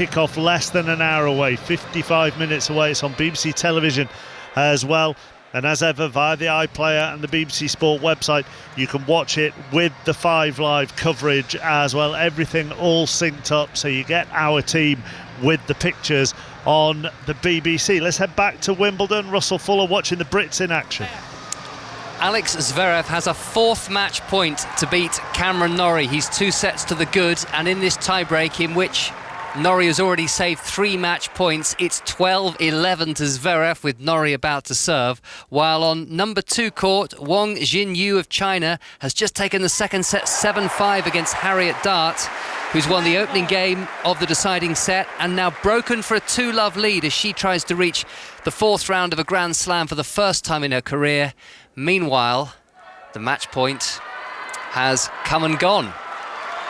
Kick-off less than an hour away, 55 minutes away. It's on BBC television as well. And as ever, via the iPlayer and the BBC Sport website, you can watch it with the 5 Live coverage as well. Everything all synced up, so you get our team with the pictures on the BBC. Let's head back to Wimbledon. Russell Fuller watching the Brits in action. Alex Zverev has a 4th match point to beat Cameron Norrie. He's 2 sets to the good, and in this tie-break in which Norrie has already saved 3 match points, it's 12-11 to Zverev, with Norrie about to serve. While on number 2 court, Wang Jinyu of China has just taken the second set 7-5 against Harriet Dart, who's won the opening game of the deciding set and now broken for a 2-love lead as she tries to reach the 4th round of a Grand Slam for the first time in her career. Meanwhile, the match point has come and gone.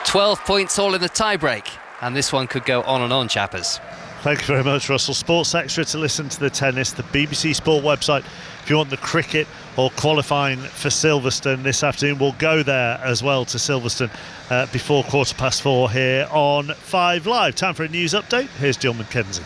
12 points all in the tie-break. And this one could go on and on, chappers. Thank you very much, Russell. Sports Extra to listen to the tennis, the BBC Sport website. If you want the cricket or qualifying for Silverstone this afternoon, we'll go there as well to Silverstone before 4:15 here on 5 Live. Time for a news update. Here's Jill McKenzie.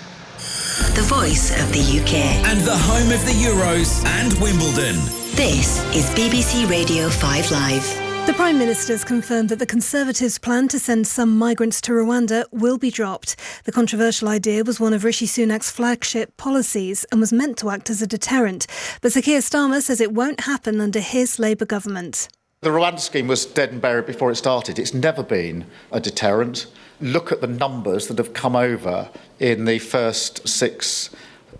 The voice of the UK. And the home of the Euros and Wimbledon. This is BBC Radio 5 Live. The Prime Minister's confirmed that the Conservatives' plan to send some migrants to Rwanda will be dropped. The controversial idea was one of Rishi Sunak's flagship policies and was meant to act as a deterrent. But Sir Keir Starmer says it won't happen under his Labour government. The Rwanda scheme was dead and buried before it started. It's never been a deterrent. Look at the numbers that have come over in the first 6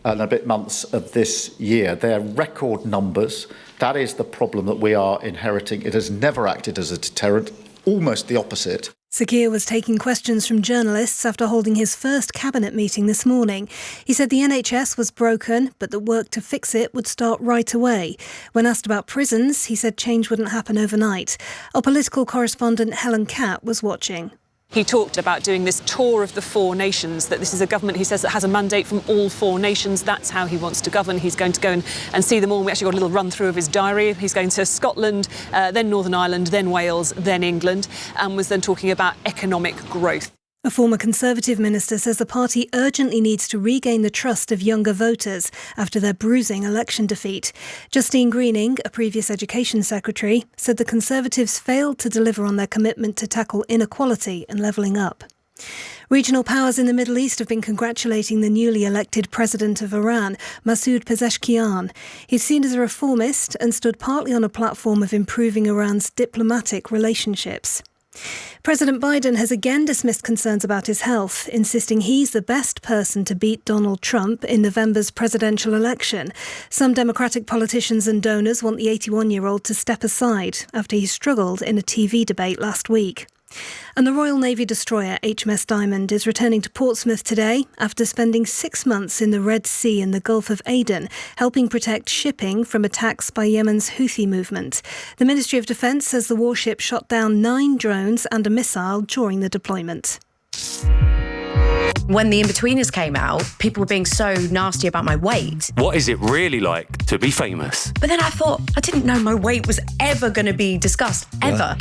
and a bit months of this year. They're record numbers. That is the problem that we are inheriting. It has never acted as a deterrent, almost the opposite. Sir Keir was taking questions from journalists after holding his first cabinet meeting this morning. He said the NHS was broken, but that work to fix it would start right away. When asked about prisons, he said change wouldn't happen overnight. Our political correspondent Helen Catt was watching. He talked about doing this tour of the 4 nations, that this is a government, he says, that has a mandate from all 4 nations. That's how he wants to govern. He's going to go and see them all. We actually got a little run-through of his diary. He's going to Scotland, then Northern Ireland, then Wales, then England, and was then talking about economic growth. A former Conservative minister says the party urgently needs to regain the trust of younger voters after their bruising election defeat. Justine Greening, a previous education secretary, said the Conservatives failed to deliver on their commitment to tackle inequality and levelling up. Regional powers in the Middle East have been congratulating the newly elected president of Iran, Masoud Pezeshkian. He's seen as a reformist and stood partly on a platform of improving Iran's diplomatic relationships. President Biden has again dismissed concerns about his health, insisting he's the best person to beat Donald Trump in November's presidential election. Some Democratic politicians and donors want the 81-year-old to step aside after he struggled in a TV debate last week. And the Royal Navy destroyer HMS Diamond is returning to Portsmouth today after spending 6 months in the Red Sea and the Gulf of Aden, helping protect shipping from attacks by Yemen's Houthi movement. The Ministry of Defence says the warship shot down 9 drones and a missile during the deployment. When the In-Betweeners came out, people were being so nasty about my weight. What is it really like to be famous? But then I thought, I didn't know my weight was ever going to be discussed, ever.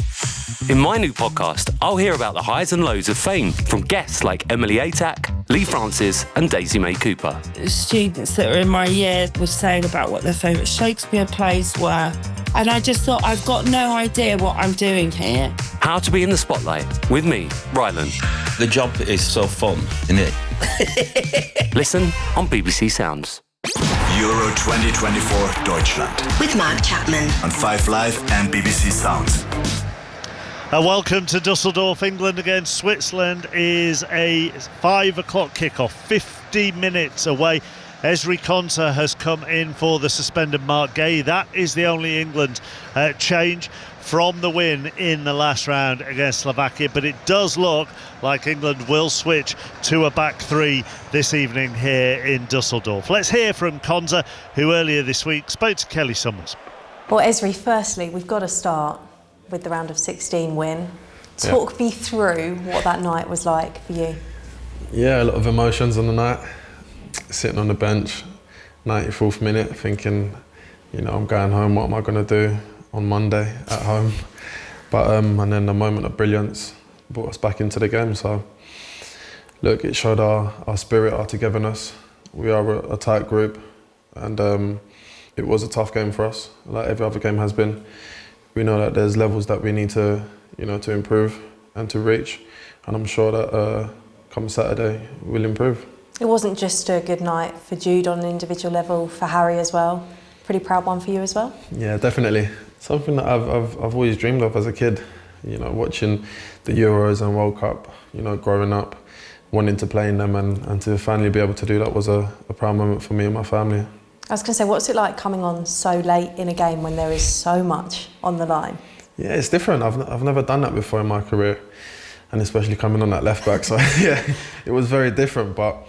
In my new podcast, I'll hear about the highs and lows of fame from guests like Emily Atack, Lee Francis and Daisy May Cooper. Students that were in my year were saying about what their favourite Shakespeare plays were. And I just thought, I've got no idea what I'm doing here. How to be in the spotlight with me, Rylan. The job is so fun, isn't it? Listen on BBC Sounds. Euro 2024 Deutschland. With Mark Chapman. On 5 Live and BBC Sounds. Welcome to Dusseldorf. England against Switzerland is a 5 o'clock kickoff, 50 minutes away. Ezri Konsa has come in for the suspended Mark Gay. That is the only England change from the win in the last round against Slovakia, but it does look like England will switch to a back 3 this evening here in Dusseldorf. Let's hear from Konsa, who earlier this week spoke to Kelly Summers. Well, Ezri, firstly, we've got to start with the round of 16 win. Talk me through what that night was like for you. Yeah, a lot of emotions on the night. Sitting on the bench, 94th minute, thinking, I'm going home, what am I going to do on Monday at home? But and then the moment of brilliance brought us back into the game, so look, it showed our spirit, our togetherness. We are a tight group, and it was a tough game for us, like every other game has been. We know that there's levels that we need to, to improve and to reach, and I'm sure that come Saturday we'll improve. It wasn't just a good night for Jude on an individual level, for Harry as well. Pretty proud one for you as well? Yeah, definitely. Something that I've always dreamed of as a kid, watching the Euros and World Cup, growing up, wanting to play in them, and to finally be able to do that was a proud moment for me and my family. I was going to say, what's it like coming on so late in a game when there is so much on the line? Yeah, it's different. I've never done that before in my career, and especially coming on that left back. So yeah, it was very different. But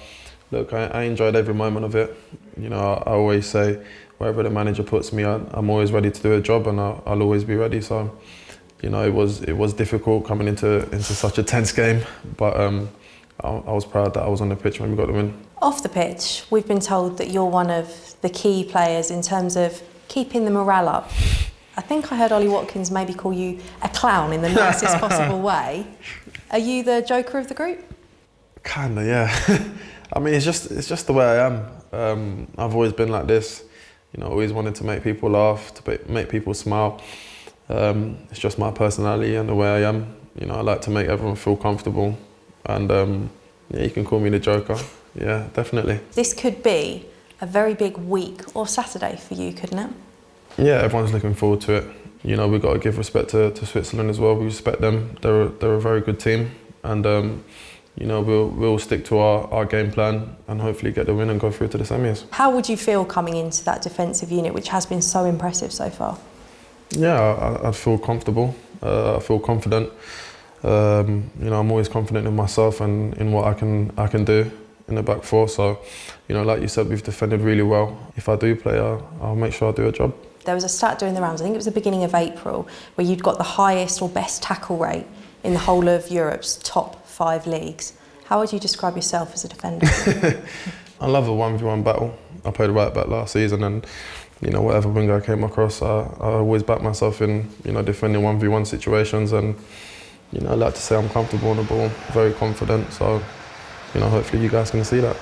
look, I enjoyed every moment of it. I always say, wherever the manager puts me, I'm always ready to do a job, and I'll always be ready. So, it was difficult coming into such a tense game, but I was proud that I was on the pitch when we got the win. Off the pitch, we've been told that you're one of the key players in terms of keeping the morale up. I think I heard Ollie Watkins maybe call you a clown in the nicest possible way. Are you the joker of the group? Kinda, yeah. I mean, it's just the way I am. I've always been like this. Always wanted to make people laugh, to make people smile. It's just my personality and the way I am. I like to make everyone feel comfortable. And yeah, you can call me the joker. Yeah, definitely. This could be a very big week or Saturday for you, couldn't it? Yeah, everyone's looking forward to it. We've got to give respect to Switzerland as well. We respect them. They're a very good team. And we'll stick to our game plan and hopefully get the win and go through to the semis. How would you feel coming into that defensive unit, which has been so impressive so far? Yeah, I'd feel comfortable. I feel confident. I'm always confident in myself and in what I can do in the back four. So, like you said, we've defended really well. If I do play, I'll make sure I do a job. There was a stat doing the rounds, I think it was the beginning of April, where you'd got the highest or best tackle rate in the whole of Europe's top 5 leagues. How would you describe yourself as a defender? I love a 1v1 battle. I played right back last season, and whatever winger I came across, I always back myself in defending 1v1 situations, and I like to say I'm comfortable on the ball, very confident. So hopefully you guys can see that.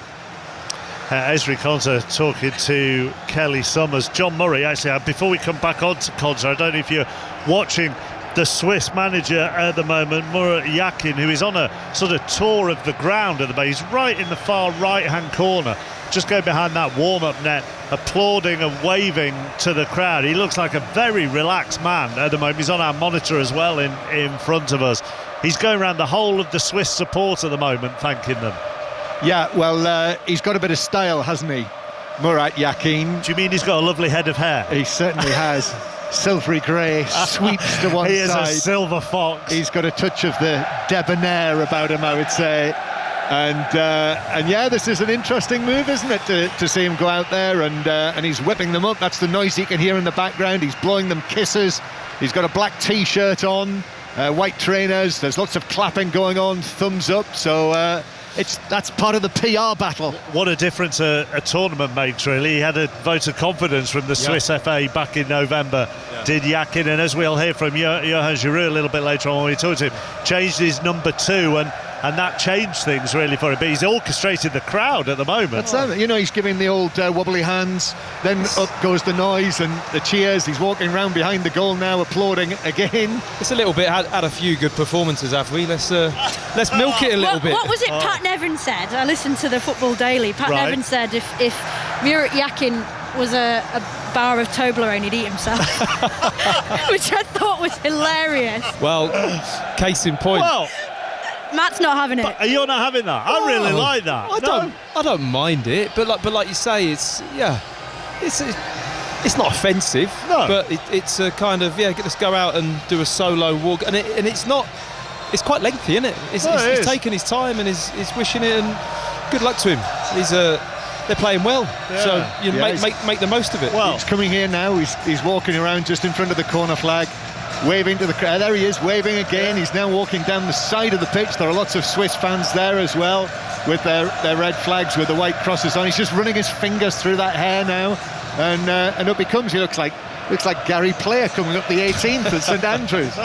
Ezri Konsa talking to Kelly Summers. John Murray, actually, before we come back on to Konsa, I don't know if you're watching the Swiss manager at the moment, Murat Yakin, who is on a sort of tour of the ground at the moment. He's right in the far right-hand corner, just going behind that warm-up net, applauding and waving to the crowd. He looks like a very relaxed man at the moment. He's on our monitor as well in front of us. He's going around the whole of the Swiss support at the moment, thanking them. Yeah, well, he's got a bit of style, hasn't he, Murat Yakin? Do you mean he's got a lovely head of hair? He certainly has. Silvery grey, sweeps to one side. He is a silver fox. He's got a touch of the debonair about him, I would say. And yeah, this is an interesting move, isn't it, to see him go out there and he's whipping them up. That's the noise you can hear in the background. He's blowing them kisses. He's got a black T-shirt on, white trainers. There's lots of clapping going on, thumbs up. So that's part of the PR battle. What a difference a tournament makes, really. He had a vote of confidence from the Swiss FA back in November, did Yakin, and as we'll hear from Johan Giroud a little bit later on when we talk to him, changed his number 2 and that changed things really for him. But he's orchestrated the crowd at the moment. That's that. He's giving the old wobbly hands, then up goes the noise and the cheers. He's walking around behind the goal now, applauding again. It's a little bit, had a few good performances, have we? Let's milk it a little bit. What was it Pat Nevin said? I listened to the Football Daily. Pat Nevin said if Murat Yakin was a bar of Toblerone, he'd eat himself. Which I thought was hilarious. Well, case in point. Well, Matt's not having it. But you're not having that. I really like that. I don't mind it, but like you say, it's not offensive. No. But it's a kind of let's go out and do a solo walk, and it's not. It's quite lengthy, isn't it? He's taking his time and he's wishing it, and good luck to him. They're playing well, so you make the most of it. Well, he's coming here now. He's walking around just in front of the corner flag, waving to the crowd. There he is, waving again. He's now walking down the side of the pitch. There are lots of Swiss fans there as well, with their red flags with the white crosses on. He's just running his fingers through that hair now, and up he comes. He looks like Gary Player coming up the 18th at St Andrews.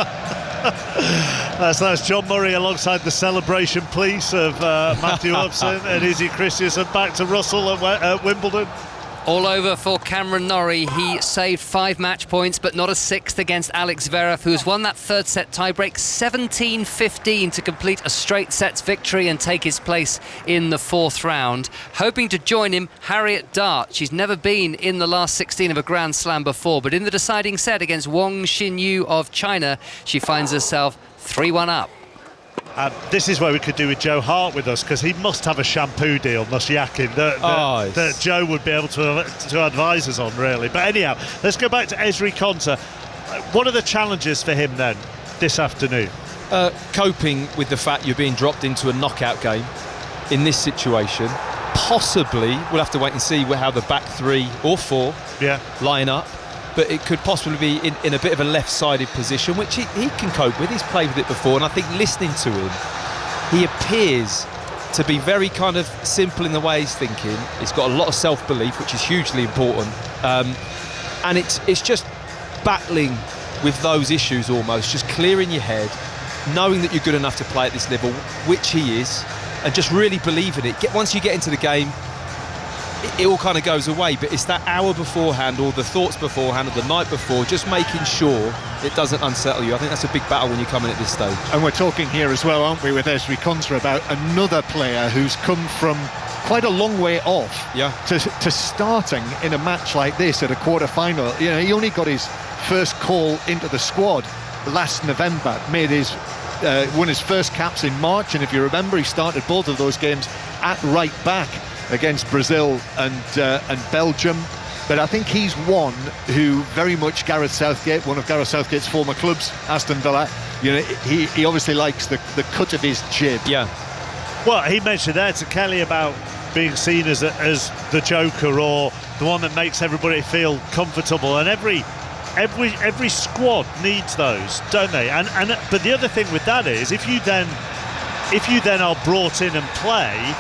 That's John Murray alongside the celebration police of Matthew Upson and Izzy Christiansen. Back to Russell at Wimbledon. All over for Cameron Norrie. He saved 5 match points, but not a 6th against Alex Zverev, who has won that third set tiebreak 17-15 to complete a straight sets victory and take his place in the 4th round. Hoping to join him, Harriet Dart. She's never been in the last 16 of a Grand Slam before, but in the deciding set against Wang Xinyu of China, she finds herself 3-1 up. This is where we could do with Joe Hart with us, because he must have a shampoo deal, Yakin, that Joe would be able to advise us on, really. But anyhow, let's go back to Ezri Konsa. What are the challenges for him then this afternoon? Coping with the fact you're being dropped into a knockout game in this situation. Possibly, we'll have to wait and see how the back 3 or 4 line up. But it could possibly be in a bit of a left-sided position, which he can cope with. He's played with it before, and I think listening to him, he appears to be very kind of simple in the way he's thinking. He's got a lot of self-belief, which is hugely important, and it's just battling with those issues almost, just clearing your head, knowing that you're good enough to play at this level, which he is, and just really believing it. Once you get into the game, it all kind of goes away, but it's that hour beforehand or the thoughts beforehand or the night before, just making sure it doesn't unsettle you. I think that's a big battle when you come in at this stage. And we're talking here as well, aren't we, with Ezri Konsa, about another player who's come from quite a long way off to starting in a match like this at a quarter-final. You know, he only got his first call into the squad last November, won his first caps in March, and if you remember, he started both of those games at right back against Brazil and Belgium. But I think he's one who very much Gareth Southgate, one of Gareth Southgate's former clubs, Aston Villa, you know, he obviously likes the cut of his jib. Yeah. Well, he mentioned there to Kelly about being seen as the joker, or the one that makes everybody feel comfortable, and every squad needs those, don't they? And but the other thing with that is, if you then are brought in and play,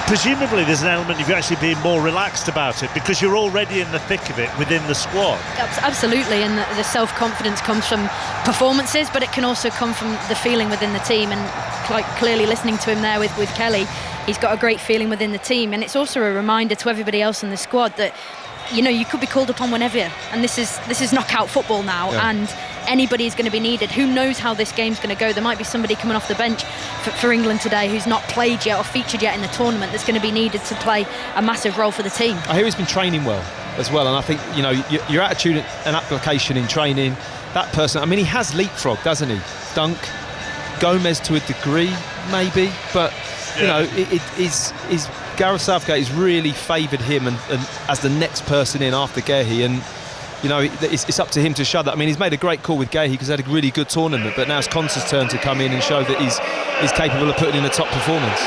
presumably there's an element of you actually being more relaxed about it because you're already in the thick of it within the squad. Absolutely, and the self-confidence comes from performances, but it can also come from the feeling within the team, and quite clearly listening to him there with Kelly, he's got a great feeling within the team, and it's also a reminder to everybody else in the squad that, you know, you could be called upon whenever, and this is knockout football now, and anybody is going to be needed. Who knows how this game's going to go? There might be somebody coming off the bench for England today who's not played yet or featured yet in the tournament that's going to be needed to play a massive role for the team. I hear he's been training well as well, and I think, you know, your attitude and application in training, that person, I mean, he has leapfrogged, hasn't he? Dunk, Gomez to a degree maybe, but you know, it is Gareth Southgate has really favoured him and as the next person in after Gehi, and you know, it's up to him to show that. I mean, he's made a great call with Gehi because he had a really good tournament, but now it's Konsa's turn to come in and show that he's capable of putting in a top performance.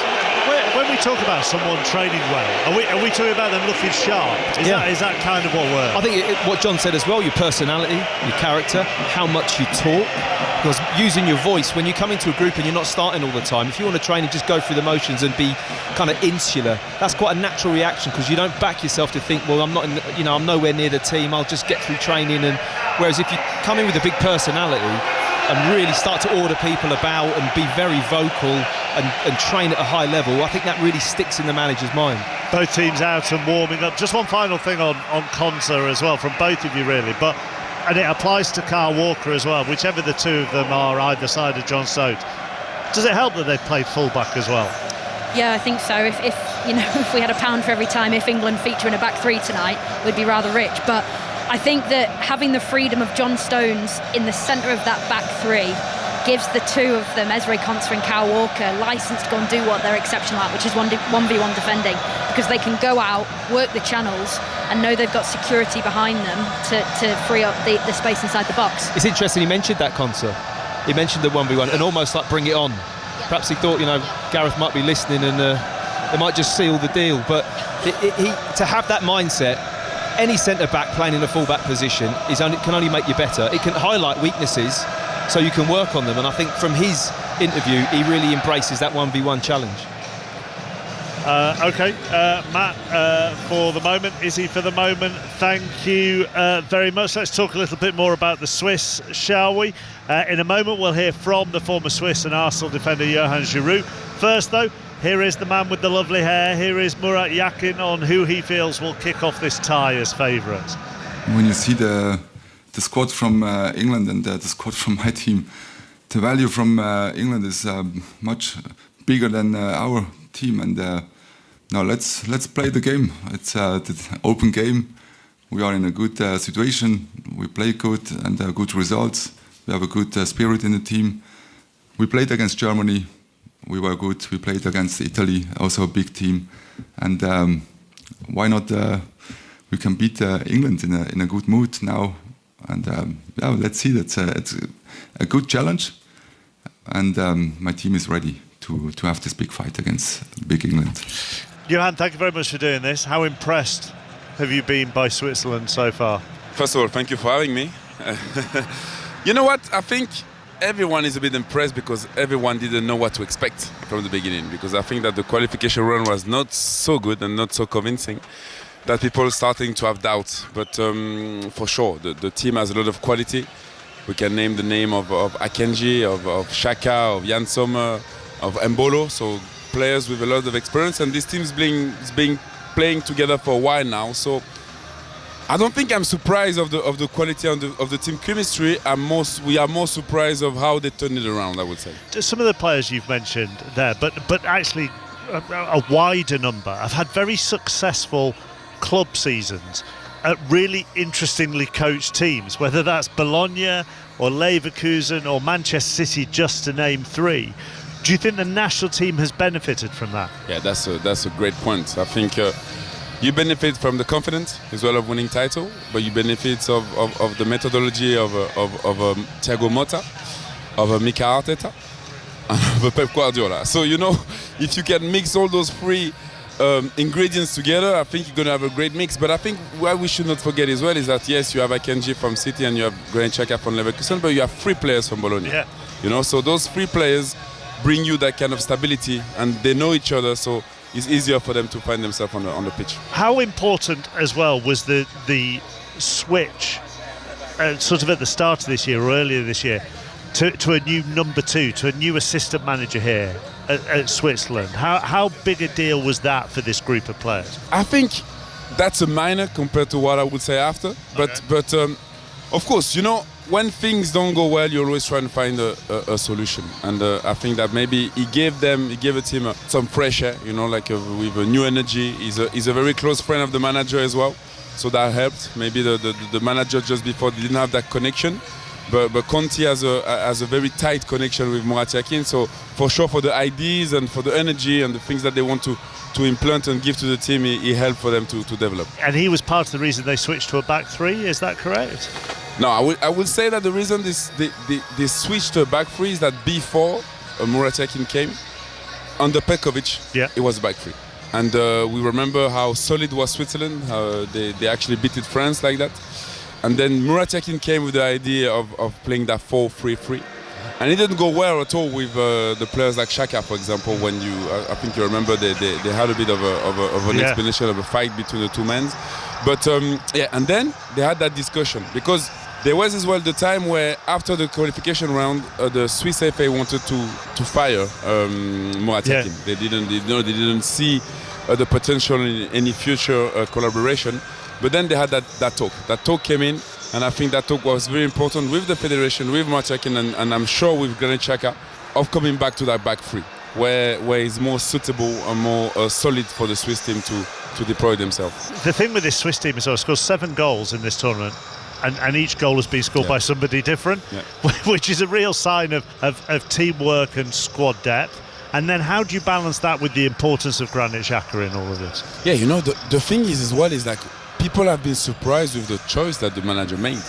When we talk about someone training well, are we talking about them looking sharp? Is that kind of what we're... I think what John said as well, your personality, your character, how much you talk, because using your voice, when you come into a group and you're not starting all the time, if you want to train and just go through the motions and be kind of insular, that's quite a natural reaction, because you don't back yourself to think, well, I'm not, I'm nowhere near the team, I'll just get through training. And whereas if you come in with a big personality and really start to order people about and be very vocal and train at a high level, I think that really sticks in the manager's mind. Both teams out and warming up. Just one final thing on Konsa as well, from both of you really, and it applies to Kyle Walker as well, whichever the two of them are either side of John Stote. Does it help that they've played full-back as well? Yeah, I think so. If if we had £1 for every time if England feature in a back three tonight, we'd be rather rich. But I think that having the freedom of John Stones in the centre of that back three gives the two of them, Ezri Konsa and Kyle Walker, licence to go and do what they're exceptional at, which is 1v1 defending, because they can go out, work the channels, and know they've got security behind them to free up the space inside the box. It's interesting he mentioned that, Konsa. He mentioned the 1v1 and almost like bring it on. Perhaps he thought, Gareth might be listening and they might just seal the deal. But to have that mindset, any centre-back playing in a full-back position can only make you better. It can highlight weaknesses so you can work on them. And I think from his interview, he really embraces that 1v1 challenge. Okay, Matt, for the moment, Izzy for the moment, thank you very much. Let's talk a little bit more about the Swiss, shall we? In a moment, we'll hear from the former Swiss and Arsenal defender Johan Giroud. First, though, here is the man with the lovely hair. Here is Murat Yakin on who he feels will kick off this tie as favourites. When you see the squad from England and the squad from my team, the value from England is much bigger than our team. And now let's play the game. It's an open game. We are in a good situation. We play good and good results. We have a good spirit in the team. We played against Germany. We were good. We played against Italy, also a big team. And why not? We can beat England in a good mood now. And let's see. It's a good challenge. And my team is ready to have this big fight against big England. Johan, thank you very much for doing this. How impressed have you been by Switzerland so far? First of all, thank you for having me. You know what? I think everyone is a bit impressed because everyone didn't know what to expect from the beginning, because I think that the qualification run was not so good and not so convincing that people are starting to have doubts. But for sure, the team has a lot of quality. We can name the name of Akanji, of Xhaka, of Jan Sommer, of Mbolo, so players with a lot of experience, and this team is being playing together for a while now. So I don't think I'm surprised of the quality of the team chemistry. We are more surprised of how they turn it around, I would say. Some of the players you've mentioned there, but actually a wider number, have had very successful club seasons at really interestingly coached teams, whether that's Bologna or Leverkusen or Manchester City, just to name three. Do you think the national team has benefited from that? Yeah, that's a great point. I think you benefit from the confidence as well of winning title, but you benefit of the methodology of Thiago Motta, of Mikel Arteta, and of Pep Guardiola. So, if you can mix all those three ingredients together, I think you're going to have a great mix. But I think what we should not forget as well is that, yes, you have Akanji from City and you have Granit Xhaka from Leverkusen, but you have three players from Bologna. Yeah. So those three players bring you that kind of stability, and they know each other, so it's easier for them to find themselves on the pitch. How important as well was the switch sort of at the start of this year or earlier this year to a new number two, to a new assistant manager here at Switzerland? How big a deal was that for this group of players? I think that's a minor compared to what I would say after, but of course, when things don't go well, you're always trying to find a solution. And I think that maybe he gave the team some fresh air, with a new energy. He's a very close friend of the manager as well, so that helped. Maybe the manager just before didn't have that connection, but Conte has a very tight connection with Murat Yakin. So for sure, for the ideas and for the energy and the things that they want to implant and give to the team, he helped for them to develop. And he was part of the reason they switched to a back three, is that correct? No, I would say that the reason they switched to a back three is that before Murat Yakin came, under Petkovic, it was a back three. And we remember how solid was Switzerland, how they actually beat France like that. And then Murat Yakin came with the idea of playing that 4-3-3. And it didn't go well at all with the players like Xhaka, for example, when I think you remember they had a bit of an explanation of a fight between the two men. But and then they had that discussion, because there was as well the time where after the qualification round, the Swiss FA wanted to fire Murat Yakin. They didn't see the potential in any future collaboration. But then they had that talk. That talk came in, and I think that talk was very important with the federation, with Murat Yakin, and I'm sure with Granit Xhaka, of coming back to that back three, where it's more suitable and more solid for the Swiss team to deploy themselves. The thing with this Swiss team is they scored 7 goals in this tournament, and each goal has been scored by somebody different, which is a real sign of teamwork and squad depth. And then how do you balance that with the importance of Granit Xhaka in all of this? Yeah, the thing is as well is like people have been surprised with the choice that the manager made,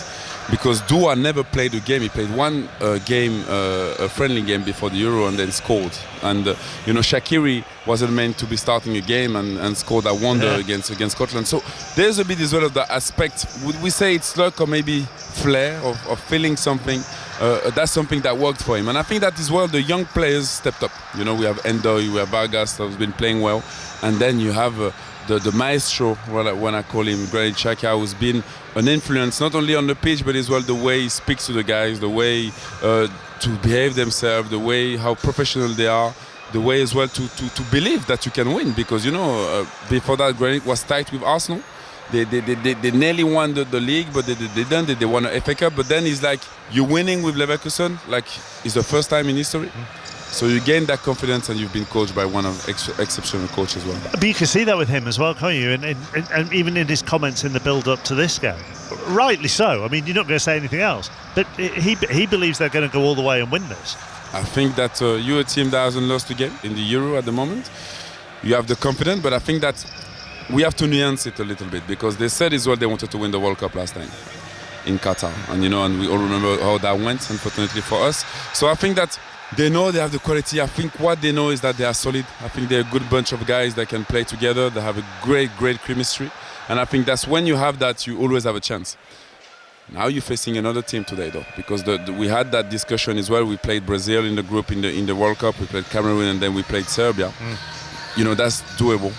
because Dua never played a game. He played one game, a friendly game before the Euro, and then scored. And Shaqiri wasn't meant to be starting a game and scored that wonder against Scotland. So there's a bit as well of that aspect. Would we say it's luck or maybe flair of feeling something? That's something that worked for him, and I think that as well the young players stepped up. We have Endo, we have Vargas that has been playing well, and then you have the maestro, when I call him, Granit Xhaka, who's been an influence not only on the pitch but as well the way he speaks to the guys, the way to behave themselves, the way how professional they are, the way as well to believe that you can win, because before that Granit was tight with Arsenal. They nearly won the league, but they won an FA Cup. But then it's like you're winning with Leverkusen, like it's the first time in history. So you gain that confidence, and you've been coached by one of exceptional coaches as well. But you can see that with him as well, can't you? And even in his comments in the build-up to this game, rightly so. I mean, you're not going to say anything else, but he believes they're going to go all the way and win this. I think that you're a team that hasn't lost a game in the Euro at the moment. You have the confidence, but I think that we have to nuance it a little bit, because they said as well they wanted to win the World Cup last time in Qatar, and and we all remember how that went, unfortunately for us. So I think that they know they have the quality. I think what they know is that they are solid. I think they're a good bunch of guys that can play together. They have a great chemistry, and I think that's when you have that, you always have a chance. Now you're facing another team today, though, because we had that discussion as well. We played Brazil in the group in the World Cup. We played Cameroon, and then we played Serbia. That's doable.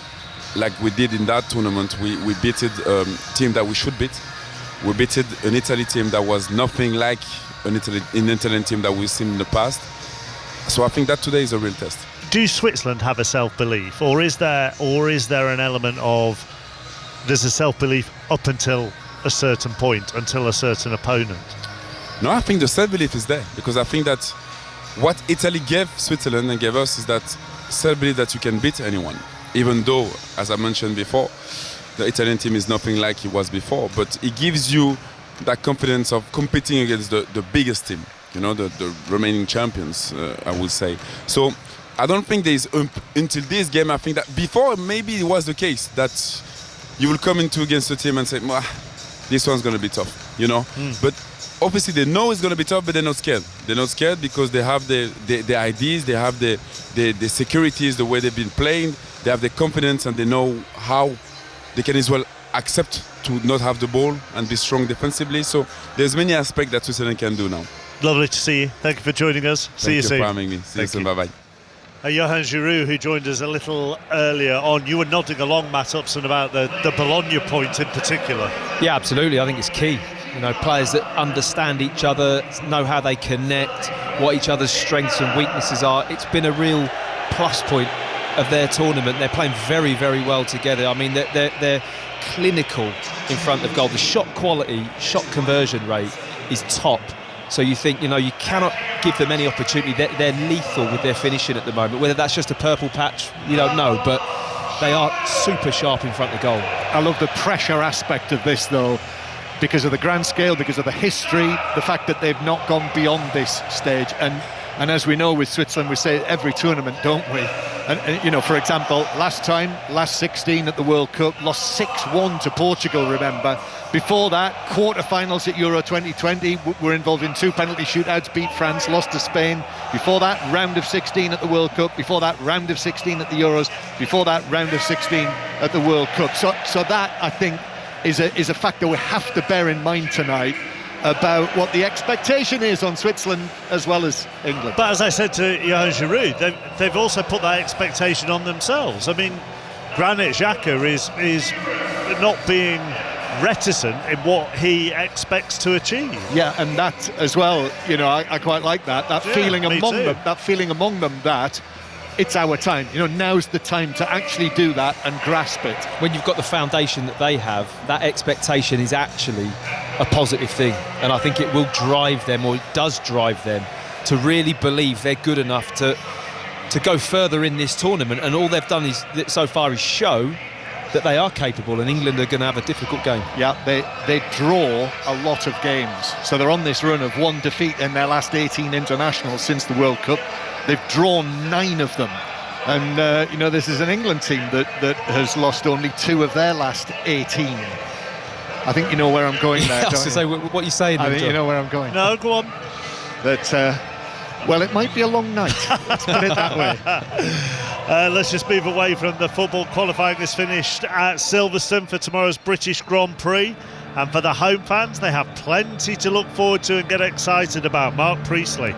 Like we did in that tournament, we beat a team that we should beat. We beat an Italy team that was nothing like an Italian team that we've seen in the past. So I think that today is a real test. Do Switzerland have a self-belief, or is there an element of there's a self-belief up until a certain point, until a certain opponent? No, I think the self-belief is there, because I think that what Italy gave Switzerland and gave us is that self-belief that you can beat anyone. Even though, as I mentioned before, the Italian team is nothing like it was before, but it gives you that confidence of competing against the biggest team, the remaining champions, I would say. So I don't think there is, until this game, I think that before maybe it was the case that you will come into against a team and say, this one's going to be tough, But obviously they know it's going to be tough, but they're not scared. They're not scared because they have the ideas, they have the securities, the way they've been playing. They have the confidence, and they know how they can as well accept to not have the ball and be strong defensively. So there's many aspects that Switzerland can do now. Lovely to see you. Thank you for joining us. See you soon. Thank you for having me. See you soon. Bye-bye. Johan Giroud, who joined us a little earlier on, you were nodding along, Matt Upson, about the Bologna point in particular. Yeah, absolutely. I think it's key. Players that understand each other, know how they connect, what each other's strengths and weaknesses are. It's been a real plus point of their tournament. They're playing very, very well together. I mean, they're clinical in front of goal. The shot quality, shot conversion rate is top. So you think, you cannot give them any opportunity. They're lethal with their finishing at the moment. Whether that's just a purple patch, you don't know, but they are super sharp in front of goal. I love the pressure aspect of this, though, because of the grand scale, because of the history, the fact that they've not gone beyond this stage. And as we know with Switzerland, we say every tournament, don't we? And for example, last 16 at the World Cup, lost 6-1 to Portugal, remember. Before that, quarter-finals at Euro 2020, were involved in 2 penalty shootouts, beat France, lost to Spain. Before that, round of 16 at the World Cup. Before that, round of 16 at the Euros. Before that, round of 16 at the World Cup. So that, I think, is a factor we have to bear in mind tonight about what the expectation is on Switzerland as well as England. But as I said to Johan Giroud, they've also put that expectation on themselves. I mean, Granit Xhaka is not being reticent in what he expects to achieve. Yeah, and that as well, I quite like that feeling among them. That feeling among them that it's our time. Now's the time to actually do that and grasp it. When you've got the foundation that they have, that expectation is actually a positive thing. And I think it will drive them, or it does drive them, to really believe they're good enough to go further in this tournament. And all they've done so far is show that they are capable, and England are going to have a difficult game. Yeah, they draw a lot of games. So they're on this run of 1 defeat in their last 18 internationals since the World Cup. They've drawn 9 of them. And, this is an England team that has lost only 2 of their last 18. I think you know where I'm going there. I was going to say, what are you saying? I then, think you know where I'm going. No, go on. That, well, it might be a long night. Let's put it that way. Let's just move away from the football. Qualifying is finished at Silverstone for tomorrow's British Grand Prix. And for the home fans, they have plenty to look forward to and get excited about. Mark Priestley.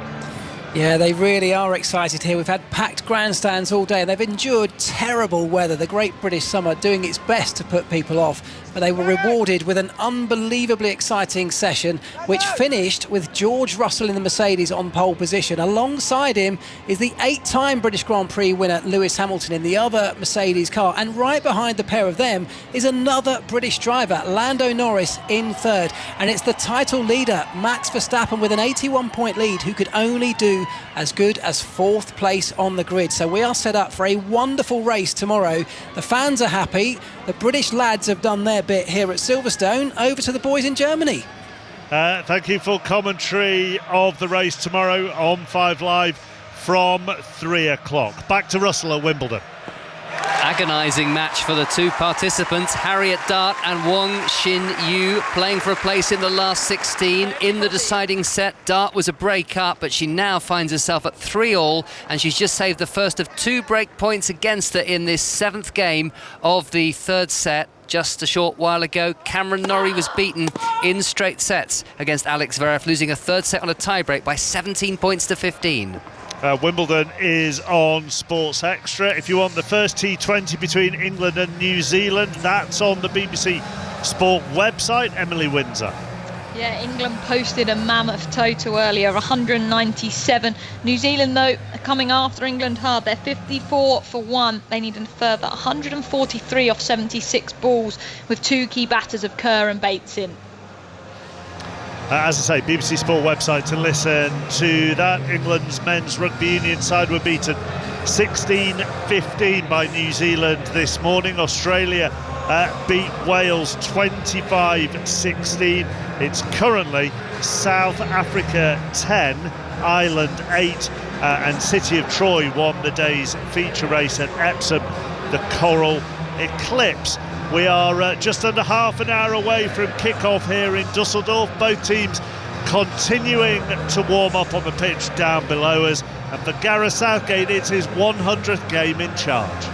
Yeah, they really are excited here. We've had packed grandstands all day and they've endured terrible weather. The Great British Summer doing its best to put people off. But they were rewarded with an unbelievably exciting session, which finished with George Russell in the Mercedes on pole position. Alongside him is the 8-time British Grand Prix winner Lewis Hamilton in the other Mercedes car. And right behind the pair of them is another British driver, Lando Norris, in third. And it's the title leader, Max Verstappen, with an 81-point lead, who could only do as good as 4th place on the grid. So we are set up for a wonderful race tomorrow. The fans are happy. The British lads have done their bit here at Silverstone. Over to the boys in Germany. Thank you for commentary of the race tomorrow on 5 Live from 3 o'clock. Back to Russell at Wimbledon. Agonising match for the two participants, Harriet Dart and Wang Xin-yu, playing for a place in the last 16. In the deciding set, Dart was a break-up, but she now finds herself at 3-all, and she's just saved the first of 2 break points against her in this 7th game of the 3rd set. Just a short while ago, Cameron Norrie was beaten in straight sets against Alex Zverev, losing a 3rd set on a tie-break by 17 points to 15. Wimbledon is on Sports Extra. If you want the first T20 between England and New Zealand, that's on the BBC Sport website. Emily Windsor. Yeah, England posted a mammoth total earlier, 197. New Zealand, though, are coming after England hard. They're 54 for 1. They need a further 143 off 76 balls, with 2 key batters of Kerr and Bates in. As I say, BBC Sport website to listen to that. England's men's rugby union side were beaten 16-15 by New Zealand this morning. Australia beat Wales 25-16. It's currently South Africa 10, Ireland 8, and City of Troy won the day's feature race at Epsom, the Coral Eclipse. We are just under half an hour away from kick-off here in Dusseldorf. Both teams continuing to warm up on the pitch down below us. And for Gareth Southgate, it's his 100th game in charge.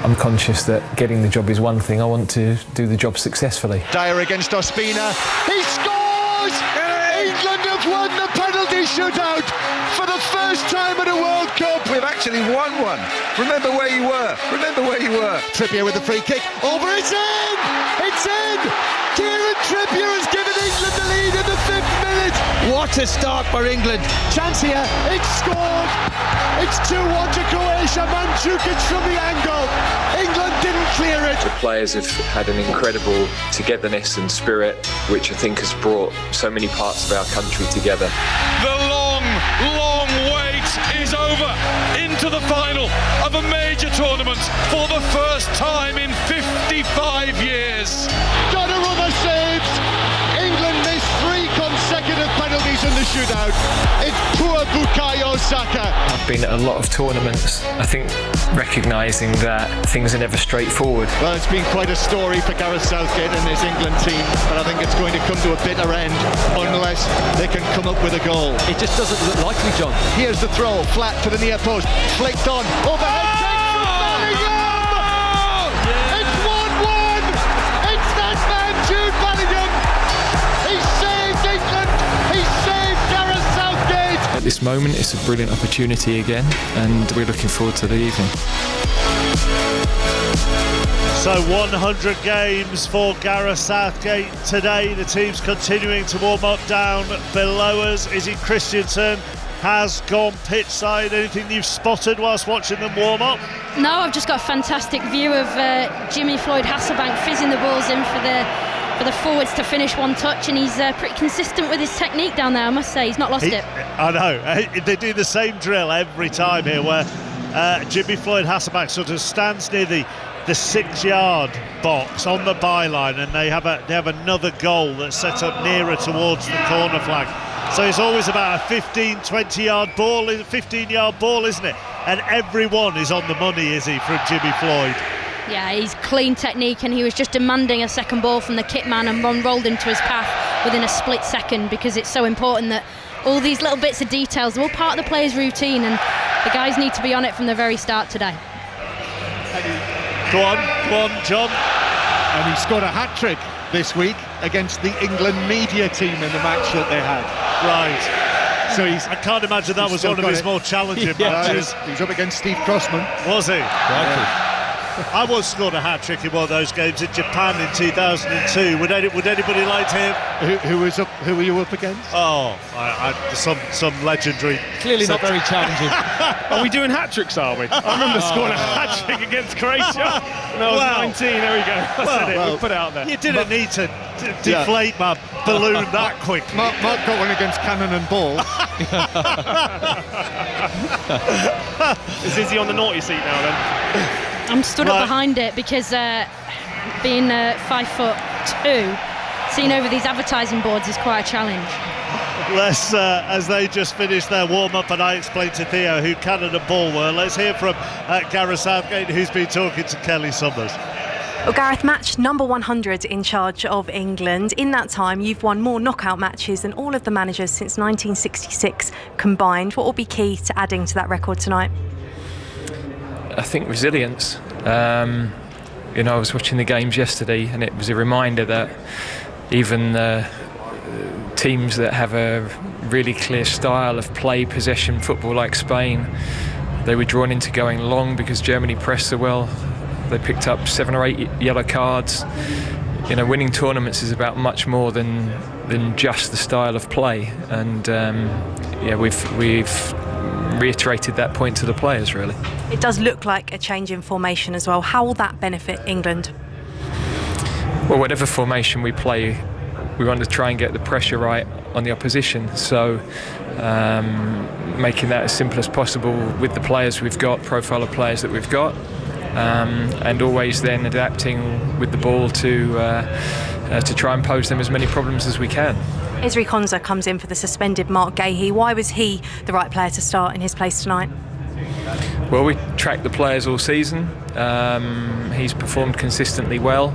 I'm conscious that getting the job is one thing. I want to do the job successfully. Dyer against Ospina. He scores! England have won the penalty shootout for the first time at a World Cup. We've actually won one. Remember where you were. Remember where you were. Trippier with the free kick. Over, it's in! It's in! Kieran Trippier has given England the lead in the 5th minute. What a start for England. Chance here. It's scored. It's 2-1 to Croatia. Mandzukic from the angle. England didn't clear it. The players have had an incredible togetherness and spirit, which I think has brought so many parts of our country together. The long wait is over. Into the final of a major tournament for the first time in 55 years. Donnarumma saves. England missed 3 consecutive penalties in the shootout. It's poor Bukayo Saka. I've been at a lot of tournaments. I think recognising that things are never straightforward. Well, it's been quite a story for Gareth Southgate and his England team, but I think it's going to come to a bitter end unless they can come up with a goal. It just doesn't look likely, John. Here's the throw, flat to the near post, flicked on, overhead kick from Bellingham! Yeah. It's 1-1! It's that man, Jude Bellingham! He saved England! He saved Gareth Southgate! At this moment, it's a brilliant opportunity again, and we're looking forward to the evening. So 100 games for Gareth Southgate today. The team's continuing to warm up down below us. Izzy Christiansen has gone pitch side. Anything you've spotted whilst watching them warm up? No, I've just got a fantastic view of Jimmy Floyd Hasselbank fizzing the balls in for the forwards to finish one touch, and he's pretty consistent with his technique down there, I must say. He's not lost it. I know. They do the same drill every time here, where Jimmy Floyd Hasselbank sort of stands near the 6-yard box on the byline, and they have another goal that's set up nearer towards the corner flag. So it's always about a 15-20-yard ball, 15-yard ball, isn't it? And everyone is on the money, is he, from Jimmy Floyd? Yeah, he's clean technique, and he was just demanding a second ball from the kit man, and Ron rolled into his path within a split second, because it's so important that all these little bits of details are all part of the player's routine, and the guys need to be on it from the very start today. Go on, John. And he scored a hat-trick this week against the England media team in the match that they had. Right. So I can't imagine that was one of his more challenging matches. He was up against Steve Crossman. Was he? Yeah. I once scored a hat-trick in one of those games in Japan in 2002. Would anybody like to hear? Who were you up against? Oh, some legendary. Clearly not very challenging. Are we doing hat-tricks, are we? I remember scoring a hat-trick against Croatia when I was 19. There we go. I said it. We'll put it out there. You didn't need to deflate my balloon that quick. Mark got one against Cannon and Ball. Is Izzy on the naughty seat now then? I'm stood up behind it because being 5'2", seeing over these advertising boards is quite a challenge. Let's, as they just finished their warm-up and I explained to Theo who Cannon and Ball were, let's hear from Gareth Southgate, who's been talking to Kelly Summers. Well, Gareth, match number 100 in charge of England. In that time, you've won more knockout matches than all of the managers since 1966 combined. What will be key to adding to that record tonight? I think resilience. I was watching the games yesterday, and it was a reminder that even teams that have a really clear style of play, possession football like Spain, they were drawn into going long because Germany pressed so well. They picked up 7 or 8 yellow cards. Winning tournaments is about much more than just the style of play, and we've reiterated that point to the players, really. It does look like a change in formation as well. How will that benefit England? Well, whatever formation we play, we want to try and get the pressure right on the opposition, so making that as simple as possible with the players we've got, profile of players that we've got, and always then adapting with the ball to try and pose them as many problems as we can. Ezri Konsa comes in for the suspended Mark Gahey. Why was he the right player to start in his place tonight? Well, we tracked the players all season. He's performed consistently well.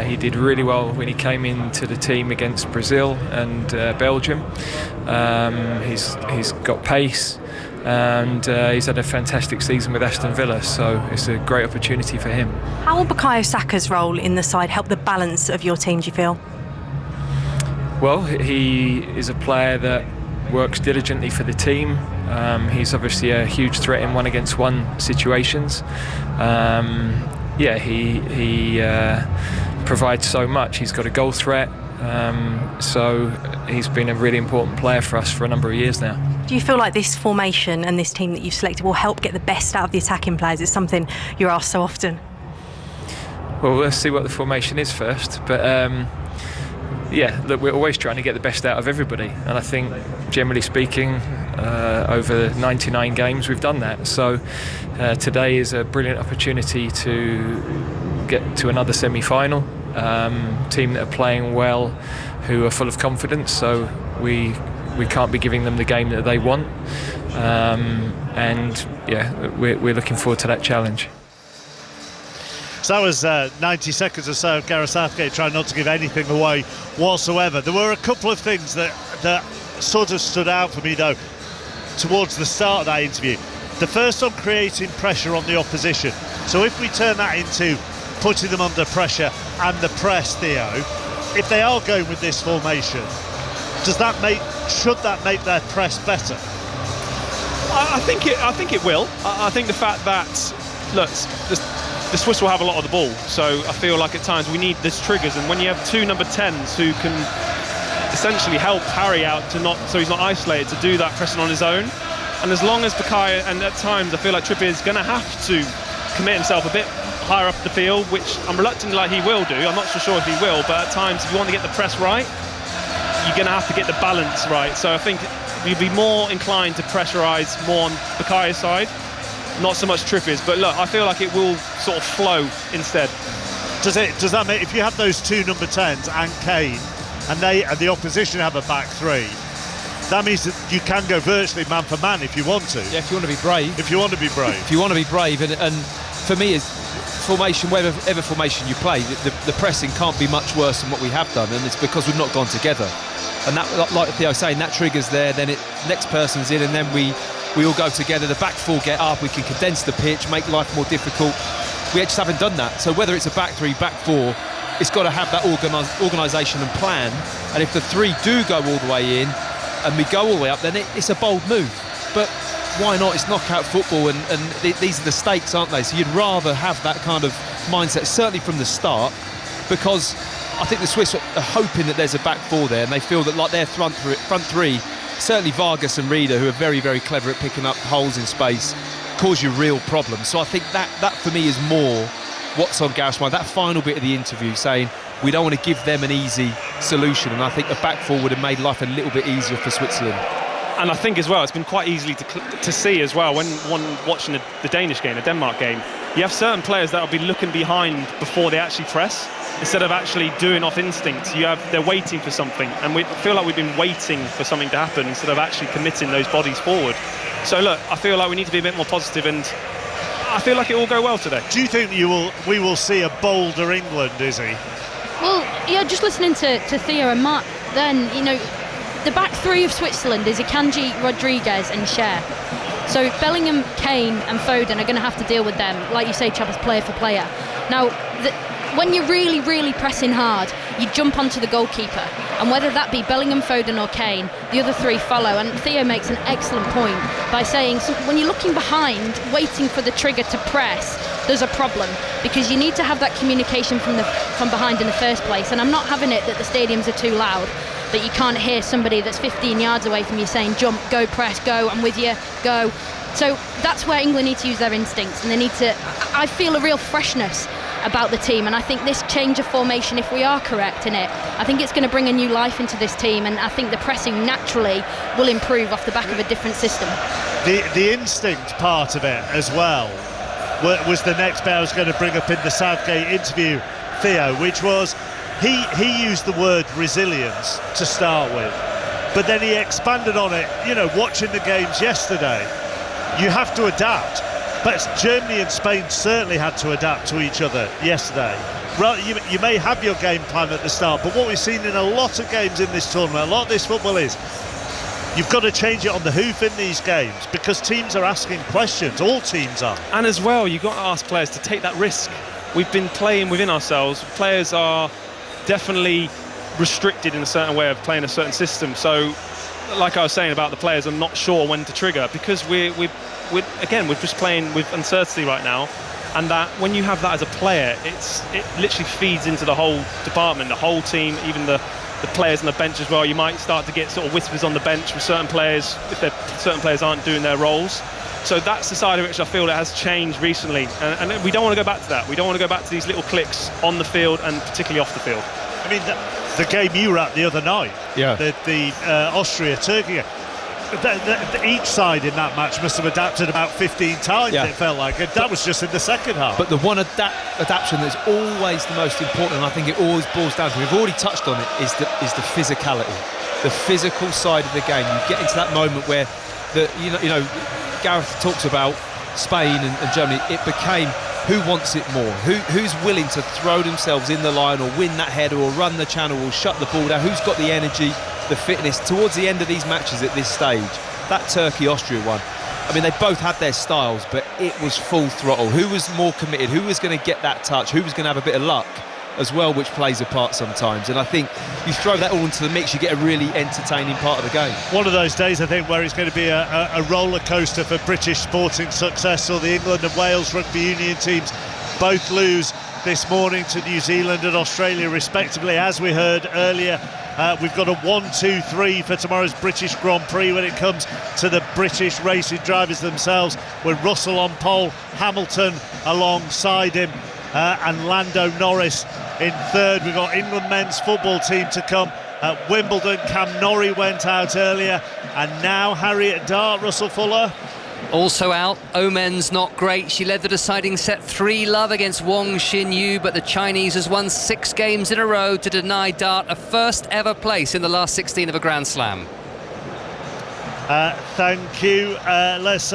He did really well when he came into the team against Brazil and Belgium. He's got pace, and he's had a fantastic season with Aston Villa, so it's a great opportunity for him. How will Bukayo Saka's role in the side help the balance of your team, do you feel? Well, he is a player that works diligently for the team. He's obviously a huge threat in 1-against-1 situations. He provides so much. He's got a goal threat, so he's been a really important player for us for a number of years now. Do you feel like this formation and this team that you've selected will help get the best out of the attacking players? It's something you're asked so often. Well, let's see what the formation is first, but look, we're always trying to get the best out of everybody, and I think, generally speaking, over 99 games we've done that. So today is a brilliant opportunity to get to another semi-final. Team that are playing well, who are full of confidence. So we can't be giving them the game that they want, we're looking forward to that challenge. So that was 90 seconds or so of Gareth Southgate trying not to give anything away whatsoever. There were a couple of things that sort of stood out for me, though, towards the start of that interview. The first on creating pressure on the opposition. So if we turn that into putting them under pressure and the press, Theo, if they are going with this formation, should that make their press better? I think it will. I think the fact that, look, the Swiss will have a lot of the ball, so I feel like at times we need these triggers, and when you have 2 number 10s who can essentially help Harry out so he's not isolated to do that pressing on his own, and as long as Bukayo, and at times I feel like Trippier is going to have to commit himself a bit higher up the field, which I'm reluctant like he will do. I'm not so sure if he will, but at times if you want to get the press right, you're going to have to get the balance right. So I think you'd be more inclined to pressurise more on Bukayo's side, not so much Trippier's. But look, I feel like it will sort of flow instead. Does that mean if you have those 2 number 10s and Kane, and the opposition have a back 3, that means that you can go virtually man for man if you want to. Yeah, if you want to be brave. If you want to be brave. If you want to be brave, and for me, formation, whatever formation you play, the pressing can't be much worse than what we have done, and it's because we've not gone together. And that, like Theo was saying, that triggers there, then next person's in, and then we all go together. The back four get up, we can condense the pitch, make life more difficult. We just haven't done that. So whether it's a back three, back four, it's got to have that organisation and plan. And if the three do go all the way in, and we go all the way up, then it's a bold move. But why not? It's knockout football, and these are the stakes, aren't they? So you'd rather have that kind of mindset, certainly from the start, because I think the Swiss are hoping that there's a back four there, and they feel that like their front three, certainly Vargas and Rieder, who are very, very clever at picking up holes in space, cause you real problems. So I think that for me is more what's on Gareth's mind. That final bit of the interview saying we don't want to give them an easy solution, and I think the back four would have made life a little bit easier for Switzerland. And I think as well, it's been quite easily to see as well, when watching the Danish game, the Denmark game, you have certain players that will be looking behind before they actually press, instead of actually doing off instinct. They're waiting for something, and we feel like we've been waiting for something to happen instead of actually committing those bodies forward. So look, I feel like we need to be a bit more positive, and I feel like it will go well today. Do you think we will see a bolder England, Izzy? Well, yeah, just listening to Theo and Matt, then, you know, the back three of Switzerland is Akanji, Rodriguez and Cher. So Bellingham, Kane and Foden are going to have to deal with them, like you say, Chappers, player for player. Now, when you're really, really pressing hard, you jump onto the goalkeeper, and whether that be Bellingham, Foden or Kane, the other three follow. And Theo makes an excellent point by saying, so when you're looking behind, waiting for the trigger to press, there's a problem, because you need to have that communication from behind in the first place. And I'm not having it that the stadiums are too loud, that you can't hear somebody that's 15 yards away from you saying, jump, go, press, go, I'm with you, go. So that's where England need to use their instincts, and they need to, I feel a real freshness about the team, and I think this change of formation, if we are correct in it, I think it's going to bring a new life into this team, and I think the pressing naturally will improve off the back of a different system. The instinct part of it as well was the next bit I was going to bring up in the Southgate interview, Theo, which was he used the word resilience to start with, but then he expanded on it. You know, watching the games yesterday, you have to adapt. But Germany and Spain certainly had to adapt to each other yesterday. You may have your game plan at the start, but what we've seen in a lot of games in this tournament, a lot of this football is, you've got to change it on the hoof in these games, because teams are asking questions. All teams are. And as well, you've got to ask players to take that risk. We've been playing within ourselves. Players are definitely restricted in a certain way of playing a certain system. So, like I was saying about the players, I'm not sure when to trigger, because we're just playing with uncertainty right now, and that when you have that as a player, it literally feeds into the whole department, the whole team, even the players on the bench as well. You might start to get sort of whispers on the bench with certain players if certain players aren't doing their roles. So that's the side of which I feel that has changed recently, and we don't want to go back to that. We don't want to go back to these little clicks on the field and particularly off the field. I mean, the game you were at the other night, the Austria-Turkey, each side in that match must have adapted about 15 times, it felt like, and that was just in the second half. But the one adaptation that's always the most important, and I think it always boils down to, we've already touched on it, is the physicality, the physical side of the game. You get into that moment where you know Gareth talks about Spain and Germany. It became who wants it more, who's willing to throw themselves in the line or win that header or run the channel or shut the ball down, who's got the energy, the fitness. Towards the end of these matches at this stage, that Turkey-Austria one, I mean, they both had their styles, but it was full throttle. Who was more committed? Who was going to get that touch? Who was going to have a bit of luck as well, which plays a part sometimes? And I think you throw that all into the mix, you get a really entertaining part of the game. One of those days, I think, where it's going to be a roller coaster for British sporting success, or the England and Wales rugby union teams both lose this morning to New Zealand and Australia respectively. As we heard earlier, we've got a 1-2-3 for tomorrow's British Grand Prix when it comes to the British racing drivers themselves, with Russell on pole, Hamilton alongside him, and Lando Norris in third. We've got England men's football team to come at Wimbledon. Cam Norrie went out earlier, and now Harriet Dart, Russell Fuller. Also out, Omen's not great. She led the deciding set 3-love against Wang Xinyu, but the Chinese has won 6 games in a row to deny Dart a first ever place in the last 16 of a Grand Slam. Thank you. Let's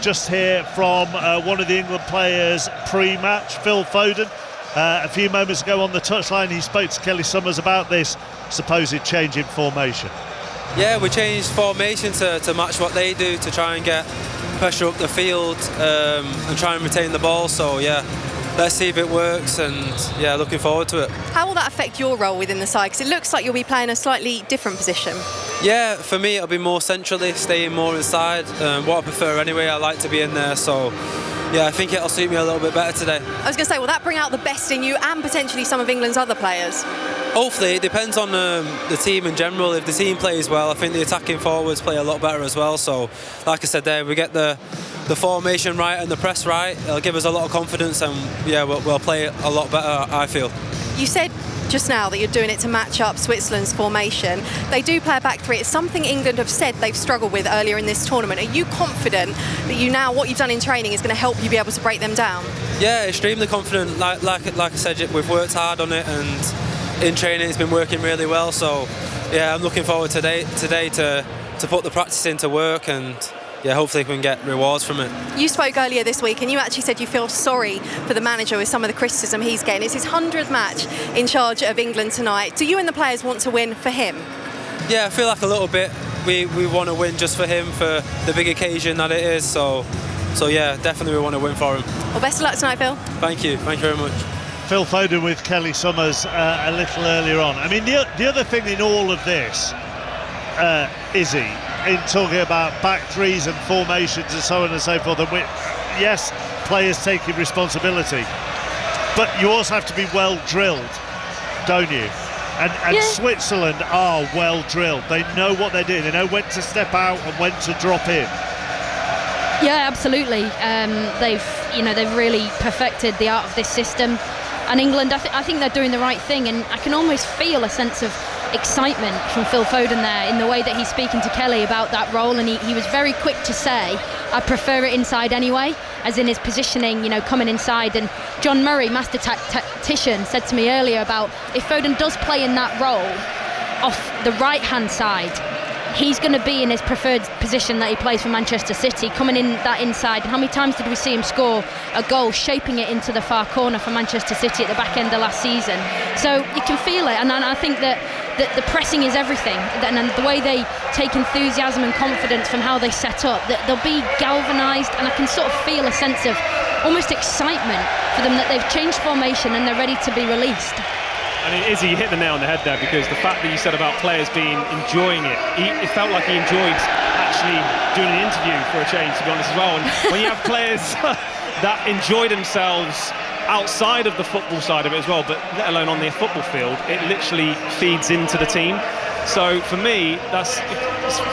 just hear from one of the England players pre-match, Phil Foden. A few moments ago on the touchline, he spoke to Kelly Summers about this supposed change in formation. Yeah, we changed formation to match what they do, to try and get pressure up the field and try and retain the ball. So yeah, let's see if it works, and yeah, looking forward to it. How will that affect your role within the side? Because it looks like you'll be playing a slightly different position. Yeah, for me it'll be more centrally, staying more inside. What I prefer anyway, I like to be in there. So yeah, I think it'll suit me a little bit better today. I was going to say, will that bring out the best in you and potentially some of England's other players? Hopefully. It depends on the team in general. If the team plays well, I think the attacking forwards play a lot better as well. So like I said there, we get the formation right and the press right, it'll give us a lot of confidence, and yeah, we'll play a lot better, I feel. You said just now that you're doing it to match up Switzerland's formation. They do play a back three. It's something England have said they've struggled with earlier in this tournament. Are you confident that what you've done in training is going to help you be able to break them down? Yeah, extremely confident. Like I said, we've worked hard on it, and in training it's been working really well. So yeah, I'm looking forward today to put the practice into work, and yeah, hopefully we can get rewards from it. You spoke earlier this week and you actually said you feel sorry for the manager with some of the criticism he's getting. It's his 100th match in charge of England tonight. Do you and the players want to win for him? Yeah, I feel like a little bit. We want to win just for him, for the big occasion that it is. So yeah, definitely we want to win for him. Well, best of luck tonight, Phil. Thank you very much. Phil Foden with Kelly Summers a little earlier on. I mean, the other thing in all of this, Izzy, in talking about back threes and formations and so on and so forth, and yes, players taking responsibility, but you also have to be well drilled, don't you? And yeah. Switzerland are well drilled. They know what they're doing. They know when to step out and when to drop in. Yeah, absolutely. They've really perfected the art of this system. And England, I think they're doing the right thing, and I can almost feel a sense of excitement from Phil Foden there in the way that he's speaking to Kelly about that role, and he was very quick to say, I prefer it inside anyway, as in his positioning, coming inside. And John Murray, master tactician, said to me earlier about if Foden does play in that role off the right-hand side, he's going to be in his preferred position that he plays for Manchester City, coming in that inside. And how many times did we see him score a goal, shaping it into the far corner for Manchester City at the back end of last season? So you can feel it, and I think that the pressing is everything, and the way they take enthusiasm and confidence from how they set up, that they'll be galvanised, and I can sort of feel a sense of almost excitement for them that they've changed formation and they're ready to be released. I mean, Izzy, you hit the nail on the head there, because the fact that you said about players enjoying it, it felt like he enjoyed actually doing an interview for a change, to be honest, as well. And when you have players that enjoy themselves outside of the football side of it as well, but let alone on the football field, it literally feeds into the team. So for me, it's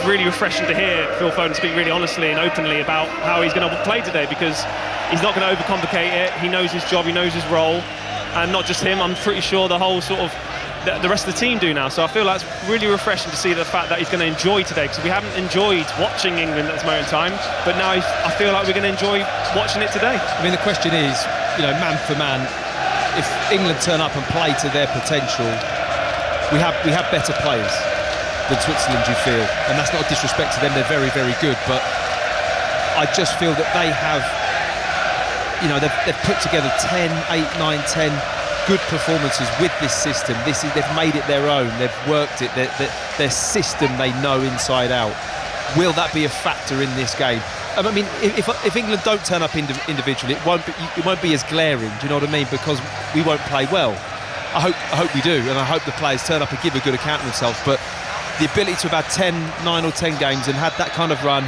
really refreshing to hear Phil Foden speak really honestly and openly about how he's going to play today, because he's not going to overcomplicate it. He knows his job, he knows his role. And not just him, I'm pretty sure the whole the rest of the team do now. So I feel like it's really refreshing to see the fact that he's going to enjoy today, because we haven't enjoyed watching England at this moment in time, but now I feel like we're going to enjoy watching it today. I mean, the question is, man for man, if England turn up and play to their potential, we have better players than Switzerland, you feel, and that's not a disrespect to them. They're very, very good, but I just feel that they have. They've put together 10, 8, 9, 10 good performances with this system. They've made it their own. They've worked it. Their system they know inside out. Will that be a factor in this game? I mean, if England don't turn up individually, it won't be as glaring. Do you know what I mean? Because we won't play well. I hope we do, and I hope the players turn up and give a good account of themselves. But the ability to have had 9 or 10 games and had that kind of run,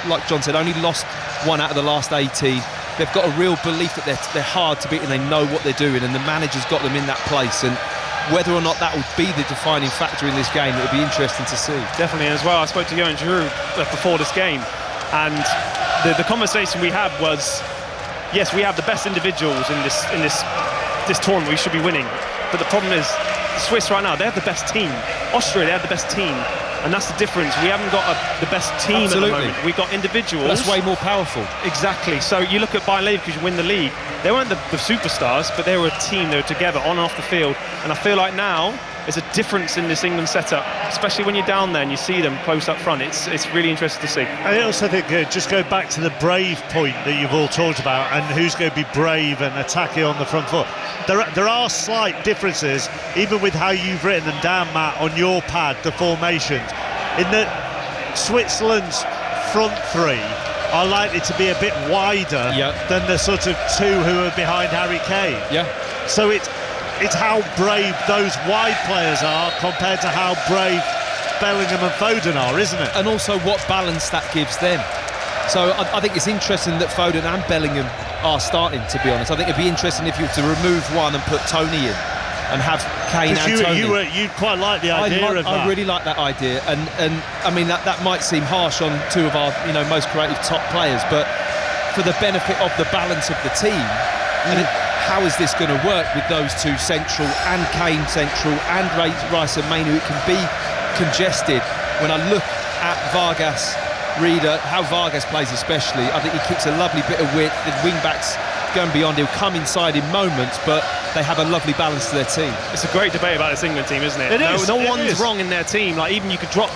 like John said, only lost one out of the last 18. They've got a real belief that they're hard to beat and they know what they're doing, and the manager's got them in that place. And whether or not that would be the defining factor in this game, it would be interesting to see. Definitely, as well. I spoke to Johan Giroud before this game, and the conversation we had was, yes, we have the best individuals in this tournament. We should be winning, but the problem is, the Swiss right now, they have the best team. Austria, they have the best team. And that's the difference. We haven't got the best team. Absolutely. At the moment. We've got individuals. That's way more powerful. Exactly. So you look at Bayern Leverkusen win the league. they weren't the superstars, but they were a team. They were together on and off the field. And I feel like now there's a difference in this England setup, especially when you're down there and you see them close up front. It's really interesting to see. I also think, just go back to the brave point that you've all talked about, and who's going to be brave and attacking on the front foot. There are slight differences, even with how you've written them down, Matt, on your pad, the formations, in that Switzerland's front three are likely to be a bit wider than the sort of two who are behind Harry Kane. So it's how brave those wide players are compared to how brave Bellingham and Foden are, isn't it? And also what balance that gives them. So I think it's interesting that Foden and Bellingham are starting, to be honest. I think it'd be interesting if you were to remove one and put Tony in and have Kane and Tony. You quite like the idea of that. I really like that idea, and I mean that might seem harsh on two of our most creative top players, but for the benefit of the balance of the team, how is this going to work with those two central and Kane central and Rice and Mainu? It can be congested. When I look at Vargas, Reader, how Vargas plays especially, I think he keeps a lovely bit of width. The wing-backs going beyond, he'll come inside in moments, but they have a lovely balance to their team. It's a great debate about this England team, isn't it? No one's wrong in their team. Like, even you could drop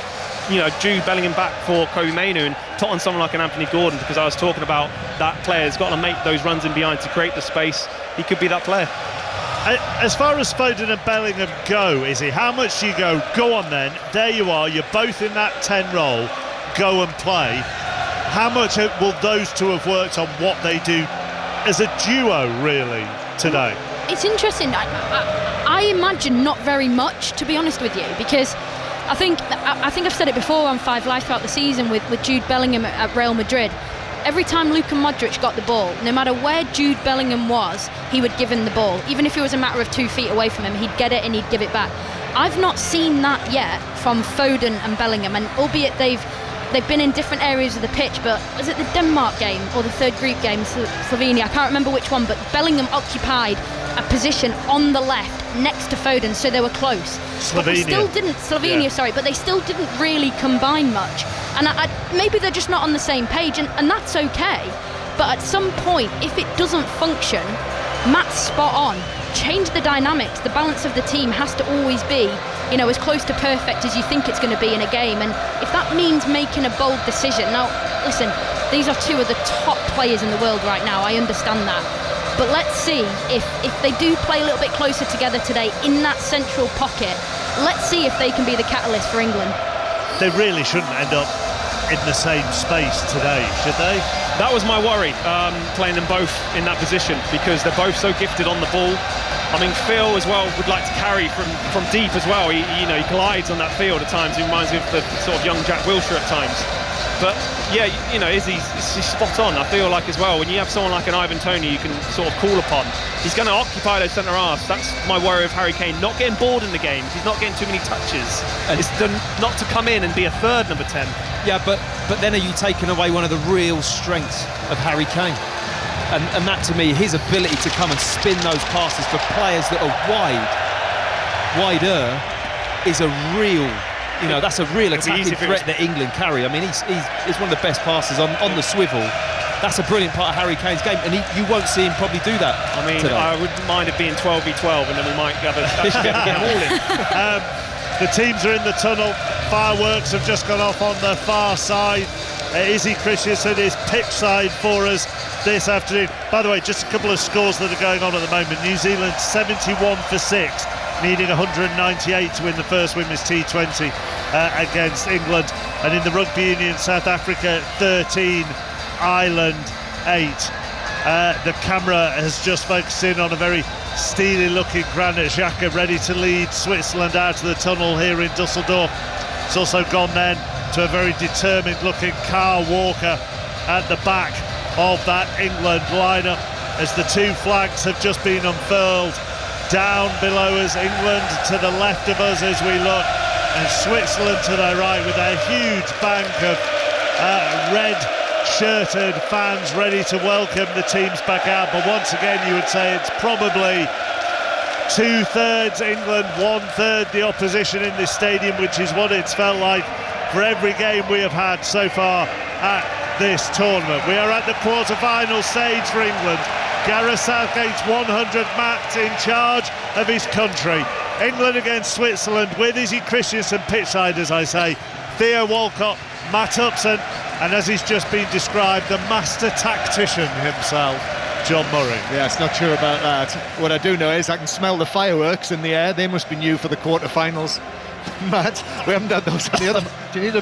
Jude Bellingham back for Kobe Mainu and put on someone like an Anthony Gordon, because I was talking about that player's got to make those runs in behind to create the space. He could be that player. As far as Foden and Bellingham go, Izzy, how much do you go on then, there you are, you're both in that 10 role, go and play. How much will those two have worked on what they do as a duo, really, today? It's interesting. I imagine not very much, to be honest with you, because I think I've said it before on 5 Live throughout the season with Jude Bellingham at Real Madrid. Every time Luka Modric got the ball, no matter where Jude Bellingham was, he would give him the ball. Even if it was a matter of 2 feet away from him, he'd get it and he'd give it back. I've not seen that yet from Foden and Bellingham, and albeit they've been in different areas of the pitch, but was it the Denmark game or the third group game, Slovenia? I can't remember which one, but Bellingham occupied a position on the left next to Foden, so they were close. But they still didn't, but they still didn't really combine much. And maybe they're just not on the same page, and that's okay. But at some point, if it doesn't function, Matt's spot on. Change the dynamics. The balance of the team has to always be, as close to perfect as you think it's going to be in a game. And if that means making a bold decision, now listen, these are two of the top players in the world right now. I understand that. But let's see if they do play a little bit closer together today in that central pocket. Let's see if they can be the catalyst for England. They really shouldn't end up in the same space today, should they? That was my worry, playing them both in that position, because they're both so gifted on the ball. I mean, Phil as well would like to carry from deep as well. He glides on that field at times. He reminds me of the sort of young Jack Wilshere at times. But yeah, he's spot on. I feel like as well, when you have someone like an Ivan Toney you can sort of call upon, he's going to occupy those centre halves. That's my worry of Harry Kane, not getting bored in the games. He's not getting too many touches. It's not to come in and be a third number 10. Yeah, but then are you taking away one of the real strengths of Harry Kane? And that, to me, his ability to come and spin those passes for players that are wider, is a real, that's a real attacking threat that England carry. I mean, he's one of the best passers on the swivel. That's a brilliant part of Harry Kane's game, and you won't see him probably do that. I mean, today. I wouldn't mind it being 12v12, and then we might get them all in. The teams are in the tunnel. Fireworks have just gone off on the far side. Izzy Christensen is pitch side for us this afternoon. By the way, just a couple of scores that are going on at the moment. New Zealand 71 for 6, needing 198 to win the first women's T20 against England. And in the rugby union, South Africa 13, Ireland 8. The camera has just focused in on a very steely looking Granit Xhaka, ready to lead Switzerland out of the tunnel here in Dusseldorf. It's also gone then to a very determined looking Carl Walker at the back of that England lineup as the two flags have just been unfurled. Down below us, England to the left of us as we look, and Switzerland to their right with a huge bank of red shirted fans ready to welcome the teams back out. But once again, you would say it's probably 2/3 England, 1/3 the opposition in this stadium, which is what it's felt like for every game we have had so far at this tournament. We are at the quarter-final stage for England. Gareth Southgate's 100 match in charge of his country. England against Switzerland with Izzy Christiansen pitchside, as I say, Theo Walcott, Matt Upson, and as he's just been described, the master tactician himself, John Murray. Yeah, it's not sure about that. What I do know is I can smell the fireworks in the air. They must be new for the quarter-finals. Matt, we haven't done those on the other. Do you need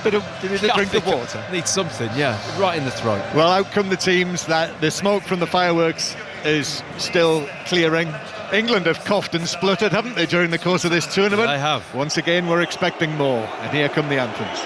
a drink of water? Need something, yeah, right in the throat. Well, out come the teams. That the smoke from the fireworks is still clearing. England have coughed and spluttered, haven't they, during the course of this tournament? They have. Once again, we're expecting more. And here come the anthems.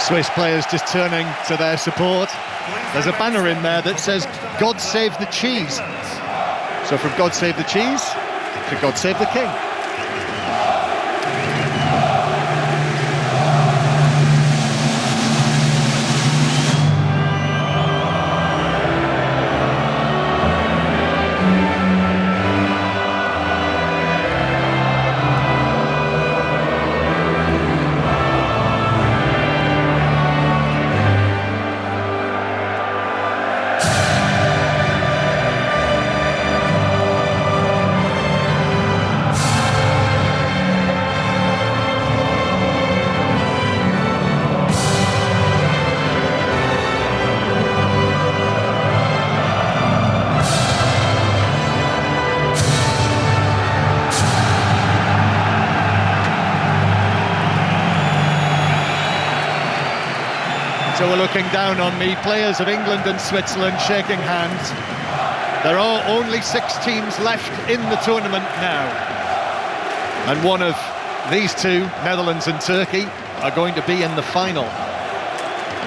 Swiss players just turning to their support. There's a banner in there that says, God save the cheese. So from God save the cheese to God save the king. So we're looking down on the players of England and Switzerland shaking hands. There are only 6 teams left in the tournament now. And one of these two, Netherlands and Turkey, are going to be in the final.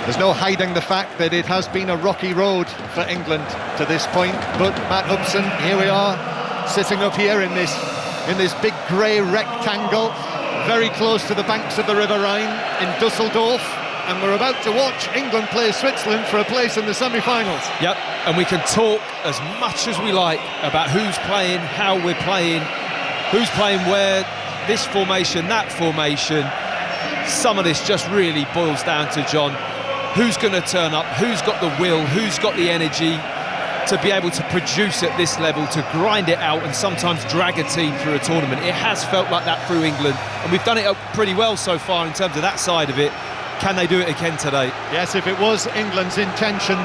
There's no hiding the fact that it has been a rocky road for England to this point. But Matt Upson, here we are, sitting up here in this big grey rectangle, very close to the banks of the River Rhine in Dusseldorf. And we're about to watch England play Switzerland for a place in the semi-finals. Yep, and we can talk as much as we like about who's playing, how we're playing, who's playing where, this formation, that formation. Some of this just really boils down to, John, who's going to turn up, who's got the will, who's got the energy to be able to produce at this level, to grind it out and sometimes drag a team through a tournament. It has felt like that through England, and we've done it pretty well so far in terms of that side of it. Can they do it again today? Yes, if it was England's intention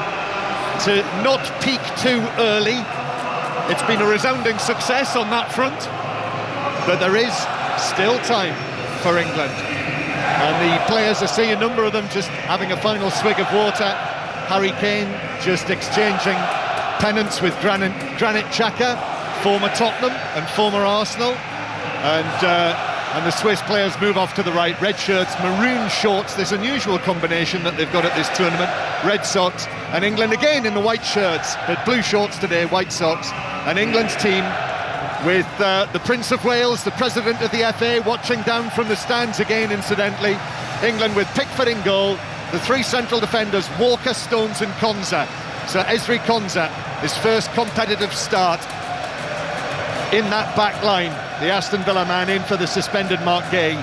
to not peak too early, it's been a resounding success on that front. But there is still time for England. And the players, I see a number of them just having a final swig of water. Harry Kane just exchanging pennants with Granit Xhaka, former Tottenham and former Arsenal. And the Swiss players move off to the right. Red shirts, maroon shorts. This unusual combination that they've got at this tournament. Red socks, and England again in the white shirts. But blue shorts today, white socks. And England's team with the Prince of Wales, the president of the FA, watching down from the stands again, incidentally. England with Pickford in goal. The 3 central defenders, Walker, Stones and Konsa. So Ezri Konsa, his first competitive start in that back line. The Aston Villa man in for the suspended Mark Gay.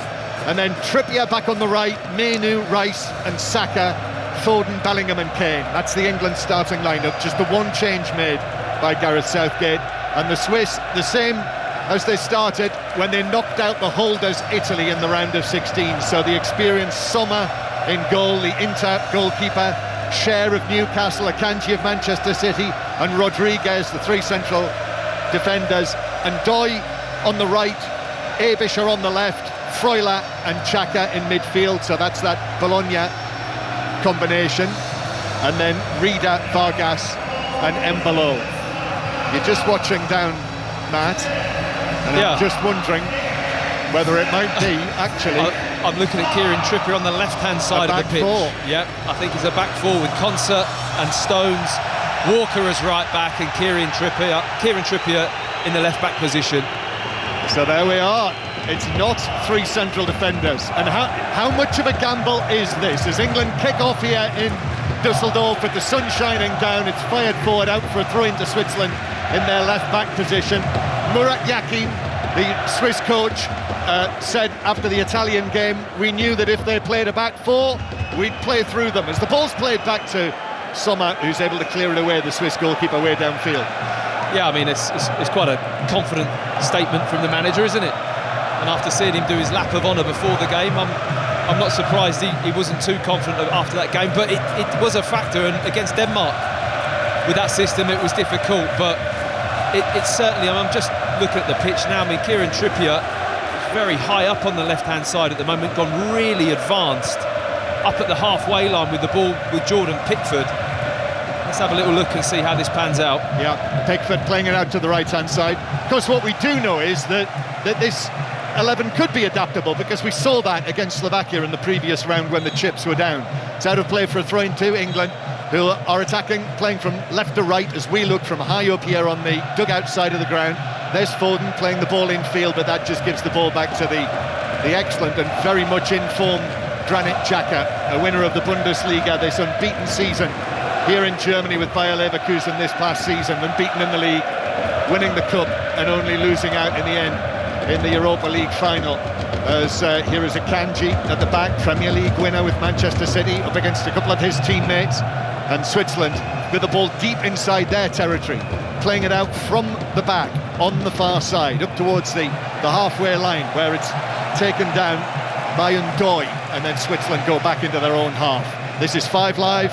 And then Trippier back on the right, Mainu, Rice and Saka, Foden, Bellingham and Kane. That's the England starting lineup, just the one change made by Gareth Southgate. And the Swiss, the same as they started when they knocked out the holders Italy in the round of 16. So the experienced Sommer in goal, the Inter goalkeeper, share of Newcastle, Akanji of Manchester City, and Rodriguez, the three central defenders, and Doy on the right, Abisher on the left, Freuler and Xhaka in midfield. So that's that Bologna combination. And then Rida, Vargas and Embolo. You're just watching down, Matt, and I'm just wondering whether it might be actually... I'm looking at Kieran Trippier on the left-hand side of the pitch. Yep, I think it's a back four with Concert and Stones, Walker as right back, and Kieran Trippier in the left-back position. So there we are. It's not three central defenders. And how much of a gamble is this? As England kick off here in Dusseldorf with the sun shining down, it's fired forward out for a throw into Switzerland in their left-back position. Murat Yakin, the Swiss coach, said after the Italian game, we knew that if they played a back four, we'd play through them. As the ball's played back to Sommer, who's able to clear it away, the Swiss goalkeeper, way downfield. Yeah, I mean, it's quite a confident statement from the manager, isn't it? And after seeing him do his lap of honour before the game, I'm not surprised he wasn't too confident after that game, but it was a factor, and against Denmark, with that system, it was difficult, but it's certainly, I'm just looking at the pitch now. I mean, Kieran Trippier is very high up on the left-hand side at the moment, gone really advanced, up at the halfway line with the ball with Jordan Pickford. Let's have a little look and see how this pans out. Yeah, Pickford playing it out to the right-hand side. Of course, what we do know is that this 11 could be adaptable, because we saw that against Slovakia in the previous round when the chips were down. It's out of play for a throw-in to England, who are attacking, playing from left to right as we look from high up here on the dugout side of the ground. There's Foden playing the ball in field, but that just gives the ball back to the excellent and very much informed Granit Xhaka, a winner of the Bundesliga, this unbeaten season here in Germany with Bayer Leverkusen this past season, unbeaten in the league, winning the cup and only losing out in the end in the Europa League final. As here is Akanji at the back, Premier League winner with Manchester City, up against a couple of his teammates, and Switzerland with the ball deep inside their territory, playing it out from the back on the far side up towards the halfway line, where it's taken down by Ndoye, and then Switzerland go back into their own half. This is 5 Live.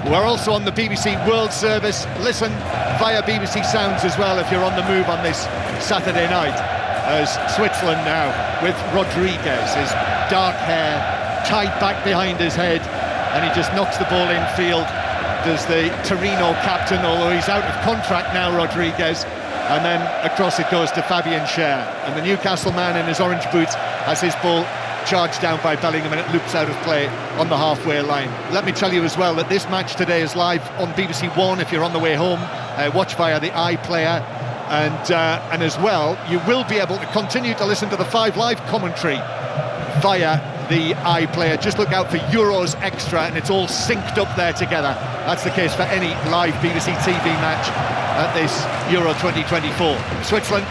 We're also on the BBC World Service. Listen via BBC Sounds as well if you're on the move on this Saturday night. As Switzerland now with Rodriguez, his dark hair tied back behind his head, and he just knocks the ball in field. Does the Torino captain, although he's out of contract now, Rodriguez, and then across it goes to Fabian Schär, and the Newcastle man in his orange boots has his ball charged down by Bellingham, and it loops out of play on the halfway line. Let me tell you as well that this match today is live on BBC One if you're on the way home. Watch via the iPlayer, and as well you will be able to continue to listen to the 5 Live commentary via the iPlayer. Just look out for Euros Extra, and it's all synced up there together. That's the case for any live BBC TV match at this Euro 2024. Switzerland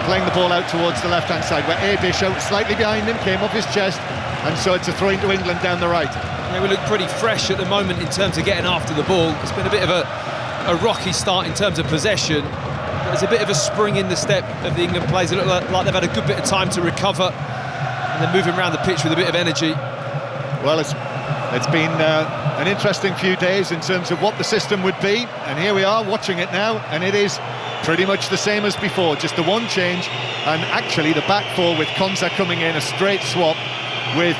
playing the ball out towards the left-hand side, where Abisher, slightly behind him, came off his chest, and so it's a throw into England down the right. Yeah, we look pretty fresh at the moment in terms of getting after the ball. It's been a bit of a rocky start in terms of possession. There's a bit of a spring in the step of the England players. They look like they've had a good bit of time to recover, and they're moving around the pitch with a bit of energy. Well, it's been an interesting few days in terms of what the system would be, and here we are watching it now, and it is pretty much the same as before, just the one change, and actually the back four with Konsa coming in, a straight swap with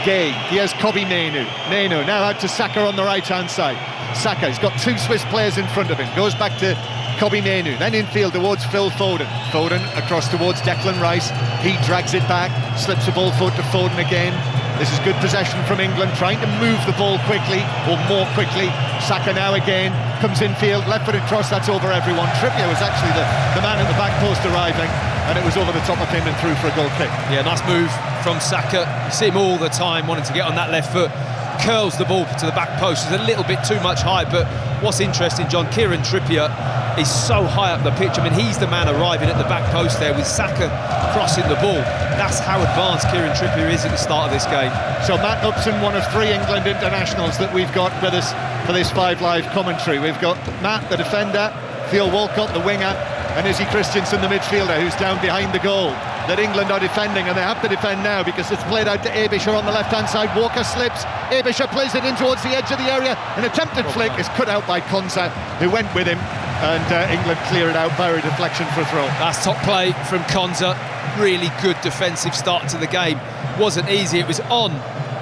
Gay. Here's Kobbie Mainoo. Mainoo now out to Saka on the right-hand side. Saka, he's got two Swiss players in front of him, goes back to Kobbie Mainoo, then infield towards Phil Foden. Foden across towards Declan Rice. He drags it back, slips the ball forward to Foden again. This is good possession from England, trying to move the ball quickly, or more quickly. Saka now again, comes infield, left-footed cross, that's over everyone. Trippier was actually the man at the back post arriving, and it was over the top of him and through for a goal kick. Yeah, nice move from Saka. You see him all the time wanting to get on that left foot. Curls the ball to the back post. There's a little bit too much height, but what's interesting, John, Kieran Trippier is so high up the pitch. I mean, he's the man arriving at the back post there with Saka crossing the ball. That's how advanced Kieran Trippier is at the start of this game. So Matt Upson, one of 3 England internationals that we've got with us for this 5 Live commentary. We've got Matt, the defender, Theo Walcott, the winger, and Izzy Christiansen, the midfielder, who's down behind the goal. that England are defending, and they have to defend now because it's played out to Abisher on the left-hand side. Walker slips, Abisher plays it in towards the edge of the area. An attempted flick is cut out by Konsa, who went with him, and England clear it out via a deflection for a throw. That's top play from Konsa. Really good defensive start to the game. Wasn't easy, it was on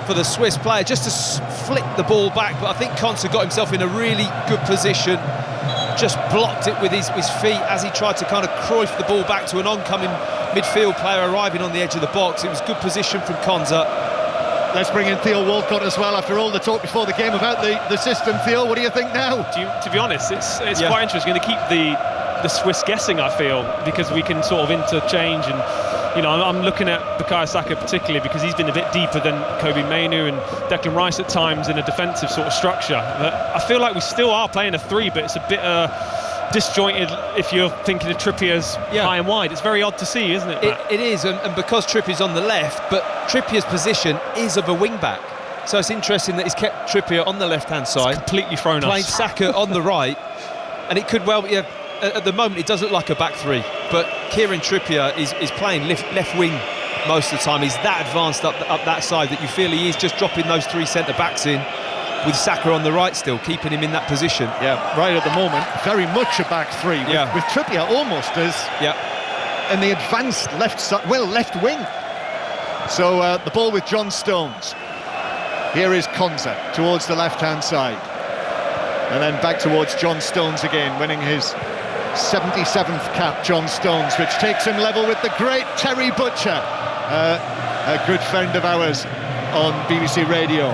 for the Swiss player just to flick the ball back, but I think Konsa got himself in a really good position, just blocked it with his feet as he tried to kind of Cruyff the ball back to an oncoming midfield player arriving on the edge of the box. It was good position from Konsa. Let's bring in Theo Walcott as well after all the talk before the game about the system. Theo, what do you think now? To be honest, it's quite interesting. Going to keep the Swiss guessing, I feel, because we can sort of interchange. And you know, I'm looking at Bukayo Saka particularly because he's been a bit deeper than Kobbie Mainoo and Declan Rice at times in a defensive sort of structure. But I feel like we still are playing a 3, but it's a bit disjointed if you're thinking of Trippier's high and wide. It's very odd to see, isn't it, Matt? It is, and because Trippier's on the left, but Trippier's position is of a wing-back. So it's interesting that he's kept Trippier on the left-hand side. It's completely thrown us. Played Saka on the right, and it could well be, at the moment, it does look like a back 3, but Kieran Trippier is playing left wing most of the time. He's that advanced up that side that you feel he is just dropping those 3 centre-backs in, with Saka on the right still, keeping him in that position. Yeah, right at the moment, very much a back 3, with Trippier almost as in the advanced left wing. So the ball with John Stones. Here is Konsa towards the left-hand side. And then back towards John Stones again, winning his 77th cap, John Stones, which takes him level with the great Terry Butcher, a good friend of ours on BBC Radio.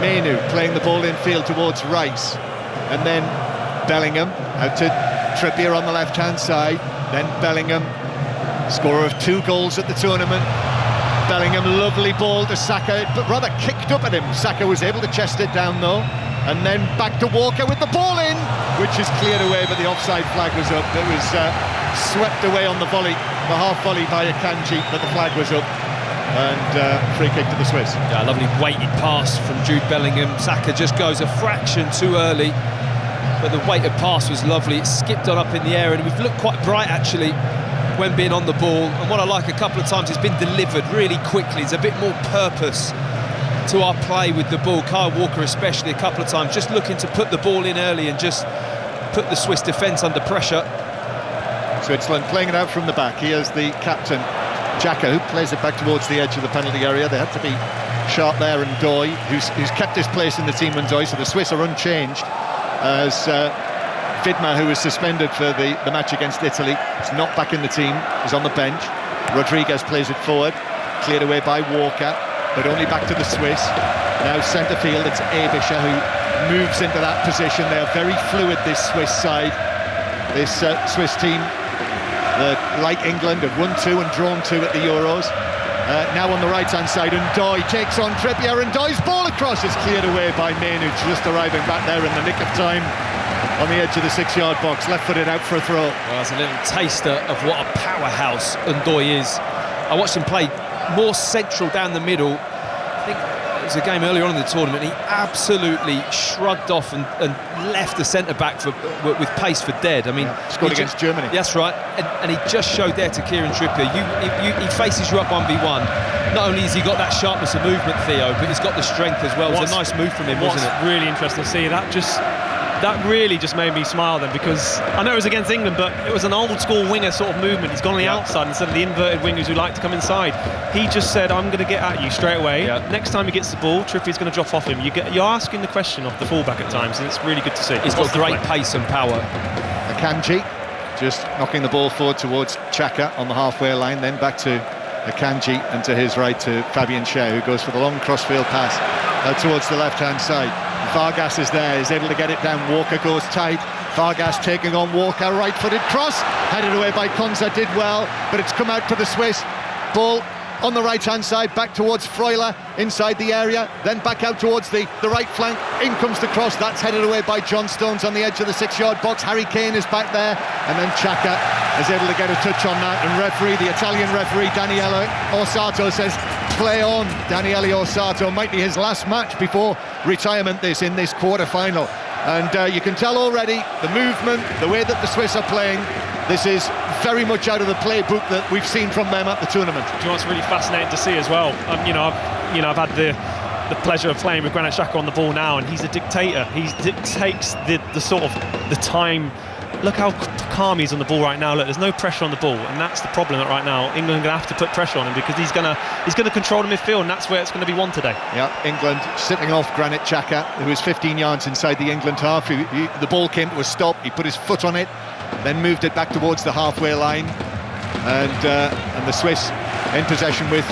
Mainoo playing the ball infield towards Rice, and then Bellingham out to Trippier on the left-hand side, then Bellingham, scorer of 2 goals at the tournament. Bellingham, lovely ball to Saka, but rather kicked up at him. Saka was able to chest it down though, and then back to Walker with the ball in, which is cleared away, but the offside flag was up. It was swept away on the volley, the half volley by Akanji, but the flag was up. And free kick to the Swiss. Yeah, lovely weighted pass from Jude Bellingham. Saka just goes a fraction too early, but the weighted pass was lovely. It skipped on up in the air, and we've looked quite bright actually when being on the ball. And what I like a couple of times, it's been delivered really quickly. There's a bit more purpose to our play with the ball. Kyle Walker especially a couple of times just looking to put the ball in early and just put the Swiss defence under pressure. Switzerland playing it out from the back. Here's the captain, Xhaka, who plays it back towards the edge of the penalty area. They had to be sharp there, and Doy, who's kept his place in the team, and Doy, so the Swiss are unchanged, as Vidma, who was suspended for the match against Italy, is not back in the team, is on the bench. Rodriguez plays it forward, cleared away by Walker, but only back to the Swiss. Now centre field, it's Abisher who moves into that position. They are very fluid, this Swiss side, this Swiss team. Like England, have won 2 and drawn 2 at the Euros. Now on the right-hand side, and Doy takes on Trippier, and Doy's ball across is cleared away by Mainoo, just arriving back there in the nick of time on the edge of the 6-yard box, left-footed out for a throw. Well, that's a little taster of what a powerhouse Ndoye is. I watched him play more central down the middle. I think it was a game earlier on in the tournament. He absolutely shrugged off and left the centre-back with pace for dead. I mean, scored against Germany. That's right, and he just showed there to Kieran Trippier. He faces you up 1v1. Not only has he got that sharpness of movement, Theo, but he's got the strength as well. It was a nice move from him, wasn't it? Really interesting to see that really just made me smile then, because I know it was against England, but it was an old school winger sort of movement. He's gone on the outside instead of the inverted wingers who like to come inside. He just said, I'm going to get at you straight away. Next time he gets the ball, Trippier's going to drop off him. You're asking the question of the fullback at times, and it's really good to see. He's got great pace and power. Akanji just knocking the ball forward towards Xhaka on the halfway line, then back to Akanji, and to his right to Fabian Schär, who goes for the long crossfield pass out towards the left-hand side. Vargas is there, is able to get it down. Walker goes tight. Vargas taking on Walker, right-footed cross, headed away by Konsa, did well, but it's come out to the Swiss. Ball on the right-hand side, back towards Freuler, inside the area, then back out towards the right flank. In comes the cross, that's headed away by John Stones on the edge of the 6-yard box. Harry Kane is back there, and then Xhaka is able to get a touch on that, and the Italian referee, Daniele Orsato, says, play on. Daniele Orsato might be his last match before retirement in this quarter-final. And you can tell already, the movement, the way that the Swiss are playing, this is very much out of the playbook that we've seen from them at the tournament. Do you know what's really fascinating to see as well? I've had the pleasure of playing with Granit Xhaka on the ball now, and he's a dictator. He dictates the sort of the time. Look how calm he's on the ball right now. Look, there's no pressure on the ball, and that's the problem right now. England are going to have to put pressure on him because he's going to control the midfield, and that's where it's going to be won today. Yeah, England sitting off Granit Xhaka, who was 15 yards inside the England half. The ball came to a stop. He put his foot on it, then moved it back towards the halfway line, and the Swiss in possession with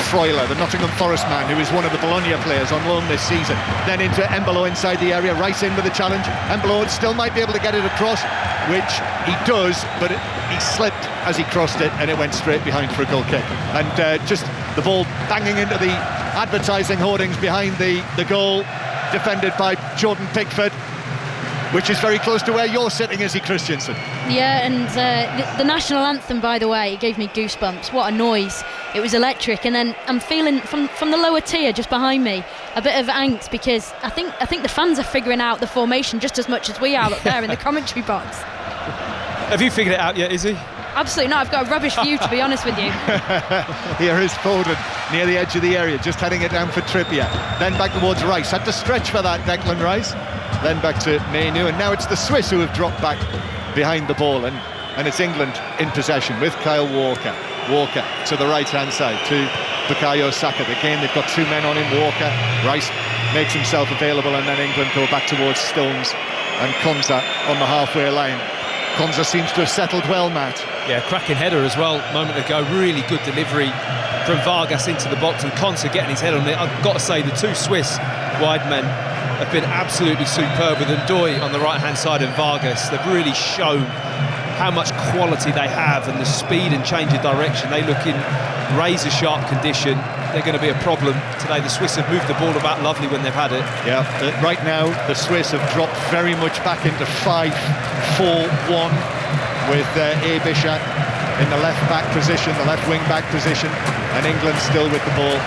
Freuler, the Nottingham Forest man, who is one of the Bologna players on loan this season. Then into Embolo inside the area, Rice in with a challenge. Embolo still might be able to get it across, which he does, but he slipped as he crossed it, and it went straight behind for a goal kick. And just the ball banging into the advertising hoardings behind the goal, defended by Jordan Pickford, which is very close to where you're sitting, Izzy Christiansen. Yeah, and the national anthem, by the way, it gave me goosebumps. What a noise. It was electric. And then I'm feeling, from the lower tier just behind me, a bit of angst, because I think the fans are figuring out the formation just as much as we are up there in the commentary box. Have you figured it out yet, Izzy? Absolutely not. I've got a rubbish view, to be honest with you. Here is Foden near the edge of the area, just heading it down for Trippier. Then back towards Rice. Had to stretch for that, Declan Rice. Then back to Mainu, and now it's the Swiss who have dropped back behind the ball, and it's England in possession with Kyle Walker. Walker to the right-hand side to Bukayo Saka. Again, they've got two men on him. Walker, Rice makes himself available, and then England go back towards Stones and Konza on the halfway line. Konza seems to have settled well, Matt. Yeah, cracking header as well a moment ago. Really good delivery from Vargas into the box, and Konza getting his head on it. I've got to say, the two Swiss wide men have been absolutely superb, with Ndoye on the right-hand side and Vargas. They've really shown how much quality they have and the speed and change of direction. They look in razor-sharp condition. They're going to be a problem today. The Swiss have moved the ball about lovely when they've had it. Yeah, right now the Swiss have dropped very much back into 5-4-1 with Ebischer in the left-back position, the left wing-back position, and England still with the ball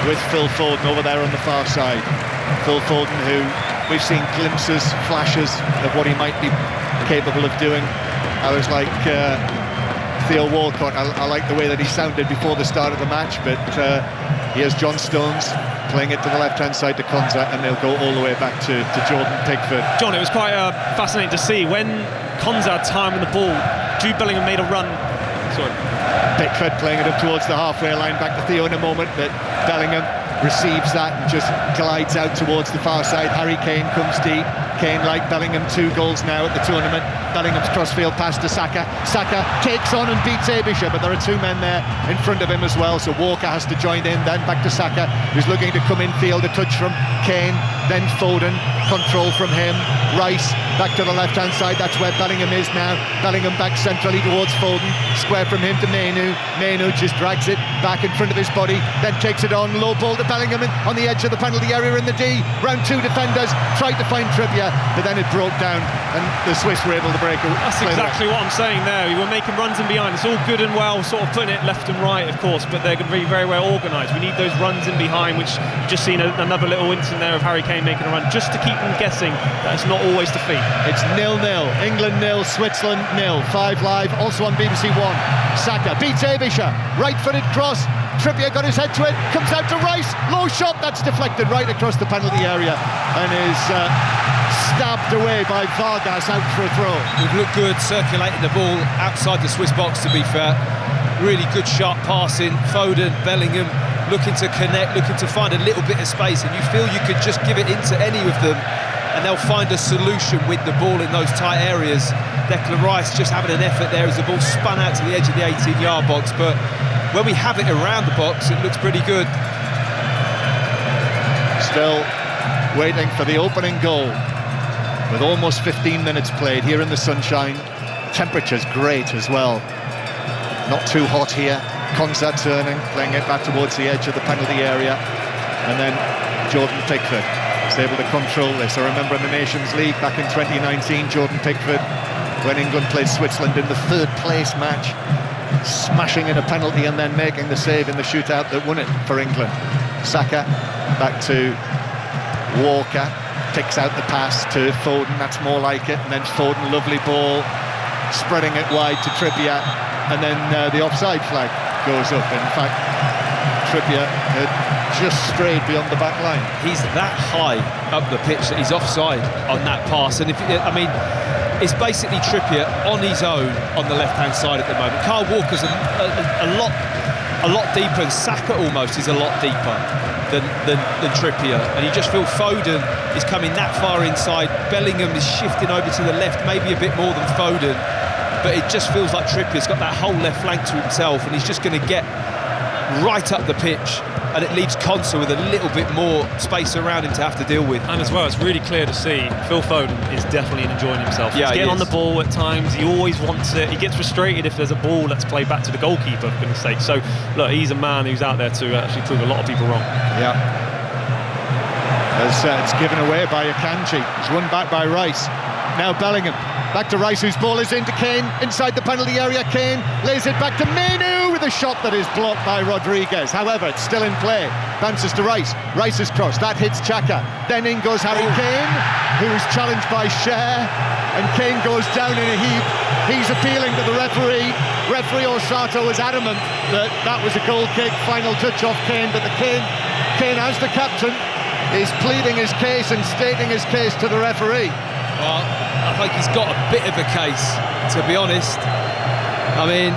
with Phil Foden over there on the far side. Phil Foden, who we've seen glimpses, flashes of what he might be capable of doing. I was like Theo Walcott. I like the way that he sounded before the start of the match, but here's John Stones playing it to the left-hand side to Konza, and they'll go all the way back to Jordan Pickford. John, it was quite fascinating to see when Konza had time with the ball. Jude Bellingham made a run. Sorry. Pickford playing it up towards the halfway line, back to Theo in a moment, but Bellingham receives that and just glides out towards the far side. Harry Kane comes deep. Kane, like Bellingham, 2 goals now at the tournament. Bellingham's crossfield pass to Saka. Saka takes on and beats Ebischer, but there are 2 men there in front of him as well, so Walker has to join in. Then back to Saka, who's looking to come in field. A touch from Kane, then Foden, control from him. Rice back to the left-hand side, that's where Bellingham is now. Bellingham back centrally towards Foden. Square from him to Mainu. Mainu just drags it back in front of his body, then takes it on. Low ball to Bellingham on the edge of the penalty area in the D. Round 2 defenders tried to find Trippier, but then it broke down and the Swiss were able to break it. That's exactly what I'm saying there. We were making runs in behind. It's all good and well, sort of putting it left and right, of course, but they're going to be very well organised. We need those runs in behind, which you've just seen another little incident there of Harry Kane making a run, just to keep them guessing that it's not always defeat. It's 0-0. England 0, Switzerland 0. 5 Live, also on BBC One. Saka beats Ebischer. Right-footed cross. Trippier got his head to it. Comes out to Rice. Low shot. That's deflected right across the penalty area and is stabbed away by Vargas out for a throw. We've looked good circulating the ball outside the Swiss box, to be fair. Really good sharp passing. Foden, Bellingham looking to connect, looking to find a little bit of space, and you feel you could just give it into any of them and they'll find a solution with the ball in those tight areas. Declan Rice just having an effort there as the ball spun out to the edge of the 18-yard box, but when we have it around the box, it looks pretty good. Still waiting for the opening goal with almost 15 minutes played here in the sunshine. Temperature's great as well. Not too hot here. Konza turning, playing it back towards the edge of the penalty area, and then Jordan Pickford is able to control this. I remember in the Nations League back in 2019, Jordan Pickford, when England played Switzerland in the 3rd place match, smashing in a penalty and then making the save in the shootout that won it for England. Saka back to Walker, picks out the pass to Foden, that's more like it, and then Foden, lovely ball, spreading it wide to Trippier. and then the offside flag goes up. In fact, Trippier had just strayed beyond the back line. He's that high up the pitch that he's offside on that pass, and it's basically Trippier on his own on the left-hand side at the moment. Kyle Walker's a lot deeper, and Saka almost is a lot deeper than Trippier, and you just feel Foden is coming that far inside. Bellingham is shifting over to the left, maybe a bit more than Foden, but it just feels like Trippier's got that whole left flank to himself, and he's just going to get right up the pitch, and it leaves Konsa with a little bit more space around him to have to deal with. And as well, it's really clear to see Phil Foden is definitely enjoying himself. Yeah, he's getting on the ball at times. He always wants it. He gets frustrated if there's a ball that's played back to the goalkeeper, for goodness sake. So look, he's a man who's out there to actually prove a lot of people wrong. Yeah. As it's given away by Akanji. It's won back by Rice. Now Bellingham. Back to Rice, whose ball is into Kane, inside the penalty area. Kane lays it back to Mainu with a shot that is blocked by Rodriguez. However, it's still in play. Bounces to Rice. Rice's cross, that hits Xhaka. Then in goes Harry Kane, who's challenged by Cher, and Kane goes down in a heap. He's appealing to the referee. Referee Osato was adamant that that was a goal kick. Final touch off Kane, but Kane, as the captain, is pleading his case and stating his case to the referee. Well, I think he's got a bit of a case, to be honest. I mean,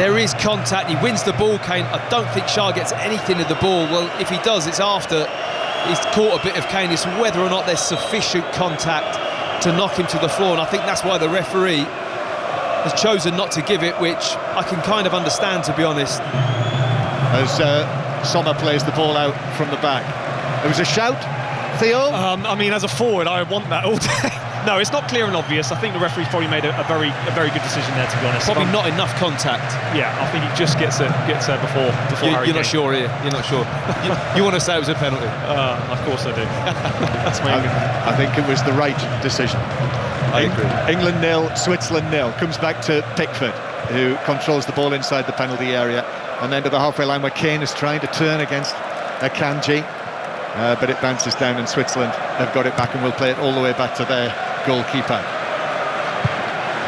there is contact. He wins the ball, Kane. I don't think Shah gets anything of the ball. Well, if he does, it's after he's caught a bit of Kane. It's whether or not there's sufficient contact to knock him to the floor, and I think that's why the referee has chosen not to give it, which I can kind of understand, to be honest. As Sommer plays the ball out from the back. There was a shout. Theo? I mean, as a forward, I want that all day. No, it's not clear and obvious. I think the referee's probably made a very good decision there, to be honest. Probably not enough contact. Yeah, I think he just gets there before Harry You're not sure here. You're not sure. you want to say it was a penalty? Of course I do. That's my I think it was the right decision. I agree. England 0, Switzerland 0. Comes back to Pickford, who controls the ball inside the penalty area, and then to the halfway line where Kane is trying to turn against Akanji. But it bounces down, and Switzerland have got it back and will play it all the way back to their goalkeeper.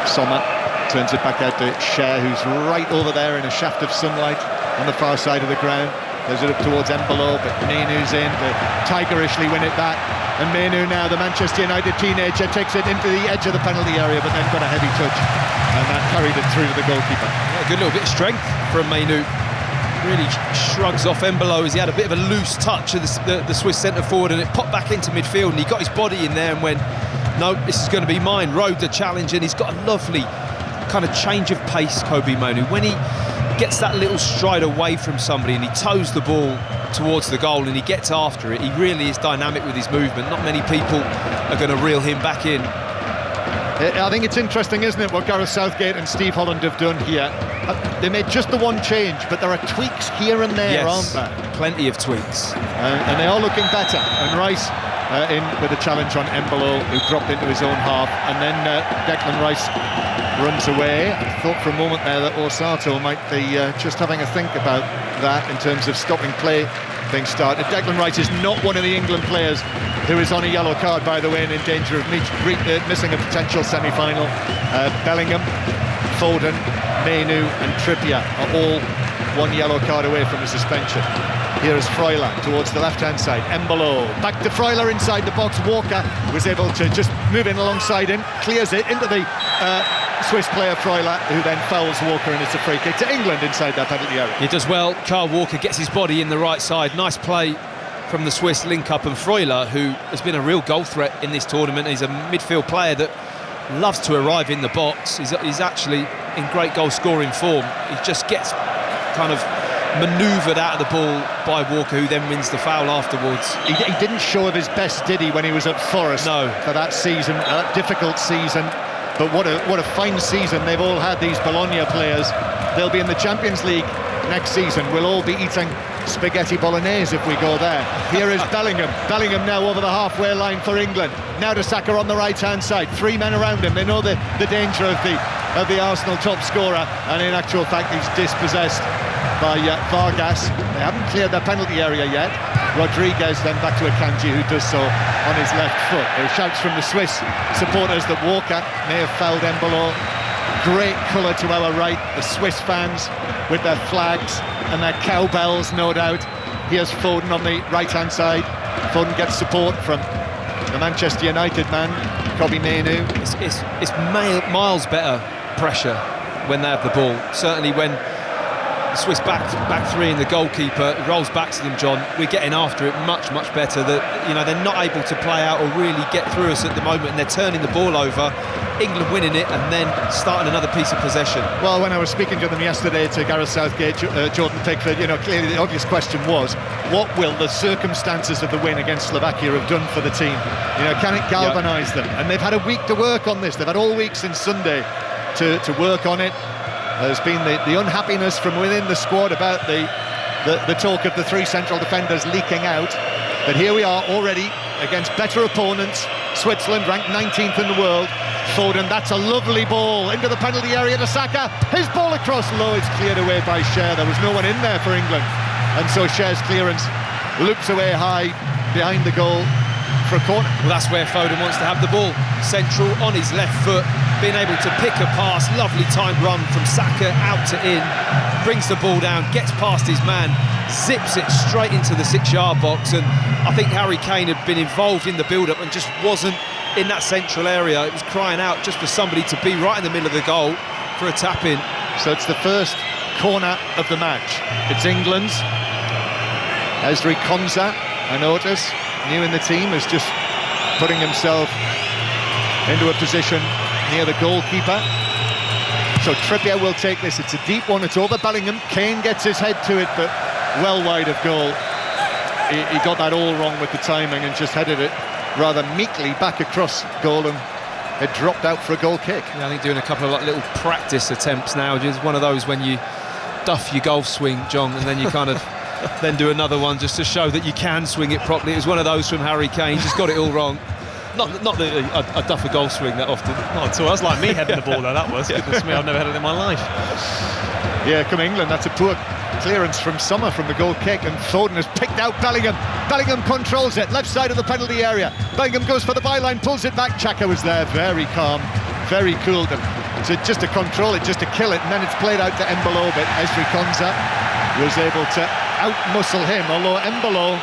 Sommer turns it back out to Cher, who's right over there in a shaft of sunlight on the far side of the ground. There's it up towards Embolo, but Mainoo's in to tigerishly win it back. And Mainoo now, the Manchester United teenager, takes it into the edge of the penalty area, but then got a heavy touch, and that carried it through to the goalkeeper. Yeah, a good little bit of strength from Mainoo. Really shrugs off Embolo as he had a bit of a loose touch of the Swiss centre forward, and it popped back into midfield, and he got his body in there and went, no, this is going to be mine. Rode the challenge, and he's got a lovely kind of change of pace, Kobbie Mainoo. When he gets that little stride away from somebody and he toes the ball towards the goal and he gets after it, he really is dynamic with his movement. Not many people are going to reel him back in. I think it's interesting, isn't it, what Gareth Southgate and Steve Holland have done here. They made just the one change, but there are tweaks here and there, yes, aren't there? Plenty of tweaks. And they're all looking better. And Rice in with a challenge on Embolo, who dropped into his own half. And then Declan Rice runs away. I thought for a moment there that Osato might be just having a think about that in terms of stopping play being started. Declan Rice is not one of the England players who is on a yellow card, by the way, and in danger of missing a potential semi-final. Bellingham, Foden, Mainoo and Trippier are all one yellow card away from a suspension. Here is Freuler towards the left-hand side. Embolo back to Freuler inside the box. Walker was able to just move in alongside him, clears it into the Swiss player Freuler, who then fouls Walker, and it's a free kick to England inside that penalty area. He does well. Kyle Walker gets his body in the right side. Nice play from the Swiss link-up, and Freuler, who has been a real goal threat in this tournament. He's a midfield player that loves to arrive in the box. He's actually in great goal-scoring form. He just gets kind of manoeuvred out of the ball by Walker, who then wins the foul afterwards. He didn't show of his best, did he, when he was at Forest? No. For that season, that difficult season. But what a fine season they've all had, these Bologna players. They'll be in the Champions League next season. We'll all be eating spaghetti bolognese if we go there. Here is Bellingham. Bellingham now over the halfway line for England. Now to Saka on the right-hand side. Three men around him. They know the danger of the Arsenal top scorer, and in actual fact he's dispossessed by Vargas. They haven't cleared their penalty area yet. Rodriguez then back to Akanji, who does so on his left foot. There are shouts from the Swiss supporters that Walker may have fouled Embolo. great colour to our right, the Swiss fans with their flags and their cowbells, no doubt. Here's Foden on the right-hand side. Foden gets support from the Manchester United man, Kobbie Mainoo. It's miles better pressure when they have the ball. Certainly when the Swiss back three and the goalkeeper rolls back to them, John, we're getting after it much better. They're not able to play out or really get through us at the moment, and they're turning the ball over. England winning it and then starting another piece of possession. Well, when I was speaking to them yesterday, to Gareth Southgate, Jordan Pickford, clearly the obvious question was, what will the circumstances of the win against Slovakia have done for the team? Can it galvanise them? And they've had a week to work on this. They've had all week since Sunday to work on it. There's been the unhappiness from within the squad about the talk of the three central defenders leaking out. But here we are already against better opponents. Switzerland ranked 19th in the world. Foden, that's a lovely ball into the penalty area to Saka. His ball across low, it's cleared away by Cher. There was no one in there for England. And so Cher's clearance loops away high behind the goal for a corner. Well, that's where Foden wants to have the ball. Central on his left foot, being able to pick a pass. Lovely timed run from Saka out to in. Brings the ball down, gets past his man, zips it straight into the 6-yard box. And I think Harry Kane had been involved in the build-up and just wasn't in that central area. It was crying out just for somebody to be right in the middle of the goal for a tap-in. So it's the first corner of the match. It's England's. Ezri Konsa, I notice, new in the team, is just putting himself into a position near the goalkeeper. So Trippier will take this. It's a deep one. It's over Bellingham. Kane gets his head to it, but well wide of goal. He got that all wrong with the timing and just headed it rather meekly back across goal, and it dropped out for a goal kick. Yeah, I think doing a couple of little practice attempts now. Just one of those when you duff your golf swing, John, and then you kind of then do another one just to show that you can swing it properly. It was one of those from Harry Kane. Just got it all wrong. Not that I duff a golf swing that often. Not at all. That's like me heading the ball though. That was. Goodness me, I've never headed it in my life. Yeah, come England. That's a poor clearance from Sommer from the goal kick, and Foden has picked out Bellingham. Bellingham controls it, left side of the penalty area. Bellingham goes for the byline, pulls it back. Xhaka was there, very calm, very cool. Just to control it, just to kill it, and then it's played out to Embolo, but Ezri Konsa was able to out-muscle him, although Embolo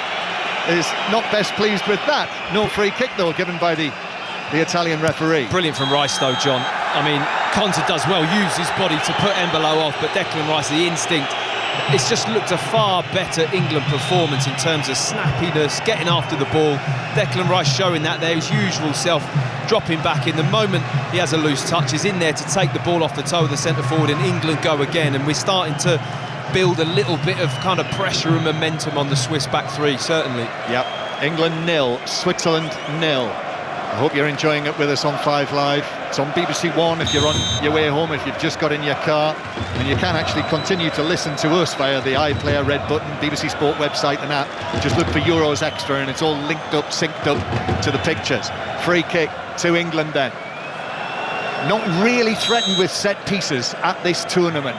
is not best pleased with that. No free kick though, given by the Italian referee. Brilliant from Rice though, John. I mean, Konsa does well, use his body to put Embolo off, but Declan Rice, the instinct, it's just looked a far better England performance in terms of snappiness, getting after the ball. Declan Rice showing that there, his usual self, dropping back in. The moment he has a loose touch, he's in there to take the ball off the toe of the centre forward, and England go again, and we're starting to build a little bit of kind of pressure and momentum on the Swiss back three, certainly. Yep, England 0, Switzerland 0. I hope you're enjoying it with us on 5 Live. It's on BBC One if you're on your way home, if you've just got in your car, and you can actually continue to listen to us via the iPlayer, Red Button, BBC Sport website and app. Just look for Euros Extra and it's all linked up, synced up to the pictures. Free kick to England then. Not really threatened with set pieces at this tournament.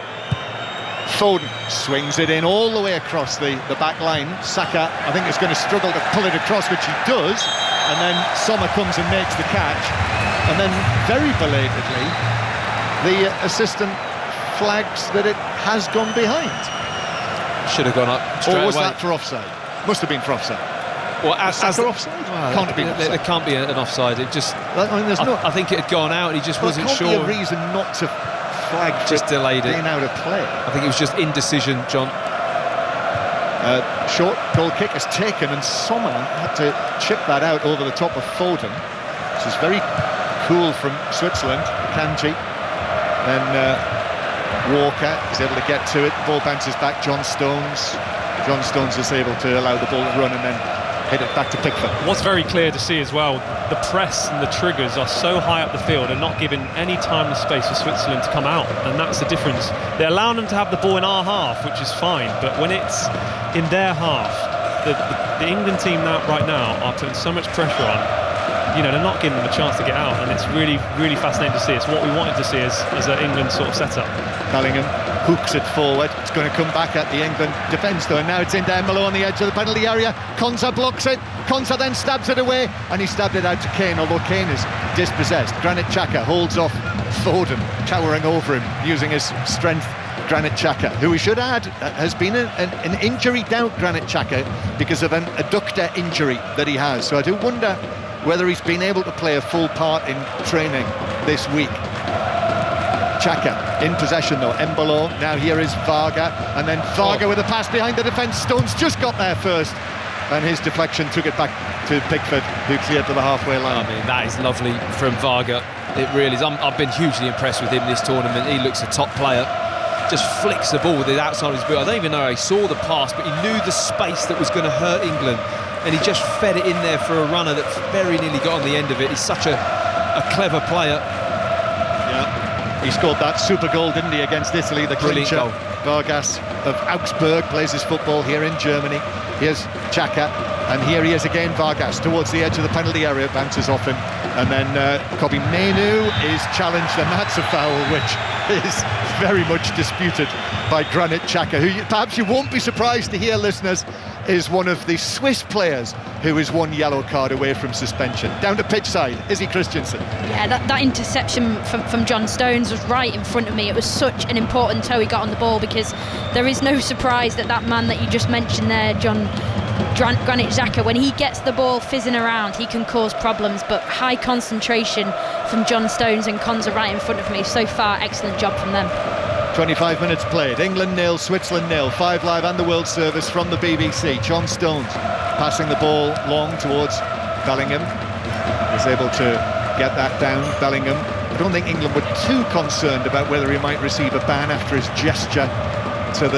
Foden swings it in all the way across the back line. Saka, I think, is going to struggle to pull it across, which he does, and then Sommer comes and makes the catch, and then very belatedly the assistant flags that it has gone behind. Should have gone up straight or was away. that for offside? Must have been for offside. Well, as offside? Can't be offside. There can't be an offside. It just, I think it had gone out and he just wasn't sure. There can't be a reason not to flag, just delayed it, being out of play. I think it was just indecision, John. Short goal kick is taken, and Sommer had to chip that out over the top of Foden. This is very cool from Switzerland. Kanji, then Walker is able to get to it. Ball bounces back. John Stones is able to allow the ball to run and then hit it back to Pickford. What's very clear to see as well, the press and the triggers are so high up the field and not giving any time and space for Switzerland to come out, and that's the difference. They're allowing them to have the ball in our half, which is fine, but when it's in their half, the England team right now are putting so much pressure on. they're not giving them a chance to get out, and it's really, really fascinating to see. It's what we wanted to see as an England sort of setup. Bellingham hooks it forward. It's going to come back at the England defence though, and now it's in Dembélé on the edge of the penalty area. Konsa blocks it. Konsa then stabs it away, and he stabbed it out to Kane, although Kane is dispossessed. Granit Xhaka holds off Foden, towering over him, using his strength. Granit Xhaka, who we should add has been an injury doubt, Granit Xhaka, because of an adductor injury that he has. So I do wonder whether he's been able to play a full part in training this week. Xhaka in possession though, Embolo, now here is Varga, and then Varga with a pass behind the defence. Stones just got there first, and his deflection took it back to Pickford, who cleared to the halfway line. I mean, that is lovely from Varga, it really is. I've been hugely impressed with him this tournament. He looks a top player. Just flicks the ball with the outside of his boot. I don't even know how he saw the pass, but he knew the space that was going to hurt England, and he just fed it in there for a runner that very nearly got on the end of it. He's such a clever player. Yeah, he scored that super goal, didn't he, against Italy, the clincher. Vargas of Augsburg plays his football here in Germany. Here's Xhaka, and here he is again, Vargas, towards the edge of the penalty area, bounces off him, and then Kobbie Mainoo is challenged, and that's a foul which is very much disputed by Granit Xhaka, who perhaps you won't be surprised to hear, listeners, is one of the Swiss players who is one yellow card away from suspension. Down to pitch side, Izzy Christiansen. Yeah, that interception from John Stones was right in front of me. It was such an important toe he got on the ball, because there is no surprise that man that you just mentioned there, Granit Xhaka, when he gets the ball fizzing around, he can cause problems, but high concentration from John Stones and Konsa right in front of me. So far, excellent job from them. 25 minutes played, England 0, Switzerland 0, 5 Live and the World Service from the BBC. John Stones passing the ball long towards Bellingham, was able to get that down. Bellingham, I don't think England were too concerned about whether he might receive a ban after his gesture to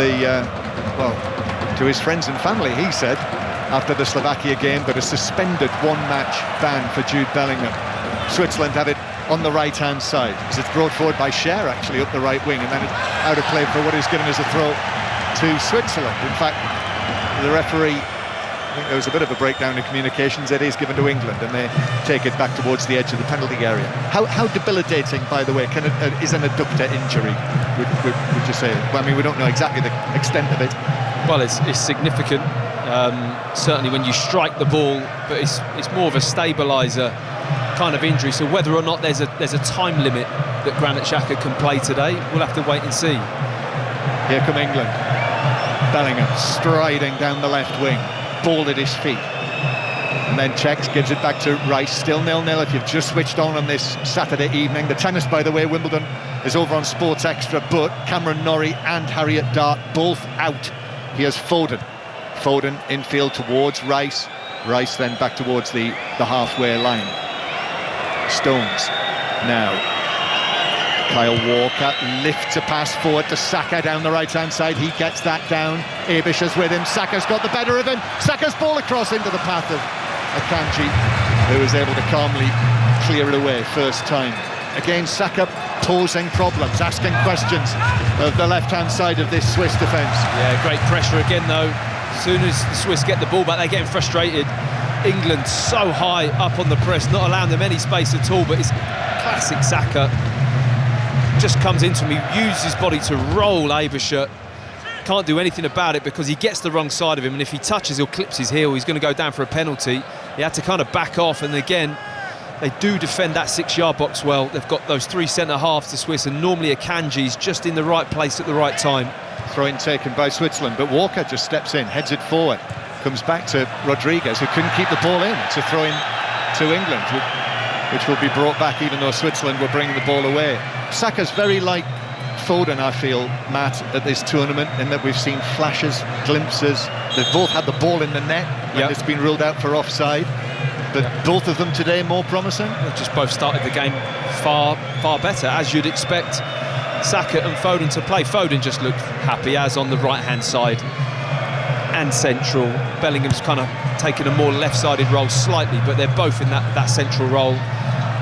to his friends and family, he said, after the Slovakia game, but a suspended one-match ban for Jude Bellingham. Switzerland have it on the right-hand side, as it's brought forward by Cher, actually, up the right wing, and then it's out of play for what is given as a throw to Switzerland. In fact, the referee, I think there was a bit of a breakdown in communications. It is given to England, and they take it back towards the edge of the penalty area. How debilitating, by the way, is an adductor injury, would you say? Well, I mean, we don't know exactly the extent of it. Well, it's significant, certainly when you strike the ball, but it's more of a stabiliser kind of injury. So whether or not there's a time limit that Granit Xhaka can play today, we'll have to wait and see. Here come England. Bellingham striding down the left wing, ball at his feet, and then checks, gives it back to Rice. Still 0-0 if you've just switched on this Saturday evening. The tennis, by the way, Wimbledon is over on Sports Extra, but Cameron Norrie and Harriet Dart both out. Here's Foden infield towards Rice. Rice then back towards the halfway line. Stones now. Kyle Walker lifts a pass forward to Saka down the right-hand side. He gets that down. Abish is with him. Saka's got the better of him. Saka's ball across into the path of Akanji, who is able to calmly clear it away first time. Again, Saka posing problems, asking questions of the left-hand side of this Swiss defence. Yeah, great pressure again though. As soon as the Swiss get the ball back, they're getting frustrated. England so high up on the press, not allowing them any space at all, but it's classic Saka. Just comes into him, he uses his body to roll Abish. Can't do anything about it because he gets the wrong side of him, and if he touches, he'll clip his heel. He's going to go down for a penalty. He had to kind of back off, and again, they do defend that 6-yard box well. They've got those 3 centre-halves to Swiss, and normally Akanji's just in the right place at the right time. Throw-in taken by Switzerland, but Walker just steps in, heads it forward. Comes back to Rodriguez, who couldn't keep the ball in. It's a throw-in to England, which will be brought back even though Switzerland were bringing the ball away. Saka's very like Foden, I feel, Matt, at this tournament, in that we've seen flashes, glimpses. They've both had the ball in the net when it's been ruled out for offside. But both of them today more promising? They've just both started the game far better, as you'd expect Saka and Foden to play. Foden just looked happy as on the right-hand side and central. Bellingham's kind of taken a more left-sided role slightly, but they're both in that central role.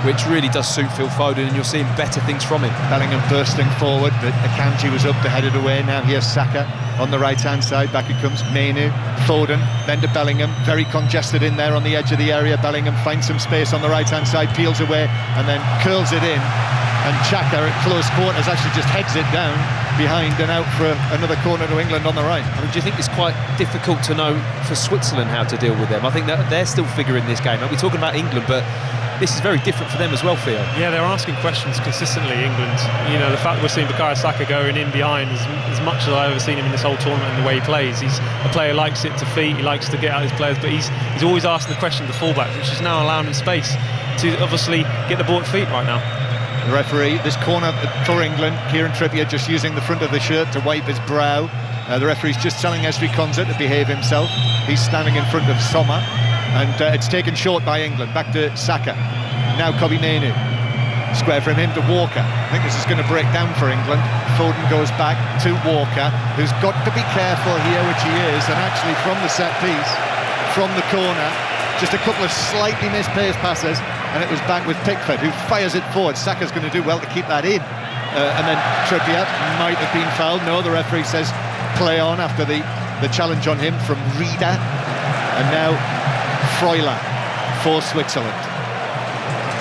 which really does suit Phil Foden, and you're seeing better things from him. Bellingham bursting forward, but Akanji was up to head it away. Now here's Saka on the right-hand side. Back it comes Mainu, Foden, then to Bellingham. Very congested in there on the edge of the area. Bellingham finds some space on the right-hand side, peels away, and then curls it in. And Xhaka at close quarters actually just heads it down behind and out for another corner to England on the right. I mean, do you think it's quite difficult to know for Switzerland how to deal with them? I think that they're still figuring this game out. We're talking about England, but this is very different for them as well, Theo. Yeah, they're asking questions consistently, England. You know, the fact that we're seeing Bukayo Saka going in behind as much as I've ever seen him in this whole tournament and the way he plays. He's a player who likes it to feet, he likes to get out his players, but he's always asking the question to the fullback, which is now allowing him space to obviously get the ball at feet right now. The referee, this corner for England, Kieran Trippier just using the front of the shirt to wipe his brow. The referee's just telling Ezri Konsa to behave himself. He's standing in front of Sommer, and it's taken short by England. Back to Saka. Now Kobbie Mainoo. Square from him to Walker. I think this is going to break down for England. Foden goes back to Walker, who's got to be careful here, which he is, and actually from the set piece, from the corner, just a couple of slightly misplaced passes, and it was back with Pickford, who fires it forward. Saka's going to do well to keep that in. And then Trippier might have been fouled. No, the referee says play on after the challenge on him from Rieder. And now Freuler for Switzerland.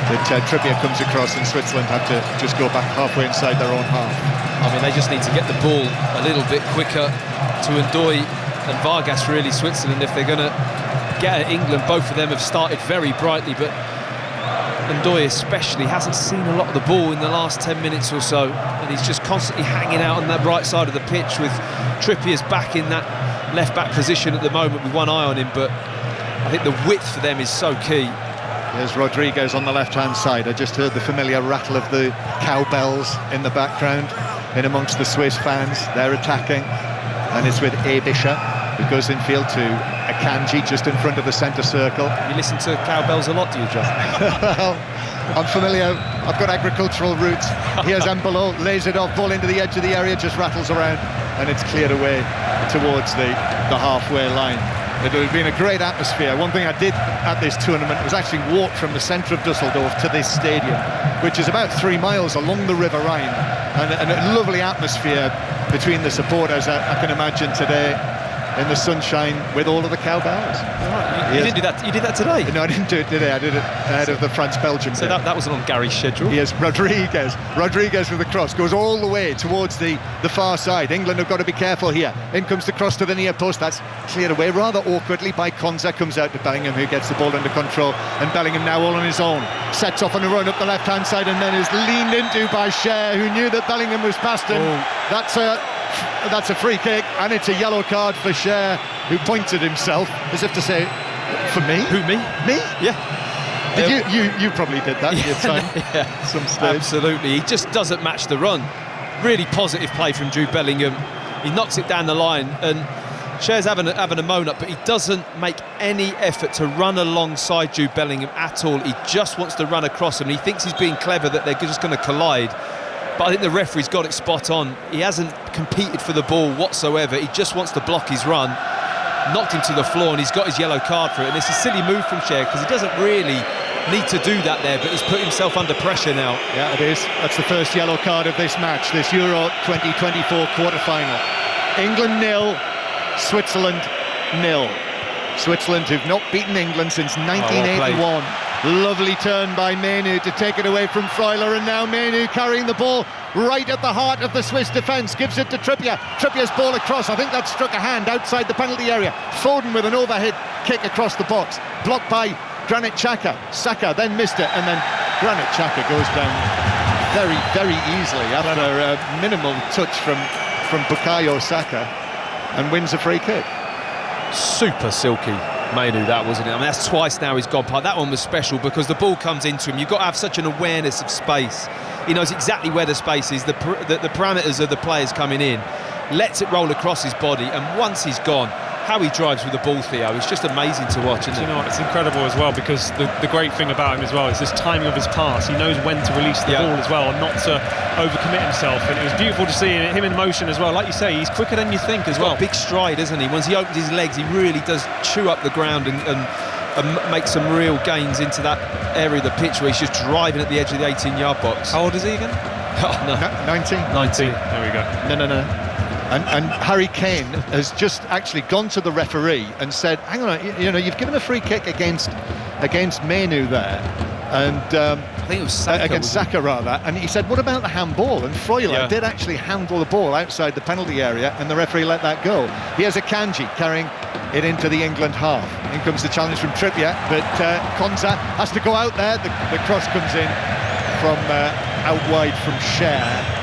But Trippier comes across, and Switzerland have to just go back halfway inside their own half. I mean, they just need to get the ball a little bit quicker to Ndoye and Vargas, really, Switzerland, if they're going to get at England. Both of them have started very brightly, but Ndoye especially hasn't seen a lot of the ball in the last 10 minutes or so, and he's just constantly hanging out on that right side of the pitch, with Trippier's back in that left-back position at the moment with one eye on him. But I think the width for them is so key. There's Rodriguez on the left-hand side. I just heard the familiar rattle of the cowbells in the background in amongst the Swiss fans. They're attacking, and it's with Ebischer, who goes infield to Akanji just in front of the centre circle. You listen to cowbells a lot, do you, John? Well, I'm familiar. I've got agricultural roots. Here's Embolo, lays it off, ball into the edge of the area, just rattles around, and it's cleared away towards the halfway line. It would have been a great atmosphere. One thing I did at this tournament was actually walk from the centre of Dusseldorf to this stadium, which is about 3 miles along the River Rhine, and a lovely atmosphere between the supporters, I can imagine, today in the sunshine with all of the cowbells. Right, you didn't do that. You did that today? No, I didn't do it today. I did it ahead of the France-Belgium game. So that wasn't on Gary's schedule? Yes, Rodriguez with the cross goes all the way towards the far side. England have got to be careful here. In comes the cross to the near post. That's cleared away rather awkwardly by Konsa. Comes out to Bellingham, who gets the ball under control, and Bellingham now all on his own. Sets off on a run up the left-hand side, and then is leaned into by Cher, who knew that Bellingham was past him. That's a free kick, and it's a yellow card for Cher, who pointed himself as if to say, for me? Who, me? Me? Yeah. You probably did that at your time. Yeah, some stage. Absolutely. He just doesn't match the run. Really positive play from Jude Bellingham. He knocks it down the line, and Cher's having a moan up, but he doesn't make any effort to run alongside Jude Bellingham at all. He just wants to run across him, and he thinks he's being clever, that they're just going to collide. But I think the referee's got it spot on. He hasn't competed for the ball whatsoever. He just wants to block his run. Knocked him to the floor, and he's got his yellow card for it. And it's a silly move from Cher, because he doesn't really need to do that there, but he's put himself under pressure now. Yeah, it is. That's the first yellow card of this match, this Euro 2024 quarter-final. England 0, Switzerland 0. Switzerland, who've not beaten England since 1981. Lovely turn by Mainoo to take it away from Freuler, and now Mainoo carrying the ball right at the heart of the Swiss defence, gives it to Trippier. Trippier's ball across, I think that struck a hand outside the penalty area. Foden with an overhead kick across the box, blocked by Granit Xhaka. Saka then missed it, and then Granit Xhaka goes down very, very easily after a minimal touch from Bukayo Saka, and wins a free kick. Super silky Mainoo, that, wasn't it? I mean, that's twice now he's gone past. That one was special because the ball comes into him. You've got to have such an awareness of space. He knows exactly where the space is, the parameters of the players coming in, lets it roll across his body, and once he's gone, how he drives with the ball, Theo, it's just amazing to watch, isn't it? You know what, it's incredible as well, because the great thing about him as well is this timing of his pass. He knows when to release the ball as well, and not to overcommit himself, and it was beautiful to see him in motion as well. Like you say, he's quicker than you think as well. He's got a big stride, isn't he? Once he opens his legs, he really does chew up the ground and and make some real gains into that area of the pitch where he's just driving at the edge of the 18-yard box. How old is he again? Oh, no. 19. There we go. No. And Harry Kane has just actually gone to the referee and said, hang on, you've given a free kick against Mainu there, and I think it was Saka, against Saka rather, and he said, what about the handball? And Freuler did actually handle the ball outside the penalty area, and the referee let that go. Here's Akanji carrying it into the England half. In comes the challenge from Trippier, but Konza has to go out there. The cross comes in from out wide from Cher.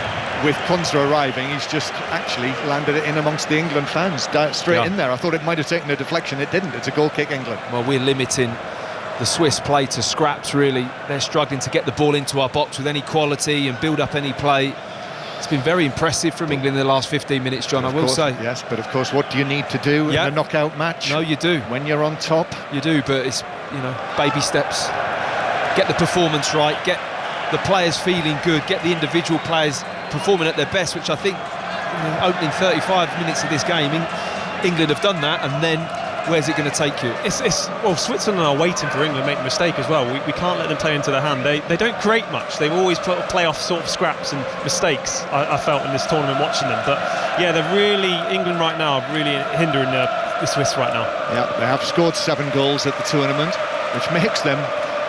With Konza arriving, he's just actually landed it in amongst the England fans, straight in there. I thought it might have taken a deflection. It didn't. It's a goal kick, England. Well, we're limiting the Swiss play to scraps, really. They're struggling to get the ball into our box with any quality and build up any play. It's been very impressive from England in the last 15 minutes, John, I will say. Yes, but of course, what do you need to do in a knockout match? No, you do. When you're on top. You do, but it's, baby steps. Get the performance right, get the players feeling good, get the individual players performing at their best, which I think in the opening 35 minutes of this game, England have done that, and then where's it going to take you? Well, Switzerland are waiting for England to make a mistake as well. We can't let them play into their hand. They don't create much. They've always play off sort of scraps and mistakes, I felt in this tournament watching them. But yeah, England right now are really hindering the Swiss right now. Yeah, they have scored 7 goals at the tournament, which makes them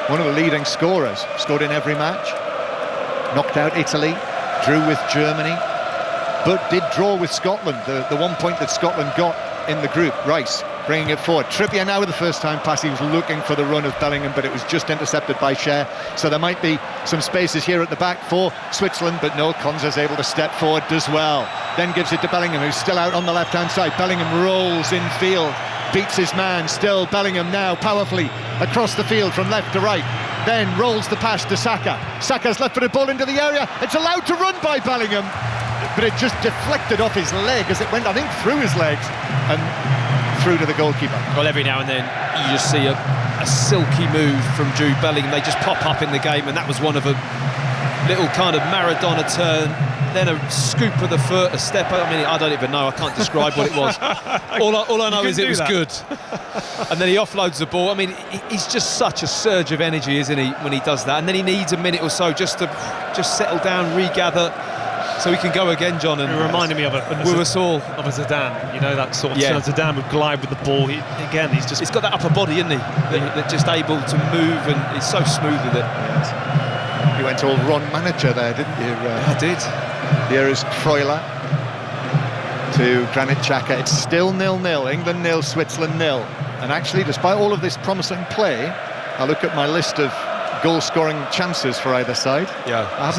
one of the leading scorers. Scored in every match. Knocked out Italy. Drew with Germany, but did draw with Scotland, the 1 point that Scotland got in the group. Rice bringing it forward. Trippier now with the first time pass. He was looking for the run of Bellingham, but it was just intercepted by Cher. So there might be some spaces here at the back for Switzerland, but no, Konza's able to step forward, does well. Then gives it to Bellingham, who's still out on the left-hand side. Bellingham rolls in field, beats his man. Still Bellingham now powerfully across the field from left to right. Then rolls the pass to Saka. Saka's left-footed ball into the area. It's allowed to run by Bellingham, but it just deflected off his leg as it went, I think, through his legs and through to the goalkeeper. Well, every now and then you just see a silky move from Jude Bellingham. They just pop up in the game, and that was one of a little kind of Maradona turn, then a scoop of the foot, a step out. I mean, I don't even know. I can't describe what it was. All I know is it was good. And then he offloads the ball. I mean, he's just such a surge of energy, isn't he, when he does that? And then he needs a minute or so just to settle down, regather, so he can go again, John. And it reminded me of a Zidane. That sort of Zidane would glide with the ball. He's got that upper body, isn't he? That just able to move, and he's so smooth with it. Yes. You went all Ron manager there, didn't you? I did. Here is Freuler to Granit Xhaka. It's still 0-0. England 0, Switzerland 0. And actually, despite all of this promising play, I look at my list of goal-scoring chances for either side. Yeah. I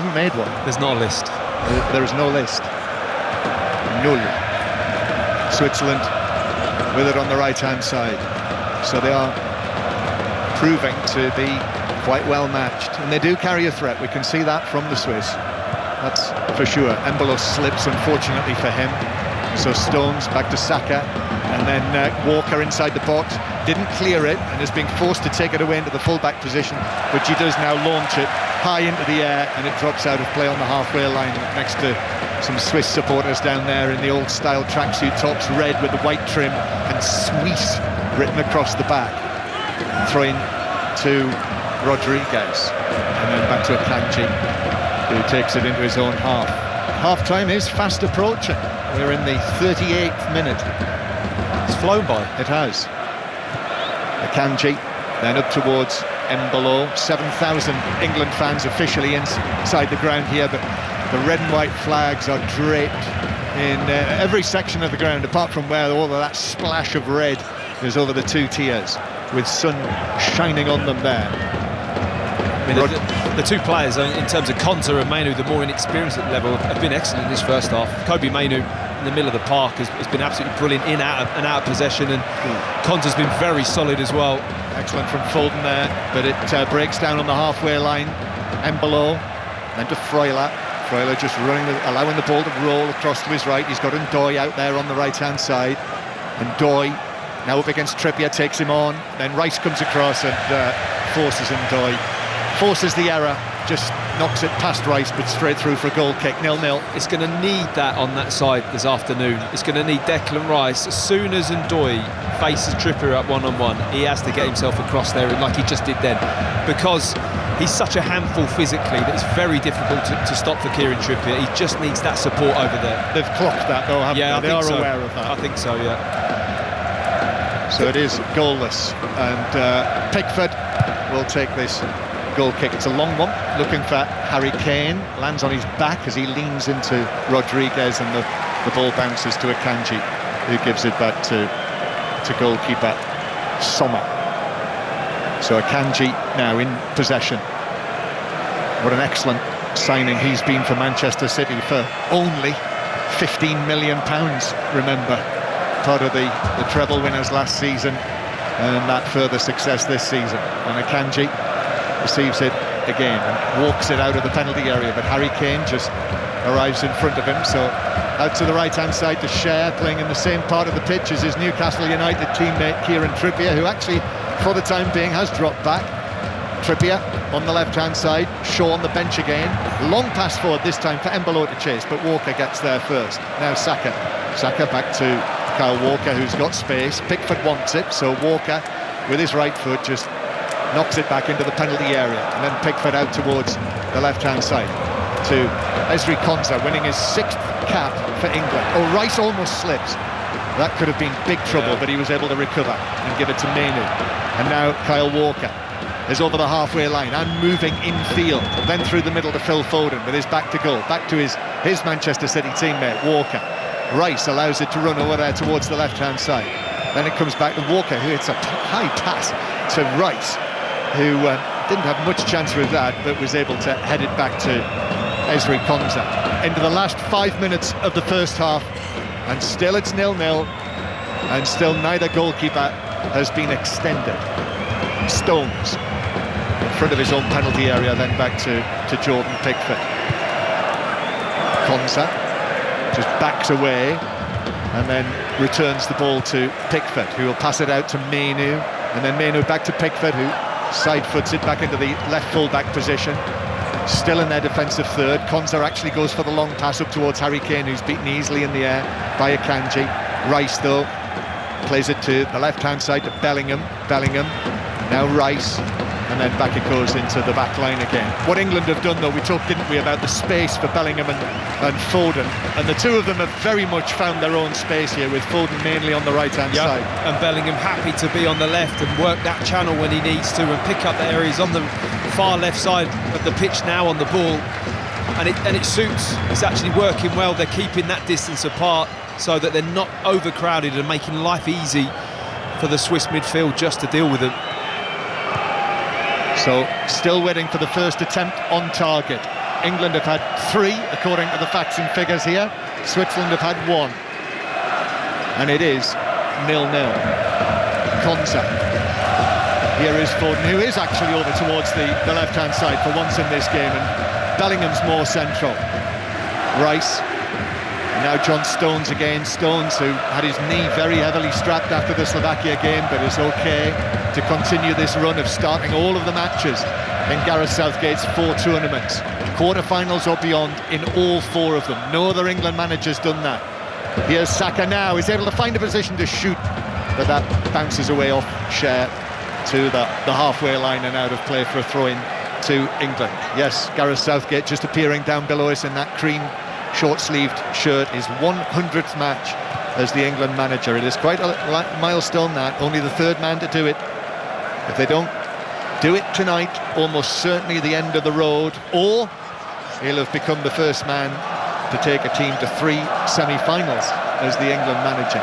haven't made one. There's not a list. There is no list. Null. Switzerland with it on the right-hand side. So they are proving to be quite well matched, and they do carry a threat. We can see that from the Swiss, that's for sure. Embolo slips, unfortunately for him, so Stones back to Saka, and then Walker inside the box, didn't clear it and is being forced to take it away into the full-back position, which he does now launch it high into the air, and it drops out of play on the halfway line next to some Swiss supporters down there in the old style tracksuit tops, red with the white trim and Swiss written across the back. Throwing to Rodriguez, and then back to Akanji, who takes it into his own half. Half-time is fast approaching. We're in the 38th minute. It's flown by. It has. Akanji, then up towards Embolo. 7,000 England fans officially inside the ground here, but the red and white flags are draped in every section of the ground, apart from where all of that splash of red is over the 2 tiers, with sun shining on them there. I mean, the 2 players, in terms of Konza and Mainu, the more inexperienced level, have been excellent in this first half. Kobe Mainu, in the middle of the park, has been absolutely brilliant in out of possession, and Konza's been very solid as well. Excellent from Foden there, but it breaks down on the halfway line. Embolo, then to Freuler. Freuler just allowing the ball to roll across to his right. He's got Ndoye out there on the right-hand side, and Ndoye now up against Trippier, takes him on. Then Rice comes across and forces Ndoye. Forces the error, just knocks it past Rice, but straight through for a goal kick. 0-0. It's going to need that on that side this afternoon. It's going to need Declan Rice. As soon as Ndoye faces Trippier up one-on-one, he has to get himself across there like he just did then, because he's such a handful physically that it's very difficult to stop for Kieran Trippier. He just needs that support over there. They've clocked that though, haven't they? They are aware of that. I think so, yeah. So it is goalless, and Pickford will take this goal kick. It's a long one, looking for Harry Kane, lands on his back as he leans into Rodriguez, and the ball bounces to Akanji, who gives it back to goalkeeper Sommer. So Akanji now in possession. What an excellent signing he's been for Manchester City for only £15 million, remember, part of the treble winners last season, and that further success this season. And Akanji receives it again and walks it out of the penalty area, but Harry Kane just arrives in front of him. So out to the right hand side to Cher, playing in the same part of the pitch as his Newcastle United teammate Kieran Trippier, who actually for the time being has dropped back. Trippier on the left hand side, Shaw on the bench again, long pass forward this time for Embolo to chase, but Walker gets there first. Now Saka back to Kyle Walker, who's got space. Pickford wants it, so Walker with his right foot just knocks it back into the penalty area, and then Pickford out towards the left-hand side to Ezri Konsa, winning his 6th cap for England. Oh, Rice almost slips. That could have been big trouble, but he was able to recover and give it to Menu. And now Kyle Walker is over the halfway line and moving infield, then through the middle to Phil Foden with his back to goal, back to his Manchester City teammate Walker. Rice allows it to run over there towards the left-hand side. Then it comes back to Walker, who hits a high pass to Rice, who didn't have much chance with that, but was able to head it back to Ezri Konsa. Into the last 5 minutes of the first half, and still it's 0-0, and still neither goalkeeper has been extended. Stones in front of his own penalty area, then back to Jordan Pickford. Konsa just backs away and then returns the ball to Pickford, who will pass it out to Menu, and then Menu back to Pickford, who side foots it back into the left full-back position. Still in their defensive third. Konsa actually goes for the long pass up towards Harry Kane, who's beaten easily in the air by Akanji. Rice, though, plays it to the left-hand side to Bellingham. Now Rice, and then back it goes into the back line again. What England have done, though, we talked, didn't we, about the space for Bellingham and Foden, and the two of them have very much found their own space here, with Foden mainly on the right-hand side. And Bellingham happy to be on the left and work that channel when he needs to, and pick up the areas on the far left side of the pitch now on the ball, and it suits. It's actually working well. They're keeping that distance apart so that they're not overcrowded and making life easy for the Swiss midfield just to deal with them. So, still waiting for the first attempt on target. England have had 3, according to the facts and figures here. Switzerland have had 1. And it is 0-0. Konsa. Here is Foden, who is actually over towards the left-hand side for once in this game, and Bellingham's more central. Rice. Now John Stones again. Stones, who had his knee very heavily strapped after the Slovakia game, but is okay to continue this run of starting all of the matches in Gareth Southgate's 4 tournaments. Quarter-finals or beyond in all 4 of them. No other England manager's done that. Here's Saka now. He's able to find a position to shoot, but that bounces away off Cher to the halfway line and out of play for a throw-in to England. Yes, Gareth Southgate just appearing down below us in that cream short-sleeved shirt, his 100th match as the England manager. It is quite a milestone, that. Only the 3rd man to do it. If they don't do it tonight, almost certainly the end of the road, or he'll have become the first man to take a team to 3 semi-finals as the England manager.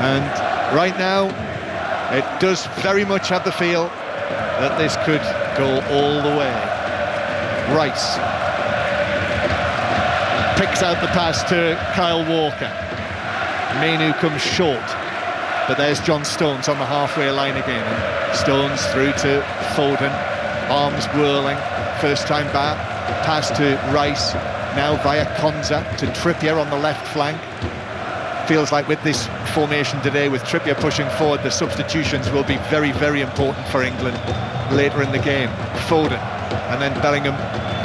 And right now, it does very much have the feel that this could go all the way. Rice picks out the pass to Kyle Walker. Menu comes short, but there's John Stones on the halfway line again, and Stones through to Foden, arms whirling, first time back, pass to Rice, now via Konsa to Trippier on the left flank. Feels like with this formation today, with Trippier pushing forward, the substitutions will be very, very important for England later in the game. Foden and then Bellingham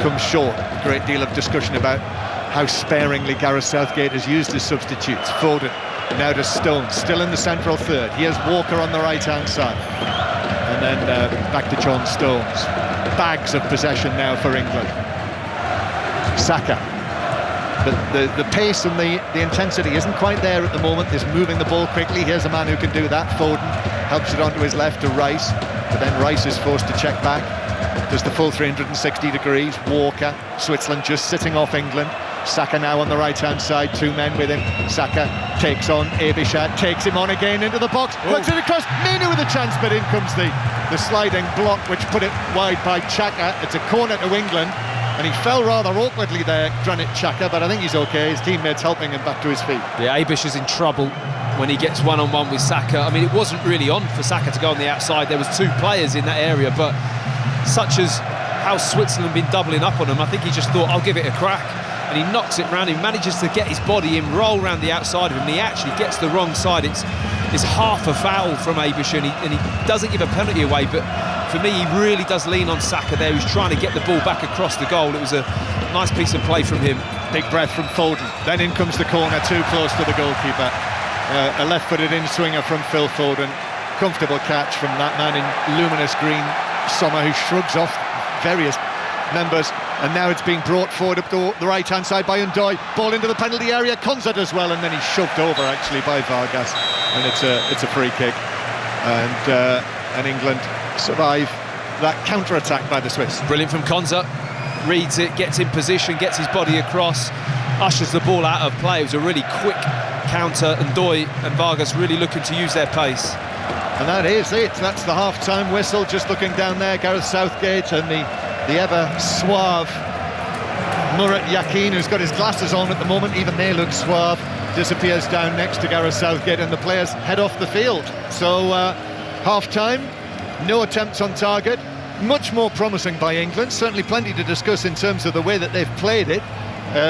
comes short. A great deal of discussion about how sparingly Gareth Southgate has used his substitutes. Foden now to Stones, still in the central third. Here's Walker on the right-hand side, and then back to John Stones. Bags of possession now for England. Saka. The pace and the intensity isn't quite there at the moment. He's moving the ball quickly. Here's a man who can do that. Foden helps it onto his left to Rice, but then Rice is forced to check back. Does the full 360 degrees. Walker, Switzerland just sitting off England. Saka now on the right-hand side, 2 men with him. Saka takes on Abishat, takes him on again into the box, puts it across. Minu with a chance, but in comes the sliding block, which put it wide by Xhaka. It's a corner to England, and he fell rather awkwardly there, Granit Xhaka, but I think he's okay. His teammates helping him back to his feet. Yeah, Abish is in trouble when he gets one-on-one with Saka. I mean, it wasn't really on for Saka to go on the outside. There was 2 players in that area, but such as how Switzerland have been doubling up on him, I think he just thought, I'll give it a crack. And he knocks it round, he manages to get his body in, roll round the outside of him, and he actually gets the wrong side. It's half a foul from Abish, and he doesn't give a penalty away, but for me, he really does lean on Saka there. He's trying to get the ball back across the goal. It was a nice piece of play from him. Big breath from Foden. Then in comes the corner, too close to the goalkeeper. A left-footed in-swinger from Phil Foden. Comfortable catch from that man in luminous green Sommer, who shrugs off various members, and now it's being brought forward up to the right-hand side by Undoy. Ball into the penalty area, Konza does well, and then he's shoved over actually by Vargas, and it's a free kick, and England survive that counter-attack by the Swiss. Brilliant from Konza, reads it, gets in position, gets his body across, ushers the ball out of play. It was a really quick counter, and Undoy and Vargas really looking to use their pace. And that is it, that's the half-time whistle. Just looking down there, Gareth Southgate and the ever suave Murat Yakin, who's got his glasses on at the moment, even they look suave, disappears down next to Gareth Southgate, and the players head off the field. So half-time, no attempts on target, much more promising by England, certainly plenty to discuss in terms of the way that they've played it,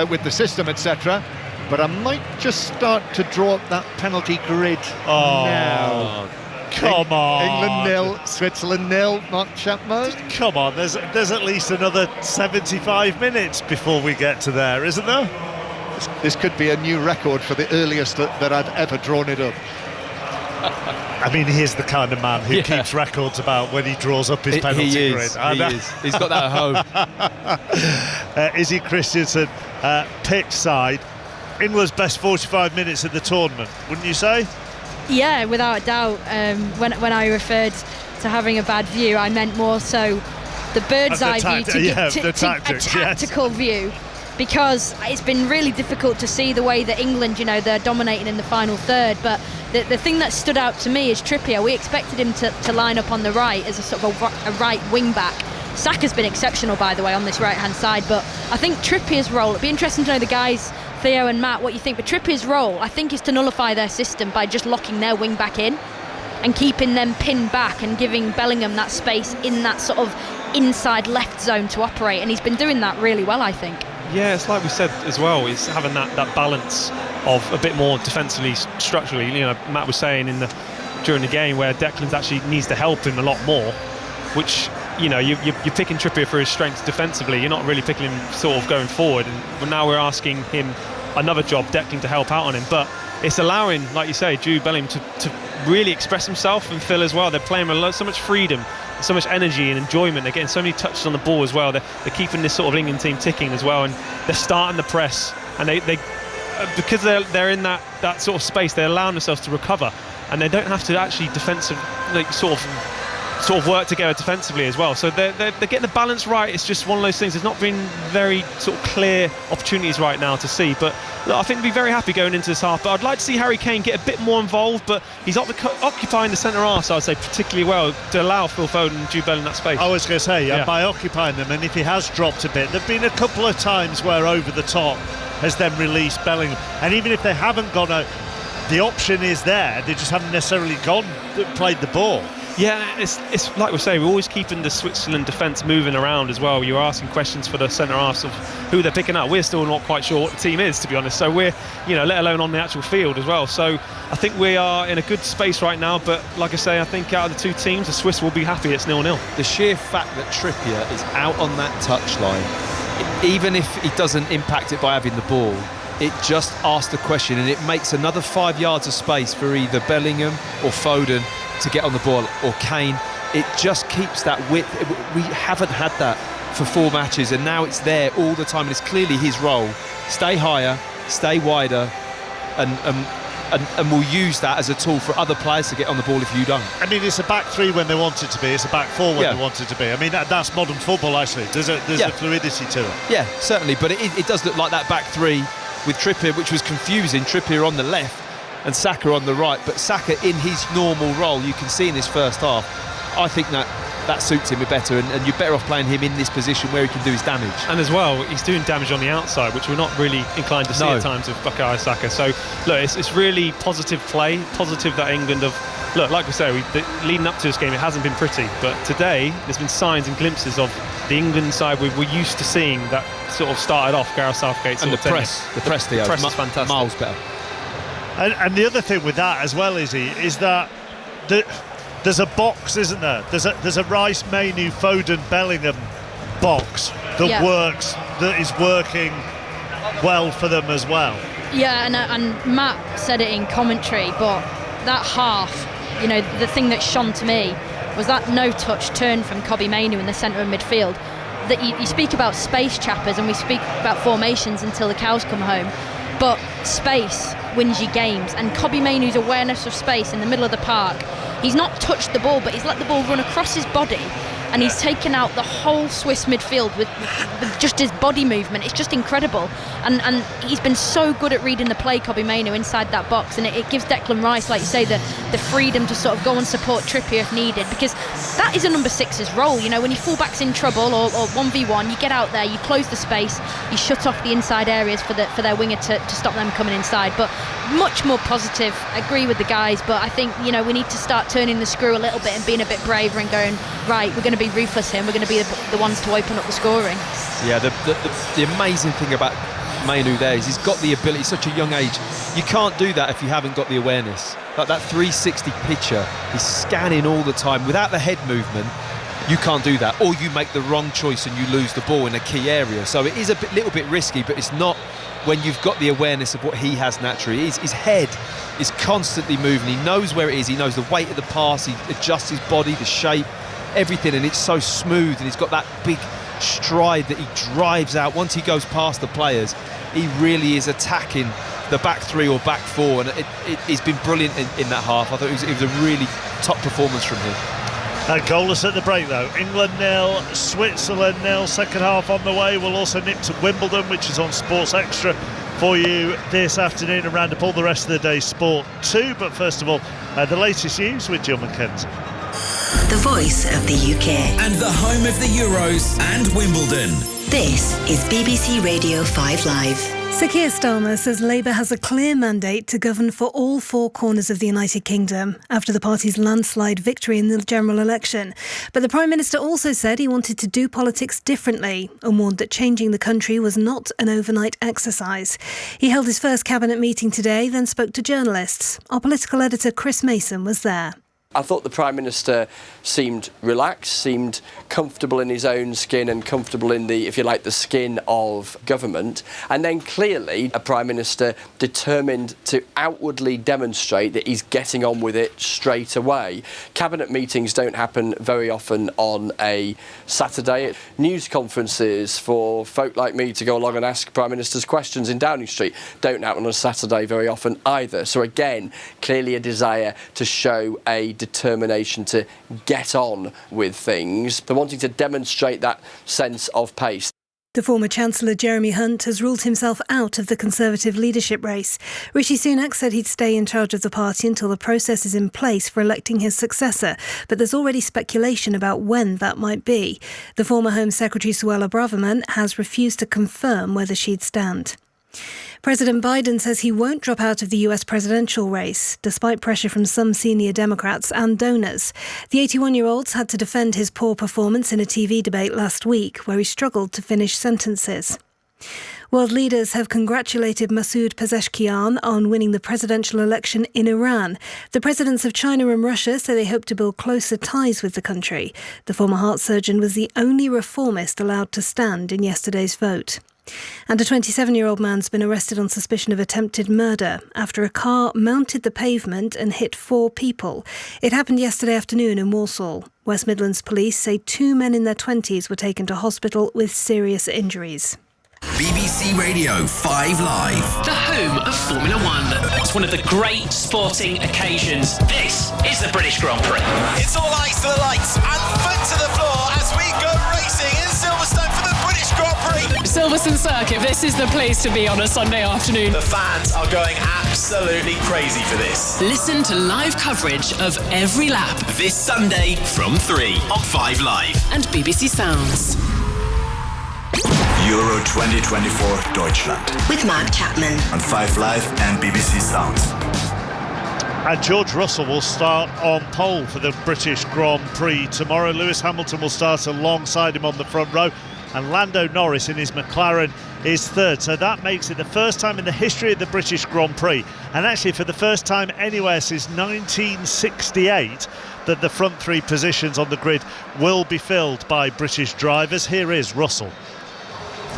with the system, etc. But I might just start to draw up that penalty grid now. Come on. England 0, Switzerland 0, Mark Chapman. Come on, there's at least another 75 minutes before we get to there, isn't there? This could be a new record for the earliest that I've ever drawn it up. I mean, he's the kind of man who keeps records about when he draws up his penalty grid. He is. He's got that at home. Izzy Christensen, pitch side. England's best 45 minutes in the tournament, wouldn't you say? Yeah, without a doubt. When I referred to having a bad view, I meant more so the bird's eye view to get a tactical view, because it's been really difficult to see the way that England, they're dominating in the final third. But the thing that stood out to me is Trippier. We expected him to line up on the right as a sort of a right wing back. Saka's been exceptional, by the way, on this right-hand side, but I think Trippier's role, it'd be interesting to know the guys, Theo and Matt, what you think, but Trippier's role, I think, is to nullify their system by just locking their wing back in and keeping them pinned back and giving Bellingham that space in that sort of inside left zone to operate, and he's been doing that really well, I think. Yeah, it's like we said as well, is having that balance of a bit more defensively, structurally. Matt was saying during the game where Declan actually needs to help him a lot more, which you're picking Trippier for his strengths defensively. You're not really picking him sort of going forward. And now we're asking him another job, Declan, to help out on him. But it's allowing, like you say, Jude Bellingham to really express himself, and Phil as well. They're playing with so much freedom, so much energy and enjoyment. They're getting so many touches on the ball as well. They're keeping this sort of England team ticking as well, and they're starting the press. And they because they're in that sort of space, they're allowing themselves to recover, and they don't have to actually sort of work together defensively as well. So they're getting the balance right. It's just one of those things. There's not been very sort of clear opportunities right now to see. But look, I think we'll be very happy going into this half. But I'd like to see Harry Kane get a bit more involved. But he's occupying the centre arse, I'd say, particularly well to allow Phil Foden and Jude Bellingham that space. I was going to say, by occupying them, and if he has dropped a bit, there've been a couple of times where over the top has then released Bellingham. And even if they haven't gone out, the option is there. They just haven't necessarily played the ball. Yeah, it's like we're saying, we're always keeping the Switzerland defence moving around as well. You're asking questions for the centre-halves of who they're picking up. We're still not quite sure what the team is, to be honest. So we're, let alone on the actual field as well. So I think we are in a good space right now. But like I say, I think out of the two teams, the Swiss will be happy it's 0-0. The sheer fact that Trippier is out on that touchline, even if he doesn't impact it by having the ball, it just asks the question, and it makes another 5 yards of space for either Bellingham or Foden to get on the ball, or Kane. It just keeps that width. We haven't had that for 4 matches, and now it's there all the time, and it's clearly his role. Stay higher, stay wider, and we'll use that as a tool for other players to get on the ball if you don't. I mean, it's a back three when they want it to be, it's a back four when they want it to be. I mean, that's modern football, actually. There's a fluidity to it. Yeah, certainly, but it does look like that back three with Trippier, which was confusing. Trippier on the left and Saka on the right, but Saka in his normal role, you can see in his first half, I think that suits him a bit better, and you're better off playing him in this position where he can do his damage. And as well, he's doing damage on the outside, which we're not really inclined to see at times with Bukayo Saka. So look, it's really positive play, positive that England have, look, like we say, leading up to this game, it hasn't been pretty, but today there's been signs and glimpses of the England side we're used to seeing that sort of started off Gareth Southgate's and the press is fantastic. Miles better. And the other thing with that as well, is that there's a box, isn't there? There's a Rice, Mainu, Foden, Bellingham box that works, that is working well for them as well. Yeah, and Matt said it in commentary, but that half, the thing that shone to me was that no-touch turn from Kobbie Mainoo in the centre of midfield. That you speak about space chappers, and we speak about formations until the cows come home, but space wins you games, and Kobbie Mainoo's awareness of space in the middle of the park, he's not touched the ball, but he's let the ball run across his body, and he's taken out the whole Swiss midfield with just his body movement. It's just incredible, and he's been so good at reading the play, Kobbie Mainoo, inside that box, and it gives Declan Rice, like you say, the freedom to sort of go and support Trippier if needed, because that is a number 6's role. When your fullback's in trouble or 1v1, you get out there, you close the space, you shut off the inside areas for their winger to stop them coming inside. But much more positive. I agree with the guys, but I think we need to start turning the screw a little bit and being a bit braver and going, right, we're going to be ruthless here, and we're going to be the ones to open up the scoring. Yeah, the amazing thing about Mainoo there is he's got the ability, such a young age. You can't do that if you haven't got the awareness. Like that 360 picture, he's scanning all the time. Without the head movement, you can't do that, or you make the wrong choice and you lose the ball in a key area. So it is a little bit risky, but it's not when you've got the awareness of what he has naturally. His head is constantly moving. He knows where it is. He knows the weight of the pass. He adjusts his body, the shape, everything, and it's so smooth, and he's got that big stride that he drives out. Once he goes past the players, he really is attacking the back three or back four, and he's been brilliant in that half. I thought it was a really top performance from him. Goalless at the break though. England 0, Switzerland 0. Second half on the way. We'll also nip to Wimbledon, which is on Sports Extra for you this afternoon, and round up all the rest of the day's sport too. But first of all, the latest news with Jill McKenzie. The voice of the UK. And the home of the Euros and Wimbledon. This is BBC Radio 5 Live. Sir Keir Starmer says Labour has a clear mandate to govern for all 4 corners of the United Kingdom after the party's landslide victory in the general election. But the Prime Minister also said he wanted to do politics differently and warned that changing the country was not an overnight exercise. He held his first cabinet meeting today, then spoke to journalists. Our political editor Chris Mason was there. I thought the Prime Minister seemed relaxed, seemed comfortable in his own skin and comfortable in the, if you like, the skin of government. And then clearly a Prime Minister determined to outwardly demonstrate that he's getting on with it straight away. Cabinet meetings don't happen very often on a Saturday. News conferences for folk like me to go along and ask Prime Ministers questions in Downing Street don't happen on a Saturday very often either. So again, clearly a desire to show a determination to get on with things. They're wanting to demonstrate that sense of pace. The former Chancellor Jeremy Hunt has ruled himself out of the Conservative leadership race. Rishi Sunak said he'd stay in charge of the party until the process is in place for electing his successor, but there's already speculation about when that might be. The former Home Secretary Suella Braverman has refused to confirm whether she'd stand. President Biden says he won't drop out of the US presidential race, despite pressure from some senior Democrats and donors. The 81-year-old's had to defend his poor performance in a TV debate last week, where he struggled to finish sentences. World leaders have congratulated Masoud Pezeshkian on winning the presidential election in Iran. The presidents of China and Russia say they hope to build closer ties with the country. The former heart surgeon was the only reformist allowed to stand in yesterday's vote. And a 27-year-old man's been arrested on suspicion of attempted murder after a car mounted the pavement and hit 4 people. It happened yesterday afternoon in Walsall. West Midlands police say 2 men in their 20s were taken to hospital with serious injuries. BBC Radio 5 Live. The home of Formula One. It's one of the great sporting occasions. This is the British Grand Prix. It's all eyes to the lights and foot to the floor as we go racing in Silverstone for the British Grand Prix. Silverstone Circuit, this is the place to be on a Sunday afternoon. The fans are going absolutely crazy for this. Listen to live coverage of every lap. This Sunday from 3 on 5 Live. And BBC Sounds. Euro 2024 Deutschland. With Mark Chapman. On 5 Live and BBC Sounds. And George Russell will start on pole for the British Grand Prix tomorrow. Lewis Hamilton will start alongside him on the front row. And Lando Norris in his McLaren is third. So that makes it the first time in the history of the British Grand Prix, and actually for the first time anywhere since 1968, that the front 3 positions on the grid will be filled by British drivers. Here is Russell.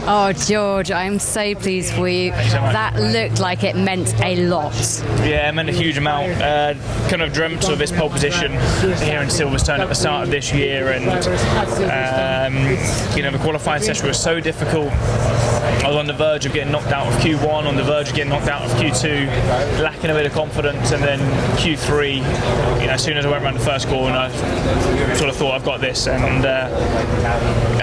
Oh, George, I'm so pleased for you. That looked like it meant a lot. Yeah, it meant a huge amount. Kind of dreamt of this pole position here in Silverstone at the start of this year, and the qualifying session was so difficult. I was on the verge of getting knocked out of Q1, on the verge of getting knocked out of Q2, lacking a bit of confidence, and then Q3, as soon as I went around the first corner, I sort of thought I've got this, and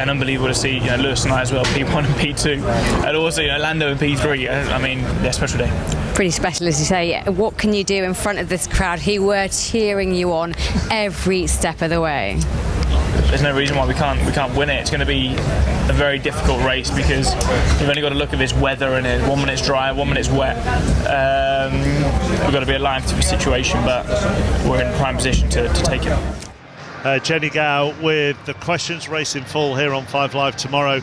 unbelievable to see Lewis and I as well, P1 and P2, and also Lando and P3. I mean, they're special day. Pretty special, as you say. What can you do in front of this crowd who were cheering you on every step of the way? There's no reason why we can't win it. It's going to be a very difficult race because you've only got to look at this weather, and 1 minute's dry, 1 minute's wet. We've got to be alive to the situation, but we're in prime position to take it. Jenny Gow with the questions, racing full here on 5 Live tomorrow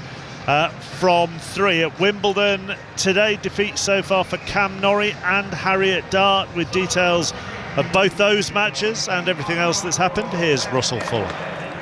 from 3 at Wimbledon. Today, defeat so far for Cam Norrie and Harriet Dart, with details of both those matches and everything else that's happened. Here's Russell Fuller.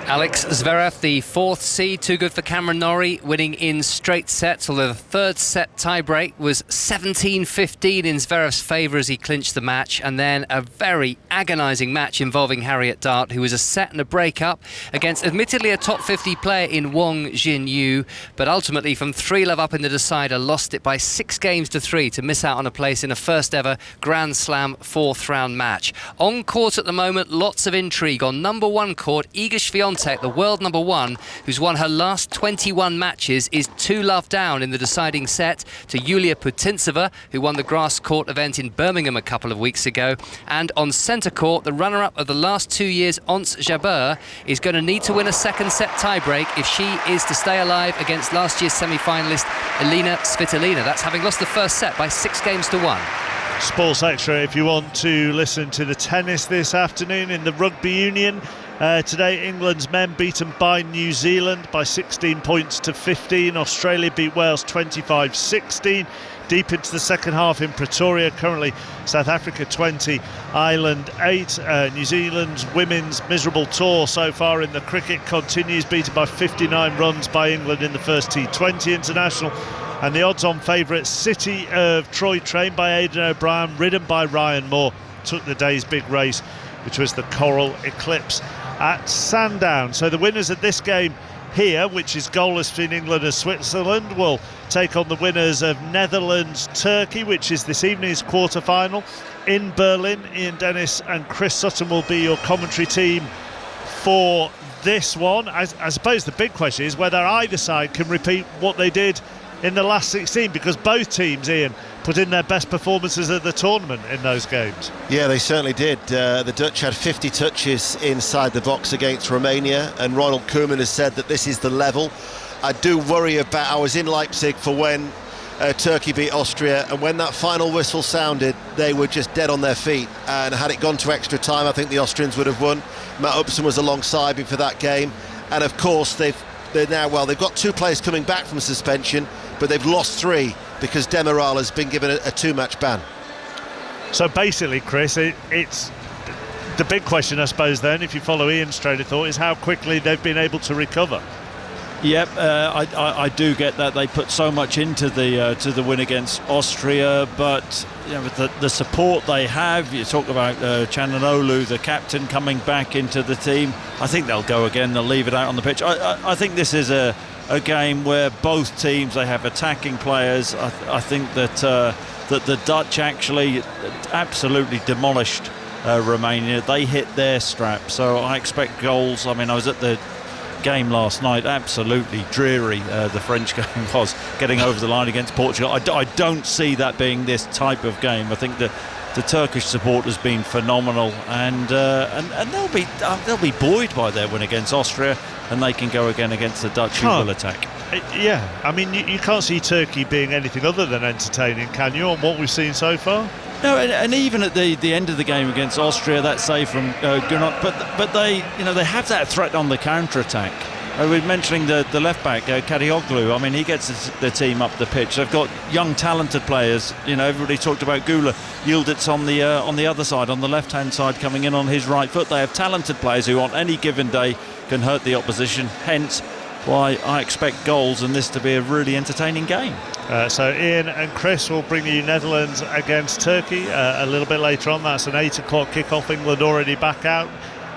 Alex Zverev, the 4th seed, too good for Cameron Norrie, winning in straight sets, although the 3rd set tie-break was 17-15 in Zverev's favour as he clinched the match, and then a very agonising match involving Harriet Dart, who was a set and a break-up against admittedly a top 50 player in Wang Jinyu, but ultimately from 3-love up in the decider, lost it by 6-3 to miss out on a place in a first-ever Grand Slam 4th round match. On court at the moment, lots of intrigue. On number 1 court, Iga Swiatek, the world number 1, who's won her last 21 matches, is 2-love down in the deciding set to Yulia Putintseva, who won the grass court event in Birmingham a couple of weeks ago. And on centre court, the runner-up of the last 2 years, Ons Jabeur, is going to need to win a 2nd set tie-break if she is to stay alive against last year's semi-finalist Elina Svitolina. That's having lost the first set by 6-1. Sports Extra if you want to listen to the tennis this afternoon. In the rugby union, today England's men beaten by New Zealand by 16 points to 15. Australia beat Wales 25-16. Deep into the second half in Pretoria, currently South Africa 20, Ireland 8. New Zealand's women's miserable tour so far in the cricket continues, beaten by 59 runs by England in the first T20 international. And the odds-on favourite City of Troy, trained by Aidan O'Brien, ridden by Ryan Moore, took the day's big race, which was the Coral Eclipse at Sandown. So the winners of this game here, which is goalless between England and Switzerland, will take on the winners of Netherlands-Turkey, which is this evening's quarter-final in Berlin. Ian Dennis and Chris Sutton will be your commentary team for this one. I suppose the big question is whether either side can repeat what they did in the last 16, because both teams, Ian, put in their best performances at the tournament in those games. Yeah, they certainly did. The Dutch had 50 touches inside the box against Romania, and Ronald Koeman has said that this is the level. I do worry about, I was in Leipzig for when Turkey beat Austria, and when that final whistle sounded, they were just dead on their feet, and had it gone to extra time, I think the Austrians would have won. Matt Upson was alongside me for that game, and of course they've got 2 players coming back from suspension, but they've lost 3 because Demiral has been given a 2-match ban. So basically, Chris, it's the big question, I suppose, then, if you follow Ian's train of thought, is how quickly they've been able to recover. Yep, I do get that. They put so much into the win against Austria, but with the support they have, you talk about Çalhanoğlu, the captain, coming back into the team. I think they'll go again. They'll leave it out on the pitch. I think this is a game where both teams, they have attacking players. I think that the Dutch actually absolutely demolished Romania. They hit their strap, so I expect goals. I mean, I was at the game last night, absolutely dreary the French game was, getting over the line against Portugal. I don't see that being this type of game. I think the Turkish support has been phenomenal, and they'll be buoyed by their win against Austria, and they can go again against the Dutch, who will attack. Yeah, I mean, you can't see Turkey being anything other than entertaining, can you, on what we've seen so far? No, and even at the end of the game against Austria, that save from Gunnar, but they have that threat on the counter-attack. We're mentioning the left back, Kadioglu. I mean, he gets the team up the pitch. They've got young, talented players. Everybody talked about Gula. Yildiz on the other side, on the left-hand side, coming in on his right foot. They have talented players who, on any given day, can hurt the opposition. Hence, why I expect goals and this to be a really entertaining game. So Ian and Chris will bring you Netherlands against Turkey a little bit later on. That's an 8 o'clock kick-off. England already back out.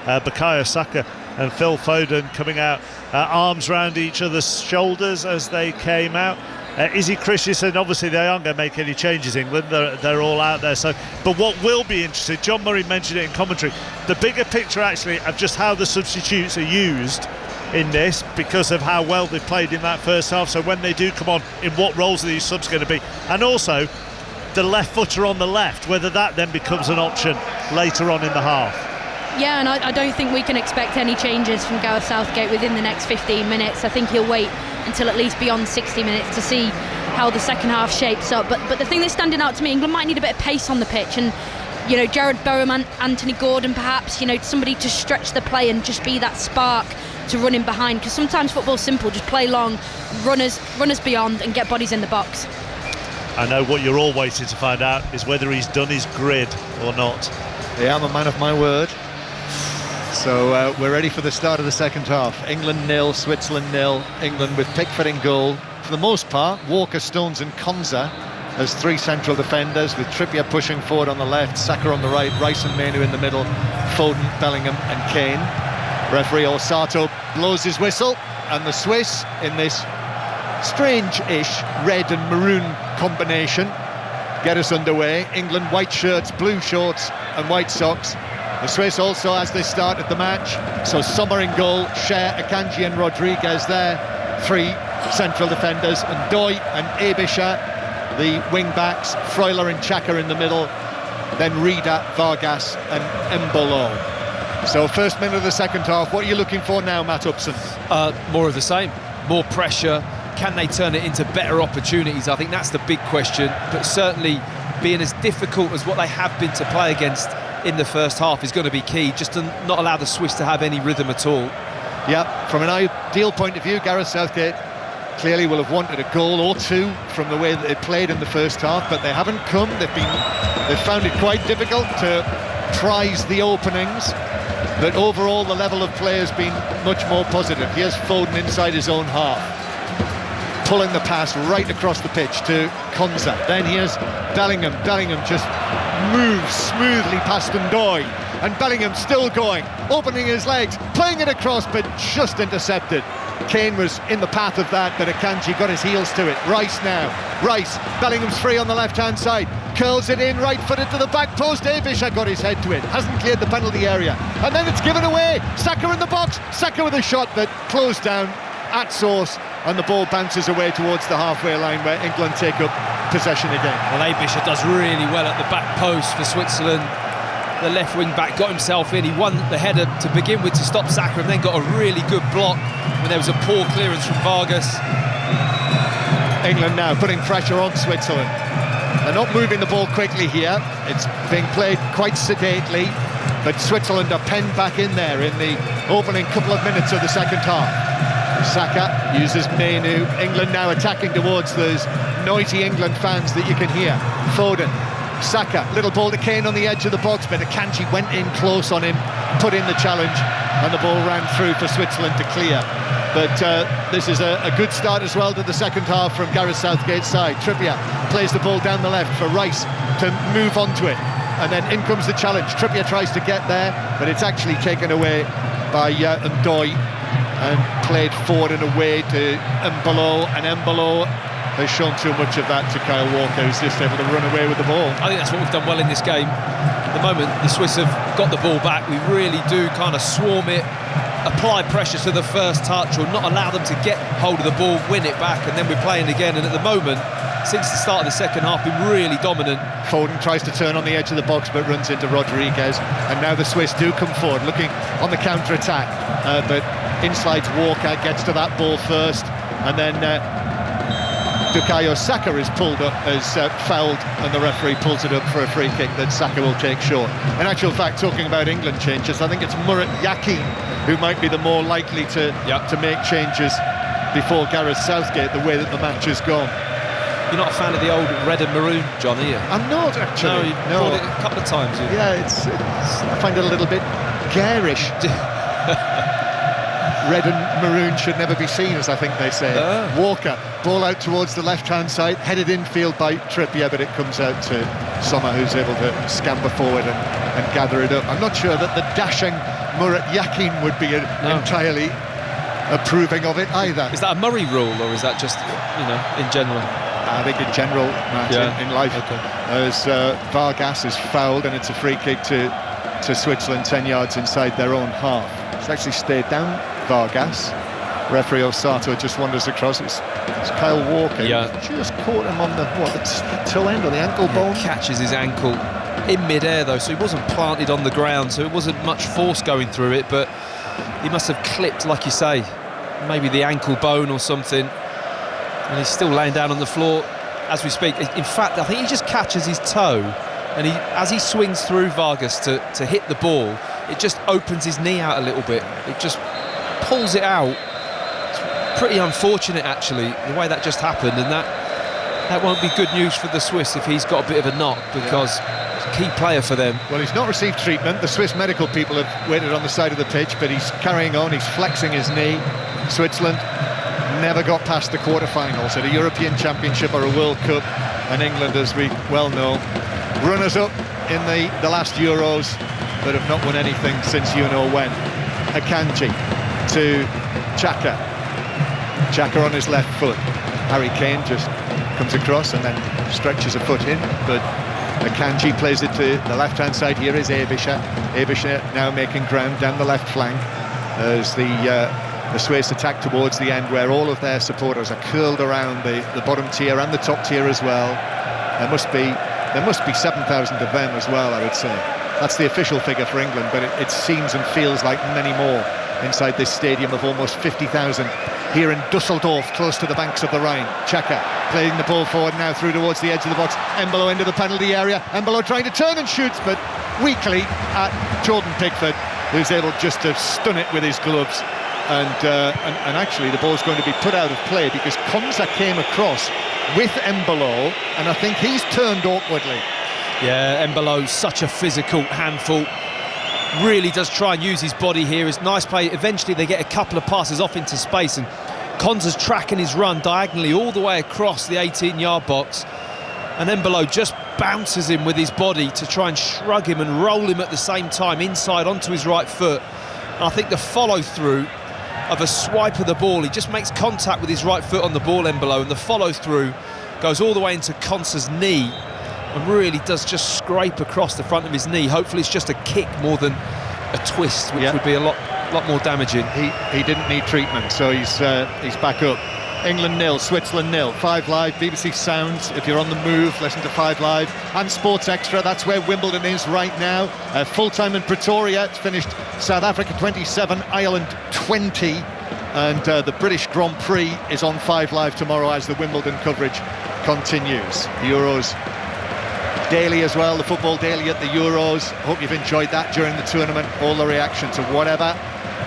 Bukayo Saka and Phil Foden coming out, arms round each other's shoulders as they came out. Izzy, Chris, you said obviously they aren't going to make any changes, England. They're all out there. So, but what will be interesting, John Murray mentioned it in commentary, the bigger picture actually of just how the substitutes are used in this, because of how well they've played in that first half. So when they do come on, in what roles are these subs going to be? And also the left footer on the left, whether that then becomes an option later on in the half. Yeah, and I don't think we can expect any changes from Gareth Southgate within the next 15 minutes. I think he'll wait until at least beyond 60 minutes to see how the second half shapes up. But the thing that's standing out to me, England might need a bit of pace on the pitch, and Jared Bowen, Anthony Gordon perhaps, somebody to stretch the play and just be that spark to run in behind, because sometimes football's simple, just play long, runners beyond, and get bodies in the box. I know what you're all waiting to find out is whether he's done his grid or not. Yeah, I'm a man of my word. So we're ready for the start of the second half. England 0, Switzerland 0. England with Pickford in goal. For the most part, Walker, Stones and Konza as 3 central defenders, with Trippier pushing forward on the left, Saka on the right, Rice and Mainu in the middle, Foden, Bellingham and Kane. Referee Osato blows his whistle, and the Swiss, in this strange-ish red and maroon combination, get us underway. England white shirts, blue shorts and white socks. The Swiss also, as they started the match, so Sommer in goal, Cher, Akanji and Rodriguez there, 3 central defenders, and Doy and Ebischer, the wing-backs, Freuler and Xhaka in the middle, then Rida, Vargas and Embolo. So first minute of the second half, what are you looking for now, Matt Upson? More of the same, more pressure. Can they turn it into better opportunities? I think that's the big question, but certainly being as difficult as what they have been to play against in the first half is going to be key, just to not allow the Swiss to have any rhythm at all. Yeah, from an ideal point of view, Gareth Southgate clearly will have wanted a goal or 2 from the way that they played in the first half, but they haven't come. They've found it quite difficult to prize the openings. But overall, the level of play has been much more positive. Here's Foden inside his own half, pulling the pass right across the pitch to Konza. Then here's Bellingham. Bellingham just moves smoothly past Ndoye, and Bellingham still going, opening his legs, playing it across, but just intercepted. Kane was in the path of that, but Akanji got his heels to it. Rice now. Rice. Bellingham's free on the left-hand side. Curls it in, right-footed to the back post. Ebischer got his head to it. Hasn't cleared the penalty area. And then it's given away. Saka in the box. Saka with a shot that closed down at source, and the ball bounces away towards the halfway line, where England take up possession again. Well, Ebischer does really well at the back post for Switzerland. The left wing back got himself in. He won the header to begin with to stop Saka, and then got a really good block when there was a poor clearance from Vargas. England now putting pressure on Switzerland. They're not moving the ball quickly here. It's being played quite sedately, but Switzerland are penned back in there in the opening couple of minutes of the second half. Saka uses Menu. England now attacking towards those noisy England fans that you can hear. Foden, Saka, little ball to Kane on the edge of the box, but Akanji went in close on him, put in the challenge, and the ball ran through for Switzerland to clear. But this is a good start as well to the second half from Gareth Southgate's side. Trippier plays the ball down the left for Rice to move onto it, and then in comes the challenge. Trippier tries to get there, but it's actually taken away by Ndoye and played forward and away to Embolo, and Embolo has shown too much of that to Kyle Walker, who's just able to run away with the ball. I think that's what we've done well in this game. The moment the Swiss have got the ball back, we really do kind of swarm it, apply pressure to the first touch, or not allow them to get hold of the ball, win it back, and then we're playing again. And at the moment, since the start of the second half, been really dominant. Foden tries to turn on the edge of the box but runs into Rodriguez, and now the Swiss do come forward looking on the counter-attack, but inside Walker gets to that ball first, and then Bukayo Saka is pulled up as fouled, and the referee pulls it up for a free kick that Saka will take short. In actual fact, talking about England changes, I think it's Murat Yakin who might be the more likely to make changes before Gareth Southgate, the way that the match has gone. You're not a fan of the old red and maroon, John, are you? I'm not, actually. No, you've brought it a couple of times. Yeah, it's I find it a little bit garish. Red and maroon should never be seen, as I think they say. Walker, ball out towards the left-hand side, headed infield by Trippier, but it comes out to Sommer, who's able to scamper forward and gather it up. I'm not sure that the dashing Murat Yakin would be entirely approving of it either. Is that a Murray rule, or is that just, in general? I think in general, Matt, in life, as Vargas is fouled, and it's a free kick to Switzerland 10 yards inside their own half. It's actually stayed down Vargas. Referee Osato just wanders across. It's Kyle Walker. Just caught him on the toe end or the ankle bone. Catches his ankle in mid-air though, so he wasn't planted on the ground, so it wasn't much force going through it, but he must have clipped, like you say, maybe the ankle bone or something, and he's still laying down on the floor as we speak. In fact, I think he just catches his toe, and as he swings through Vargas to hit the ball, it just opens his knee out a little bit. It just pulls it out. It's pretty unfortunate, actually, the way that just happened, and that won't be good news for the Swiss if he's got a bit of a knock, because he's a key player for them. Well, he's not received treatment. The Swiss medical people have waited on the side of the pitch, but he's carrying on. He's flexing his knee. Switzerland never got past the quarter-finals at a European Championship or a World Cup, and England, as we well know, runners-up in the last Euros, but have not won anything since you-know-when. Akanji to Xhaka. Xhaka on his left foot. Harry Kane just comes across and then stretches a foot in, but Akanji plays it to the left-hand side. Here is Ebischer. Ebischer now making ground down the left flank as the Swiss attack towards the end, where all of their supporters are curled around the bottom tier and the top tier as well. There must be 7,000 of them as well, I would say. That's the official figure for England, but it seems and feels like many more inside this stadium of almost 50,000 here in Dusseldorf, close to the banks of the Rhine. Xhaka playing the ball forward now through towards the edge of the box. Embolo into the penalty area. Embolo trying to turn and shoots, but weakly at Jordan Pickford, who's able just to stun it with his gloves. And actually the ball's going to be put out of play because Konsa came across with Embolo, and I think he's turned awkwardly. Yeah, Embolo's such a physical handful. Really does try and use his body here. It's nice play. Eventually they get a couple of passes off into space, and Konsa's tracking his run diagonally all the way across the 18-yard box, and Embolo just bounces him with his body to try and shrug him and roll him at the same time inside onto his right foot. And I think the follow-through of a swipe of the ball, he just makes contact with his right foot on the ball, Embolo, and the follow-through goes all the way into Konsa's knee and really does just scrape across the front of his knee. Hopefully it's just a kick more than a twist, which would be a lot more damaging. He didn't need treatment, so he's back up. England 0, Switzerland 0. 5 Live, BBC Sounds. If you're on the move, listen to 5 Live. And Sports Extra, that's where Wimbledon is right now. Full-time in Pretoria, it's finished South Africa 27, Ireland 20. and the British Grand Prix is on 5 Live tomorrow as the Wimbledon coverage continues. Euros daily as well, the football daily at the Euros. Hope you've enjoyed that during the tournament. All the reactions to whatever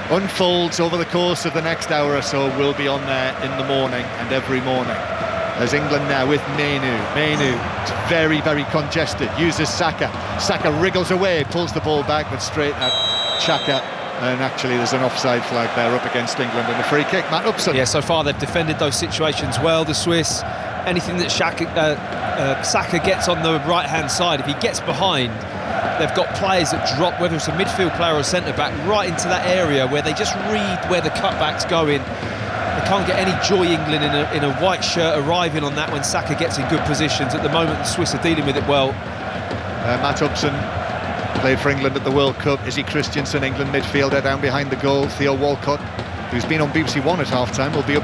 unfolds over the course of the next hour or so will be on there in the morning and every morning. There's England now with Mainu. It's very, very congested. Uses Saka. Saka wriggles away, pulls the ball back, but straight at Xhaka. And actually there's an offside flag there up against England and a free kick. Matt Upson. Yeah, so far they've defended those situations well, the Swiss. Anything that Saka gets on the right-hand side, if he gets behind, they've got players that drop, whether it's a midfield player or a centre-back, right into that area where they just read where the cutback's going. They can't get any joy, England, in a white shirt arriving on that when Saka gets in good positions. At the moment, the Swiss are dealing with it well. Matt Upson played for England at the World Cup. Izzy Christiansen, England midfielder, down behind the goal. Theo Walcott, who's been on BBC One at half-time, will be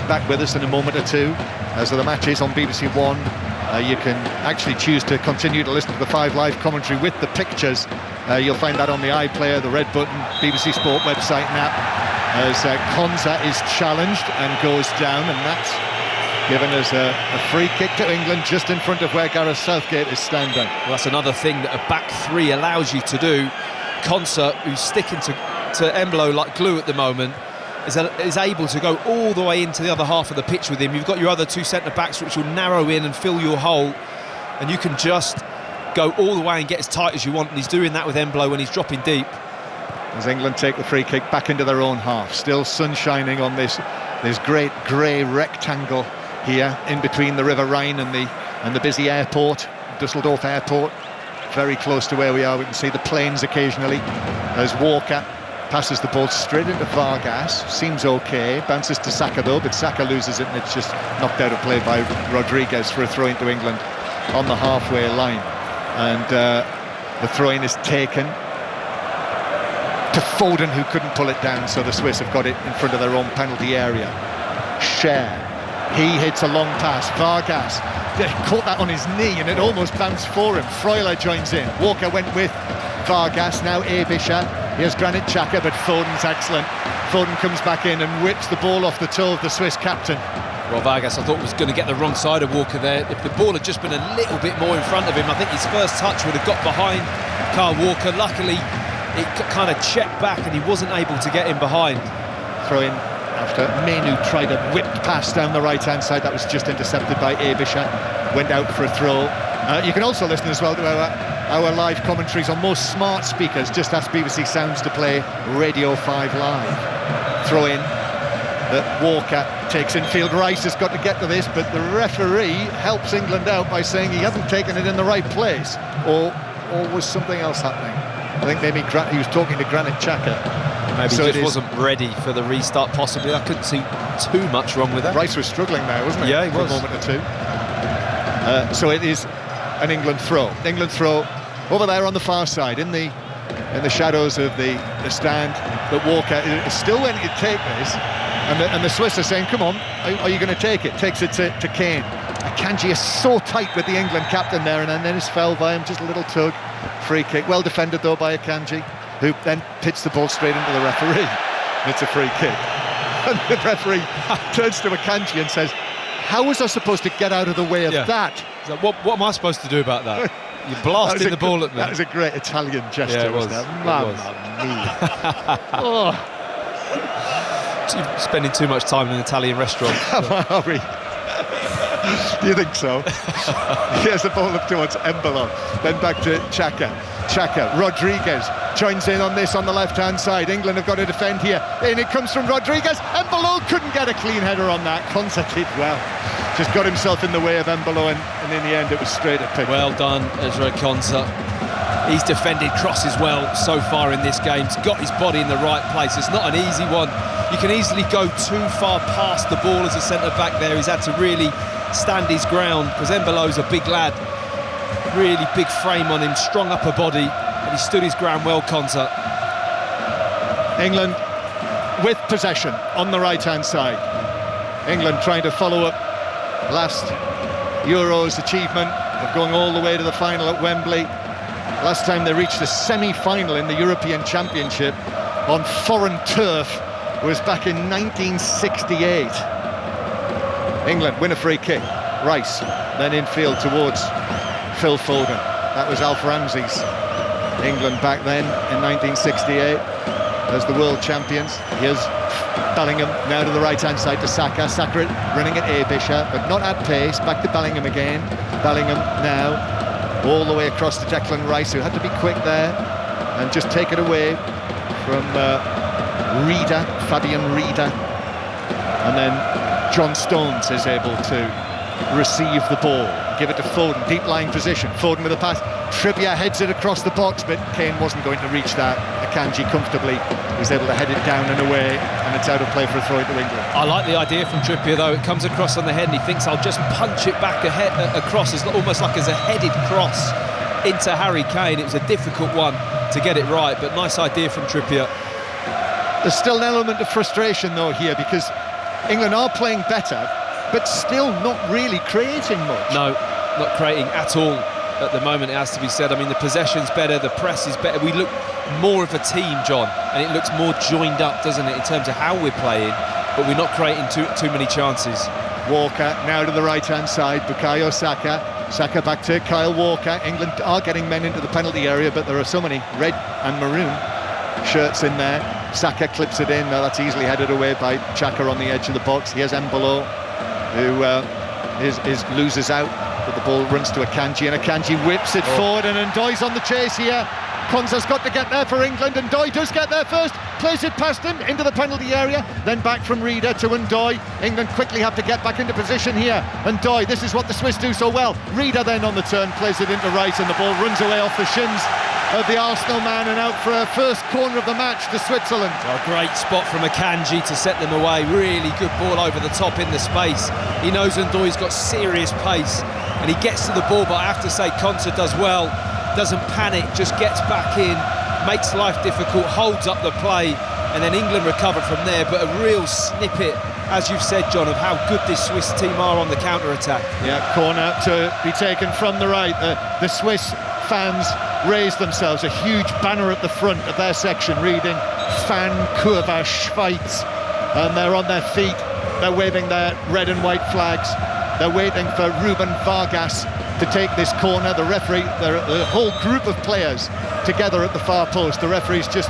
back with us in a moment or two. As are the matches on BBC One. You can actually choose to continue to listen to the 5 Live commentary with the pictures. You'll find that on the iPlayer, the red button, BBC Sport website and app. As Konza is challenged and goes down, and that's given us a free kick to England just in front of where Gareth Southgate is standing. Well, that's another thing that a back three allows you to do. Konza, who's sticking to Embolo like glue at the moment, is able to go all the way into the other half of the pitch with him. You've got your other two centre-backs which will narrow in and fill your hole, and you can just go all the way and get as tight as you want, and he's doing that with Embolo when he's dropping deep. As England take the free kick back into their own half, still sun shining on this great grey rectangle here in between the River Rhine and the busy airport, Dusseldorf Airport, very close to where we are. We can see the planes occasionally as Walker passes the ball straight into Vargas, seems okay, bounces to Saka though, but Saka loses it and it's just knocked out of play by Rodriguez for a throw into England on the halfway line. And the throw-in is taken to Foden, who couldn't pull it down, so the Swiss have got it in front of their own penalty area. Cher, he hits a long pass. Vargas caught that on his knee and it almost bounced for him. Freuler joins in. Walker went with Vargas, now Abisha. Here's Granit Xhaka, but Foden's excellent. Foden comes back in and whips the ball off the toe of the Swiss captain. Well, Vargas, I thought, was going to get the wrong side of Walker there. If the ball had just been a little bit more in front of him, I think his first touch would have got behind Kyle Walker. Luckily, it kind of checked back and he wasn't able to get in behind. Throw in after Mainu tried a whipped pass down the right-hand side. That was just intercepted by Abisha. Went out for a throw. You can also listen as well to our live commentaries on most smart speakers. Just ask BBC Sounds to play Radio 5 Live. Throw in that Walker takes infield. Rice has got to get to this, but the referee helps England out by saying he hasn't taken it in the right place. Or was something else happening? I think maybe he was talking to Granit Xhaka. Maybe so he just wasn't ready for the restart, possibly. I couldn't see too much wrong with that. Rice was struggling there, wasn't he? Yeah, he was. For a moment or two. So it is an England throw. England throw over there on the far side, in the shadows of the stand. But Walker is still waiting to take this. And the Swiss are saying, come on, are you going to take it? Takes it to Kane. Akanji is so tight with the England captain there, and then is felled by him, just a little tug. Free kick, well defended though by Akanji, who then pits the ball straight into the referee. It's a free kick. And the referee turns to Akanji and says, how was I supposed to get out of the way of that? So what am I supposed to do about that? You blasted the ball at me. That was a great Italian gesture, yeah, it was. Wasn't it? Mamma mia. Spending too much time in an Italian restaurant. Are we? Do you think so? Here's the ball up towards Embolo, then back to Xhaka. Rodriguez joins in on this on the left-hand side. England have got to defend here. In it comes from Rodriguez. Embolo couldn't get a clean header on that. Konza did well. Just got himself in the way of Embolo, and in the end it was straight at pick. Well done, Ezra Konza. He's defended crosses well so far in this game. He's got his body in the right place. It's not an easy one. You can easily go too far past the ball as a centre-back there. He's had to really stand his ground because Embolo's a big lad. Really big frame on him, strong upper body, and he stood his ground well, Konza. England with possession on the right-hand side. England trying to follow up last Euros achievement of going all the way to the final at Wembley. Last time they reached the semi-final in the European Championship on foreign turf was back in 1968. England win a free kick. Rice, then infield towards Phil Foden. That was Alf Ramsey's England back then in 1968 as the world champions. Here's Bellingham now to the right-hand side to Saka. Saka running at Abisha, but not at pace. Back to Bellingham again. Bellingham now all the way across to Declan Rice, who had to be quick there and just take it away from Reader, Fabian Reader. And then John Stones is able to receive the ball, give it to Foden, deep lying position. Foden with a pass. Trippier heads it across the box, but Kane wasn't going to reach that. Akanji comfortably was able to head it down and away, and it's out of play for a throw into England. I like the idea from Trippier though. It comes across on the head and he thinks I'll just punch it back across, almost like as a headed cross into Harry Kane. It was a difficult one to get it right, but nice idea from Trippier. There's still an element of frustration though here, because England are playing better but still not really creating much. No, not creating at all at the moment, it has to be said. I mean, the possession's better, the press is better. We look more of a team, John, and it looks more joined up, doesn't it, in terms of how we're playing, but we're not creating too many chances. Walker now to the right-hand side, Bukayo Saka. Saka back to Kyle Walker. England are getting men into the penalty area, but there are so many red and maroon shirts in there. Saka clips it in. Now that's easily headed away by Xhaka on the edge of the box. Here's Embolo, who loses out, but the ball runs to Akanji, and Akanji whips it forward, and Ndoye's on the chase here. Konsa's got to get there for England, and Ndoye does get there first, plays it past him into the penalty area, then back from Reader to Ndoye. England quickly have to get back into position here. Ndoye, this is what the Swiss do so well. Reader then on the turn plays it into Rice, and the ball runs away off the shins of the Arsenal man and out for a first corner of the match to Switzerland. A great spot from Akanji to set them away. Really good ball over the top in the space. He knows Ndoye's got serious pace and he gets to the ball, but I have to say Konsa does well, doesn't panic, just gets back in, makes life difficult, holds up the play, and then England recover from there. But a real snippet, as you've said, John, of how good this Swiss team are on the counter-attack. Yeah, corner to be taken from the right. The Swiss fans raise themselves, a huge banner at the front of their section reading Fan Kurva Schweiz, and they're on their feet, they're waving their red and white flags, they're waiting for Ruben Vargas to take this corner. The referee, the whole group of players together at the far post, the referee's just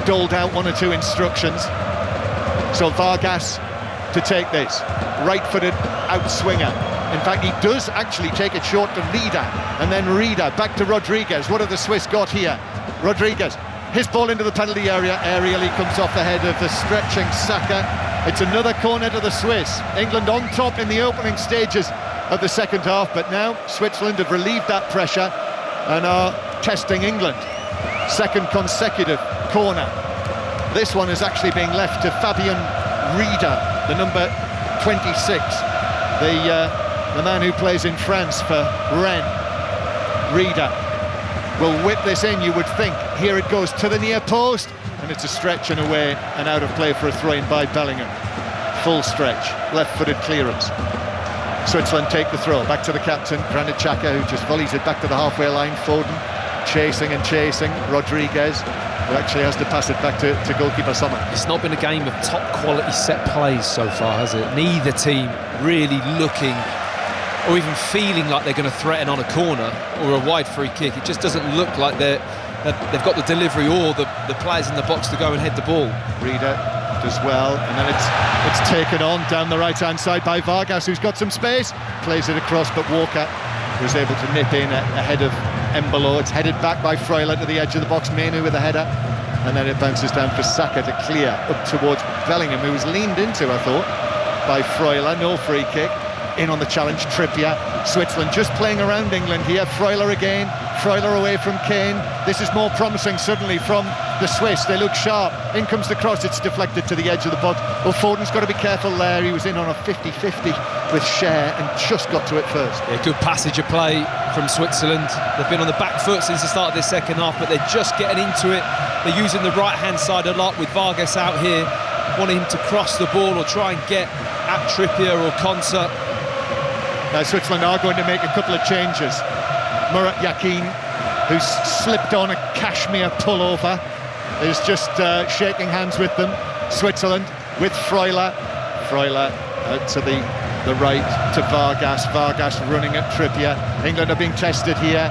doled out one or two instructions. So Vargas to take this, right-footed outswinger. In fact, he does actually take it short to Reader, and then Reader back to Rodriguez. What have the Swiss got here? Rodriguez, his ball into the penalty area. Aerially comes off the head of the stretching Saka. It's another corner to the Swiss. England on top in the opening stages of the second half, but now Switzerland have relieved that pressure and are testing England. Second consecutive corner. This one is actually being left to Fabian Reader, the number 26. The man who plays in France for Rennes. Reader will whip this in, you would think. Here it goes to the near post, and it's a stretch and away and out of play for a throw-in by Bellingham. Full stretch, left-footed clearance. Switzerland take the throw, back to the captain, Granit Xhaka, who just volleys it back to the halfway line. Foden chasing and chasing. Rodriguez, who actually has to pass it back to goalkeeper Sommer. It's not been a game of top-quality set plays so far, has it? Neither team really looking or even feeling like they're going to threaten on a corner or a wide free kick. It just doesn't look like they've got the delivery or the players in the box to go and head the ball. Reader does well, and then it's taken on down the right-hand side by Vargas, who's got some space, plays it across, but Walker was able to nip in ahead of Embolo. It's headed back by Freuler to the edge of the box, Menu with a header, and then it bounces down for Saka to clear up towards Bellingham, who was leaned into, I thought, by Freuler. No free kick. In on the challenge, Trippier. Switzerland just playing around England here. Freuler again. Freuler away from Kane. This is more promising suddenly from the Swiss. They look sharp. In comes the cross. It's deflected to the edge of the box. Well, Foden's got to be careful there. He was in on a 50-50 with Cher and just got to it first. Yeah, good passage of play from Switzerland. They've been on the back foot since the start of this second half, but they're just getting into it. They're using the right-hand side a lot with Vargas out here, wanting him to cross the ball or try and get at Trippier or Konsa. Now Switzerland are going to make a couple of changes. Murat Yakin, who's slipped on a cashmere pullover, is just shaking hands with them. Switzerland with Freuler out to the right to Vargas running at Trippier. England are being tested here.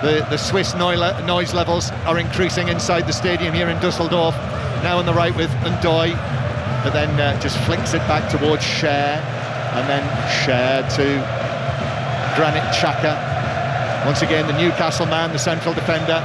The Swiss noise levels are increasing inside the stadium here in Dusseldorf. Now on the right with Ndoye, but then just flicks it back towards Cher, and then Cher to Granit Xhaka. Once again, the Newcastle man, the central defender.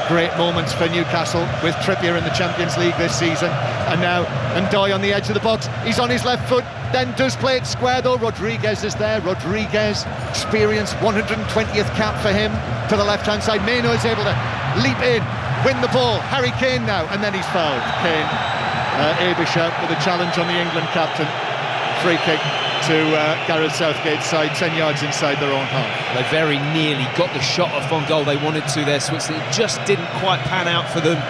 Great moments for Newcastle with Trippier in the Champions League this season. And now Ndoye on the edge of the box. He's on his left foot, then does play it square though. Rodriguez is there. Rodriguez, experienced, 120th cap for him to the left-hand side. Meno is able to leap in, win the ball. Harry Kane now, and then he's fouled. Kane, Abisha with a challenge on the England captain. Free kick to Gareth Southgate's side, 10 yards inside their own half. They very nearly got the shot off on goal they wanted to there, Switzerland. It just didn't quite pan out for them.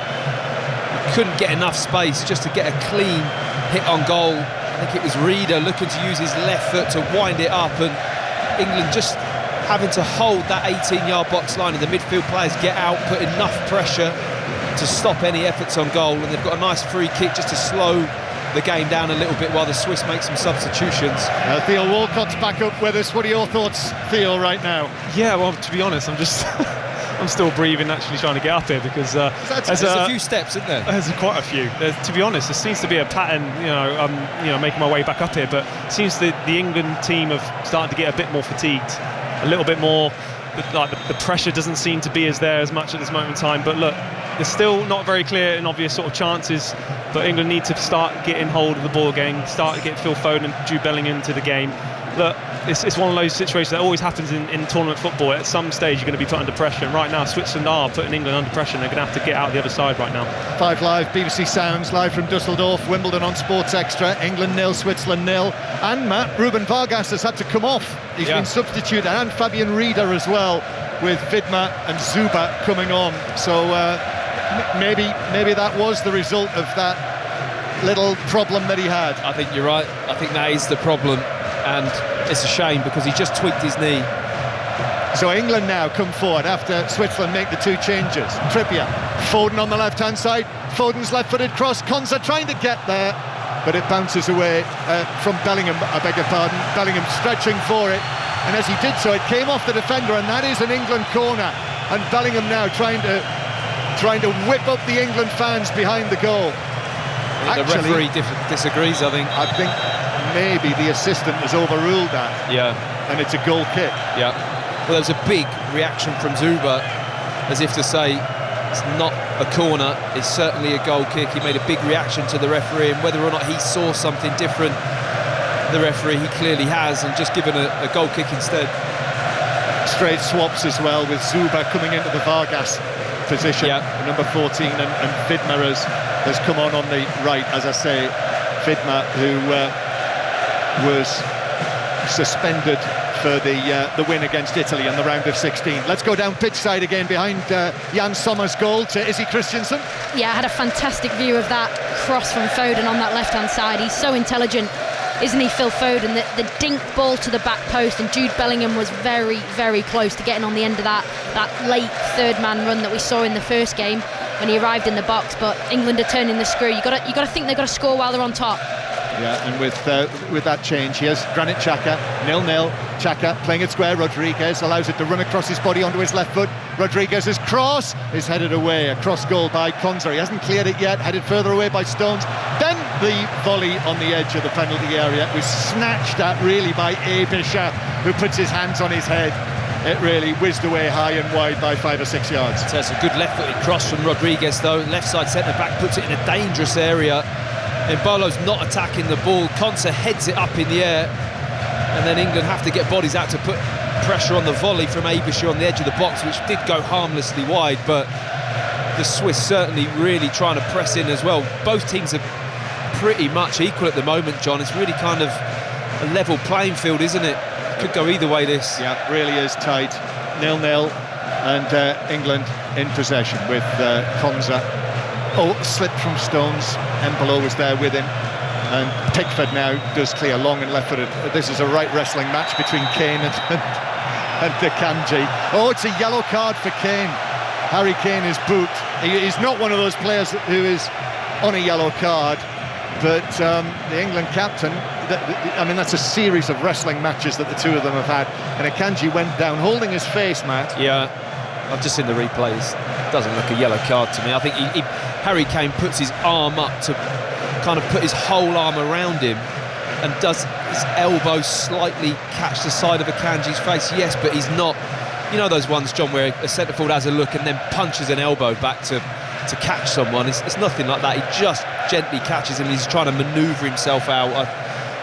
Couldn't get enough space just to get a clean hit on goal. I think it was Reeder looking to use his left foot to wind it up, and England just having to hold that 18-yard box line, and the midfield players get out, put enough pressure to stop any efforts on goal, and they've got a nice free kick just to slow the game down a little bit while the Swiss make some substitutions. Theo Walcott's back up with us. What are your thoughts, Theo, right now? Yeah, well, to be honest, I'm still breathing, actually trying to get up here, because there's a few steps, isn't there? There's quite a few. To be honest, there seems to be a pattern. I'm making my way back up here, but it seems the England team have started to get a bit more fatigued, a little bit more. Like the pressure doesn't seem to be as much at this moment in time. But look, there's still not very clear and obvious sort of chances. But England need to start getting hold of the ball again, start to get Phil Foden and Jude Bellingham into the game. Look, it's one of those situations that always happens in tournament football. At some stage, you're going to be put under pressure. And right now, Switzerland are putting England under pressure, and they're going to have to get out the other side right now. 5 Live, BBC Sounds, live from Dusseldorf, Wimbledon on Sports Extra. England 0, Switzerland 0. And Matt, Ruben Vargas has had to come off. He's been substituted, and Fabian Reeder as well, with Vidma and Zuba coming on. So maybe that was the result of that little problem that he had. I think you're right. I think that is the problem, and it's a shame because he just tweaked his knee. So England now come forward after Switzerland make the 2 changes. Trippier, Foden on the left-hand side. Foden's left-footed cross. Konsa trying to get there, but it bounces away from Bellingham. I beg your pardon. Bellingham stretching for it, and as he did so, it came off the defender, and that is an England corner. And Bellingham now trying to whip up the England fans behind the goal. The referee disagrees, I think. I think maybe the assistant has overruled that. Yeah. And it's a goal kick. Yeah. Well, there was a big reaction from Zuba, as if to say, it's not a corner, it's certainly a goal kick. He made a big reaction to the referee, and whether or not he saw something different, the referee, he clearly has, and just given a goal kick instead. Straight swaps as well, with Zuba coming into the Vargas position, number 14, and Vidma has come on the right, as I say. Vidma, who was suspended for the win against Italy in the round of 16. Let's go down pitch side again behind Jan Sommer's goal to Izzy Christiansen. Yeah, I had a fantastic view of that cross from Foden on that left-hand side. He's so intelligent, isn't he, Phil Foden? The dink ball to the back post, and Jude Bellingham was very, very close to getting on the end of that late third-man run that we saw in the first game when he arrived in the box. But England are turning the screw. You got to think they've got to score while they're on top. Yeah, and with that change, here's Granit Xhaka, 0-0. Xhaka playing it square. Rodriguez allows it to run across his body onto his left foot. Rodriguez's cross is headed away, a cross goal by Konsa. He hasn't cleared it yet, headed further away by Stones. Then the volley on the edge of the penalty area was snatched at really by Abisha, who puts his hands on his head. It really whizzed away high and wide by 5 or 6 yards. So it's a good left-footed cross from Rodriguez, though. Left side centre-back puts it in a dangerous area. Embolo's not attacking the ball. Konsa heads it up in the air, and then England have to get bodies out to put pressure on the volley from Abisha on the edge of the box, which did go harmlessly wide, but the Swiss certainly really trying to press in as well. Both teams are pretty much equal at the moment, John. It's really kind of a level playing field, isn't it? Could go either way, this. Yeah, really is tight. 0-0, and England in possession with Konsa. Slipped from Stones. Embolo was there with him, and Pickford now does clear long and left-footed. This is a right wrestling match between Kane and Akanji. Oh, it's a yellow card for Kane. Harry Kane is booked. He's not one of those players who is on a yellow card. but the England captain, I mean, that's a series of wrestling matches that the two of them have had, and Akanji went down holding his face, Matt. Yeah, I've just seen the replays. Doesn't look a yellow card to me. I think Harry Kane puts his arm up to kind of put his whole arm around him, and does his elbow slightly catch the side of Akanji's face. Yes, but he's not, you know those ones, John, where a centre forward has a look and then punches an elbow back to catch someone. It's nothing like that. He just gently catches him. He's trying to manoeuvre himself out.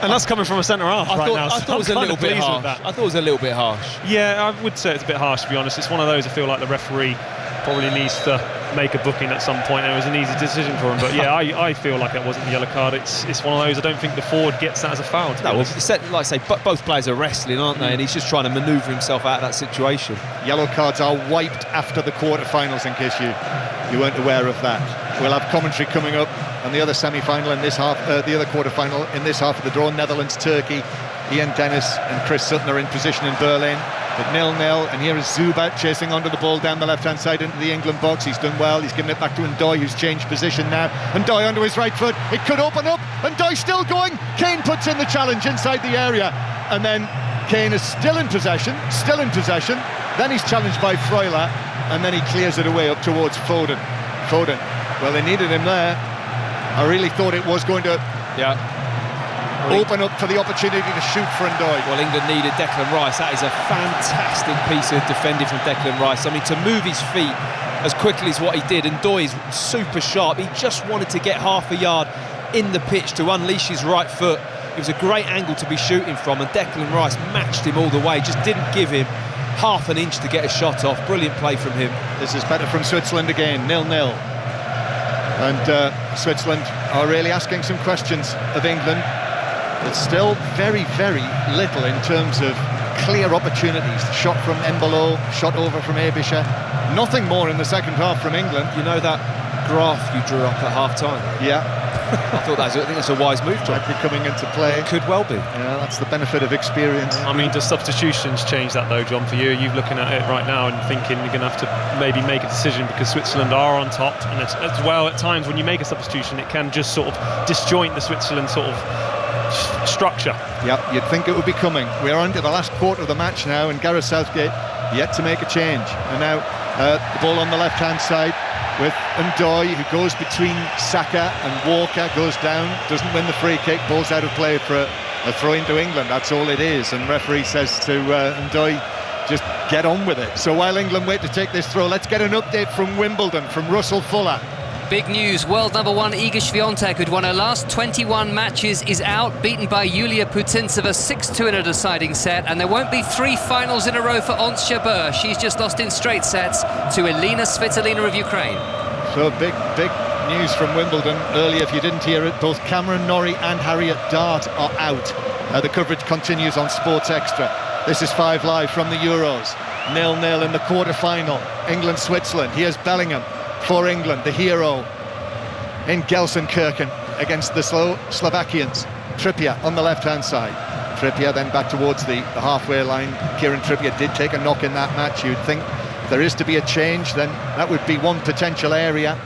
And that's coming from a centre half right now. I thought it was a little bit harsh. I thought it was a little bit harsh. Yeah, I would say it's a bit harsh, to be honest. It's one of those, I feel like the referee probably needs to make a booking at some point. It was an easy decision for him, but yeah, I feel like it wasn't a yellow card. It's one of those, I don't think the forward gets that as a foul. No, well, like I say, both players are wrestling, aren't they? And he's just trying to manoeuvre himself out of that situation. Yellow cards are wiped after the quarter-finals, in case you weren't aware of that. We'll have commentary coming up on the other semi-final in this half, the other quarter-final in this half of the draw. Netherlands-Turkey. Ian Dennis and Chris Sutton are in position in Berlin. But 0-0, and here is Zuba chasing onto the ball down the left-hand side into the England box. He's done well. He's given it back to Ndoye, who's changed position now. Ndoye onto his right foot. It could open up. Ndoye still going. Kane puts in the challenge inside the area, and then Kane is still in possession. Then he's challenged by Freuler, and then he clears it away up towards Foden. Well, they needed him there. I really thought it was going to open up for the opportunity to shoot for Ndoye. Well, England needed Declan Rice. That is a fantastic piece of defending from Declan Rice. I mean, to move his feet as quickly as what he did, Ndoye is super sharp. He just wanted to get half a yard in the pitch to unleash his right foot. It was a great angle to be shooting from, and Declan Rice matched him all the way, just didn't give him half an inch to get a shot off. Brilliant play from him. This is better from Switzerland again, 0-0. And Switzerland are really asking some questions of England. It's still very, very little in terms of clear opportunities. Shot from Embolo, shot over from Ebischer. Nothing more in the second half from England. You know that graph you drew up at half-time? Yeah. I think that's a wise move, John. Might be coming into play. It could well be. Yeah, that's the benefit of experience. I mean, does substitutions change that though, John, for you? You're looking at it right now and thinking you're going to have to maybe make a decision because Switzerland are on top, and as well, at times when you make a substitution, it can just sort of disjoint the Switzerland sort of structure. Yep, you'd think it would be coming. We're on to the last quarter of the match now, and Gareth Southgate yet to make a change. And now the ball on the left-hand side with Ndoye, who goes between Saka and Walker, goes down, doesn't win the free kick, ball's out of play for a throw into England. That's all it is, and referee says to Ndoye, just get on with it. So while England wait to take this throw, let's get an update from Wimbledon, from Russell Fuller. Big news, world number one Iga Swiatek, who'd won her last 21 matches, is out, beaten by Yulia Putintseva 6-2 in a deciding set, and there won't be 3 finals in a row for Ons Jabeur. She's just lost in straight sets to Elina Svitolina of Ukraine. So big news from Wimbledon earlier, if you didn't hear it. Both Cameron Norrie and Harriet Dart are out. The coverage continues on Sports Extra. This is 5 Live from the Euros. 0-0 in the quarter-final. England-Switzerland. Here's Bellingham for England, the hero in Gelsenkirchen against the Slovakians. Trippier on the left-hand side. Trippier then back towards the halfway line. Kieran Trippier did take a knock in that match. You'd think if there is to be a change, then that would be one potential area.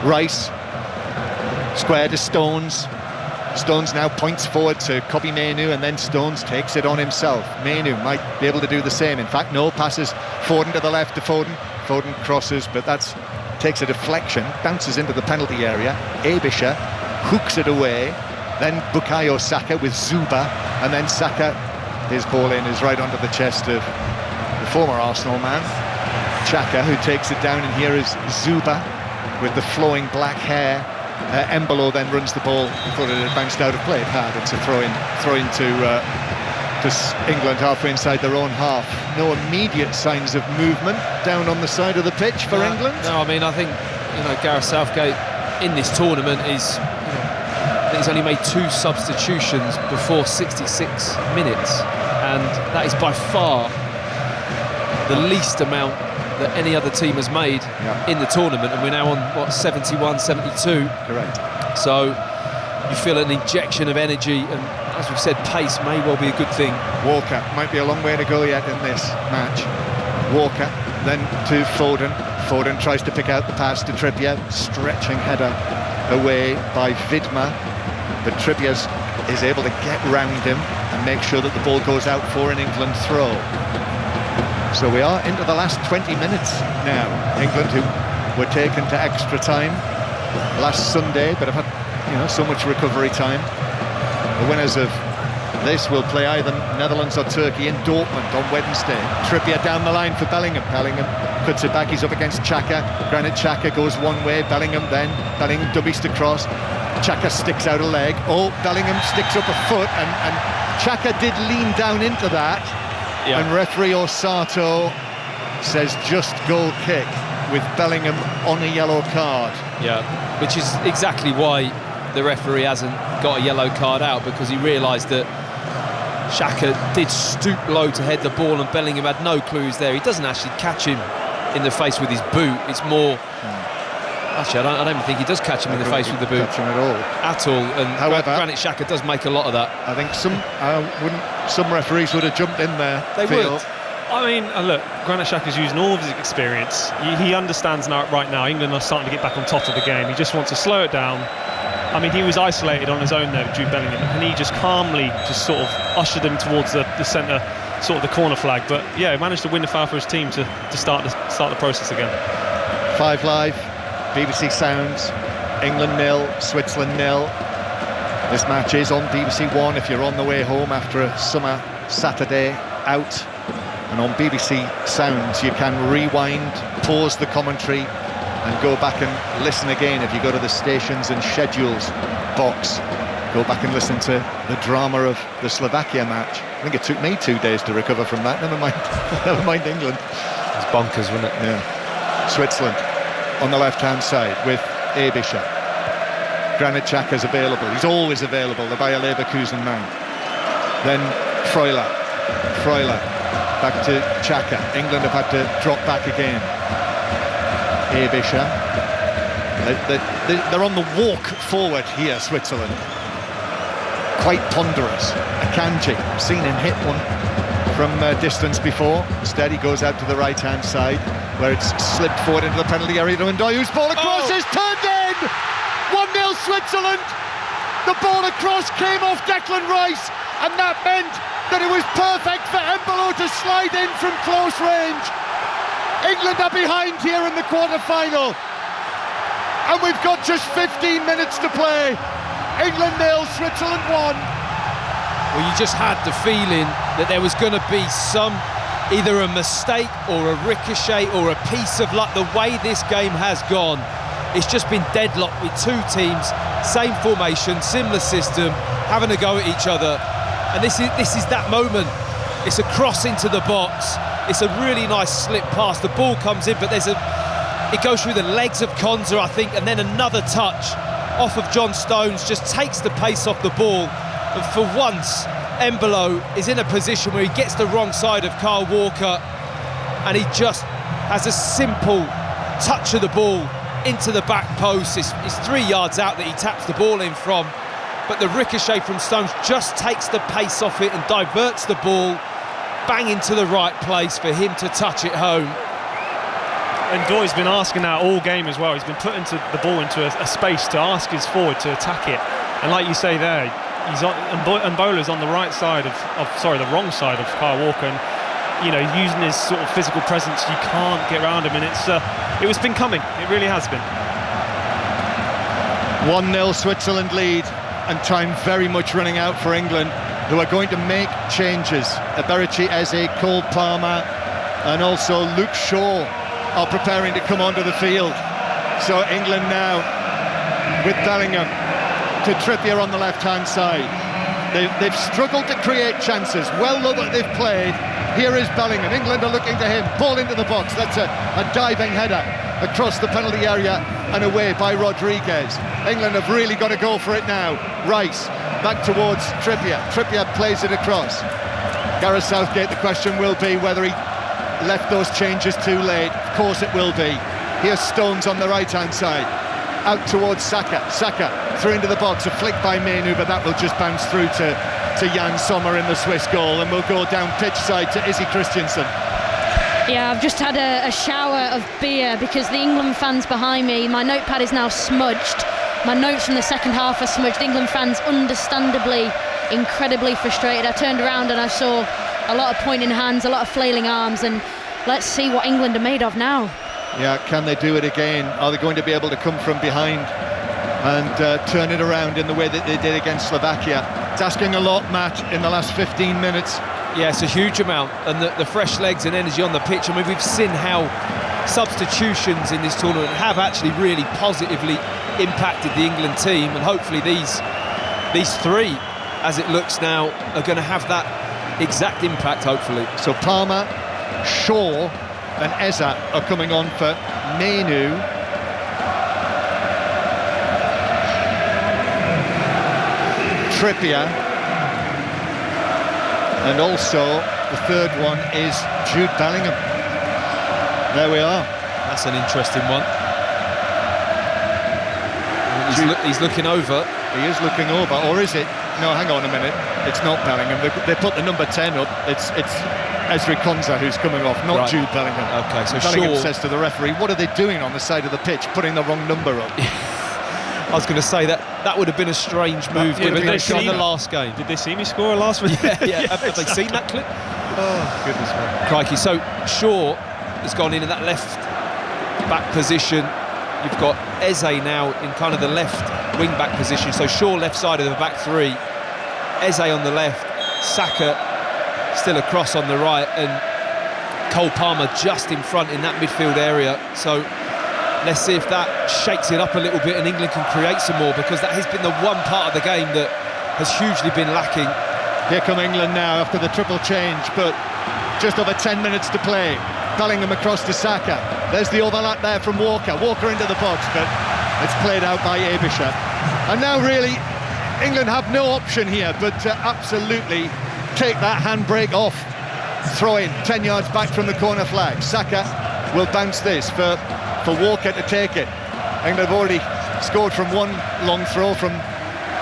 Rice, square to Stones. Stones now points forward to Kobbie Mainoo, and then Stones takes it on himself. Mainoo might be able to do the same. In fact, no, passes Foden to the left to Foden. Foden crosses, but takes a deflection, bounces into the penalty area. Ebischer hooks it away. Then Bukayo Saka with Zuba, and then Saka, his ball in is right onto the chest of the former Arsenal man, Xhaka, who takes it down, and here is Zuba with the flowing black hair. Embolo then runs the ball. He thought it had bounced out of play. It had. It's a throw in to England halfway inside their own half. No immediate signs of movement down on the side of the pitch for England. No, I mean, I think Gareth Southgate in this tournament is. I think he's only made 2 substitutions before 66 minutes, and that is by far the least amount that any other team has made in the tournament, and we're now on 71, 72. Correct. So you feel an injection of energy, and as we've said, pace may well be a good thing. Walker might be a long way to go yet in this match. Walker then to Foden. Foden tries to pick out the pass to Trippier, stretching header away by Vidma, but Trippier is able to get round him and make sure that the ball goes out for an England throw. So we are into the last 20 minutes now. England, who were taken to extra time last Sunday, but have had so much recovery time. The winners of this will play either Netherlands or Turkey in Dortmund on Wednesday. Trippier down the line for Bellingham. Bellingham puts it back, he's up against Xhaka. Granit Xhaka goes one way, Bellingham dummies to cross. Xhaka sticks out a leg. Oh, Bellingham sticks up a foot, and Xhaka did lean down into that. Yeah. And referee Osato says just goal kick with Bellingham on a yellow card. Yeah, which is exactly why the referee hasn't got a yellow card out, because he realised that Xhaka did stoop low to head the ball and Bellingham had no clues there. He doesn't actually catch him in the face with his boot. It's more... Actually, I don't even think he does catch him in the face with the boot. Catch him at all. And however, Granit Xhaka does make a lot of that. I think some referees would have jumped in there. They would. I mean, look, Granit Xhaka's using all of his experience. He understands now, right now, England are starting to get back on top of the game. He just wants to slow it down. I mean, he was isolated on his own there with Jude Bellingham, and he just calmly just sort of ushered him towards the centre, sort of the corner flag. But yeah, he managed to win the foul for his team to start the process again. 5 Live, BBC Sounds, England 0, Switzerland 0. This match is on BBC One if you're on the way home after a summer Saturday out. And on BBC Sounds you can rewind, pause the commentary and go back and listen again. If you go to the stations and schedules box, go back and listen to the drama of the Slovakia match. I think it took me 2 days to recover from that, never mind England. It's bonkers, wasn't it? Yeah. Switzerland on the left-hand side with Ebischer. Granit Xhaka's available, he's always available, the Bayer Leverkusen man. Then Freuler, back to Xhaka. England have had to drop back again. Ebischer. They're on the walk forward here, Switzerland. Quite ponderous. Akanji, I've seen him hit one from distance before. Instead he goes out to the right-hand side, where it's slipped forward into the penalty area to Ndoye's ball across is turned in! 1-0 Switzerland! The ball across came off Declan Rice, and that meant that it was perfect for Embolo to slide in from close range. England are behind here in the quarter-final, and we've got just 15 minutes to play. England 0, Switzerland 1. Well, you just had the feeling that there was going to be either a mistake or a ricochet or a piece of luck. The way this game has gone, it's just been deadlocked with two teams, same formation, similar system, having a go at each other. And this is that moment. It's a cross into the box. It's a really nice slip pass. The ball comes in, but it goes through the legs of Konza, I think, and then another touch off of John Stones just takes the pace off the ball. And for once, Embolo is in a position where he gets the wrong side of Kyle Walker, and he just has a simple touch of the ball into the back post. It's 3 yards out that he taps the ball in from, but the ricochet from Stones just takes the pace off it and diverts the ball bang into the right place for him to touch it home. And Doy's been asking that all game as well. He's been putting the ball into a space to ask his forward to attack it. And like you say there, Mbola's on the right side the wrong side of Kyle Walker, and using his sort of physical presence, you can't get around him, and it's been coming. It really has been. 1-0 Switzerland lead, and time very much running out for England, who are going to make changes. Eberici Eze, Cole Palmer, and also Luke Shaw are preparing to come onto the field. So England now with Bellingham to Trippier on the left-hand side. They've struggled to create chances. Well, look what they've played. Here is Bellingham. England are looking to him. Ball into the box. That's a diving header across the penalty area and away by Rodriguez. England have really got to go for it now. Rice back towards Trippier. Trippier plays it across. Gareth Southgate, the question will be whether he left those changes too late. Of course it will be. Here's Stones on the right-hand side. Out towards Saka. Saka through into the box. A flick by Menu, but that will just bounce through to Jan Sommer in the Swiss goal, and we'll go down pitch side to Izzy Christiansen. Yeah, I've just had a shower of beer because the England fans behind me, my notepad is now smudged my notes from the second half are smudged. England fans understandably incredibly frustrated. I turned around and I saw a lot of pointing hands, a lot of flailing arms, and let's see what England are made of now. Yeah, can they do it again? Are they going to be able to come from behind and turn it around in the way that they did against Slovakia? It's asking a lot, Matt, in the last 15 minutes. Yeah, it's a huge amount, and the fresh legs and energy on the pitch. I mean, we've seen how substitutions in this tournament have actually really positively impacted the England team, and hopefully these three, as it looks now, are going to have that exact impact, hopefully. So Palmer, Shaw and Eza are coming on for Menu. Trippier, and also the third one is Jude Bellingham. There we are. That's an interesting one. He's looking over. He is looking over, or is it? No, hang on a minute. It's not Bellingham. They put the number 10 up. It's Ezri Konsa who's coming off, not right. Jude Bellingham. Okay, so Bellingham Shaw says to the referee, "What are they doing on the side of the pitch, putting the wrong number up?" I was going to say that would have been a strange move given they in the last game. Did they see me score last week? Yeah. Have they seen that clip? Oh, goodness me. Crikey. So Shaw has gone in that left back position. You've got Eze now in kind of the left wing back position. So Shaw left side of the back three, Eze on the left, Saka still across on the right, and Cole Palmer just in front in that midfield area. So let's see if that shakes it up a little bit and England can create some more, because that has been the one part of the game that has hugely been lacking. Here come England now after the triple change, but just over 10 minutes to play. Bellingham across to Saka. There's the overlap there from Walker. Walker into the box, but it's played out by Abisha. And now really, England have no option here but to absolutely take that handbrake off. Throw in 10 yards back from the corner flag. Saka will bounce this for Walker to take it. England have already scored from one long throw from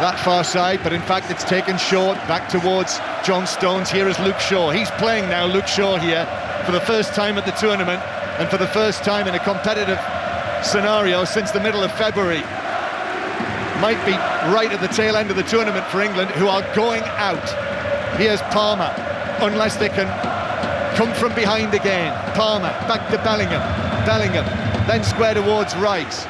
that far side, but in fact it's taken short back towards John Stones. Here is Luke Shaw. He's playing now, Luke Shaw, here for the first time at the tournament and for the first time in a competitive scenario since the middle of February. Might be right at the tail end of the tournament for England, who are going out. Here's Palmer, unless they can come from behind again. Palmer back to Bellingham, then square towards Rice.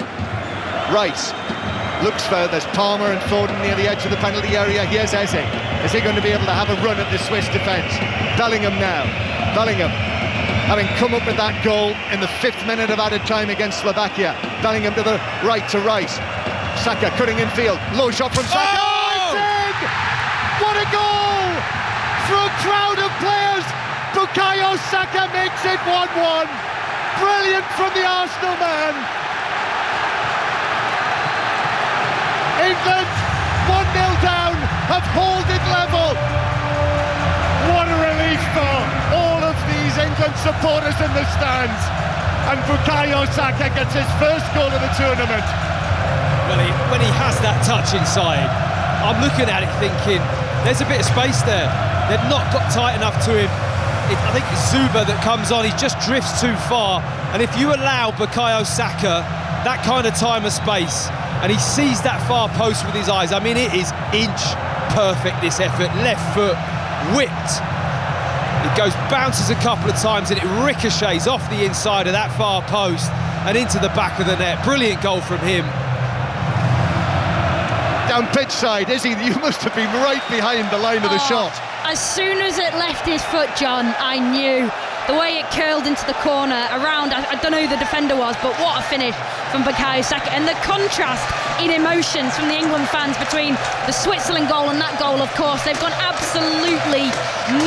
Looks for, there's Palmer and Foden near the edge of the penalty area. Here's Eze. Is he going to be able to have a run at the Swiss defence? Bellingham now. Bellingham, having come up with that goal in the 5th minute of added time against Slovakia. Bellingham to the right to Rice. Saka cutting in field. Low shot from Saka. Oh, it's in! What a goal! For a crowd of players, Bukayo Saka makes it 1-1. Brilliant from the Arsenal man. England 1-0 down, have hauled it level. What a relief for all of these England supporters in the stands. And Bukayo Saka gets his first goal of the tournament. Well, when he has that touch inside, I'm looking at it thinking, there's a bit of space there. They've not got tight enough to him. I think it's Zuba that comes on, he just drifts too far. And if you allow Bukayo Saka that kind of time and space, and he sees that far post with his eyes, I mean, it is inch perfect, this effort. Left foot, whipped. It goes, bounces a couple of times, and it ricochets off the inside of that far post and into the back of the net. Brilliant goal from him. Down pitch side, Izzy, you must have been right behind the line of the shot. As soon as it left his foot, John, I knew. The way it curled into the corner around, I don't know who the defender was, but what a finish from Bukayo Saka. And the contrast in emotions from the England fans between the Switzerland goal and that goal, of course. They've gone absolutely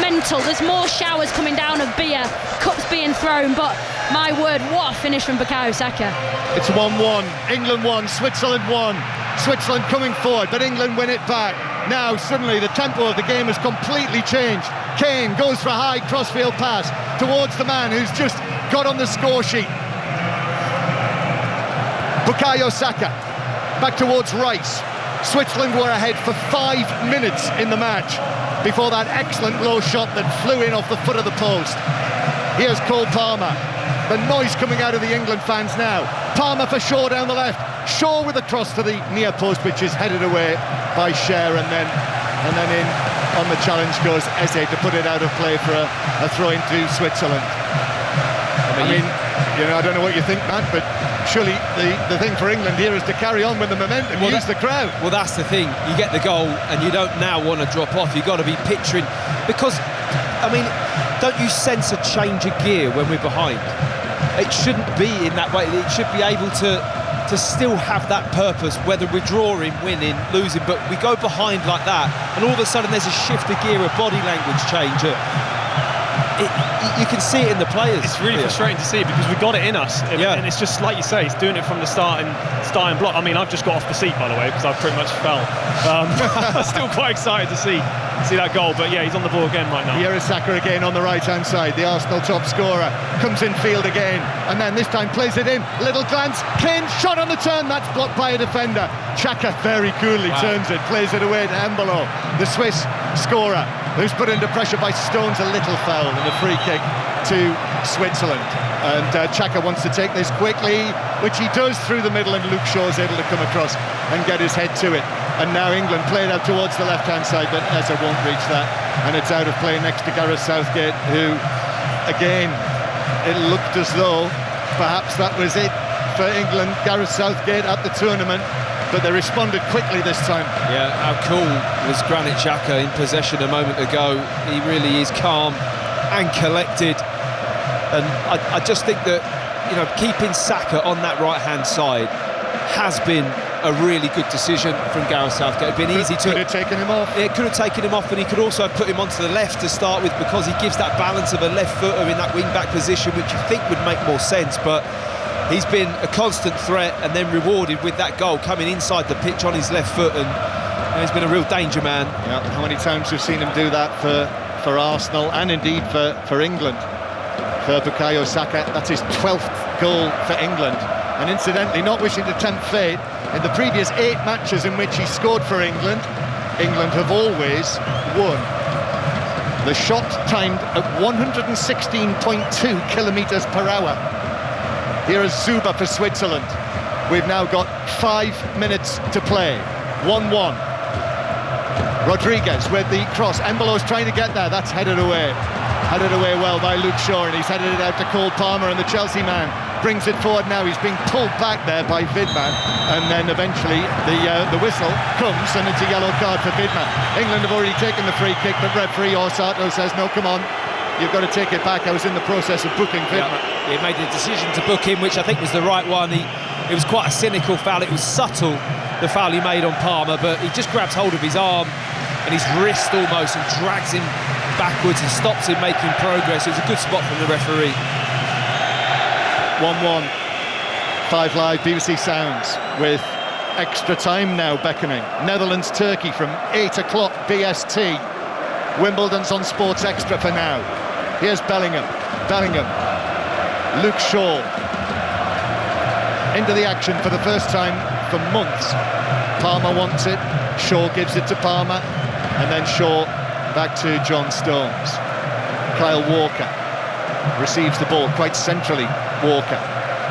mental. There's more showers coming down of beer, cups being thrown, but my word, what a finish from Bukayo Saka. It's 1-1, England 1, Switzerland 1. Switzerland coming forward, but England win it back. Now suddenly the tempo of the game has completely changed. Kane goes for a high crossfield pass towards the man who's just got on the score sheet. Bukayo Saka back towards Rice. Switzerland were ahead for 5 minutes in the match before that excellent low shot that flew in off the foot of the post. Here's Cole Palmer. The noise coming out of the England fans now. Palmer for Shaw down the left. Shaw with a cross to the near post, which is headed away by Scher, and then in on the challenge goes Eze to put it out of play for a throw into Switzerland. I mean, I don't know what you think, Matt, but surely the thing for England here is to carry on with the momentum, use the crowd. Well, that's the thing. You get the goal and you don't now want to drop off. You've got to be picturing, because, I mean, don't you sense a change of gear when we're behind? It shouldn't be in that way. It should be able to still have that purpose, whether we're drawing, winning, losing, but we go behind like that and all of a sudden there's a shift of gear, a body language change. You can see it in the players. It's really frustrating to see it because we've got it in us, and it's just like you say, it's doing it from the starting block. I mean, I've just got off the seat, by the way, because I pretty much fell. I'm still quite excited to see that goal, but yeah, he's on the ball again right now. Here is Saka again on the right-hand side, the Arsenal top scorer, comes in field again, and then this time plays it in, little glance, Kane shot on the turn, that's blocked by a defender. Xhaka very coolly turns it, plays it away to Embolo, the Swiss scorer, who's put under pressure by Stones, a little foul, and a free kick to Switzerland. And Xhaka wants to take this quickly, which he does through the middle, and Luke Shaw is able to come across and get his head to it. And now England play it out towards the left-hand side, but Eze won't reach that, and it's out of play next to Gareth Southgate, who, again, it looked as though perhaps that was it for England. Gareth Southgate at the tournament, but they responded quickly this time. Yeah, how cool was Granit Xhaka in possession a moment ago. He really is calm and collected, and I just think that, keeping Saka on that right-hand side has been a really good decision from Gareth Southgate. It'd been easy to... Could have taken him off. It could have taken him off, but he could also have put him onto the left to start with, because he gives that balance of a left footer in that wing-back position, which you think would make more sense, but he's been a constant threat and then rewarded with that goal coming inside the pitch on his left foot, and he's been a real danger man. Yeah, how many times we've seen him do that for Arsenal, and indeed for England. For Bukayo Saka, that's his 12th goal for England. And incidentally, not wishing to tempt fate, in the previous 8 matches in which he scored for England, England have always won. The shot timed at 116.2 kilometres per hour. Here is Zuba for Switzerland. We've now got 5 minutes to play. 1-1. Rodriguez with the cross. Embolo's trying to get there. That's headed away. Headed away well by Luke Shaw, and he's headed it out to Cole Palmer, and the Chelsea man brings it forward now. He's being pulled back there by Vidman, and then eventually the whistle comes, and it's a yellow card for Vidman. England have already taken the free kick, but referee Orsato says, no, come on, you've got to take it back. I was in the process of booking Vidman. Yeah, he made the decision to book him, which I think was the right one. It was quite a cynical foul. It was subtle, the foul he made on Palmer, but he just grabs hold of his arm and his wrist almost and drags him backwards and stops him making progress. It was a good spot from the referee. 1-1. 5 Live BBC Sounds with extra time now beckoning. Netherlands-Turkey from 8 o'clock BST. Wimbledon's on Sports Extra for now. Here's Bellingham. Luke Shaw into the action for the first time for months. Palmer wants it. Shaw gives it to Palmer, and then Shaw back to John Stones. Kyle Walker receives the ball quite centrally, Walker,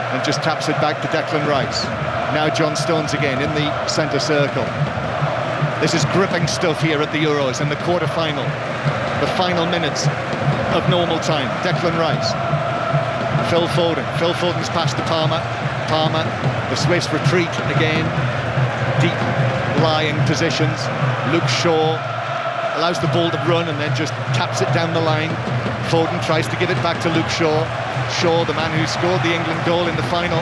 and just taps it back to Declan Rice. Now John Stones again in the centre circle. This is gripping stuff here at the Euros in the quarter-final, the final minutes of normal time. Declan Rice, Phil Foden's pass to Palmer. The Swiss retreat again, deep lying positions. Luke Shaw allows the ball to run and then just taps it down the line. Foden tries to give it back to Luke Shaw. Shaw, the man who scored the England goal in the final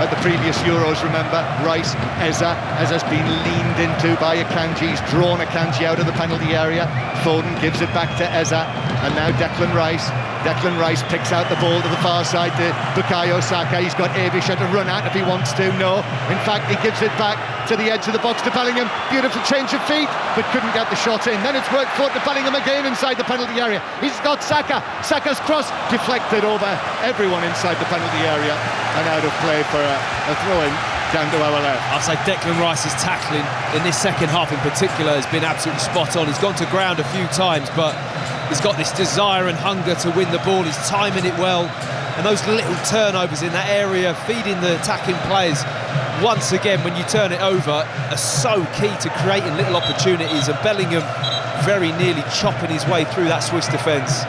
at the previous Euros, remember. Rice, Eza's been leaned into by Akanji. He's drawn Akanji out of the penalty area. Foden gives it back to Eza, and now Declan Rice. Declan Rice picks out the ball to the far side to Bukayo Saka. He's got Avisha to run at if he wants to. No, in fact, he gives it back to the edge of the box to Bellingham. Beautiful change of feet, but couldn't get the shot in. Then it's worked forward to Bellingham again inside the penalty area. He's got Saka. Saka's cross deflected over everyone inside the penalty area and out of play for a throw-in down to our left. I'd say Declan Rice's tackling in this second half in particular has been absolutely spot on. He's gone to ground a few times, but he's got this desire and hunger to win the ball. He's timing it well. And those little turnovers in that area, feeding the attacking players, once again, when you turn it over, are so key to creating little opportunities. And Bellingham very nearly chopping his way through that Swiss defence.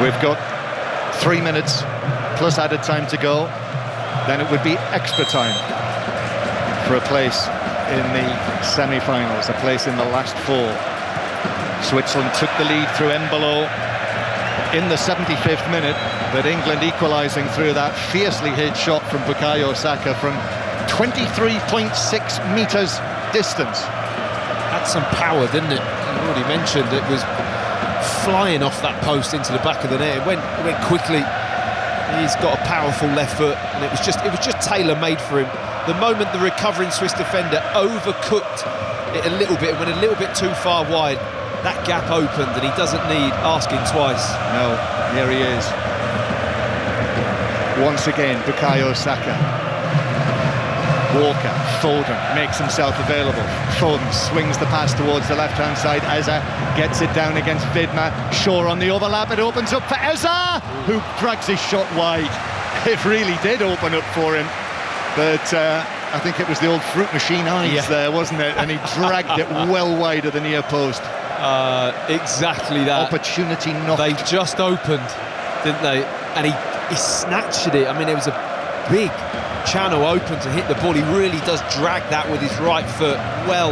We've got 3 minutes plus added time to go. Then it would be extra time for a place in the semi-finals, a place in the last 4. Switzerland took the lead through Embolo in the 75th minute, but England equalising through that fiercely hit shot from Bukayo Saka from 23.6 metres distance. Had some power, didn't it? You already mentioned it was flying off that post into the back of the net. It went quickly. He's got a powerful left foot, and it was just tailor-made for him. The moment the recovering Swiss defender overcooked it a little bit, went a little bit too far wide, that gap opened, and he doesn't need asking twice. No, here he is. Once again, Bukayo Saka. Walker, Foden makes himself available. Foden swings the pass towards the left-hand side. Eza gets it down against Vidma. Shaw on the overlap. It opens up for Eza, who drags his shot wide. It really did open up for him. But I think it was the old fruit machine eyes there, wasn't it? And he dragged it well wide of the near post. Exactly that. Opportunity knocked. They just opened, didn't they? And he snatched it. I mean, it was a big channel open to hit the ball. He really does drag that with his right foot well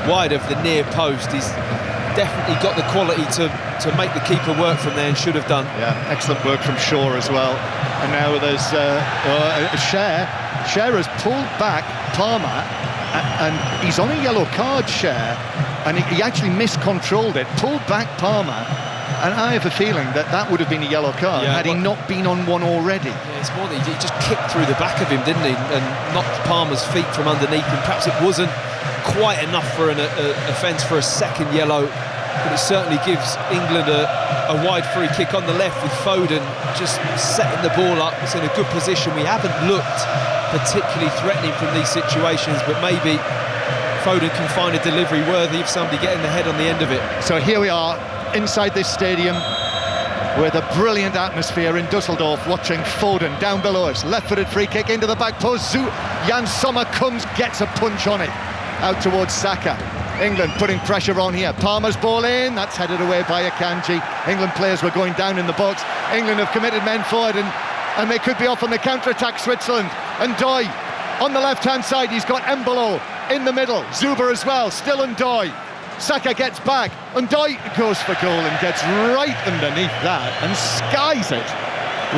wide of the near post. He's definitely got the quality to make the keeper work from there, and should have done. Yeah, excellent work from Shaw as well. And now there's Cher. Cher has pulled back Palmer, and he's on a yellow card, Cher, and he actually miscontrolled it, pulled back Palmer. And I have a feeling that would have been a yellow card had he not been on one already. Yeah, it's more that he just kicked through the back of him, didn't he? And knocked Palmer's feet from underneath him. Perhaps it wasn't quite enough for an offence for a second yellow, but it certainly gives England a wide free kick on the left, with Foden just setting the ball up. It's in a good position. We haven't looked particularly threatening from these situations, but maybe Foden can find a delivery worthy of somebody getting the head on the end of it. So here we are inside this stadium with a brilliant atmosphere in Dusseldorf, watching Foden down below us. Left-footed free kick into the back post. Jan Sommer comes, gets a punch on it out towards Saka. England putting pressure on here. Palmer's ball in, that's headed away by Akanji. England players were going down in the box. England have committed men forward, and they could be off on the counter-attack, Switzerland. And Ndoye on the left-hand side, he's got Embolo in the middle. Zuber as well, still Ndoye. Saka gets back, and Ndoye goes for goal and gets right underneath that and skies it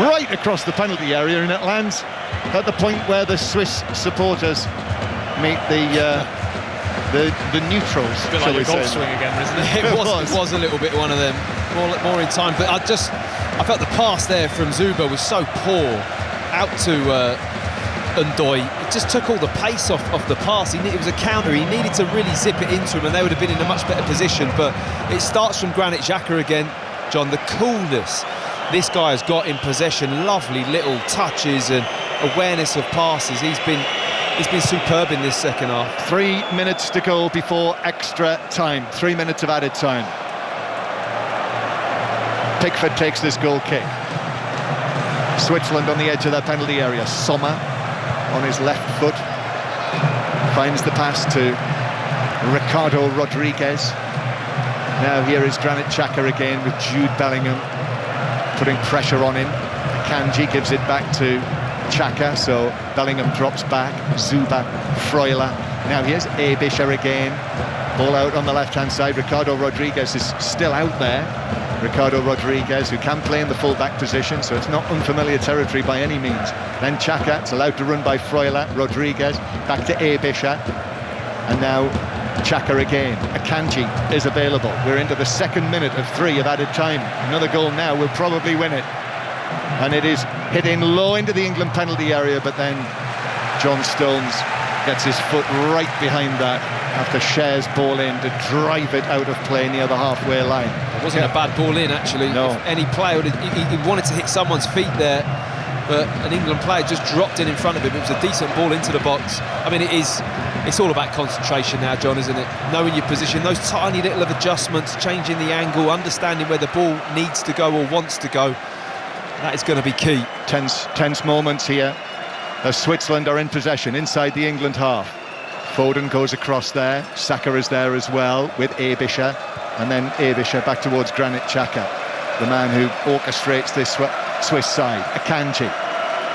right across the penalty area, and it lands at the point where the Swiss supporters meet the neutrals. It's a bit like a golf swing again, isn't it? It was a little bit one of them, more in time. But I felt the pass there from Zuber was so poor out to Ndoye. It just took all the pace off the pass. It was a counter. He needed to really zip it into him, and they would have been in a much better position. But it starts from Granit Xhaka again, John. The coolness this guy has got in possession, lovely little touches and awareness of passes. He's been superb in this second half. 3 minutes to go before extra time. 3 minutes of added time. Pickford takes this goal kick. Switzerland on the edge of their penalty area. Sommer on his left foot finds the pass to Ricardo Rodriguez. Now here is Granit Xhaka again with Jude Bellingham putting pressure on him. Akanji gives it back to Xhaka, so Bellingham drops back. Zuber, Freuler. Now here's Ebischer again. Ball out on the left-hand side. Ricardo Rodriguez is still out there. Ricardo Rodriguez, who can play in the full-back position, so it's not unfamiliar territory by any means. Then Xhaka, it's allowed to run by Freuler. Rodriguez, back to Ebischer. And now Xhaka again. Akanji is available. We're into the second minute of 3 of added time. Another goal now will probably win it. And it is hit in low into the England penalty area, but then John Stones gets his foot right behind that after Cher's ball in to drive it out of play near the halfway line. It wasn't a bad ball in, actually. No. If any player he wanted to hit someone's feet there, but an England player just dropped in front of him. It was a decent ball into the box. I mean, it's all about concentration now, John, isn't it? Knowing your position, those tiny little adjustments, changing the angle, understanding where the ball needs to go or wants to go. That is going to be key. Tense moments here as Switzerland are in possession inside the England half. Foden goes across there. Saka is there as well with Ebischer, and then Ebischer back towards Granit Xhaka, the man who orchestrates this Swiss side. Akanji,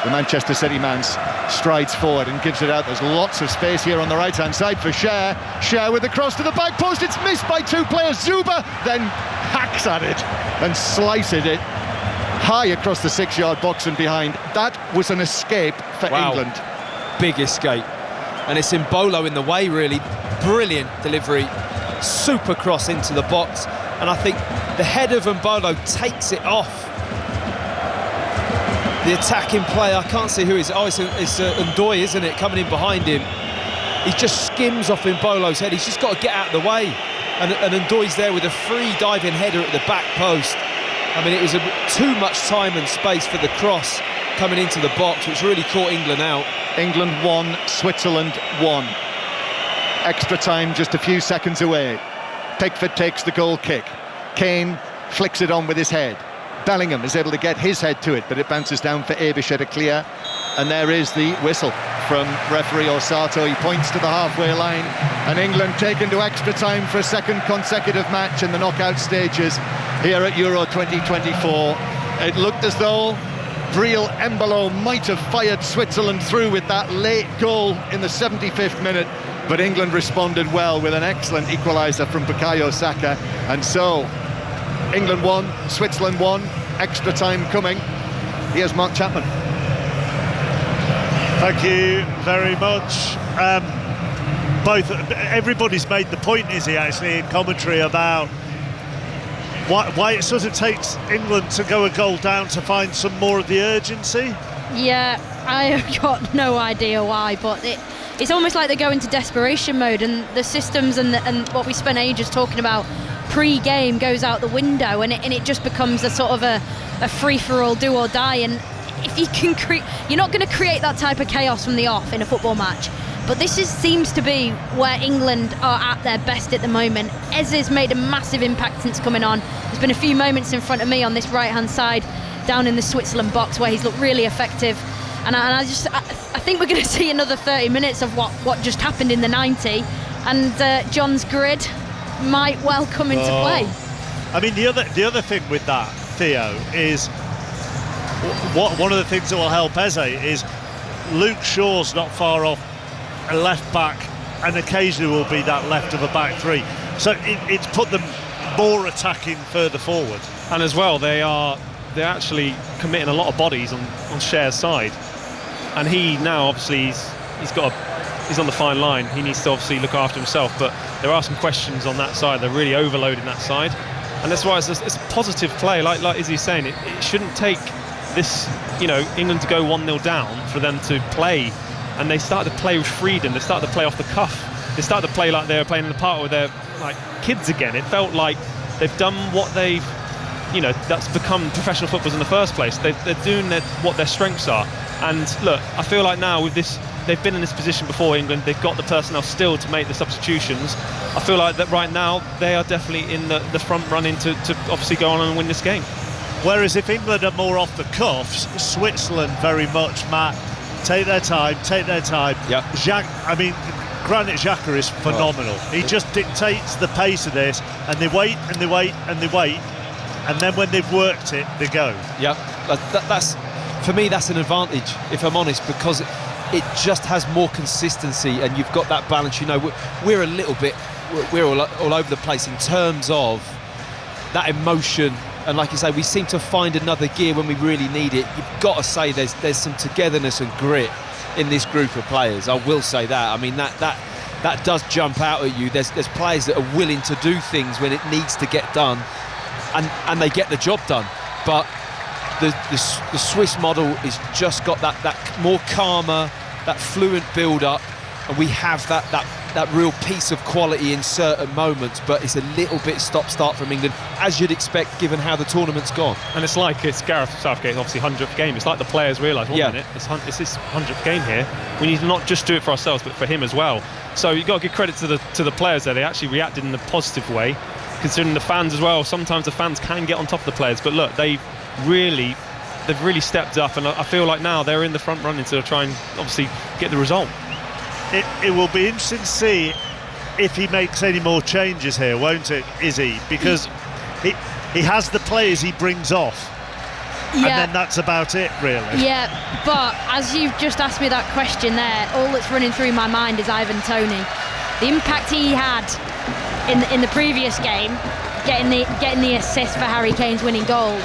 the Manchester City man, strides forward and gives it out. There's lots of space here on the right-hand side for Cher. Cher with the cross to the back post. It's missed by two players. Zuba then hacks at it and slices it high across the 6-yard box and behind. That was an escape for England. Big escape. And it's Mbolo in the way, really. Brilliant delivery. Super cross into the box. And I think the head of Mbolo takes it off the attacking player. I can't see who it is. Oh, it's Ndoye, isn't it, coming in behind him. He just skims off Mbolo's head. He's just got to get out of the way. And Ndoye's there with a free diving header at the back post. I mean, it was too much time and space for the cross coming into the box, which really caught England out. England 1, Switzerland 1. Extra time just a few seconds away. Pickford takes the goal kick. Kane flicks it on with his head. Bellingham is able to get his head to it, but it bounces down for Ebischer to clear. And there is the whistle from referee Osato. He points to the halfway line, and England take into extra time for a second consecutive match in the knockout stages here at Euro 2024. It looked as though Breel Embolo might have fired Switzerland through with that late goal in the 75th minute, but England responded well with an excellent equaliser from Bukayo Saka. And so England 1, Switzerland 1, extra time coming. Here's Mark Chapman. Thank you very much. Everybody's made the point, is he actually, in commentary about why it sort of takes England to go a goal down to find some more of the urgency? Yeah, I have got no idea why, but it's almost like they go into desperation mode, and the systems and what we spent ages talking about pre-game goes out the window, and it just becomes a sort of a free-for-all, do or die. And if you can you're not going to create that type of chaos from the off in a football match. But this seems to be where England are at their best at the moment. Eze's made a massive impact since coming on. There's been a few moments in front of me on this right-hand side, down in the Switzerland box, where he's looked really effective. And I think we're going to see another 30 minutes of what just happened in the 90. And John's grid might well come into play. I mean, the other thing with that, Theo, is one of the things that will help Eze is Luke Shaw's not far off a left back, and occasionally will be that left of a back three. So it's put them more attacking further forward. And as well, they're actually committing a lot of bodies on Cher's side. And he now obviously he's on the fine line. He needs to obviously look after himself, but there are some questions on that side. They're really overloading that side, and that's why it's a positive play. Like Izzy's saying, it shouldn't take this, England to go 1-0 down for them to play. And they started to play with freedom. They started to play off the cuff. They started to play like they were playing in the park with their kids again. It felt like they've done what they've, that's become professional football in the first place. They're doing what their strengths are. And look, I feel like now with this, they've been in this position before, England. They've got the personnel still to make the substitutions. I feel like that right now they are definitely in the front running to obviously go on and win this game. Whereas if England are more off the cuffs, Switzerland very much, Matt, take their time. Yeah. Granit Xhaka is phenomenal. He just dictates the pace of this, and they wait, and then when they've worked it, they go. Yeah, that's for me, that's an advantage, if I'm honest, because it just has more consistency, and you've got that balance. We're a little bit, we're all over the place in terms of that emotion. And like you say, we seem to find another gear when we really need it. You've got to say there's some togetherness and grit in this group of players. I will say that. I mean, that does jump out at you. There's players that are willing to do things when it needs to get done, and they get the job done. But the Swiss model is just got that more calmer, that fluent build-up, and we have that real piece of quality in certain moments, but it's a little bit stop-start from England, as you'd expect given how the tournament's gone. And it's Gareth Southgate's obviously 100th game. It's like the players realise, it's his 100th game here. We need to not just do it for ourselves, but for him as well. So you've got to give credit to the players there. They actually reacted in a positive way, considering the fans as well. Sometimes the fans can get on top of the players, but look, they've they've really stepped up, and I feel like now they're in the front running to try and obviously get the result. It will be interesting to see if he makes any more changes here, won't it, Izzy? Because he has the players he brings off. And then that's about it, really. Yeah, but as you've just asked me that question there, all that's running through my mind is Ivan Toney. The impact he had in the previous game, getting the assist for Harry Kane's winning goal,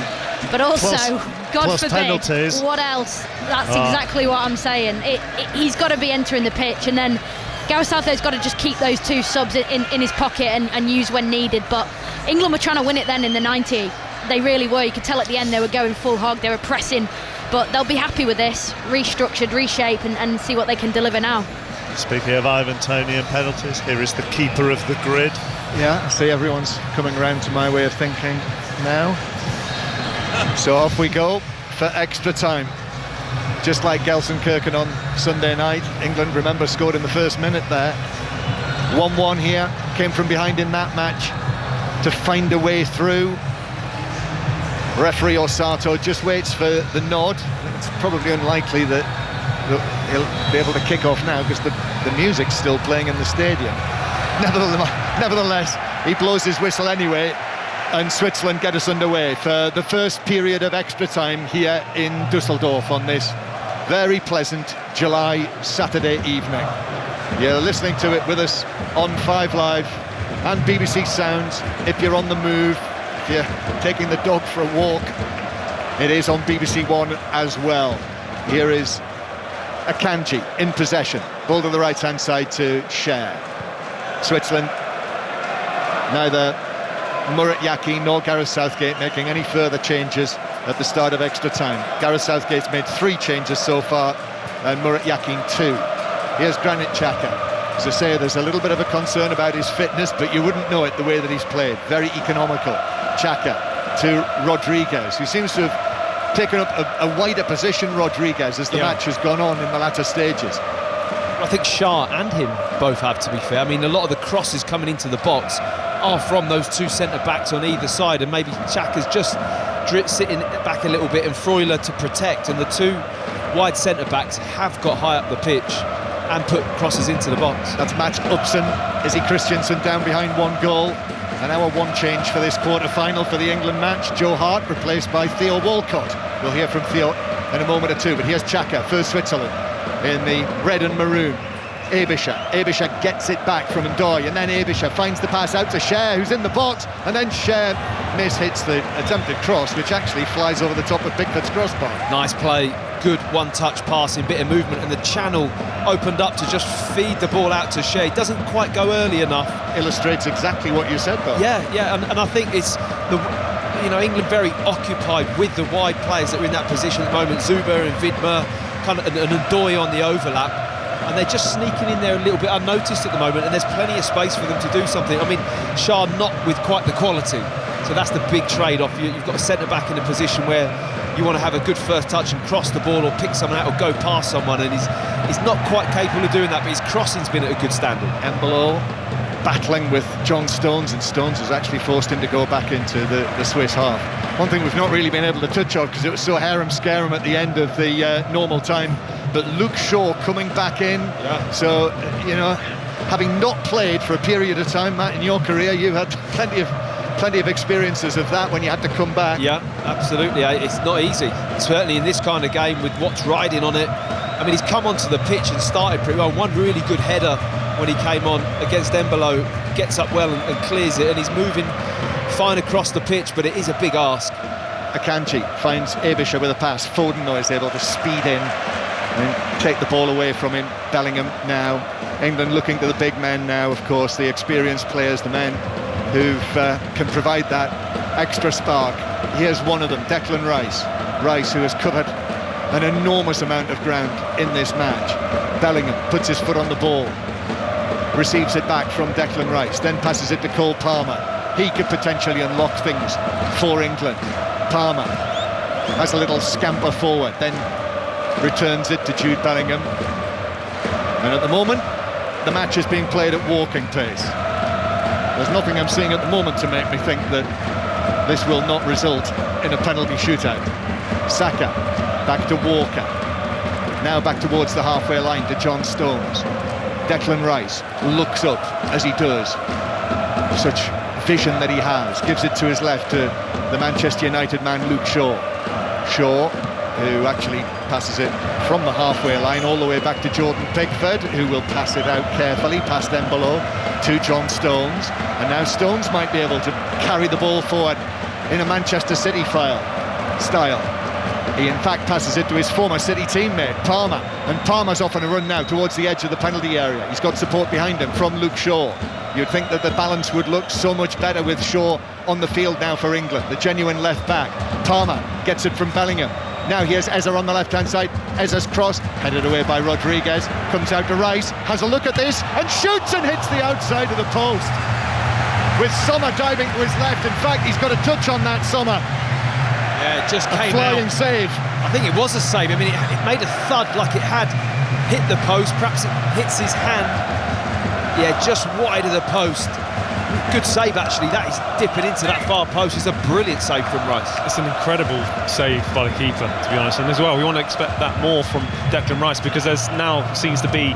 but also, God forbid, penalties. What else? That's exactly what I'm saying. He's got to be entering the pitch, and then Gareth Southgate's got to just keep those two subs in his pocket and use when needed. But England were trying to win it then in the 90. They really were. You could tell at the end they were going full hog, they were pressing, but they'll be happy with this, restructured, reshape, and see what they can deliver now. Speaking of Ivan Toney and penalties, here is the keeper of the grid. Yeah, I see everyone's coming around to my way of thinking now. So off we go for extra time. Just like Gelsenkirchen on Sunday night, England, remember, scored in the first minute there. 1-1 here, came from behind in that match to find a way through. Referee Osato just waits for the nod. It's probably unlikely that he'll be able to kick off now because the music's still playing in the stadium. Nevertheless, he blows his whistle anyway, and Switzerland get us underway for the first period of extra time here in Dusseldorf on this very pleasant July Saturday evening. You're listening to it with us on 5 Live and BBC Sounds. If you're on the move, if you're taking the dog for a walk, it is on BBC One as well. Here is Akanji in possession, ball to the right hand side to Cher. Switzerland, neither Murat Yakin nor Gareth Southgate making any further changes at the start of extra time. Gareth Southgate's made 3 changes so far and Murat Yakin 2. Here's Granit Xhaka. As I say, there's a little bit of a concern about his fitness, but you wouldn't know it the way that he's played. Very economical. Xhaka to Rodriguez, who seems to have taken up a wider position, Rodriguez, as the match has gone on in the latter stages. I think Shah and him both have, to be fair. I mean, a lot of the crosses coming into the box are from those 2 centre-backs on either side, and maybe Xhaka's just sitting back a little bit and Freuler to protect, and the 2 wide centre-backs have got high up the pitch and put crosses into the box. That's Mats Upson, Izzy Christiansen down behind 1 goal. And our 1 change for this quarter-final for the England match. Joe Hart replaced by Theo Walcott. We'll hear from Theo in a moment or two, but here's Xhaka for Switzerland in the red and maroon. Ebischer gets it back from Ndoye, and then Ebischer finds the pass out to Cher, who's in the box, and then Cher mishits the attempted cross, which actually flies over the top of Pickford's crossbar. Nice play, good one-touch passing, bit of movement, and the channel opened up to just feed the ball out to Cher. It doesn't quite go early enough. Illustrates exactly what you said, though. Yeah, and I think it's England very occupied with the wide players that are in that position at the moment. Zuber and Vidmer, kind of, and Ndoye on the overlap. And they're just sneaking in there a little bit unnoticed at the moment, and there's plenty of space for them to do something. I mean, Shah not with quite the quality, so that's the big trade-off. You've got a centre-back in a position where you want to have a good first touch and cross the ball or pick someone out or go past someone, and he's not quite capable of doing that, but his crossing's been at a good standard. Embolo battling with John Stones, and Stones has actually forced him to go back into the Swiss half. One thing we've not really been able to touch on, because it was so harem-scarum at the end of the normal time, but Luke Shaw coming back in. So, having not played for a period of time, Matt, in your career, you had plenty of experiences of that when you had to come back. Yeah, absolutely. It's not easy, certainly in this kind of game with what's riding on it. I mean, he's come onto the pitch and started pretty well. One really good header when he came on against Embolo, gets up well and clears it, and he's moving fine across the pitch, but it is a big ask. Akanji finds Ebischer with a pass. Foden, though, is able to speed in and take the ball away from him. Bellingham now. England looking to the big men now, of course, the experienced players, the men who can provide that extra spark. Here's one of them, Declan Rice. Rice, who has covered an enormous amount of ground in this match. Bellingham puts his foot on the ball, receives it back from Declan Rice, then passes it to Cole Palmer. He could potentially unlock things for England. Palmer has a little scamper forward, then returns it to Jude Bellingham. And at the moment, the match is being played at walking pace. There's nothing I'm seeing at the moment to make me think that this will not result in a penalty shootout. Saka, back to Walker. Now back towards the halfway line to John Stones. Declan Rice looks up as he does. Such vision that he has. Gives it to his left to the Manchester United man Luke Shaw. Shaw, who actually passes it from the halfway line all the way back to Jordan Pickford, who will pass it out carefully past Embolo to John Stones. And now Stones might be able to carry the ball forward in a Manchester City style. He in fact passes it to his former City teammate Palmer, and Palmer's off on a run now towards the edge of the penalty area. He's got support behind him from Luke Shaw. You'd think that the balance would look so much better with Shaw on the field now for England, the genuine left back. Palmer gets it from Bellingham. Now here's Eza on the left-hand side. Eza's cross, headed away by Rodriguez, comes out to Rice, has a look at this, and shoots and hits the outside of the post. With Sommer diving to his left. In fact, he's got a touch on that, Sommer. Yeah, it just came flying out. Save. I think it was a save. I mean, it made a thud like it had hit the post. Perhaps it hits his hand. Yeah, just wide of the post. Good save, actually. That is dipping into that far post. It's a brilliant save from Rice. It's an incredible save by the keeper, to be honest. And as well, we want to expect that more from Declan Rice, because there's now seems to be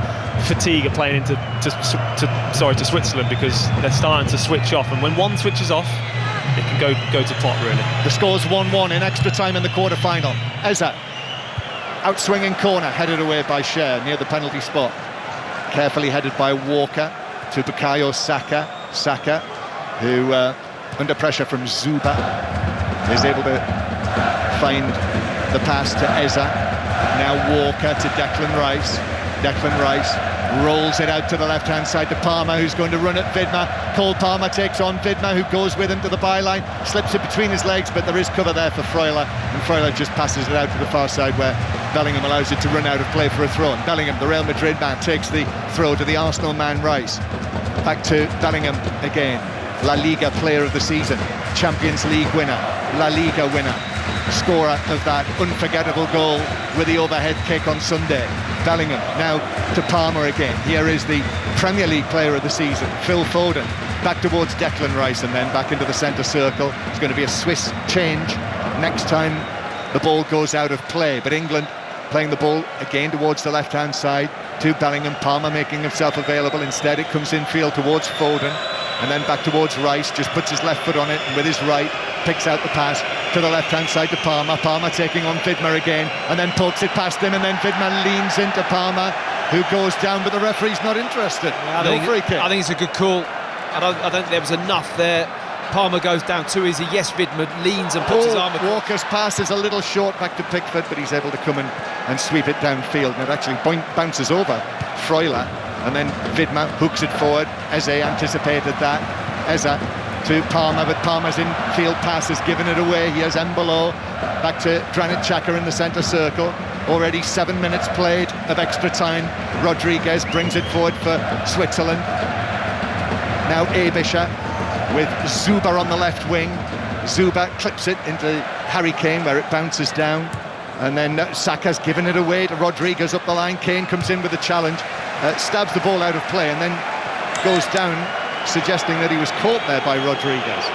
fatigue of playing into to Switzerland, because they're starting to switch off. And when one switches off, it can go to pot, really. The score's 1-1 in extra time in the quarter-final. Eza, out-swinging corner, headed away by Cher near the penalty spot. Carefully headed by Walker to Bukayo Saka. Saka, who under pressure from Zuba, is able to find the pass to Eza. Now Walker to Declan Rice. Declan Rice rolls it out to the left-hand side to Palmer, who's going to run at Vidma. Cole Palmer takes on Vidma, who goes with him to the byline, slips it between his legs, but there is cover there for Freuler, and Freuler just passes it out to the far side, where Bellingham allows it to run out of play for a throw. And Bellingham, the Real Madrid man, takes the throw to the Arsenal man Rice. Back to Bellingham again. La Liga player of the season, Champions League winner, La Liga winner, scorer of that unforgettable goal with the overhead kick on Sunday. Bellingham now to Palmer again. Here is the Premier League player of the season, Phil Foden, back towards Declan Rice, and then back into the centre circle. It's going to be a Swiss change next time the ball goes out of play, but England playing the ball again towards the left-hand side to Bellingham. Palmer making himself available. Instead it comes infield towards Foden, and then back towards Rice, just puts his left foot on it, and with his right picks out the pass to the left-hand side to Palmer. Palmer taking on Vidma again, and then pokes it past him, and then Vidma leans into Palmer, who goes down, but the referee's not interested. No free kick. I think it's a good call. I don't think there was enough there. Palmer goes down too easy. Yes, Vidma leans and puts his arm across. Walker's pass is a little short back to Pickford, but he's able to come in and sweep it downfield, and it actually bounces over Freuler, and then Vidma hooks it forward. Eze anticipated that. Eze to Palmer, but Palmer's infield pass has given it away. Here's Embolo back to Granit Xhaka in the centre circle. Already 7 minutes played of extra time. Rodriguez brings it forward for Switzerland. Now Abisha with Zuba on the left wing. Zuba clips it into Harry Kane, where it bounces down, and then Saka's given it away to Rodriguez up the line. Kane comes in with a challenge, stabs the ball out of play, and then goes down, suggesting that he was caught there by Rodriguez.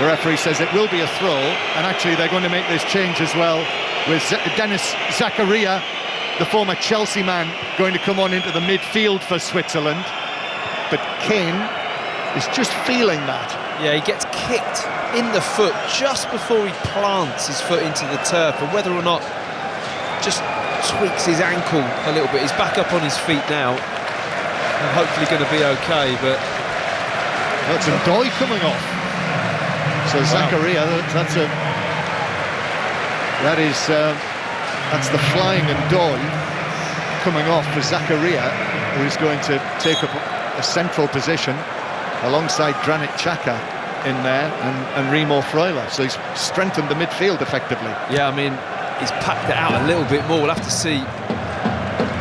The referee says it will be a throw, and actually they're going to make this change as well, with Dennis Zakaria, the former Chelsea man, going to come on into the midfield for Switzerland. But Kane is just feeling that. Yeah, he gets kicked in the foot just before he plants his foot into the turf, and whether or not just tweaks his ankle a little bit. He's back up on his feet now, and hopefully going to be okay. But that's a Doy coming off. So Zakaria, that's the flying and Doy coming off for Zakaria, who's going to take up a central position alongside Granit Xhaka in there, and Remo Freuler. So he's strengthened the midfield effectively. Yeah, I mean, he's packed it out a little bit more. We'll have to see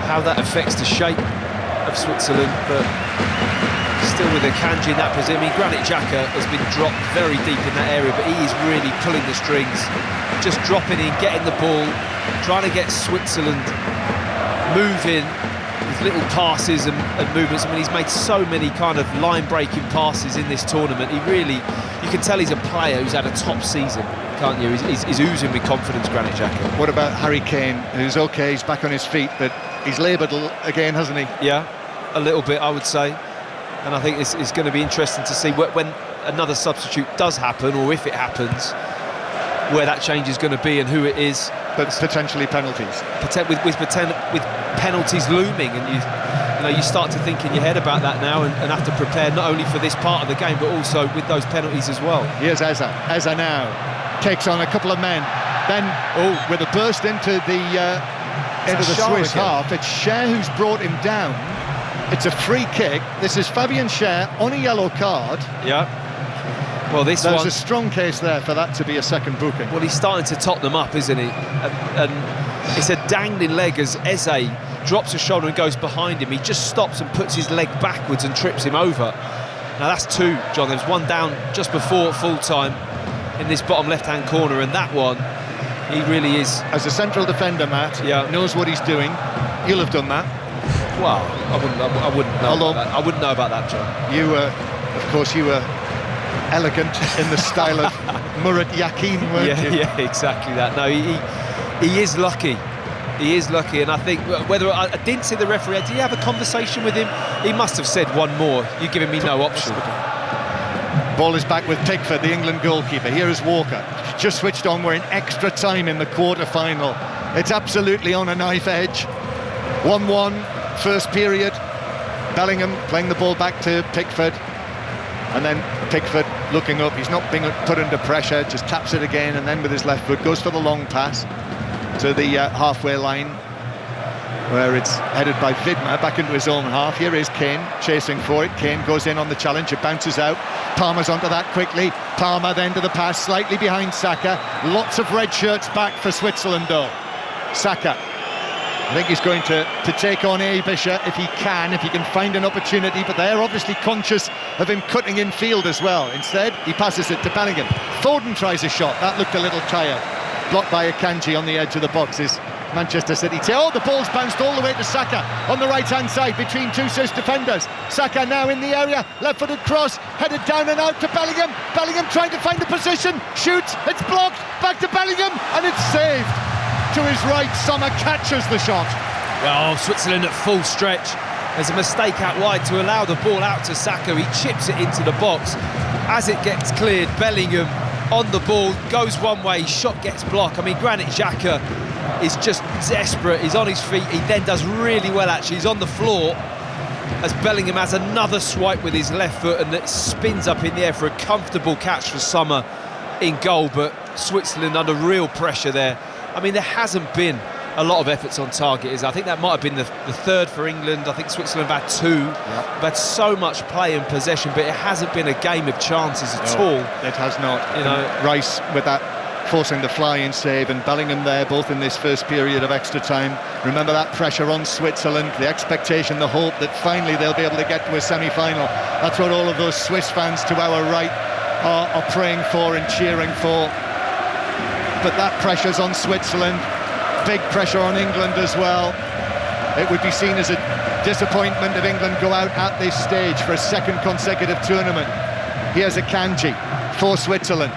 how that affects the shape of Switzerland, but still with Akanji in that position. I mean, Granit Xhaka has been dropped very deep in that area, but he is really pulling the strings, just dropping in, getting the ball, trying to get Switzerland moving with little passes and movements. I mean, he's made so many kind of line-breaking passes in this tournament. You can tell he's a player who's had a top season. can't you? He's oozing with confidence, Granit Xhaka. What about Harry Kane, who's okay, he's back on his feet, but he's laboured again, hasn't he? Yeah, a little bit, I would say. And I think it's going to be interesting to see when another substitute does happen, or if it happens, where that change is going to be and who it is. But potentially penalties. With penalties looming, and you start to think in your head about that now, and have to prepare not only for this part of the game, but also with those penalties as well. Here's Eza. Eza now takes on a couple of men. Then, with a burst into the Swiss half, it's Cher who's brought him down. It's a free kick. This is Fabian Cher on a yellow card. Yeah. Well, there's a strong case there for that to be a second booking. Well, he's starting to tot them up, isn't he? And it's a dangling leg as Eze drops his shoulder and goes behind him. He just stops and puts his leg backwards and trips him over. Now that's two, John. There's one down just before full-time in this bottom left-hand corner, and that one, he really is... As a central defender, Matt, knows what he's doing. You'll have done that. Well, I wouldn't know about that. I wouldn't know about that, John. You were, of course, elegant in the style of Murat Yakin, weren't you? Yeah, exactly that. No, he is lucky. He is lucky, and I think whether I didn't see the referee, did you have a conversation with him? He must have said one more. You're giving me no option. Ball is back with Pickford, the England goalkeeper. Here is Walker. Just switched on. We're in extra time in the quarter-final. It's absolutely on a knife edge. 1-1, first period. Bellingham playing the ball back to Pickford. And then Pickford looking up. He's not being put under pressure, just taps it again, and then with his left foot goes for the long pass to the halfway line, where it's headed by Vidma back into his own half. Here is Kane chasing for it. Kane goes in on the challenge, it bounces out. Palmer's onto that quickly. Palmer then to the pass, slightly behind Saka. Lots of red shirts back for Switzerland though. Saka, I think he's going to take on Abisha if he can find an opportunity, but they're obviously conscious of him cutting in field as well. Instead, he passes it to Bellingham. Foden tries a shot, that looked a little tired. Blocked by Akanji on the edge of the boxes. Manchester City. The ball's bounced all the way to Saka on the right-hand side between two Swiss defenders. Saka now in the area, left-footed cross, headed down and out to Bellingham. Bellingham trying to find the position, shoots, it's blocked, back to Bellingham, and it's saved. To his right, Sommer catches the shot. Well, Switzerland at full stretch. There's a mistake out wide to allow the ball out to Saka. He chips it into the box. As it gets cleared, Bellingham on the ball, goes one way, shot gets blocked. I mean, Granit Xhaka is just desperate. He's on his feet. He then does really well, actually. He's on the floor as Bellingham has another swipe with his left foot, and it spins up in the air for a comfortable catch for Sommer in goal. But Switzerland under real pressure there. I mean, there hasn't been a lot of efforts on target. I think that might have been the third for England. I think Switzerland have had two. Yep. They've had so much play and possession, but it hasn't been a game of chances at all. It has not. Rice with that forcing the fly-in save, and Bellingham there, both in this first period of extra time. Remember that pressure on Switzerland, the expectation, the hope that finally they'll be able to get to a semi-final. That's what all of those Swiss fans to our right are praying for and cheering for. But that pressure's on Switzerland, big pressure on England as well. It would be seen as a disappointment if England go out at this stage for a second consecutive tournament. Here's Akanji for Switzerland,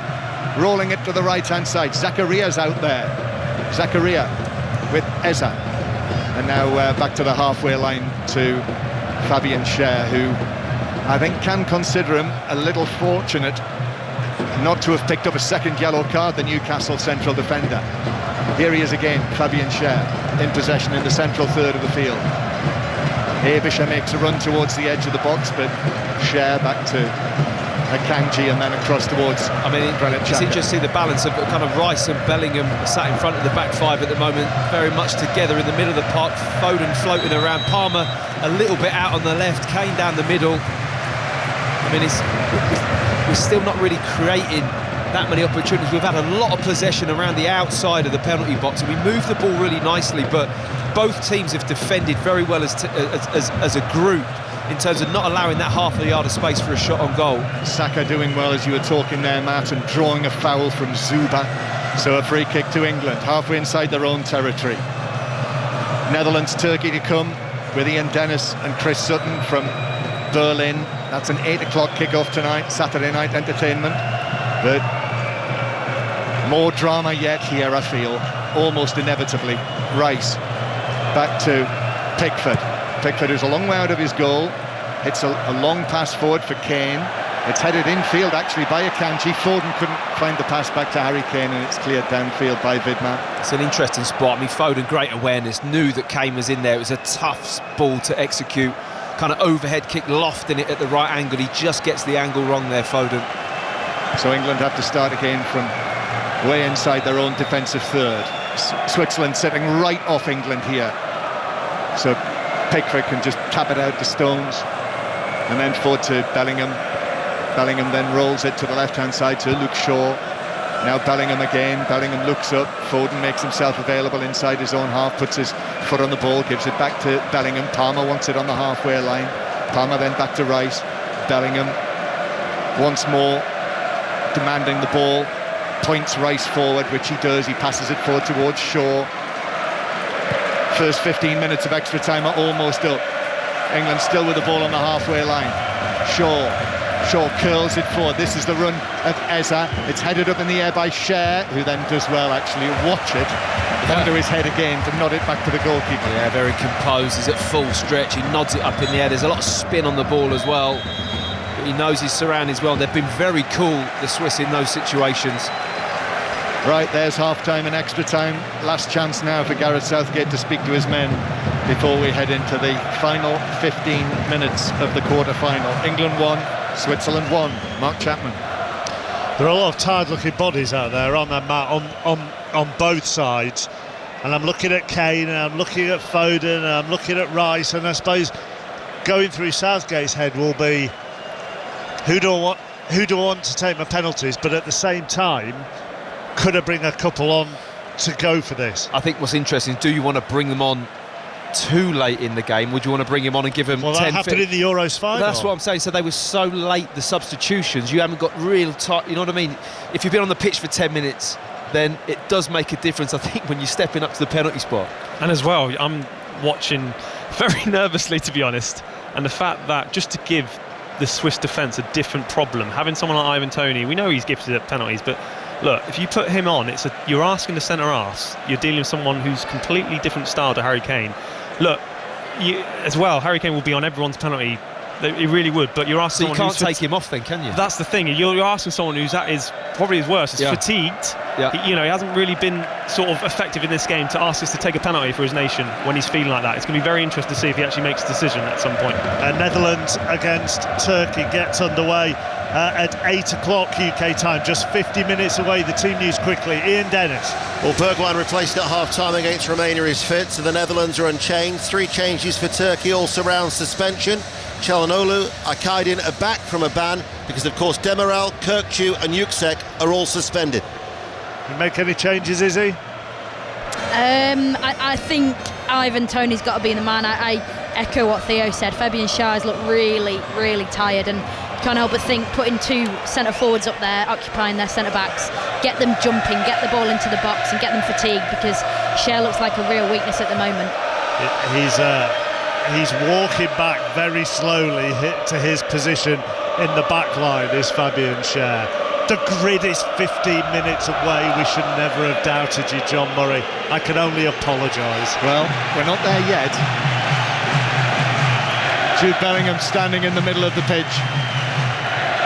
rolling it to the right-hand side. Zakaria's out there. Zakaria with Eza. And now back to the halfway line to Fabian Cher, who I think can consider him a little fortunate not to have picked up a second yellow card, the Newcastle central defender. Here he is again, Fabian Cher, in possession in the central third of the field. Abisha makes a run towards the edge of the box, but Cher back to Akanji and then across towards Granit Xhaka. Just see the balance of kind of Rice and Bellingham sat in front of the back five at the moment, very much together in the middle of the park. Foden floating around, Palmer a little bit out on the left, Kane down the middle. I mean, we're still not really creating that many opportunities. We've had a lot of possession around the outside of the penalty box, and we moved the ball really nicely, but both teams have defended very well as a group in terms of not allowing that half a yard of space for a shot on goal. Saka doing well, as you were talking there, Matt, and drawing a foul from Zuba. So a free kick to England, halfway inside their own territory. Netherlands, Turkey to come with Ian Dennis and Chris Sutton from Berlin. That's an 8 o'clock kick-off tonight, Saturday night entertainment. But More drama yet here, I feel, almost inevitably. Rice back to Pickford. Pickford is a long way out of his goal. It's a long pass forward for Kane. It's headed infield actually by Akanji. Foden couldn't find the pass back to Harry Kane, and it's cleared downfield by Vidmar. It's an interesting spot. I mean, Foden, great awareness, knew that Kane was in there. It was a tough ball to execute. Kind of overhead kick, lofting it at the right angle. He just gets the angle wrong there, Foden. So England have to start again from way inside their own defensive third. Switzerland sitting right off England here. So Pickford can just tap it out to Stones. And then forward to Bellingham. Bellingham then rolls it to the left-hand side to Luke Shaw. Now Bellingham again. Bellingham looks up. Foden makes himself available inside his own half, puts his foot on the ball, gives it back to Bellingham. Palmer wants it on the halfway line. Palmer then back to Rice. Bellingham once more demanding the ball. Points Rice forward, which he does. He passes it forward towards Shaw. First 15 minutes of extra time are almost up. England still with the ball on the halfway line. Shaw curls it forward. This is the run of Eza. It's headed up in the air by Cher, who then does well actually. Watch it under his head again to nod it back to the goalkeeper. Yeah, very composed. He's at full stretch. He nods it up in the air. There's a lot of spin on the ball as well. But he knows his surroundings well. They've been very cool, the Swiss, in those situations. Right, there's half-time and extra time. Last chance now for Gareth Southgate to speak to his men before we head into the final 15 minutes of the quarter-final. England won, Switzerland won. Mark Chapman. There are a lot of tired-looking bodies out there, aren't there, Matt, on both sides. And I'm looking at Kane, and I'm looking at Foden, and I'm looking at Rice, and I suppose going through Southgate's head will be, who do I want to take my penalties? But at the same time, could I bring a couple on to go for this? I think what's interesting is, do you want to bring them on too late in the game? Would you want to bring him on and give him 10? Well, that happened in the Euros final. That's what I'm saying. So they were so late, the substitutions. You haven't got real time. You know what I mean? If you've been on the pitch for 10 minutes, then it does make a difference, I think, when you're stepping up to the penalty spot. And as well, I'm watching very nervously, to be honest. And the fact that just to give the Swiss defence a different problem, having someone like Ivan Toney, we know he's gifted at penalties, but look, if you put him on, you're asking the centre-arse. You're dealing with someone who's completely different style to Harry Kane. Look, as well, Harry Kane will be on everyone's penalty. He really would, but you're asking. So you can't take him off then, can you? That's the thing. You're asking someone who's at his probably his worst. He's fatigued. Yeah. He hasn't really been sort of effective in this game to ask us to take a penalty for his nation when he's feeling like that. It's going to be very interesting to see if he actually makes a decision at some point. Netherlands against Turkey gets underway at 8 o'clock UK time, just 50 minutes away. The team news quickly. Ian Dennis. Well, Bergwijn replaced at half-time against Romania is fit, so the Netherlands are unchanged. 3 changes for Turkey, all surround suspension. Çalhanoğlu, Akaydin are back from a ban because, of course, Demiral, Kirkçu and Yüksek are all suspended. You make any changes, Izzy? I think Ivan Toney's got to be the man. I echo what Theo said. Fabian Schär's looked really, really tired, and can't help but think putting 2 centre forwards up there, occupying their centre backs, get them jumping, get the ball into the box and get them fatigued, because Schär looks like a real weakness at the moment. He's walking back very slowly to his position in the back line, is Fabian Schär. The grid is 15 minutes away. We should never have doubted you, John Murray. I can only apologise. Well, we're not there yet. Jude Bellingham standing in the middle of the pitch,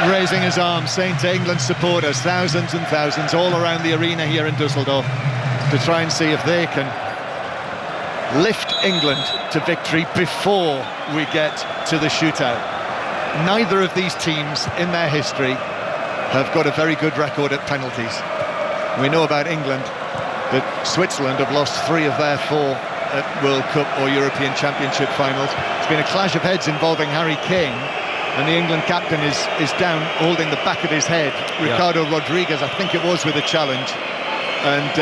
raising his arms, saying to England supporters, thousands and thousands all around the arena here in Dusseldorf, to try and see if they can lift England to victory before we get to the shootout. Neither of these teams in their history have got a very good record at penalties. We know about England, but Switzerland have lost 3 of their 4 at World Cup or European Championship finals. It's been a clash of heads involving Harry Kane, and the England captain is down holding the back of his head. Ricardo Rodriguez, I think it was, with a challenge, and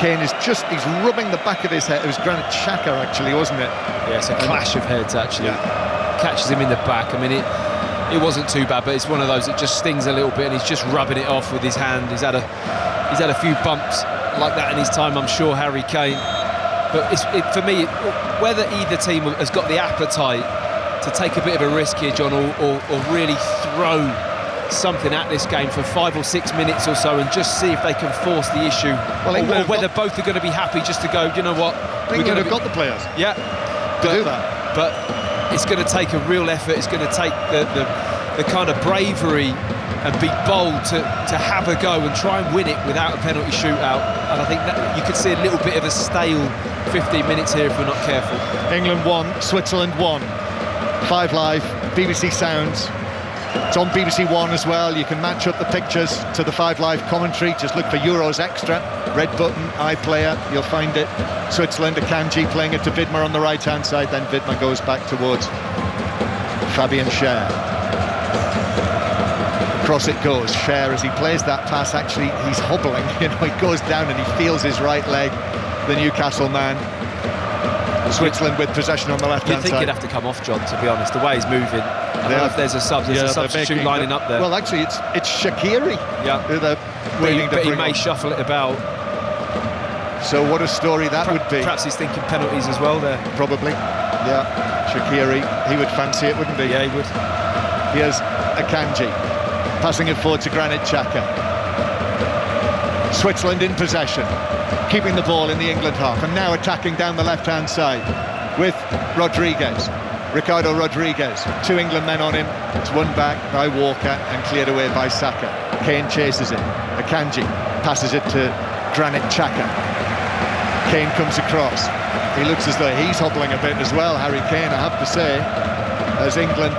Kane is he's rubbing the back of his head. It was Granit Xhaka actually, wasn't it? Yeah, it's a clash of heads actually. Catches him in the back. I mean, it wasn't too bad, but it's one of those that just stings a little bit, and he's just rubbing it off with his hand. He's had a few bumps like that in his time, I'm sure, Harry Kane. But for me, whether either team has got the appetite to take a bit of a risk here, John, or really throw something at this game for 5 or 6 minutes or so and just see if they can force the issue, or whether both are going to be happy just to go, you know what, we're going to have got the players to do that. But it's going to take a real effort. It's going to take the kind of bravery and be bold to have a go and try and win it without a penalty shootout. And I think that you could see a little bit of a stale 15 minutes here if we're not careful. England 1, Switzerland 1. 5 Live, BBC Sounds. It's on BBC One as well. You can match up the pictures to the 5 Live commentary. Just look for Euros Extra, red button, iPlayer, you'll find it. Switzerland, Akanji playing it to Widmer on the right-hand side, then Widmer goes back towards Fabian Schär. Across it goes, Schär, as he plays that pass, actually, he's hobbling, you know, he goes down and he feels his right leg, the Newcastle man. Switzerland with possession on the left-hand side. You'd think he'd have to come off, John, to be honest, the way he's moving. I don't know if there's a substitute lining up there. Well, actually, it's Shaqiri who they're waiting to bring. But he may shuffle it about. So what a story that would be. Perhaps he's thinking penalties as well there. Probably, yeah. Shaqiri, he would fancy it, wouldn't he? Yeah, he would. Here's Akanji, passing it forward to Granit Xhaka. Switzerland in possession, keeping the ball in the England half, and now attacking down the left-hand side with Rodriguez. Ricardo Rodriguez, 2 England men on him. It's won back by Walker and cleared away by Saka. Kane chases it. Akanji passes it to Granit Xhaka. Kane comes across. He looks as though he's hobbling a bit as well, Harry Kane, I have to say, as England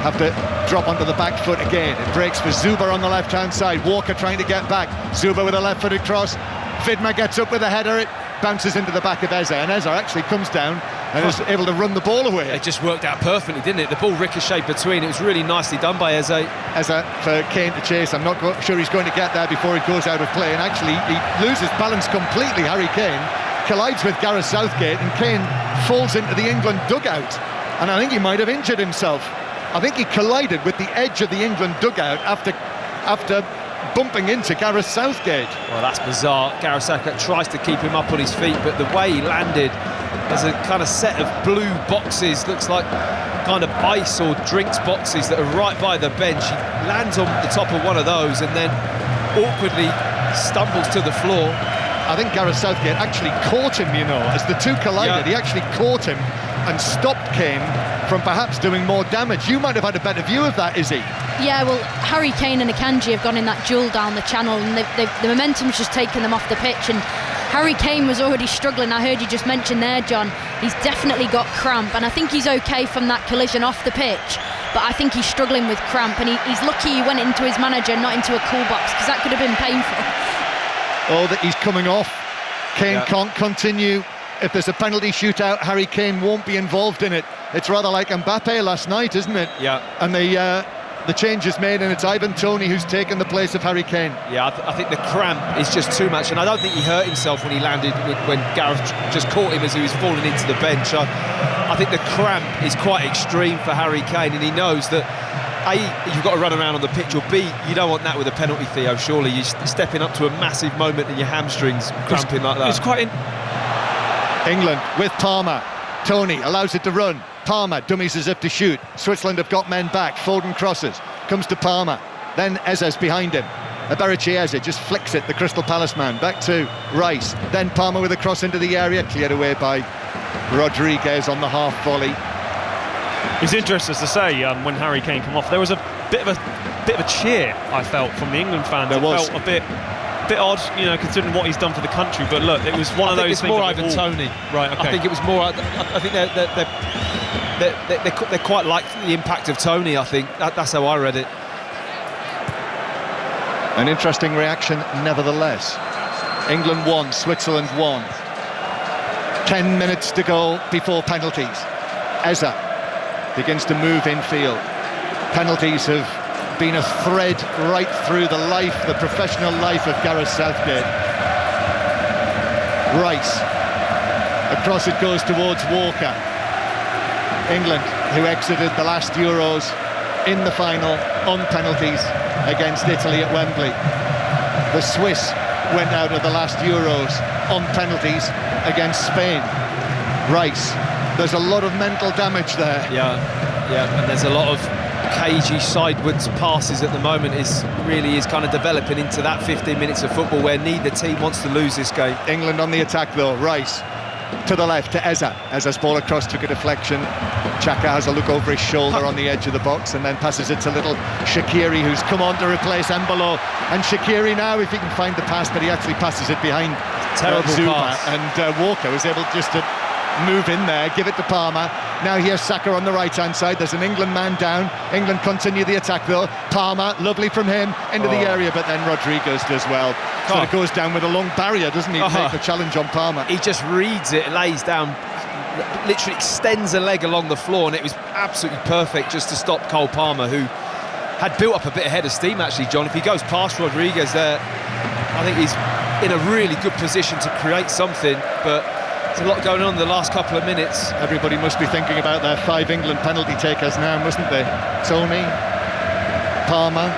have to drop onto the back foot again. It breaks for Zuber on the left-hand side. Walker trying to get back. Zuber with a left-footed cross. Widmer gets up with a header. It bounces into the back of Eze, and Eze actually comes down and is able to run the ball away. It just worked out perfectly, didn't it? The ball ricocheted between. It was really nicely done by Eze. Eze for Kane to chase. I'm not sure he's going to get there before he goes out of play, and actually he loses balance completely. Harry Kane collides with Gareth Southgate, and Kane falls into the England dugout, and I think he might have injured himself. I think he collided with the edge of the England dugout after bumping into Gareth Southgate. Well, that's bizarre. Gareth Southgate tries to keep him up on his feet, but the way he landed, there's a kind of set of blue boxes, looks like kind of ice or drinks boxes that are right by the bench. He lands on the top of one of those and then awkwardly stumbles to the floor. I think Gareth Southgate actually caught him, you know, as the two collided. He actually caught him and stopped Kane from perhaps doing more damage. You might have had a better view of that, Izzy. Yeah, well, Harry Kane and Akanji have gone in that duel down the channel, and the momentum's just taken them off the pitch, and Harry Kane was already struggling. I heard you just mention there, John, he's definitely got cramp, and I think he's okay from that collision off the pitch, but I think he's struggling with cramp, and he's lucky he went into his manager, not into a cool box, because that could have been painful. Oh, that he's coming off. Kane can't continue. If there's a penalty shootout, Harry Kane won't be involved in it. It's rather like Mbappe last night, isn't it? Yeah. And the change is made, and it's Ivan Toney who's taken the place of Harry Kane. Yeah, I think the cramp is just too much, and I don't think he hurt himself when he landed, when Gareth just caught him as he was falling into the bench. I think the cramp is quite extreme for Harry Kane, and he knows that A, you've got to run around on the pitch, or B, you don't want that with a penalty, Theo, surely. You're stepping up to a massive moment and your hamstrings cramping like that. It's quite... England with Palmer. Toney allows it to run. Palmer dummies as if to shoot. Switzerland have got men back. Foden crosses. Comes to Palmer. Then Eze's behind him. Eberici Eze just flicks it, the Crystal Palace man. Back to Rice. Then Palmer with a cross into the area. Cleared away by Rodriguez on the half volley. It's interesting to say, when Harry Kane came off, there was a bit of a cheer, I felt, from the England fans. It felt a bit odd, you know, considering what he's done for the country. But look, it was one of those things. More Ivan Toney, right? Okay. I think it was more. I think they quite liked the impact of Toney. I think that's how I read it. An interesting reaction, nevertheless. England 1, Switzerland 1. 10 minutes to go before penalties. Eze begins to move infield. Penalties have been a thread right through the professional life of Gareth Southgate. Rice. Across it goes towards Walker. England, who exited the last Euros in the final on penalties against Italy at Wembley. The Swiss went out of the last Euros on penalties against Spain. Rice. There's a lot of mental damage there. Yeah, and there's a lot of cagey sidewards passes at the moment is kind of developing into that 15 minutes of football where neither team wants to lose this game. England on the attack though. Rice to the left to Eza. Eza's ball across took a deflection. Xhaka has a look over his shoulder on the edge of the box and then passes it to little Shaqiri, who's come on to replace Embolo. And Shaqiri now, if he can find the pass, but he actually passes it behind terrible Zuma. pass. And Walker was able just to move in there, give it to Palmer. Now here's Saka on the right-hand side. There's an England man down. England continue the attack though. Palmer, lovely from him, into the area, but then Rodriguez does well. So it goes down with a long barrier, doesn't he, to make the challenge on Palmer. He just reads it, lays down, literally extends a leg along the floor, and it was absolutely perfect just to stop Cole Palmer, who had built up a bit ahead of steam actually, John. If he goes past Rodriguez there, I think he's in a really good position to create something, but there's a lot going on in the last couple of minutes. Everybody must be thinking about their 5 England penalty takers now, mustn't they? Tony, Palmer,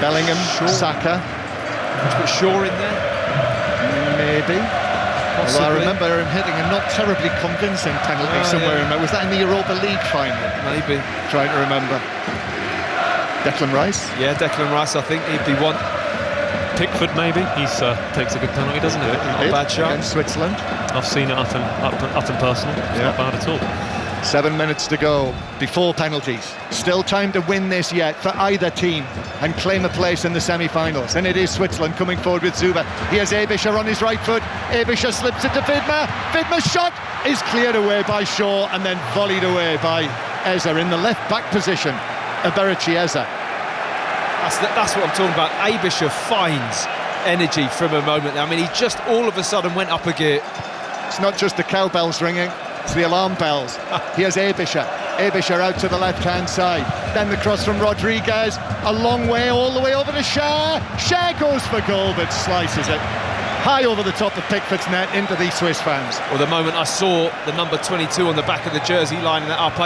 Bellingham, Saka. Let's put Shaw in there. Maybe. Although I remember him hitting a not terribly convincing penalty somewhere in there. Was that in the Europa League final? Maybe. Trying to remember. Declan Rice? Yeah, Declan Rice, I think he'd be one. Pickford maybe, he takes a good penalty, doesn't he? Not a bad shot. Against Switzerland. I've seen it up and personal. It's not bad at all. 7 minutes to go before penalties. Still time to win this yet for either team and claim a place in the semi-finals. And it is Switzerland coming forward with Zuba. Here's Abisher on his right foot. Abisher slips it to Vidma. Vidma's shot is cleared away by Shaw and then volleyed away by Eza in the left back position. Eberici Eza. That's what I'm talking about. Abisher finds energy from a moment. I mean, he just all of a sudden went up a gear. It's not just the cowbells ringing, it's the alarm bells. Here's Abisher. Abisher out to the left-hand side. Then the cross from Rodriguez. A long way, all the way over to Schär. Schär goes for goal, but slices it high over the top of Pickford's net into the Swiss fans. Well, the moment I saw the number 22 on the back of the jersey lining that up,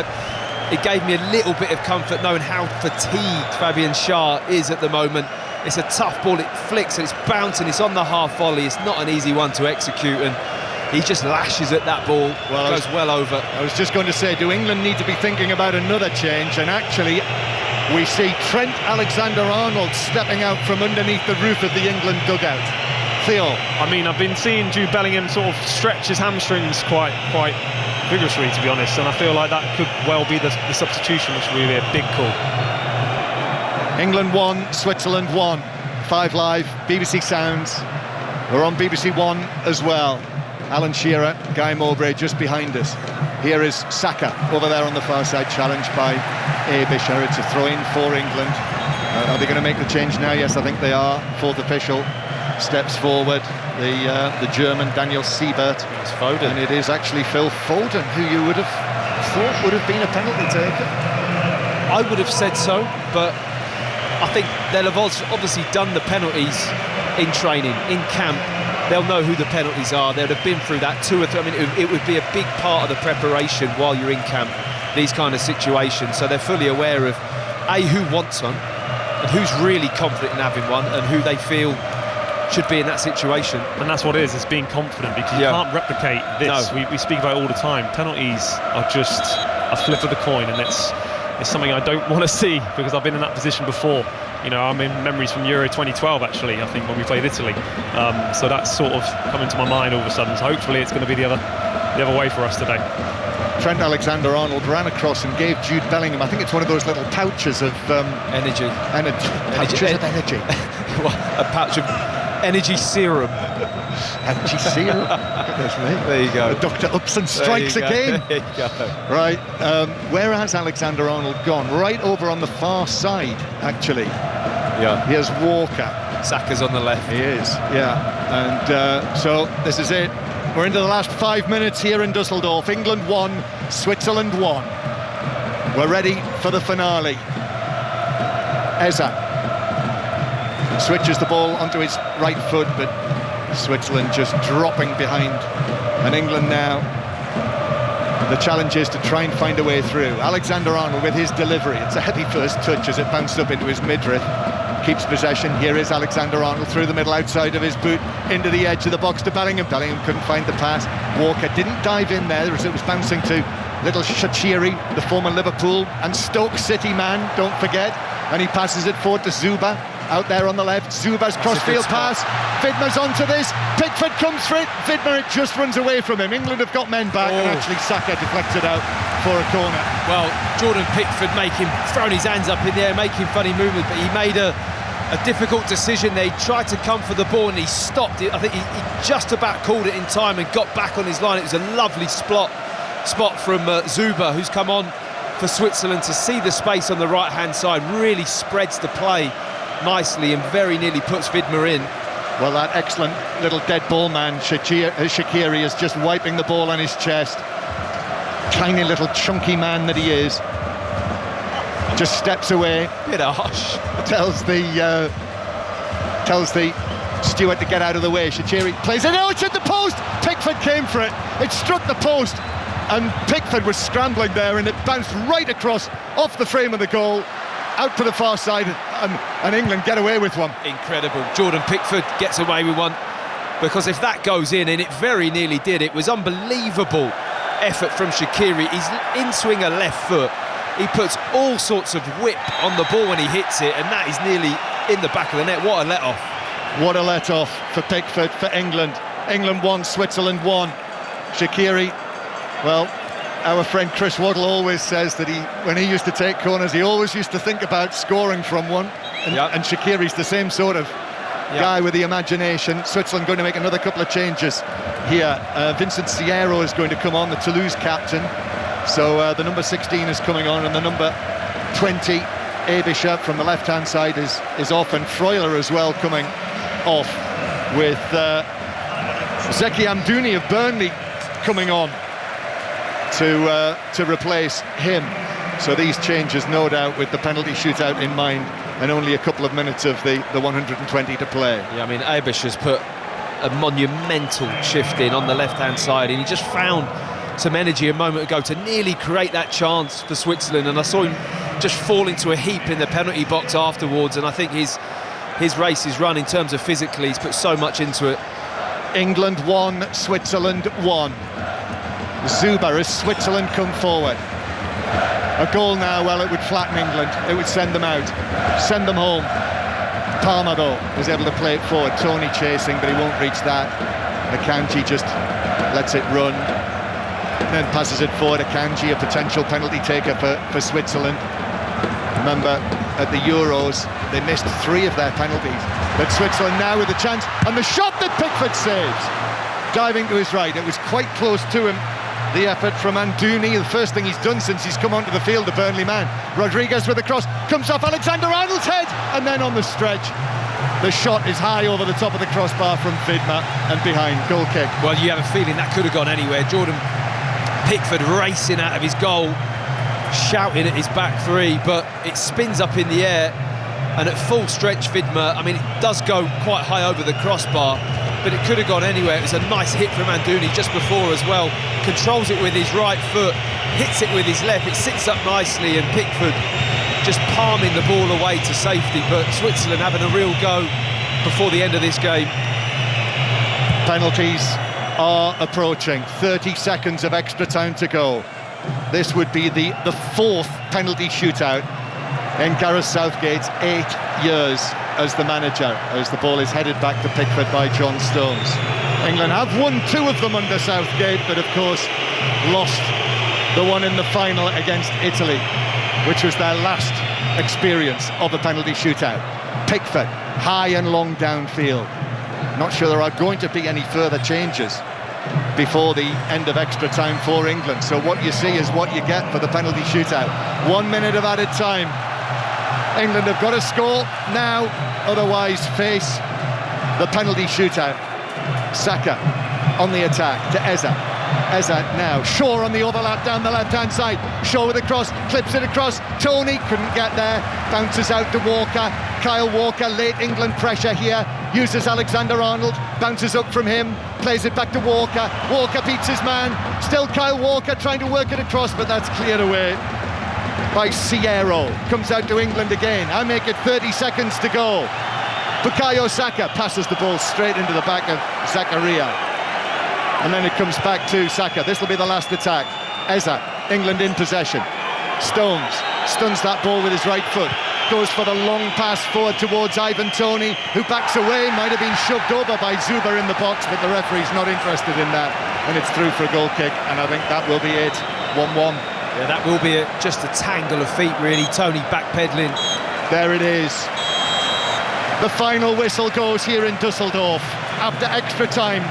it gave me a little bit of comfort knowing how fatigued Fabian Schär is at the moment. It's a tough ball, it flicks and it's bouncing, it's on the half volley, it's not an easy one to execute, and he just lashes at that ball. Well, goes well over. I was just going to say, do England need to be thinking about another change? And actually, we see Trent Alexander-Arnold stepping out from underneath the roof of the England dugout. Theo. I mean, I've been seeing Jude Bellingham sort of stretch his hamstrings quite vigorously, to be honest, and I feel like that could well be the substitution, which would be a big call. England 1, Switzerland 1. 5 Live, BBC Sounds. We're on BBC One as well. Alan Shearer, Guy Mowbray just behind us. Here is Saka over there on the far side, challenged by Abisher. It's a throw-in for England. Are they going to make the change now? Yes, I think they are. Fourth official steps forward, the German Daniel Siebert. It's Foden. And it is actually Phil Foden, who you would have thought would have been a penalty taker. I would have said so, but I think they'll have obviously done the penalties in training, in camp. They'll know who the penalties are. They'll have been through that 2 or 3. I mean, it would be a big part of the preparation while you're in camp, these kind of situations. So they're fully aware of who wants one and who's really confident in having one and who they feel should be in that situation. And that's what it is, it's being confident, because you can't replicate this. No. We speak about it all the time. Penalties are just a flip of the coin, and it's something I don't want to see, because I've been in that position before. You know, I'm in memories from Euro 2012 actually, I think, when we played Italy. So that's sort of coming to my mind all of a sudden. So hopefully it's going to be the other way for us today. Trent Alexander-Arnold ran across and gave Jude Bellingham, I think it's one of those little pouches of energy. Pouches of energy. A pouch of energy serum. Energy serum. Goodness me. There you go. Dr. Upson strikes again. There you go. Right. Where has Alexander-Arnold gone? Right over on the far side, actually. Yeah. Here's Walker. Saka's on the left. He is. Yeah. And so this is it. We're into the last 5 minutes here in Dusseldorf. England 1, Switzerland 1. We're ready for the finale. Eza switches the ball onto his right foot, but Switzerland just dropping behind. And England now, the challenge is to try and find a way through. Alexander-Arnold with his delivery. It's a heavy first touch as it bounced up into his midriff. Keeps possession. Here is Alexander-Arnold through the middle, outside of his boot, into the edge of the box to Bellingham. Bellingham couldn't find the pass. Walker didn't dive in there as it was bouncing to Little Shaqiri, the former Liverpool and Stoke City man, don't forget. And he passes it forward to Zuba, out there on the left. Zuba's crossfield pass. Vidmar's onto this. Pickford comes for it. Vidmar, it just runs away from him. England have got men back, and actually Saka deflects it out for a corner. Well, Jordan Pickford throwing his hands up in the air, making funny movements, but he made a difficult decision there. He tried to come for the ball and he stopped it. I think he just about called it in time and got back on his line. It was a lovely spot from Zuba, who's come on for Switzerland to see the space on the right-hand side, really spreads the play nicely and very nearly puts Vidmar in. Well, that excellent little dead ball man, Shaqiri, is just wiping the ball on his chest. Tiny little chunky man that he is. Just steps away. Bit harsh. Tells the steward to get out of the way. Shaqiri plays it out, it's at the post. Pickford came for it. It struck the post, and Pickford was scrambling there, and it bounced right across off the frame of the goal, out to the far side, and England get away with one. Incredible. Jordan Pickford gets away with one, because if that goes in, and it very nearly did, it was unbelievable effort from Shaqiri. He's in swing a left foot. He puts all sorts of whip on the ball when he hits it, and that is nearly in the back of the net. What a let-off. What a let-off for Pickford, for England. England 1, Switzerland 1. Shaqiri, well, our friend Chris Waddle always says that when he used to take corners, he always used to think about scoring from one. And Shaqiri's the same sort of guy with the imagination. Switzerland going to make another couple of changes here. Vincent Sierro is going to come on, the Toulouse captain. So the number 16 is coming on, and the number 20, Abisha, from the left-hand side is off, and Freuler as well coming off, with Zeki Amdouni of Burnley coming on to replace him. So these changes, no doubt, with the penalty shootout in mind, and only a couple of minutes of the 120 to play. Yeah, I mean, Abish has put a monumental shift in on the left-hand side, and he just found some energy a moment ago to nearly create that chance for Switzerland, and I saw him just fall into a heap in the penalty box afterwards, and I think his race is run in terms of physically. He's put so much into it. England 1, Switzerland 1. Zuba as Switzerland come forward. A goal now, well, it would flatten England. It would send them out, send them home. Palmer, though, was able to play it forward. Tony chasing, but he won't reach that. Akanji just lets it run, then passes it forward. Akanji, a potential penalty taker for Switzerland. Remember, at the Euros, they missed 3 of their penalties. But Switzerland now with a chance, and the shot that Pickford saves, diving to his right. It was quite close to him. The effort from Amdouni, the first thing he's done since he's come onto the field, the Burnley man. Rodriguez with a cross, comes off Alexander-Arnold's head, and then on the stretch, the shot is high over the top of the crossbar from Vidmar and behind. Goal kick. Well, you have a feeling that could have gone anywhere. Jordan Pickford racing out of his goal, shouting at his back three, but it spins up in the air, and at full stretch, Vidmar, I mean, it does go quite high over the crossbar, but it could have gone anywhere. It was a nice hit from Amdouni just before as well. Controls it with his right foot, hits it with his left, it sits up nicely, and Pickford just palming the ball away to safety. But Switzerland having a real go before the end of this game. Penalties are approaching. 30 seconds of extra time to go. This would be the 4th penalty shootout in Gareth Southgate's 8 years as the manager, as the ball is headed back to Pickford by John Stones. England have won 2 of them under Southgate, but of course lost the one in the final against Italy, which was their last experience of a penalty shootout. Pickford, high and long downfield. Not sure there are going to be any further changes before the end of extra time for England. So what you see is what you get for the penalty shootout. 1 minute of added time. England have got to score now, otherwise face the penalty shootout. Saka on the attack to Eza. Eza now, Shaw on the overlap down the left-hand side. Shaw with a cross, clips it across. Tony couldn't get there, bounces out to Walker. Kyle Walker, late England pressure here, uses Alexander-Arnold, bounces up from him, plays it back to Walker. Walker beats his man, still Kyle Walker trying to work it across, but that's cleared away by Sierro. Comes out to England again. I make it 30 seconds to go. Bukayo Saka passes the ball straight into the back of Zakaria. And then it comes back to Saka. This will be the last attack. Eza England in possession. Stones stuns that ball with his right foot. Goes for the long pass forward towards Ivan Toney, who backs away, might have been shoved over by Zuber in the box, but the referee's not interested in that, and it's through for a goal kick, and I think that will be it. 1-1. Yeah, that will be just a tangle of feet, really. Toney backpedaling. There it is. The final whistle goes here in Dusseldorf. After extra time,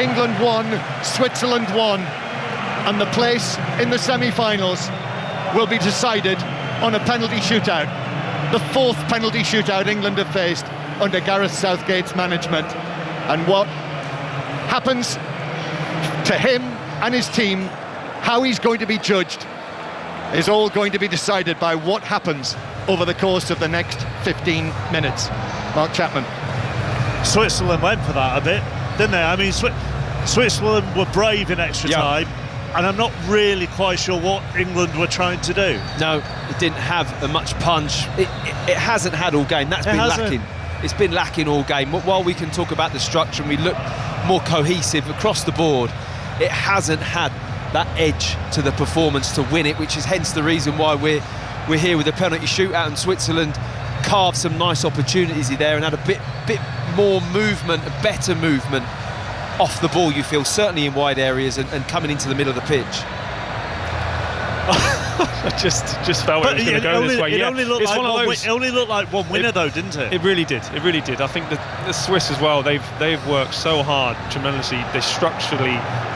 England 1, Switzerland 1, and the place in the semi-finals will be decided on a penalty shootout. The fourth penalty shootout England have faced under Gareth Southgate's management. And what happens to him and his team, how he's going to be judged, is all going to be decided by what happens over the course of the next 15 minutes. Mark Chapman. Switzerland went for that a bit, didn't they? I mean, Switzerland were brave in extra time. And I'm not really quite sure what England were trying to do. No, it didn't have much punch. It hasn't had all game. That's been lacking. It's been lacking all game. While we can talk about the structure and we look more cohesive across the board, it hasn't had that edge to the performance to win it, which is hence the reason why we're here with a penalty shootout, and Switzerland carved some nice opportunities there and had a bit more movement, a better movement off the ball, you feel, certainly in wide areas and coming into the middle of the pitch. I just felt it was going to go this way. It only looked like one winner, though, didn't it? It really did. It really did. I think the Swiss as well, they've worked so hard tremendously. They're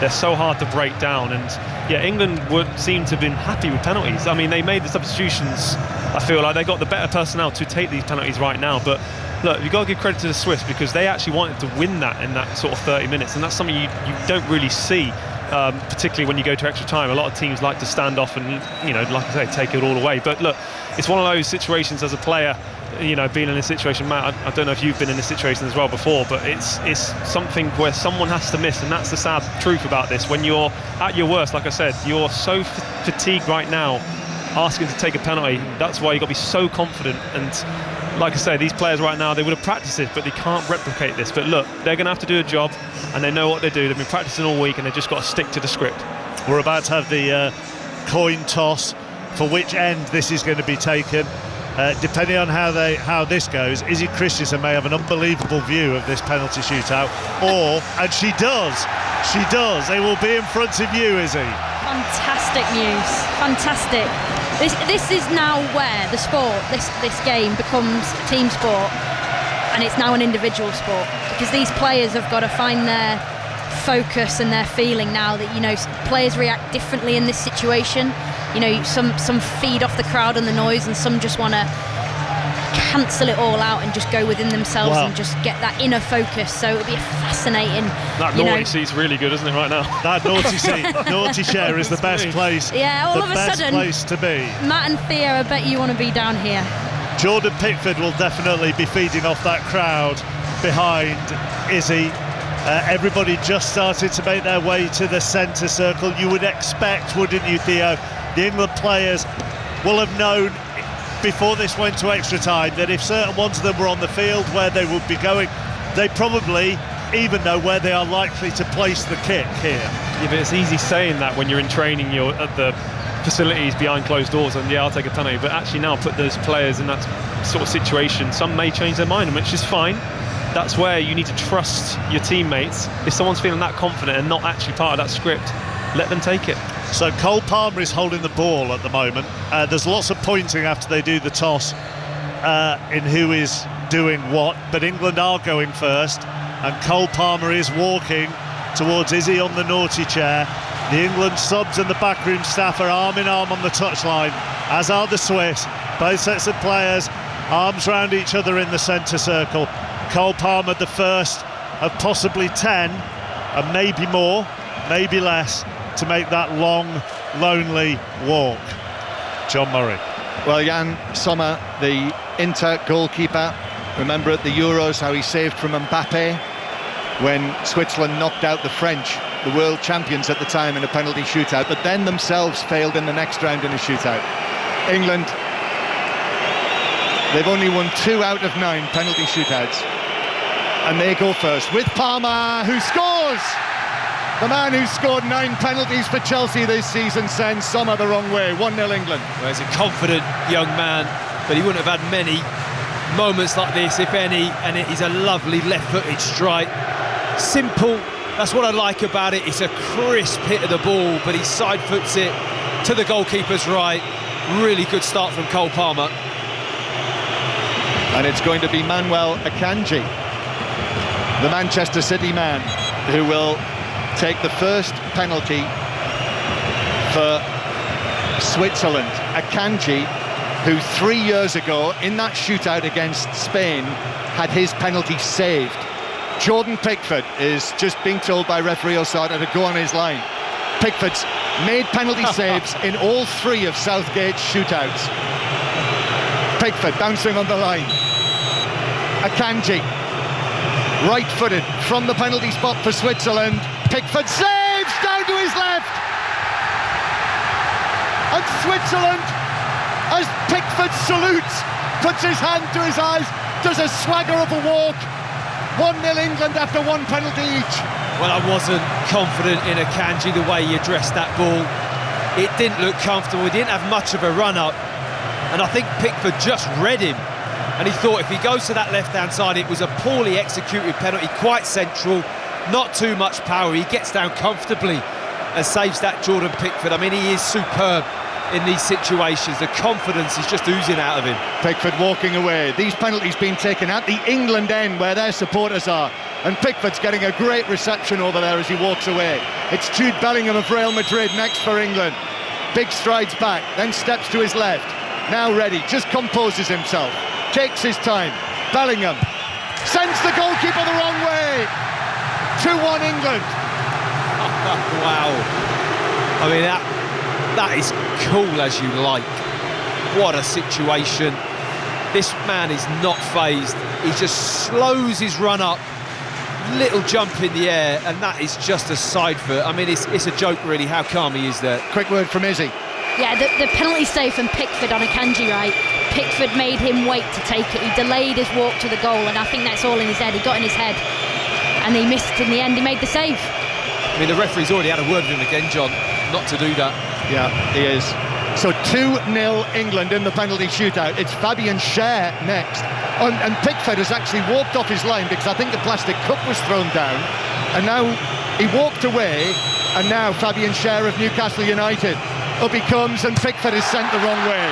so hard to break down. And yeah, England would seem to have been happy with penalties. I mean, they made the substitutions. I feel like they got the better personnel to take these penalties right now. But look, you've got to give credit to the Swiss because they actually wanted to win that in that sort of 30 minutes. And that's something you don't really see. Particularly when you go to extra time, a lot of teams like to stand off and, like I say, take it all away. But look, it's one of those situations as a player, being in a situation, Matt, I don't know if you've been in this situation as well before, but it's something where someone has to miss, and that's the sad truth about this. When you're at your worst, like I said, you're so fatigued right now, asking to take a penalty. That's why you've got to be so confident. And like I say, these players right now, they would have practiced it, but they can't replicate this. But look, they're going to have to do a job, and they know what they do. They've been practicing all week, and they've just got to stick to the script. We're about to have the coin toss for which end this is going to be taken. Depending on how this goes, Izzy Christensen may have an unbelievable view of this penalty shootout, and she does. They will be in front of you, Izzy. Fantastic news, fantastic. This is now where the sport, this game becomes a team sport, and it's now an individual sport, because these players have got to find their focus and their feeling now that, players react differently in this situation. Some feed off the crowd and the noise, and some just want to cancel it all out and just go within themselves and just get that inner focus. So it'll be fascinating. That naughty seat's really good, isn't it, right now? That naughty seat, naughty chair is the best place. Yeah, all of a sudden, place to be. Matt and Thea, I bet you want to be down here. Jordan Pickford will definitely be feeding off that crowd behind Izzy. Everybody just started to make their way to the centre circle. You would expect, wouldn't you, Theo? The England players will have known before this went to extra time that if certain ones of them were on the field where they would be going, they probably even know where they are likely to place the kick here. Yeah, but it's easy saying that when you're in training, you're at the facilities behind closed doors and I'll take a penalty, but actually now put those players in that sort of situation, some may change their mind, which is fine. That's where you need to trust your teammates. If someone's feeling that confident and not actually part of that script, let them take it. So Cole Palmer is holding the ball at the moment. There's lots of pointing after they do the toss in who is doing what, but England are going first, and Cole Palmer is walking towards Izzy on the naughty chair. The England subs and the backroom staff are arm in arm on the touchline, as are the Swiss. Both sets of players, arms round each other in the centre circle. Cole Palmer, the first of possibly 10, and maybe more, maybe less, to make that long, lonely walk. John Murray. Well, Jan Sommer, the Inter goalkeeper, remember at the Euros how he saved from Mbappe when Switzerland knocked out the French, the world champions at the time, in a penalty shootout, but then themselves failed in the next round in a shootout. England, they've only won 2 out of 9 penalty shootouts, and they go first with Palmer, who scores! the man who's scored 9 penalties for Chelsea this season, sends Sommer the wrong way. 1-0 England. Well, he's a confident young man, but he wouldn't have had many moments like this, if any, and it is a lovely left-footed strike. Simple, that's what I like about it. It's a crisp hit of the ball, but he side-foots it to the goalkeeper's right. Really good start from Cole Palmer. And it's going to be Manuel Akanji, the Manchester City man, who will take the first penalty for Switzerland. Akanji, who 3 years ago in that shootout against Spain had his penalty saved. Jordan Pickford is just being told by referee Osada to go on his line. Pickford's made penalty saves in all 3 of Southgate's shootouts. Pickford bouncing on the line. Akanji, right-footed from the penalty spot for Switzerland. Pickford saves down to his left. And Switzerland, as Pickford salutes, puts his hand to his eyes, does a swagger of a walk. 1-0 England after 1 penalty each. Well, I wasn't confident in Akanji the way he addressed that ball. It didn't look comfortable, he didn't have much of a run-up, and I think Pickford just read him, and he thought if he goes to that left-hand side, it was a poorly executed penalty, quite central, not too much power. He gets down comfortably and saves that. Jordan Pickford, I mean, he is superb in these situations. The confidence is just oozing out of him. Pickford walking away. These penalties being taken at the England end where their supporters are, and Pickford's getting a great reception over there as he walks away. It's Jude Bellingham of Real Madrid next for England. Big strides back, then steps to his left. Now ready, just composes himself, takes his time. Bellingham sends the goalkeeper the wrong way. 2-1 England. Wow. I mean, that is cool as you like. What a situation. This man is not fazed. He just slows his run up, little jump in the air, and that is just a side foot. I mean, it's a joke really how calm he is there. Quick word from Izzy. Yeah, the penalty save from Pickford on Akanji, right? Pickford made him wait to take it. He delayed his walk to the goal, and I think that's all in his head. He got in his head, and he missed in the end. He made the save. I mean, the referee's already had a word with him again, John, not to do that. Yeah, he is. So 2-0 England in the penalty shootout. It's Fabian Schär next. And Pickford has actually walked off his line because I think the plastic cup was thrown down. And now he walked away, and now Fabian Schär of Newcastle United. Up he comes, and Pickford is sent the wrong way.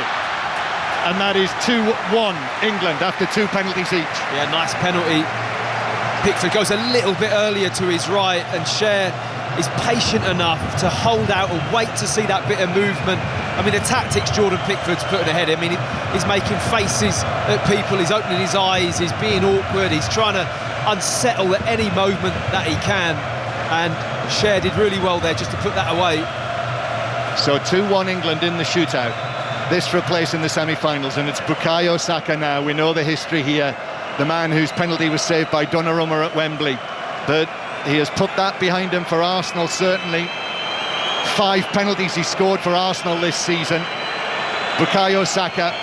And that is 2-1 England after 2 penalties each. Yeah, nice penalty. Pickford goes a little bit earlier to his right, and Schär is patient enough to hold out and wait to see that bit of movement. I mean, the tactics Jordan Pickford's putting ahead. I mean, he's making faces at people, he's opening his eyes, he's being awkward, he's trying to unsettle at any moment that he can. And Schär did really well there just to put that away. So 2-1 England in the shootout. This for a place in the semi-finals, and it's Bukayo Saka now. We know the history here. The man whose penalty was saved by Donnarumma at Wembley. But he has put that behind him for Arsenal, certainly. 5 penalties he scored for Arsenal this season. Bukayo Saka,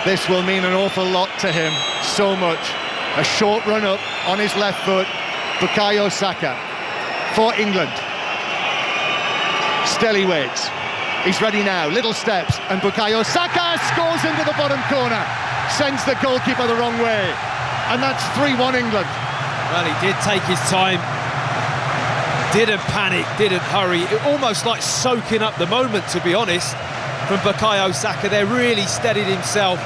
this will mean an awful lot to him, so much. A short run-up on his left foot. Bukayo Saka for England. Still he waits. He's ready now, little steps, and Bukayo Saka scores into the bottom corner. Sends the goalkeeper the wrong way. And that's 3-1 England. Well, he did take his time. Didn't panic, didn't hurry. It almost like soaking up the moment, to be honest, from Bukayo Saka there. Really steadied himself,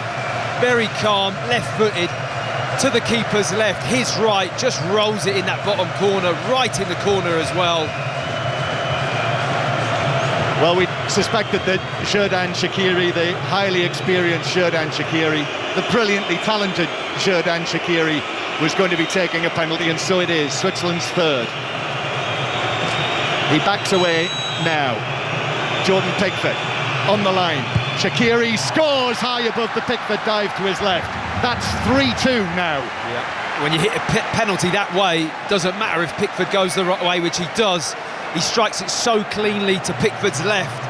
very calm, left-footed to the keeper's left, his right, just rolls it in that bottom corner, right in the corner as well. Well, we suspected that Xherdan Shaqiri, the highly experienced Xherdan Shaqiri, the brilliantly talented Xherdan Shaqiri, was going to be taking a penalty, and so it is. Switzerland's third. He backs away now. Jordan Pickford on the line. Shaqiri scores high above the Pickford dive to his left. That's 3-2 now. Yeah. When you hit a penalty that way, doesn't matter if Pickford goes the right way, which he does. He strikes it so cleanly to Pickford's left,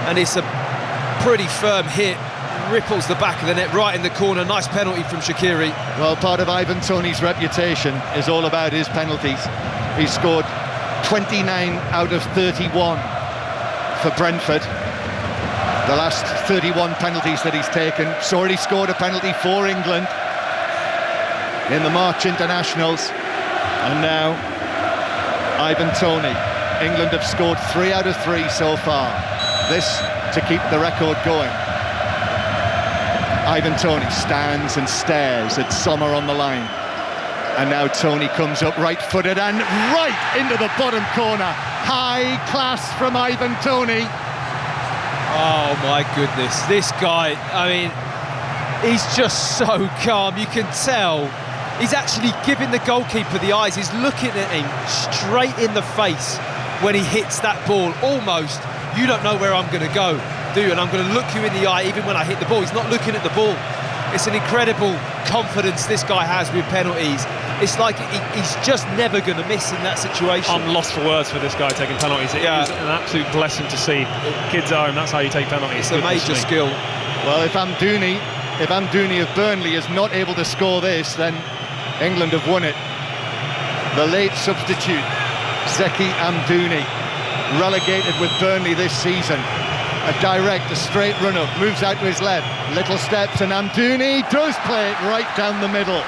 and it's a pretty firm hit. Ripples the back of the net right in the corner. Nice penalty from Shaqiri. Well, part of Ivan Toney's reputation is all about his penalties. He's scored 29 out of 31 for Brentford. The last 31 penalties that he's taken. He's already scored a penalty for England in the March internationals. And now Ivan Toney. England have scored 3 out of 3 so far. This to keep the record going. Ivan Toney stands and stares at Sommer on the line. And now Toney comes up right-footed and right into the bottom corner. High class from Ivan Toney. Oh my goodness, this guy, I mean, he's just so calm. You can tell he's actually giving the goalkeeper the eyes. He's looking at him straight in the face when he hits that ball. Almost, you don't know where I'm going to go, do you? And I'm going to look you in the eye even when I hit the ball. He's not looking at the ball. It's an incredible confidence this guy has with penalties. It's like he's just never going to miss in that situation. I'm lost for words for this guy taking penalties. It is an absolute blessing to see. Kids are, and that's how you take penalties. It's a major skill. Well, if Amdouni of Burnley is not able to score this, then England have won it. The late substitute, Zeki Amdouni, relegated with Burnley this season. A straight run-up, moves out to his left, little steps, and Amdouni does play it right down the middle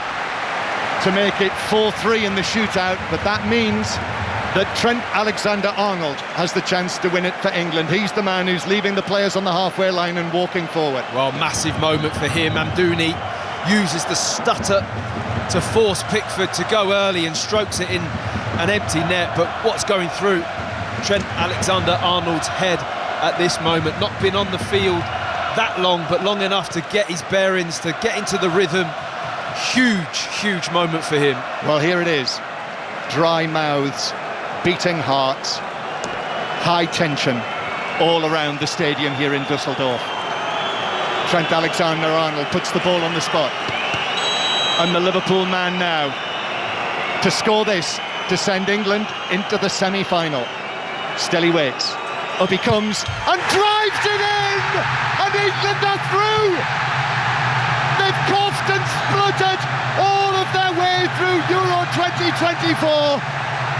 to make it 4-3 in the shootout. But that means that Trent Alexander-Arnold has the chance to win it for England. He's the man who's leaving the players on the halfway line and walking forward. Well, massive moment for him. Amdouni uses the stutter to force Pickford to go early and strokes it in an empty net. But what's going through Trent Alexander-Arnold's head at this moment? Not been on the field that long, but long enough to get his bearings, to get into the rhythm. Huge moment for him. Well, here it is. Dry mouths, beating hearts, high tension all around the stadium here in Dusseldorf. Trent Alexander-Arnold puts the ball on the spot. And the Liverpool man now to score this, to send England into the semi-final. Still he waits. Up he comes and drives it in! And England are through! They've coughed and spluttered all of their way through Euro 2024.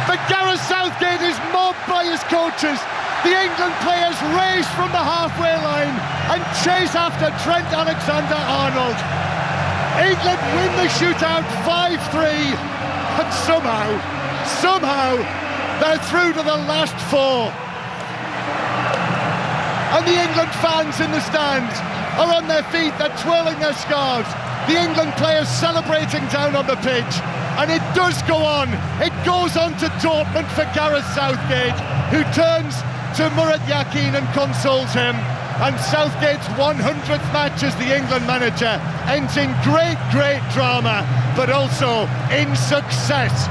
But Gareth Southgate is mobbed by his coaches. The England players race from the halfway line and chase after Trent Alexander-Arnold. England win the shootout 5-3, and somehow they're through to the last 4. And the England fans in the stands are on their feet, they're twirling their scarves. The England players celebrating down on the pitch. And it does go on. It goes on to Dortmund for Gareth Southgate, who turns to Murat Yakin and consoles him. And Southgate's 100th match as the England manager ends in great drama, but also in success.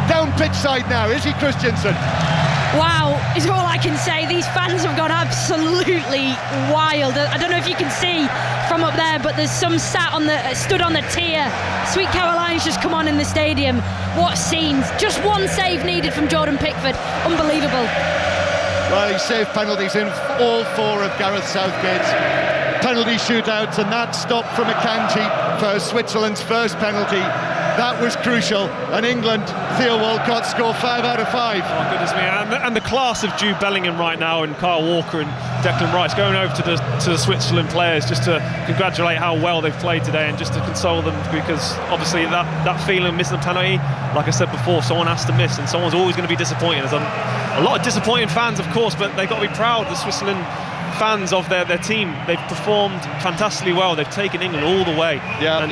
Down pitch side now, Izzy Christiansen. Wow, is all I can say. These fans have gone absolutely wild. I don't know if you can see from up there, but there's some stood on the tier. Sweet Caroline's just come on in the stadium. What scenes. Just one save needed from Jordan Pickford. Unbelievable. Well, he saved penalties in all 4 of Gareth Southgate's penalty shootouts, and that stop from Akanji for Switzerland's first penalty. That was crucial, and England, Theo Walcott, score 5 out of 5. Oh, goodness me, and the class of Jude Bellingham right now, and Kyle Walker and Declan Rice going over to the Switzerland players just to congratulate how well they've played today and just to console them, because obviously that feeling of missing a penalty, like I said before, someone has to miss and someone's always going to be disappointed. There's a lot of disappointing fans, of course, but they've got to be proud, the Switzerland fans, of their team. They've performed fantastically well. They've taken England all the way. I'm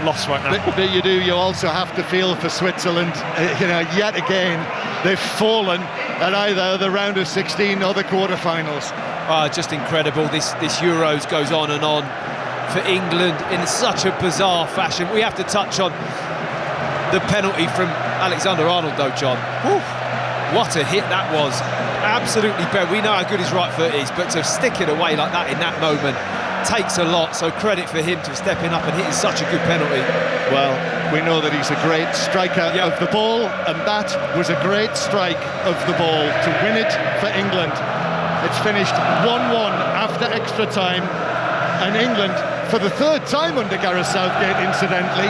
lost right now. But you do. You also have to feel for Switzerland. Yet again, they've fallen at either the round of 16 or the quarterfinals. Just incredible. This Euros goes on and on for England in such a bizarre fashion. We have to touch on the penalty from Alexander-Arnold, though, John. Whew. What a hit that was. Absolutely bad. We know how good his right foot is, but to stick it away like that in that moment takes a lot. So credit for him for stepping up and hitting such a good penalty. Well, we know that he's a great striker of the ball, and that was a great strike of the ball to win it for England. It's finished 1-1 after extra time, and England, for the 3rd time under Gareth Southgate, incidentally,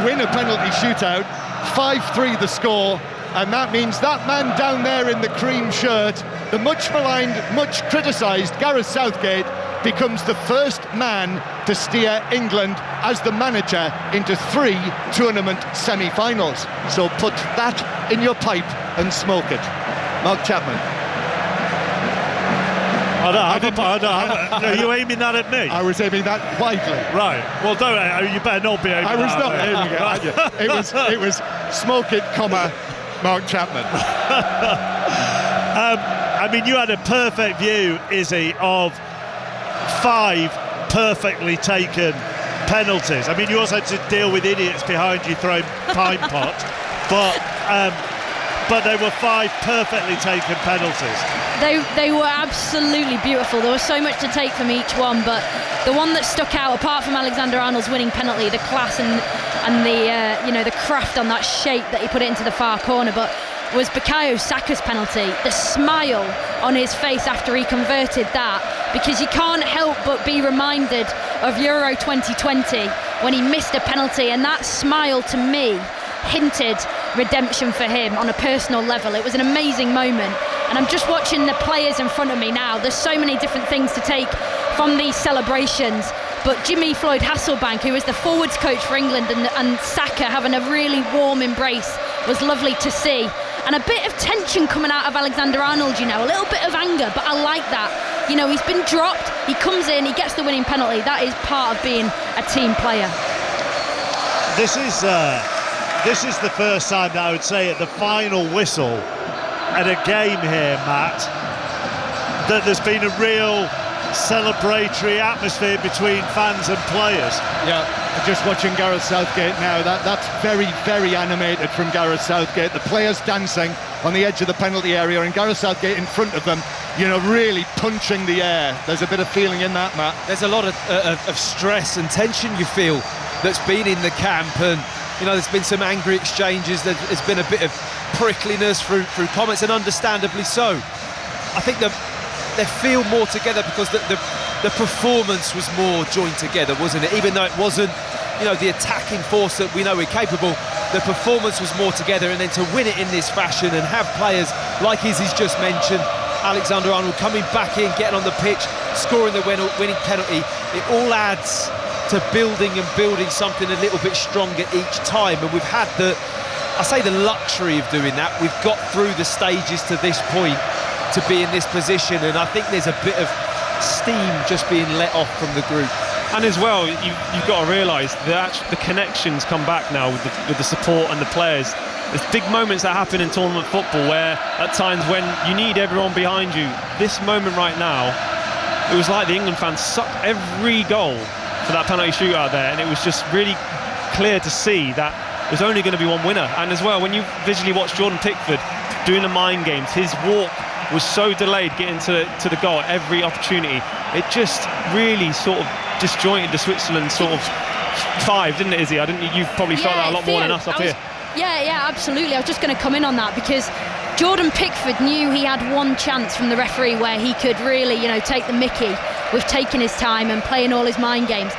win a penalty shootout. 5-3 the score. And that means that man down there in the cream shirt, the much maligned, much criticised Gareth Southgate, becomes the first man to steer England as the manager into 3 tournament semi-finals. So put that in your pipe and smoke it. Mark Chapman. Are you aiming that at me? I was aiming that widely. Right. Well, you better not be aiming I was that not at me. aiming it. It was smoke it, comma, Mark Chapman. I mean, you had a perfect view, Izzy, of 5 perfectly taken penalties. I mean, you also had to deal with idiots behind you throwing pint pots, but they were 5 perfectly taken penalties. They were absolutely beautiful. There was so much to take from each one, but the one that stuck out, apart from Alexander-Arnold's winning penalty, the class and the the craft on that shape that he put it into the far corner, but was Bukayo Saka's penalty. The smile on his face after he converted that, because you can't help but be reminded of Euro 2020 when he missed a penalty, and that smile to me hinted redemption for him on a personal level. It was an amazing moment, and I'm just watching the players in front of me now. There's so many different things to take from these celebrations, but Jimmy Floyd Hasselbank, who is the forwards coach for England, and Saka having a really warm embrace was lovely to see. And a bit of tension coming out of Alexander-Arnold, a little bit of anger, but I like that. He's been dropped, he comes in, he gets the winning penalty. That is part of being a team player. This is the first time that I would say at the final whistle at a game here, Matt, that there's been a real celebratory atmosphere between fans and players. Yeah, just watching Gareth Southgate now, that's very, very animated from Gareth Southgate. The players dancing on the edge of the penalty area and Gareth Southgate in front of them, really punching the air. There's a bit of feeling in that, Matt. There's a lot of stress and tension you feel that's been in the camp, and there's been some angry exchanges. There's been a bit of prickliness through comments, and understandably so. I think they feel more together because the performance was more joined together, wasn't it? Even though it wasn't, the attacking force that we know we're capable, the performance was more together, and then to win it in this fashion and have players like Izzy's just mentioned, Alexander-Arnold coming back in, getting on the pitch, scoring the winning penalty, it all adds to building something a little bit stronger each time. And we've had the luxury of doing that. We've got through the stages to this point to be in this position, and I think there's a bit of steam just being let off from the group. And as well, you've got to realise that the connections come back now with the support and the players. There's big moments that happen in tournament football where at times when you need everyone behind you. This moment right now, it was like the England fans sucked every goal for that penalty shootout there, and it was just really clear to see that there's only going to be one winner. And as well, when you visually watch Jordan Pickford doing the mind games, his walk was so delayed getting to the goal at every opportunity. It just really sort of disjointed the Switzerland sort of 5, didn't it, Izzy? You probably felt that a lot more than us up here. Yeah, absolutely. I was just going to come in on that because Jordan Pickford knew he had one chance from the referee where he could really, take the mickey with taking his time and playing all his mind games.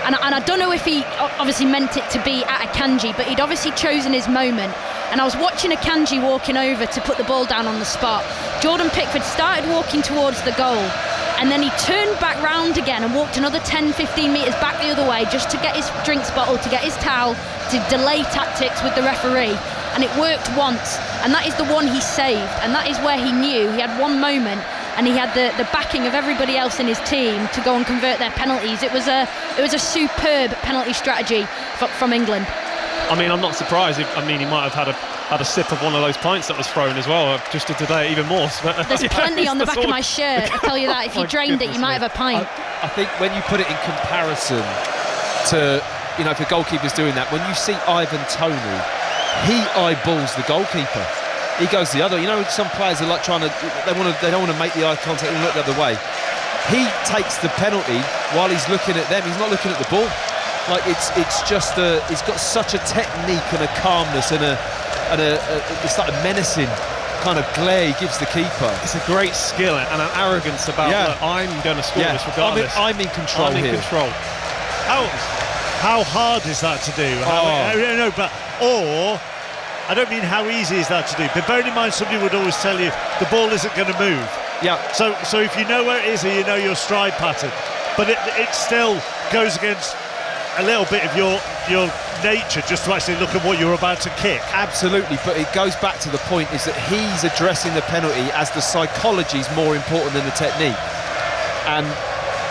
And I don't know if he obviously meant it to be at Akanji, but he'd obviously chosen his moment. And I was watching Akanji walking over to put the ball down on the spot. Jordan Pickford started walking towards the goal, and then he turned back round again and walked another 10-15 metres back the other way just to get his drinks bottle, to get his towel, to delay tactics with the referee. And it worked once, and that is the one he saved, and that is where he knew he had one moment, and he had the backing of everybody else in his team to go and convert their penalties. It was a superb penalty strategy from England. I mean, I'm not surprised. He might have had a sip of one of those pints that was thrown as well, just to today even more. There's plenty on the back of my shirt, I tell you that. If you drained it, you might have a pint. I think when you put it in comparison to, if a goalkeeper's doing that, when you see Ivan Toney, he eyeballs the goalkeeper. He goes the other. Some players are like they don't want to make the eye contact and look the other way. He takes the penalty while he's looking at them. He's not looking at the ball. Like it's just he's got such a technique and a calmness and it's like a menacing kind of glare he gives the keeper. It's a great skill and an arrogance about look, I'm going to score this regardless. I'm in control here. How hard is that to do? Or I don't mean how easy is that to do, but bearing in mind somebody would always tell you the ball isn't going to move. Yeah. So if you know where it is and you know your stride pattern, but it still goes against a little bit of your nature just to actually look at what you're about to kick. Absolutely, but it goes back to the point is that he's addressing the penalty as the psychology is more important than the technique, and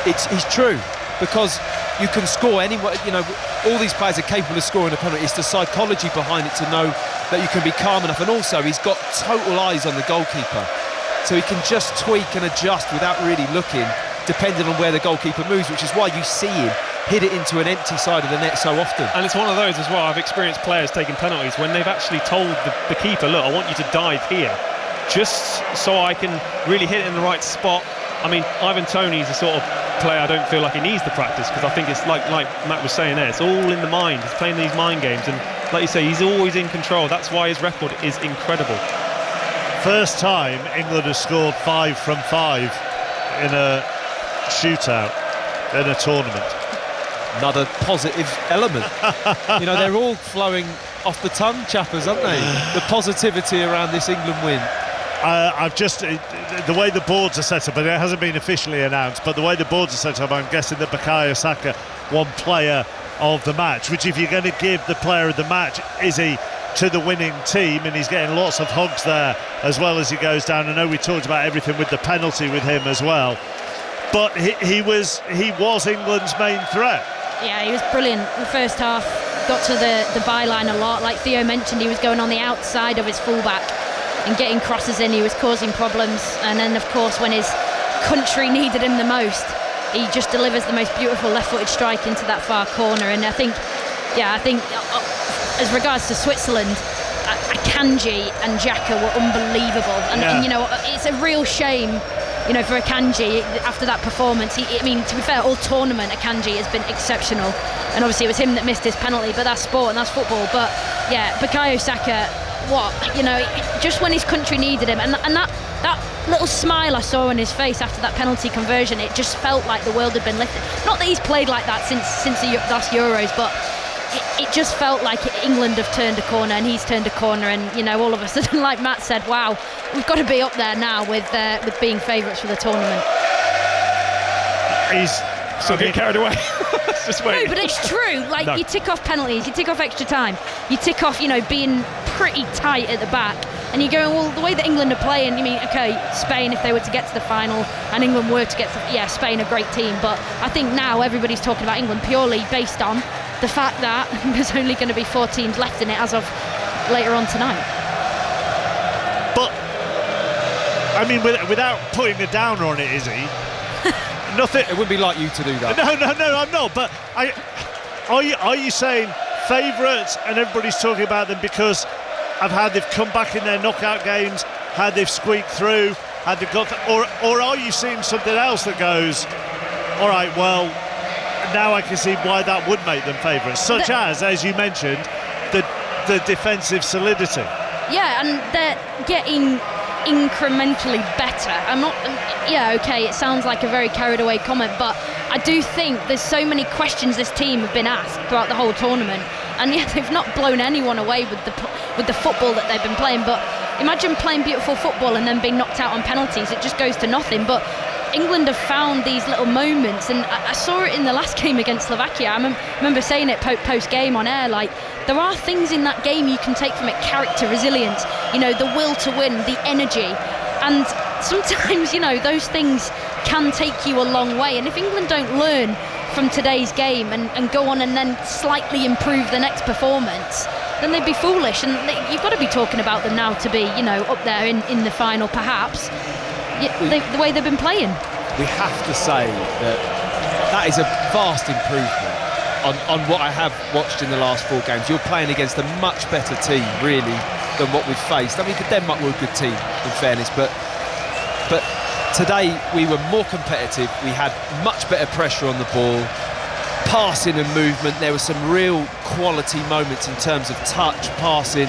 he's true, because you can score anyway. You know, all these players are capable of scoring a penalty. It's the psychology behind it to know that you can be calm enough, and also he's got total eyes on the goalkeeper, so he can just tweak and adjust without really looking, depending on where the goalkeeper moves, which is why you see him hit it into an empty side of the net so often. And it's one of those as well. I've experienced players taking penalties when they've actually told the keeper, look, I want you to dive here, just so I can really hit it in the right spot. I mean, Ivan Toney's the sort of player I don't feel like he needs the practice, because I think it's like Matt was saying there, it's all in the mind. He's playing these mind games, and like you say, he's always in control. That's why his record is incredible. First time England has scored 5 from 5 in a shootout in a tournament. Another positive element. You know, they're all flowing off the tongue, chappers, aren't they? The positivity around this England win. I've just, the way the boards are set up, and it hasn't been officially announced, but the way the boards are set up, I'm guessing that Bukayo Saka won player of the match, which if you're going to give the player of the match, is he to the winning team, and he's getting lots of hugs there as well as he goes down. I know we talked about everything with the penalty with him as well, but he was England's main threat. Yeah, he was brilliant in the first half. Got to the byline a lot. Like Theo mentioned, he was going on the outside of his fullback and getting crosses in. He was causing problems, and then of course when his country needed him the most, he just delivers the most beautiful left-footed strike into that far corner. And I think as regards to Switzerland, Akanji and Xhaka were unbelievable, and you know, it's a real shame, you know, for Akanji after that performance. I mean, to be fair, all tournament Akanji has been exceptional, and obviously it was him that missed his penalty, but that's sport and that's football. But yeah, Bukayo Saka, just when his country needed him, and that little smile I saw on his face after that penalty conversion, it just felt like the world had been lifted. Not that he's played like that since the last Euros, but it just felt like England have turned a corner, and he's turned a corner, and you know, all of a sudden, like Matt said, wow, we've got to be up there now with being favourites for the tournament. He's still getting carried away. Just wait. No, but it's true. Like, you tick off penalties, you tick off extra time, you tick off, you know, being pretty tight at the back, and you're going, well, the way that England are playing, you mean, okay, Spain, if they were to get to the final, and England were to get to, Spain, a great team, but I think now everybody's talking about England purely based on the fact that there's only going to be 4 teams left in it as of later on tonight. But I mean, without putting a downer on it, Izzy, nothing. It wouldn't be like you to do that. No, I'm not. But are you saying favourites, and everybody's talking about them because of how they've come back in their knockout games, how they've squeaked through, how they've got, or are you seeing something else that goes, all right, well, now I can see why that would make them favourites, such as you mentioned, the defensive solidity. Yeah, and they're getting incrementally better. I'm not, okay, it sounds like a very carried away comment, but I do think there's so many questions this team have been asked throughout the whole tournament, and yet they've not blown anyone away with the football that they've been playing. But imagine playing beautiful football and then being knocked out on penalties. It just goes to nothing. But England have found these little moments, and I saw it in the last game against Slovakia. I remember saying it post-game on air, like, there are things in that game you can take from it: character, resilience, you know, the will to win, the energy. And sometimes, you know, those things can take you a long way. And if England don't learn from today's game and go on and then slightly improve the next performance, then they'd be foolish. And you've got to be talking about them now to be, you know, up there in the final, perhaps. The way they've been playing. We have to say that is a vast improvement on what I have watched in the last 4 games. You're playing against a much better team, really, than what we've faced. I mean, Denmark were a good team, in fairness, but today we were more competitive. We had much better pressure on the ball, passing and movement. There were some real quality moments in terms of touch, passing.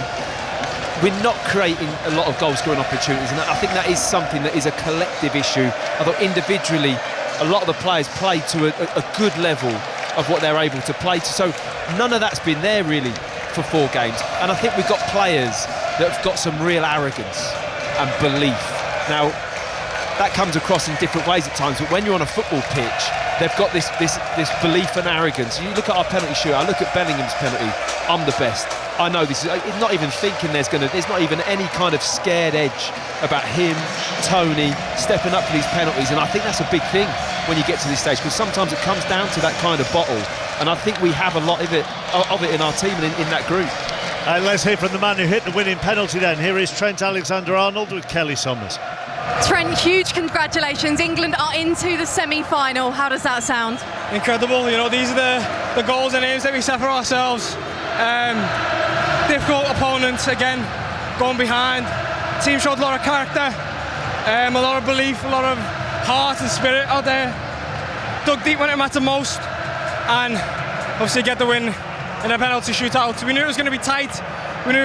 We're not creating a lot of goal-scoring opportunities, and I think that is something that is a collective issue. Although individually, a lot of the players play to a good level of what they're able to play to. So none of that's been there, really, for 4 games, and I think we've got players that have got some real arrogance and belief. Now, that comes across in different ways at times, but when you're on a football pitch, they've got this belief and arrogance. You look at our penalty shootout, I look at Bellingham's penalty, I'm the best. I know this is not even thinking there's not even any kind of scared edge about him, Tony, stepping up for these penalties, and I think that's a big thing when you get to this stage, because sometimes it comes down to that kind of bottle, and I think we have a lot of it in our team and in that group. Let's hear from the man who hit the winning penalty then. Here is Trent Alexander-Arnold with Kelly Somers. Trent, huge congratulations. England are into the semi-final. How does that sound? Incredible. You know, these are the goals and aims that we set for ourselves. Difficult opponents again, going behind. Team showed a lot of character, a lot of belief, a lot of heart and spirit out there. Dug deep when it mattered most, and obviously get the win in a penalty shootout. We knew it was going to be tight. We knew,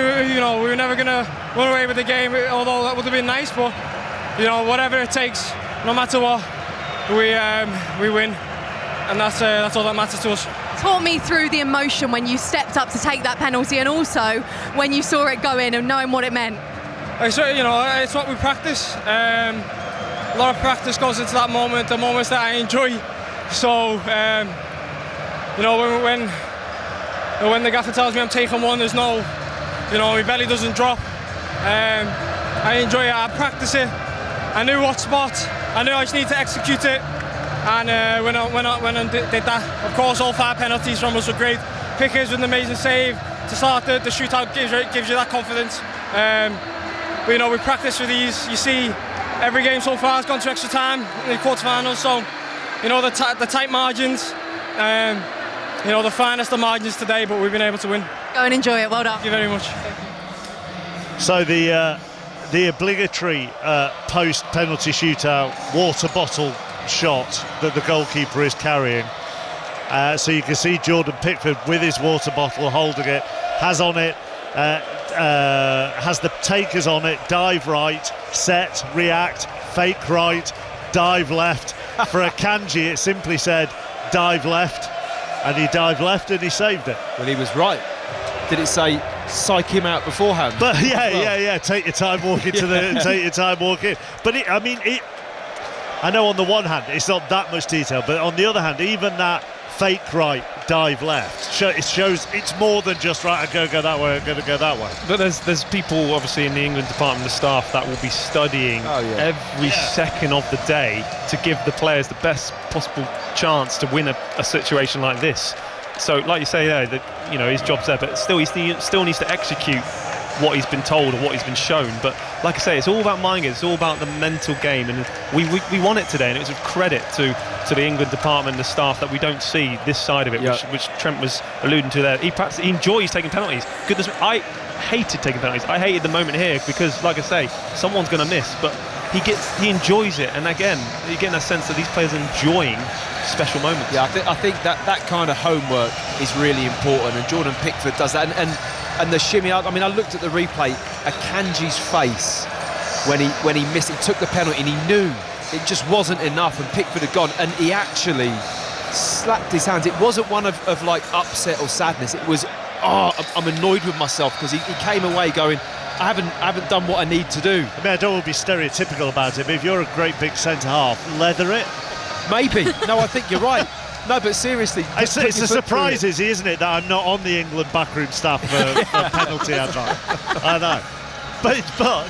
we were never going to run away with the game, although that would have been nice. But whatever it takes, no matter what, we win, and that's all that matters to us. Talk me through the emotion when you stepped up to take that penalty, and also when you saw it go in and knowing what it meant. It's what we practice. A lot of practice goes into that moment, the moments that I enjoy. So, when the gaffer tells me I'm taking one, there's no, my belly doesn't drop. I enjoy it. I practice it. I knew what spot. I knew I just need to execute it. And when I did that, of course, all 5 penalties from us were great. Pickers with an amazing save to start the shootout gives you that confidence. But we practice for these. You see, every game so far has gone to extra time in the quarterfinals. So, the tight margins. The finest of margins today, but we've been able to win. Go and enjoy it. Well done. Thank you very much. So the obligatory post-penalty shootout water bottle shot that the goalkeeper is carrying. So you can see Jordan Pickford with his water bottle holding it, has on it, has the takers on it, dive right, set, react, fake right, dive left. For Akanji, it simply said dive left, and he dived left and he saved it. Well, he was right. Did it say psych him out beforehand? But yeah. Take your time walking to the. Take your time walking. But I know on the one hand it's not that much detail, but on the other hand, even that fake right, dive left, it shows it's more than just right. I'm going to go that way. I'm going to go that way. But there's people obviously in the England department of staff that will be studying every second of the day to give the players the best possible chance to win a situation like this. So, like you say there, his job's there, but still he still needs to execute what he's been told or what he's been shown. But like I say, it's all about mind games. It's all about the mental game, and we won it today, and it was a credit to the England department and the staff that we don't see this side of it, which Trent was alluding to there. He enjoys taking penalties. Goodness me, I hated taking penalties. I hated the moment here because, like I say, someone's going to miss, but he enjoys it, and again, you're getting a sense that these players are enjoying special moments. Yeah, I think that kind of homework is really important, and Jordan Pickford does that. And the shimmy up. I mean, I looked at the replay. Akanji's face when he missed it, he took the penalty, and he knew it just wasn't enough, and Pickford had gone, and he actually slapped his hands. It wasn't one of like upset or sadness. It was, I'm annoyed with myself, because he came away going, I haven't done what I need to do. I don't want to be stereotypical about it, but if you're a great big centre half, leather it. Maybe. No, I think you're right. No, but seriously, it's a surprise, isn't it, that I'm not on the England backroom staff for penalty advice. I know. But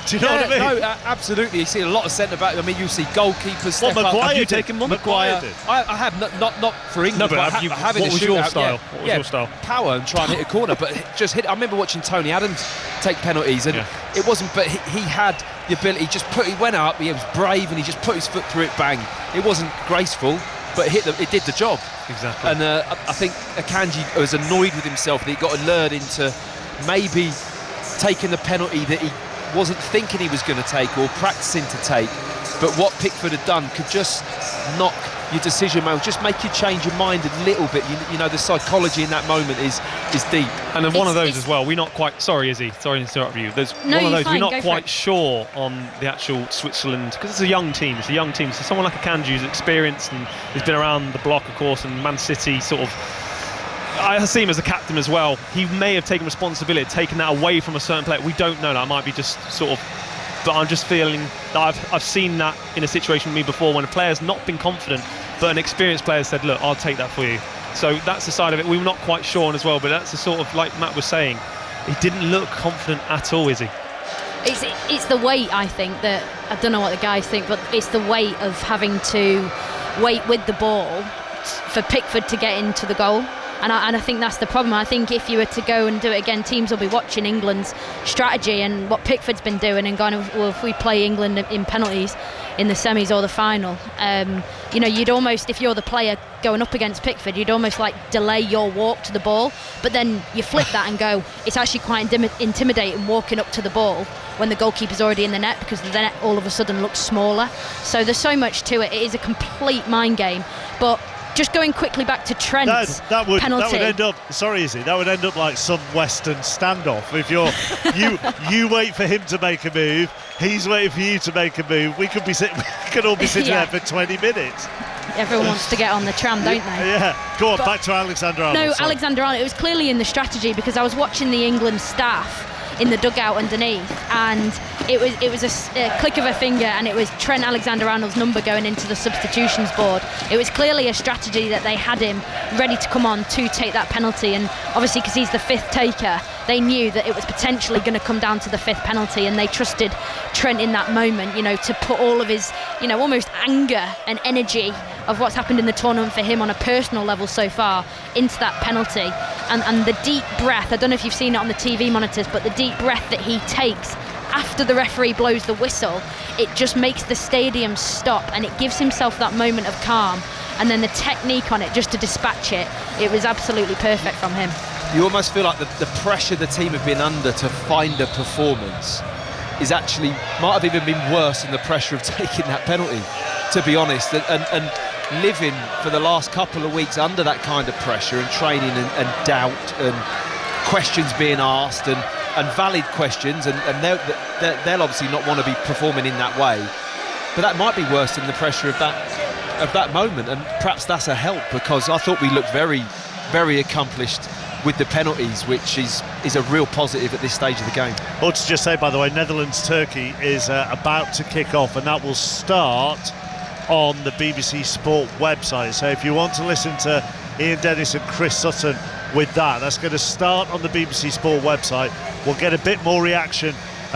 do you know what I mean? No, absolutely. You see a lot of centre back. I mean, you see goalkeepers step up. Maguire have you taken one? Maguire did. I have not for England. No, but I have what was your style? What was your style? Power and try and hit a corner, but just hit. I remember watching Tony Adams take penalties, and it wasn't. But he had the ability. He went up. He was brave, and he just put his foot through it. Bang! It wasn't graceful, but it did the job. Exactly. And I think Akanji was annoyed with himself that he got lured into maybe taking the penalty that he wasn't thinking he was going to take or practicing to take, but what Pickford had done could just knock your decision making, just make you change your mind a little bit. You know, the psychology in that moment is deep. And then one of those as well, we're not quite, sorry Izzy, sorry to interrupt you, there's one of those, we're not quite sure on the actual Switzerland, because it's a young team, so someone like Akanji who's experienced and has been around the block, of course, and Man City sort of I see him as a captain as well. He may have taken responsibility, taken that away from a certain player. We don't know. That might be just sort of. But I'm just feeling that I've seen that in a situation with me before when a player's not been confident, but an experienced player said, "Look, I'll take that for you." So that's the side of it. We were not quite sure on as well, but that's the sort of, like Matt was saying, he didn't look confident at all, is he? It's the weight, I think, that I don't know what the guys think, but it's the weight of having to wait with the ball for Pickford to get into the goal. And I think that's the problem. I think if you were to go and do it again, teams will be watching England's strategy and what Pickford's been doing and going, well, if we play England in penalties in the semis or the final, you'd almost, if you're the player going up against Pickford, you'd almost like delay your walk to the ball. But then you flip that and go, it's actually quite intimidating walking up to the ball when the goalkeeper's already in the net, because the net all of a sudden looks smaller. So there's so much to it. It is a complete mind game. But just going quickly back to Trent's penalty. That would end up. Sorry, Izzy. That would end up like some Western standoff. If you wait for him to make a move, he's waiting for you to make a move. We could all be sitting there for 20 minutes. Everyone wants to get on the tram, don't they? Yeah. Go on, back to Alexander-Arnold. No, Alexander-Arnold. It was clearly in the strategy, because I was watching the England staff in the dugout underneath, and it was a click of a finger, and it was Trent Alexander-Arnold's number going into the substitutions board. It was clearly a strategy that they had him ready to come on to take that penalty, and obviously because he's the fifth taker, they knew that it was potentially going to come down to the fifth penalty, and they trusted Trent in that moment, to put all of his, almost anger and energy of what's happened in the tournament for him on a personal level so far into that penalty. And the deep breath, I don't know if you've seen it on the TV monitors, but the deep breath that he takes after the referee blows the whistle, it just makes the stadium stop, and it gives himself that moment of calm, and then the technique on it just to dispatch it was absolutely perfect from him. You almost feel like the pressure the team have been under to find a performance might have even been worse than the pressure of taking that penalty, to be honest, and living for the last couple of weeks under that kind of pressure and training and doubt and questions being asked and valid questions, and they'll obviously not want to be performing in that way, but that might be worse than the pressure of that moment, and perhaps that's a help, because I thought we looked very, very accomplished with the penalties, which is a real positive at this stage of the game. Well, to just say, by the way, Netherlands-Turkey is about to kick off, and that will start on the BBC Sport website. So if you want to listen to Ian Dennis and Chris Sutton with that's going to start on the BBC Sport website. We'll get a bit more reaction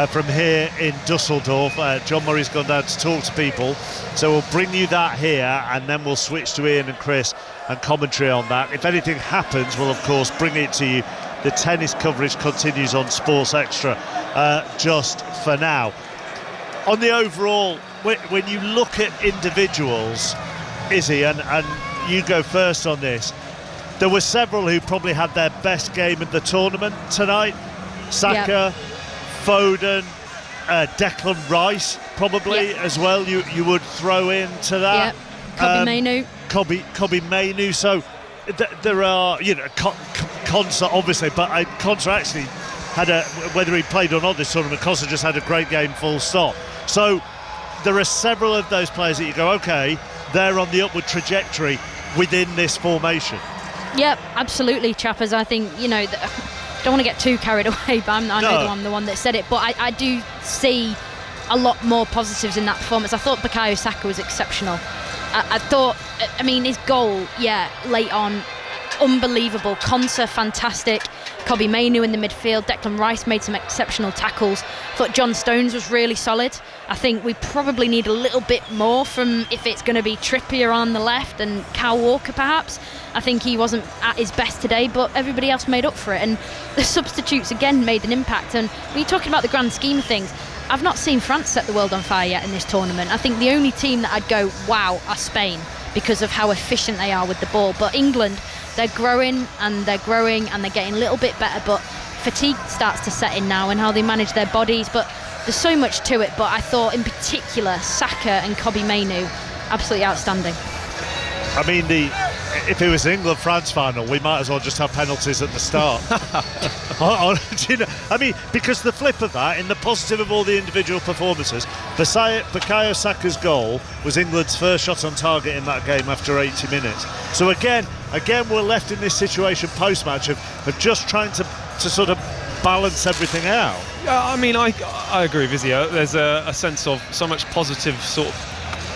from here in Dusseldorf. John Murray's gone down to talk to people, so we'll bring you that here, and then we'll switch to Ian and Chris and commentary on that. If anything happens, we'll of course bring it to you. The tennis coverage continues on Sports Extra just for now. On the overall, when you look at individuals, Izzy, and you go first on this, there were several who probably had their best game of the tournament tonight. Saka, Foden, Declan Rice probably as well, you would throw into that. Kobbie Mainoo. Kobbie Mainoo. So there are, Konsa obviously, but Konsa actually had whether he played or not this tournament, Konsa just had a great game, full stop. So there are several of those players that you go, okay, they're on the upward trajectory within this formation. Yep, absolutely, Chappers. I think, don't want to get too carried away, but I know I'm the one that said it, but I do see a lot more positives in that performance. I thought Bukayo Saka was exceptional. I thought, his goal, late on, unbelievable. Konsa, fantastic. Kobbie Mainoo in the midfield. Declan Rice made some exceptional tackles. Thought John Stones was really solid. I think we probably need a little bit more from, if it's going to be Trippier on the left and Kyle Walker perhaps. I think he wasn't at his best today, but everybody else made up for it, and the substitutes again made an impact. And when you're talking about the grand scheme of things, I've not seen France set the world on fire yet in this tournament. I think the only team that I'd go, wow, are Spain, because of how efficient they are with the ball. But England, they're growing and they're getting a little bit better, but fatigue starts to set in now and how they manage their bodies. But there's so much to it. But I thought in particular Saka and Kobbie Mainoo, absolutely outstanding. If it was an England-France final, we might as well just have penalties at the start. Because the flip of that, in the positive of all the individual performances, Bukayo Saka's goal was England's first shot on target in that game after 80 minutes. So again, again, we're left in this situation post-match of just trying to sort of balance everything out. Yeah, I mean, I agree with you. There's a sense of so much positive sort of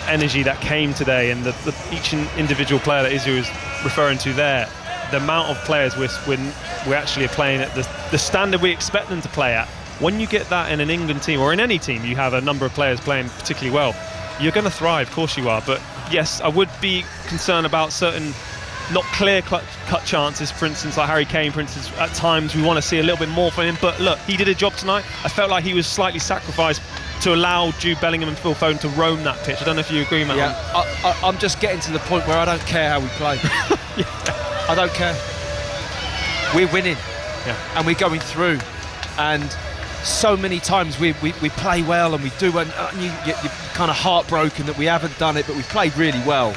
energy that came today, and each individual player that Izzy was referring to there, the amount of players we're actually playing at the standard we expect them to play at. When you get that in an England team or in any team, you have a number of players playing particularly well, you're going to thrive, of course you are. But yes, I would be concerned about certain not clear-cut chances. For instance, like Harry Kane, for instance, at times we want to see a little bit more from him. But look, he did a job tonight. I felt like he was slightly sacrificed to allow Jude Bellingham and Phil Foden to roam that pitch. I don't know if you agree, Matt. Yeah, I'm just getting to the point where I don't care how we play. I don't care. We're winning, and we're going through. And so many times we play well and we do, and you're kind of heartbroken that we haven't done it, but we've played really well.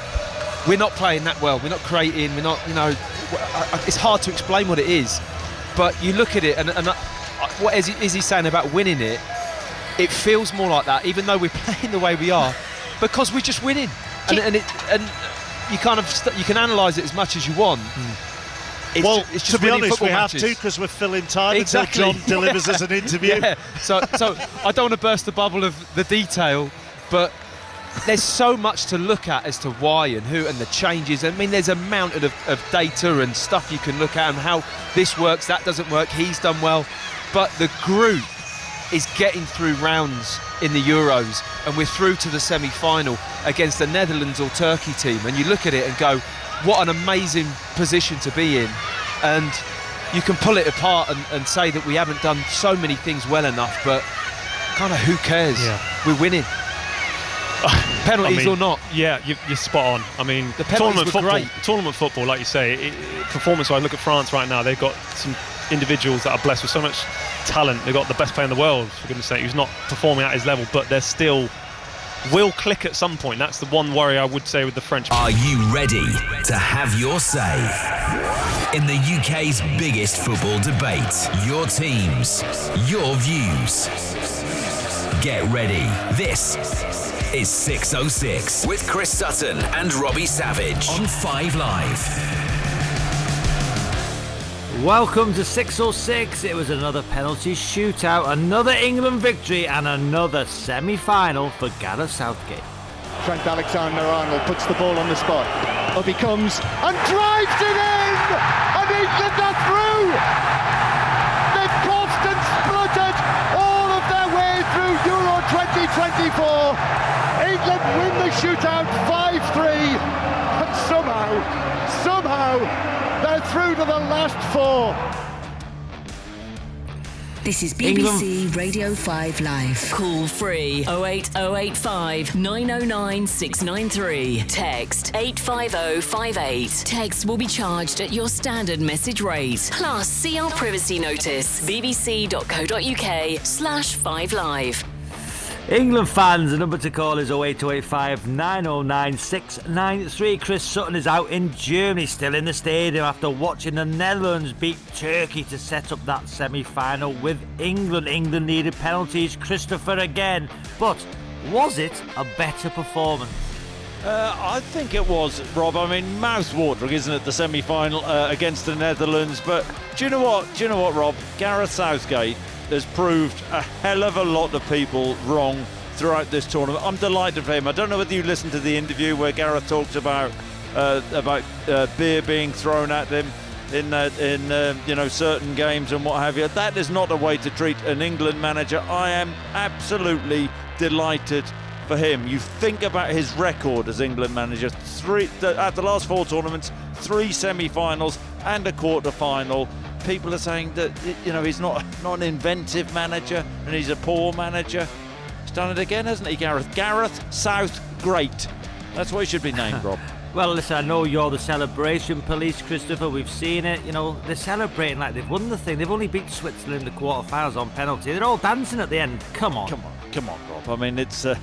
We're not playing that well. We're not creating. We're not, it's hard to explain what it is. But you look at it, and what is he saying about winning it? It feels more like that, even though we're playing the way we are, because we're just winning. And you kind of you can analyse it as much as you want. It's just to be honest, we matches. have to, because we're filling time until John delivers us an interview. Yeah. So I don't want to burst the bubble of the detail, but there's so much to look at as to why and who and the changes. I mean, there's a mountain of data and stuff you can look at, and how this works, that doesn't work, he's done well. But the group is getting through rounds in the Euros, and we're through to the semi-final against the Netherlands or Turkey team, and you look at it and go, what an amazing position to be in. And you can pull it apart and say that we haven't done so many things well enough, but kind of who cares? We're winning. Penalties or not. Yeah, you're spot on. I mean, the penalties were great. Tournament football, like you say, performance-wise, look at France right now. They've got some individuals that are blessed with so much talent. They've got the best player in the world, for goodness sake, who's not performing at his level, but they're still will click at some point. That's the one worry I would say with the French. Are you ready to have your say in the UK's biggest football debate? Your teams, your views. Get ready. This is 606 with Chris Sutton and Robbie Savage on 5 Live. Welcome to 606. It was another penalty shootout, another England victory, and another semi-final for Gareth Southgate. Trent Alexander-Arnold puts the ball on the spot. Up he comes and drives it in! And England are through! They've coughed and spluttered all of their way through Euro 2024. England win the shootout 5-3, and somehow they're through to the last 4. This is BBC Radio 5 Live. Call free 08085 909 693. Text 85058. Text will be charged at your standard message rate. Plus, see our privacy notice. bbc.co.uk/5 Live. England fans, the number to call is 08285 909 693. Chris Sutton is out in Germany, still in the stadium after watching the Netherlands beat Turkey to set up that semi-final with England. England needed penalties, Christopher again, but was it a better performance? I think it was, Rob. I mean, mouth-watering, isn't it, the semi-final against the Netherlands? But do you know what, Rob? Gareth Southgate has proved a hell of a lot of people wrong throughout this tournament. I'm delighted for him. I don't know whether you listened to the interview where Gareth talks about beer being thrown at him in certain games and what have you. That is not a way to treat an England manager. I am absolutely delighted for him. You think about his record as England manager: at the last 4 tournaments, 3 semi-finals and a quarter-final. People are saying that he's not an inventive manager and he's a poor manager. He's done it again, hasn't he, Gareth? Gareth Southgate. That's what he should be named, Rob. Well, listen, I know you're the celebration police, Christopher. We've seen it. They're celebrating like they've won the thing. They've only beat Switzerland in the quarterfinals on penalty. They're all dancing at the end. Come on, Rob. I mean, it's a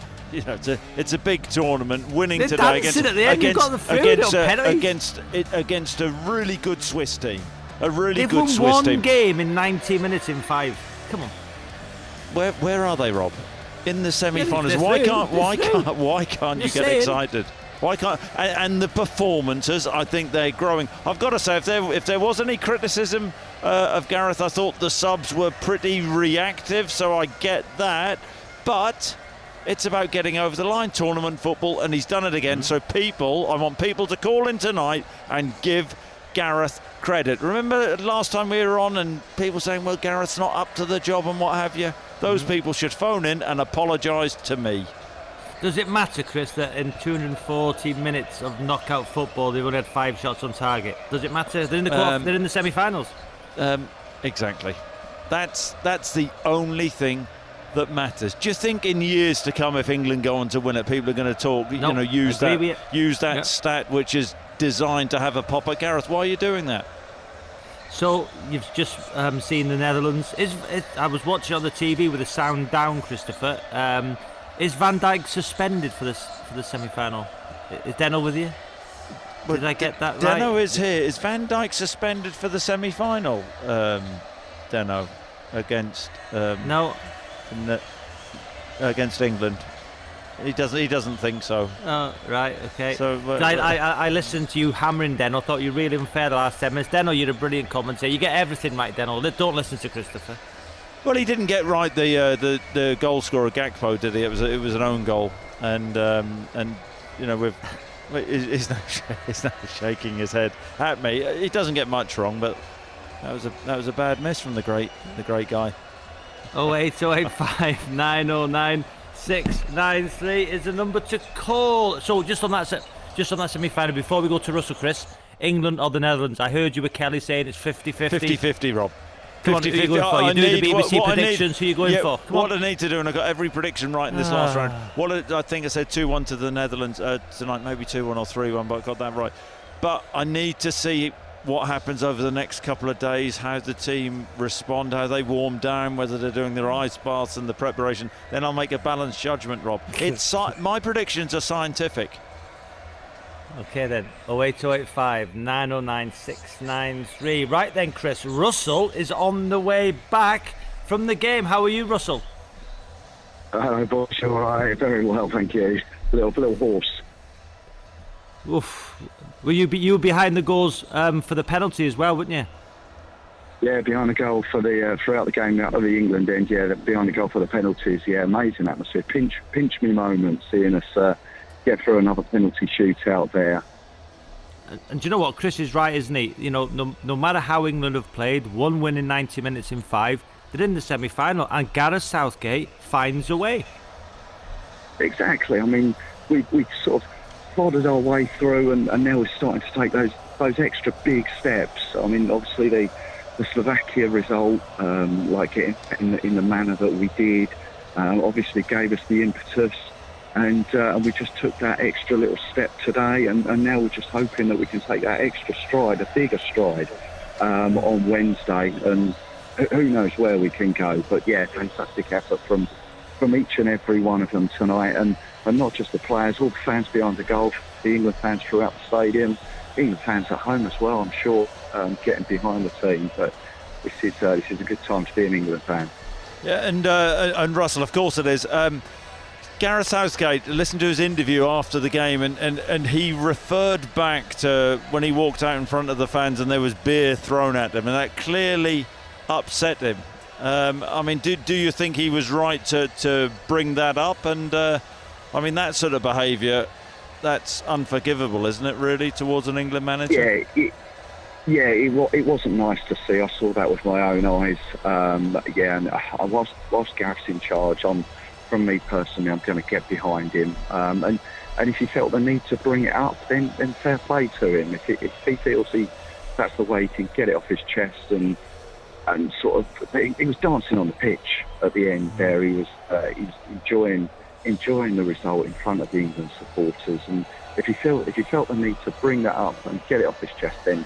big tournament. Winning they're today against a really good Swiss team. They've won one game in 90 minutes in 5. Come on. Where are they, Rob? In the semi-finals. Why can't you get excited? Why can't? And the performances, I think they're growing. I've got to say, if there was any criticism of Gareth, I thought the subs were pretty reactive, so I get that. But it's about getting over the line, tournament football, and he's done it again. So I want people to call in tonight and give Gareth credit. Remember last time we were on and people saying, well, Gareth's not up to the job and what have you? Those people should phone in and apologise to me. Does it matter, Chris, that in 240 minutes of knockout football they've only had 5 shots on target? Does it matter? They're in the semi-finals. Exactly. That's the only thing that matters. Do you think in years to come, if England go on to win it, people are going to talk? Use that stat which is designed to have a pop at Gareth. Why are you doing that? So you've just seen the Netherlands. I was watching on the TV with the sound down, Christopher. Is Van Dijk suspended for the semi-final? Is Deno with you? Did I get that right? Deno is here. Is Van Dijk suspended for the semi-final? Deno against against England. He doesn't think so. Oh, right, okay. So I listened to you hammering Deno. Thought you were really unfair the last 10 minutes. Deno, you're a brilliant commentator. You get everything right, Deno. Don't listen to Christopher. Well, he didn't get right the goal scorer Gakpo, did he? It was an own goal, and he's not shaking his head at me. He doesn't get much wrong, but that was a bad miss from the great guy. 08085 909 693 is the number to call. So just on that semi-final, before we go to Russell, Chris, England or the Netherlands? I heard you with Kelly saying it's 50-50. 50-50, Rob. Come on, who are you going for? You're doing the BBC predictions. Who are you going for? What I need to do, and I got every prediction right in this last round. I think I said 2-1 to the Netherlands tonight, maybe 2-1 or 3-1, but I got that right. But I need to see what happens over the next couple of days, how the team respond, how they warm down, whether they're doing their ice baths and the preparation. Then I'll make a balanced judgment, Rob. My predictions are scientific. Okay then, 08085 909 693. Right then, Chris, Russell is on the way back from the game. How are you, Russell? Hello, boss. All right, very well, thank you. Little hoarse. Oof. Were you behind the goals for the penalty as well, weren't you? Yeah, behind the goal for the throughout the game out of the England end. Yeah, behind the goal for the penalties. Yeah, amazing atmosphere. Pinch me moment seeing us get through another penalty shootout there. And do you know what? Chris is right, isn't he? You know, no matter how England have played, one win in 90 minutes in 5, they're in the semi-final, and Gareth Southgate finds a way. Exactly. I mean, we sort of plodded our way through, and now we're starting to take those extra big steps. I mean, obviously the Slovakia result, like in the manner that we did, obviously gave us the impetus. And we just took that extra little step today, and now we're just hoping that we can take that extra stride, a bigger stride, on Wednesday. And who knows where we can go. But yeah, fantastic effort from each and every one of them tonight. And not just the players, all the fans behind the goal, the England fans throughout the stadium, England fans at home as well, I'm sure, getting behind the team. But this is a good time to be an England fan. Yeah, and Russell, of course it is. Gareth Southgate, listen to his interview after the game, and he referred back to when he walked out in front of the fans and there was beer thrown at him, and that clearly upset him. I mean, do you think he was right to bring that up? And I mean, that sort of behaviour, that's unforgivable, isn't it, really, towards an England manager? Yeah, it wasn't nice to see. I saw that with my own eyes. And whilst Gareth's in charge, from me personally, I'm going to get behind him. And if he felt the need to bring it up, then fair play to him. If he feels that's the way he can get it off his chest, and sort of, he was dancing on the pitch at the end there. He was enjoying the result in front of the England supporters. And if he felt the need to bring that up and get it off his chest, then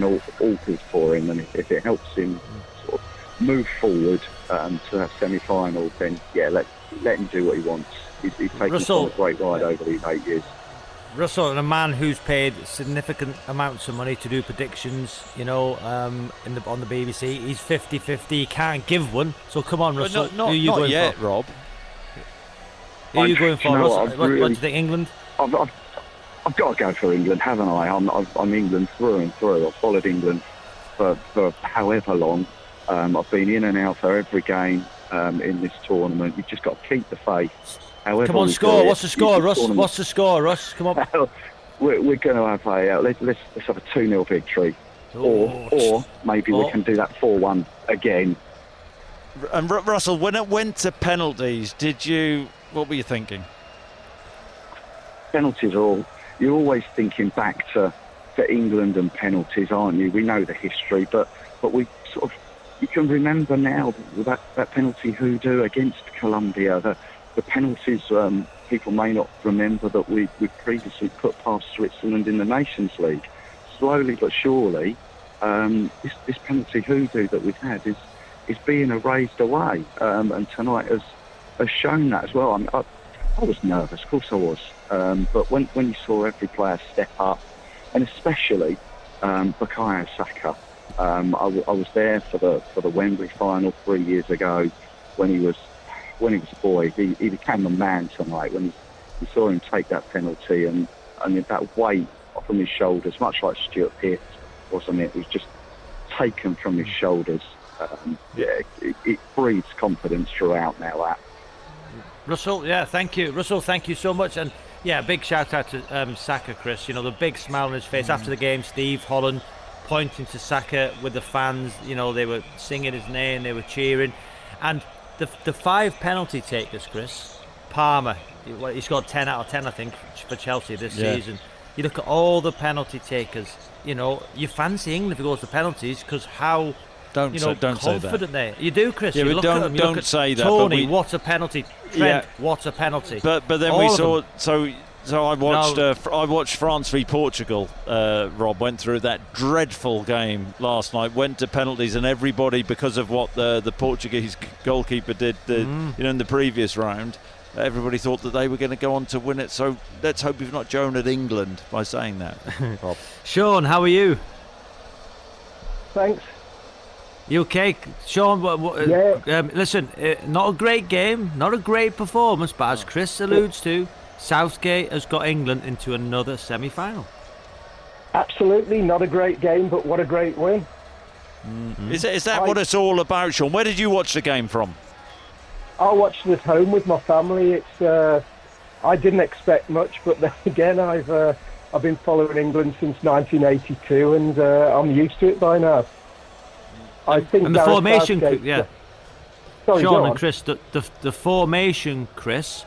all good for him. And if it helps him sort of move forward to that semi-final, then yeah, let him do what he wants. He's taken a great ride over these 8 years. Russell, and a man who's paid significant amounts of money to do predictions, you know, on the BBC, he's 50-50. He can't give one. So come on, Russell. Who are you going yet, for? Rob. Who are you going for, Russell? What do you think, England? I've got to go for England, haven't I? I'm England through and through. I've followed England for however long. I've been in and out for every game in this tournament. You've just got to keep the faith. However, come on, score. What's the score, Russ? What's the score, Russ? Come on. We're going to have let's have a 2-0 victory, or maybe we can do that 4-1 again. And Russell, when it went to penalties, what were you thinking? Penalties you're always thinking back to England and penalties, aren't you? We know the history, but we sort of, you can remember now that penalty hoodoo against Colombia, the penalties people may not remember that we previously put past Switzerland in the Nations League. Slowly but surely, this penalty hoodoo that we've had is being erased away, and tonight has shown that as well. I was nervous, of course I was, but when you saw every player step up, and especially Bukayo Saka, I was there for the Wembley final 3 years ago when he was a boy. He became a man tonight when you saw him take that penalty, and that weight off of his shoulders, much like Stuart Pearce, wasn't it? It was just taken from his shoulders. It breeds confidence throughout now. That Russell, thank you. Russell, thank you so much. And big shout out to Saka, Chris. You know, the big smile on his face after the game. Steve Holland pointing to Saka with the fans. You know, they were singing his name, they were cheering. And the 5 penalty takers, Chris. Palmer, he scored 10 out of 10, I think, for Chelsea this season. You look at all the penalty takers. You know, you fancy England if it goes to penalties because how. Don't confident they. You do, Chris. Yeah, you but look don't say that. Tony, what a penalty. Trent, what a penalty. But then we saw. So I watched. I watched France v Portugal. Rob went through that dreadful game last night. Went to penalties, and everybody, because of what the Portuguese goalkeeper did, in the previous round, everybody thought that they were going to go on to win it. So let's hope we've not Joan at England by saying that. Rob. Sean, how are you? Thanks. You okay, Sean? Listen, not a great game, not a great performance, but as Chris alludes to, Southgate has got England into another semi-final. Absolutely, not a great game, but what a great win. Mm-hmm. Is that what it's all about, Sean? Where did you watch the game from? I watched it at home with my family. I didn't expect much, but then again, I've been following England since 1982, and I'm used to it by now. I think and the formation, Sorry, Sean and Chris, the formation, Chris,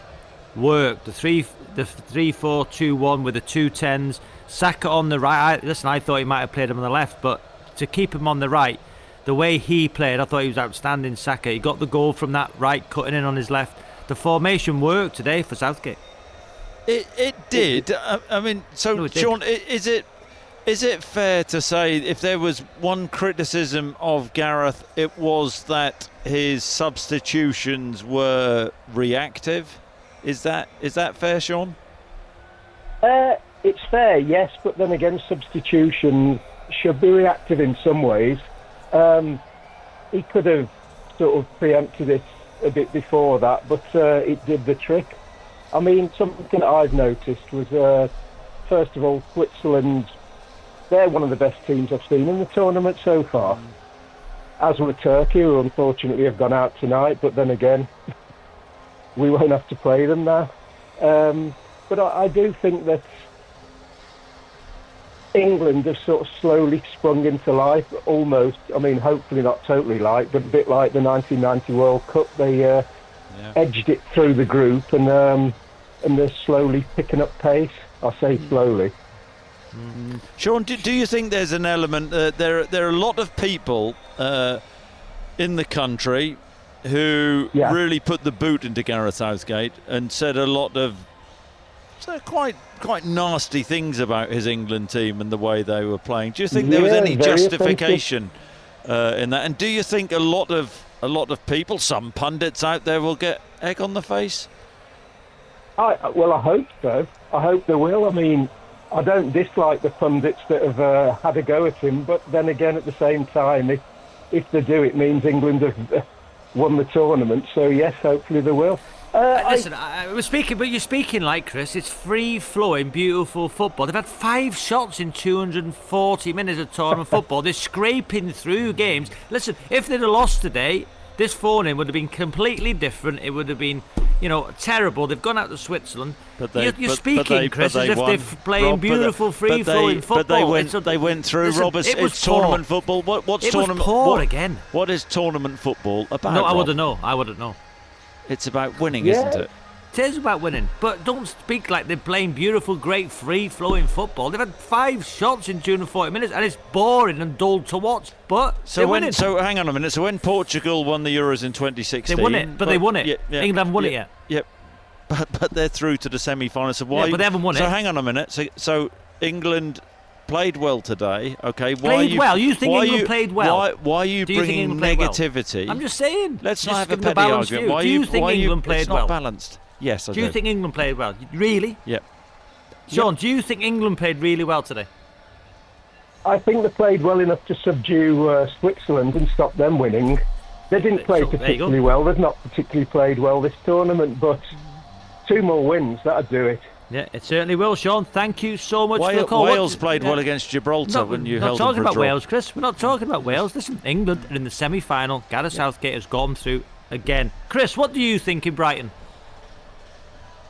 worked. The 3-4-2-1 with the 2 10s. Saka on the right. I thought he might have played him on the left, but to keep him on the right, the way he played, I thought he was outstanding. Saka, he got the goal from that right, cutting in on his left. The formation worked today for Southgate. It did. I mean, so no, Sean, is it fair to say if there was one criticism of Gareth, it was that his substitutions were reactive? Is that fair, Sean? It's fair, yes, but then again, substitutions should be reactive in some ways. He could have sort of preempted it a bit before that, but it did the trick. I mean, something that I've noticed was, first of all, Switzerland. They're one of the best teams I've seen in the tournament so far. As were Turkey, who unfortunately have gone out tonight, but then again, we won't have to play them now. But I do think that England have sort of slowly sprung into life, almost. I mean, hopefully not totally like, but a bit like the 1990 World Cup. They edged it through the group, and they're slowly picking up pace. I say slowly. Sean, do you think there's an element? There are a lot of people in the country who really put the boot into Gareth Southgate and said a lot of quite nasty things about his England team and the way they were playing. Do you think there was any justification in that? And do you think a lot of people, some pundits out there, will get egg on the face? I hope so. I hope they will. I mean, I don't dislike the pundits that have had a go at him, but then again, at the same time, if they do, it means England have won the tournament. So yes, hopefully they will. Listen, we're speaking, but you're speaking like, Chris, it's free-flowing, beautiful football. They've had 5 shots in 240 minutes of tournament football. They're scraping through games. Listen, if they'd have lost today, this phone-in would have been completely different. It would have been, terrible. They've gone out to Switzerland. You're speaking, Chris, as if they're playing beautiful, free-flowing football. But they went through, Rob. It's tournament football. What's tournament? Was poor again. What is tournament football about? No, Rob? I wouldn't know. It's about winning, isn't it? It is about winning, but don't speak like they're playing beautiful, great, free-flowing football. They've had 5 shots in 240 minutes, and it's boring and dull to watch. But they're winning. So hang on a minute. So when Portugal won the Euros in 2016, they won it, but they won it. Yeah, England haven't won it yet. Yep, but they're through to the semi-finals. So why? Yeah, but they haven't won it. So hang on a minute. So England played well today. Okay, You think England played well? Why are you bringing negativity? Well? I'm just saying. Let's not have a petty argument. Do you think England played well? It's not balanced. Yes, I do. Do you think England played well? Really? Yep. Sean, do you think England played really well today? I think they played well enough to subdue Switzerland and stop them winning. They didn't play particularly well. They've not particularly played well this tournament, but 2 more wins, that'd do it. Yeah, it certainly will, Sean. Thank you so much for the call. Wales played well against Gibraltar when you held them for a draw. We're not talking about Wales, Chris. We're not talking about Wales. Listen, England are in the semi-final. Gareth Southgate has got them through again. Chris, what do you think in Brighton?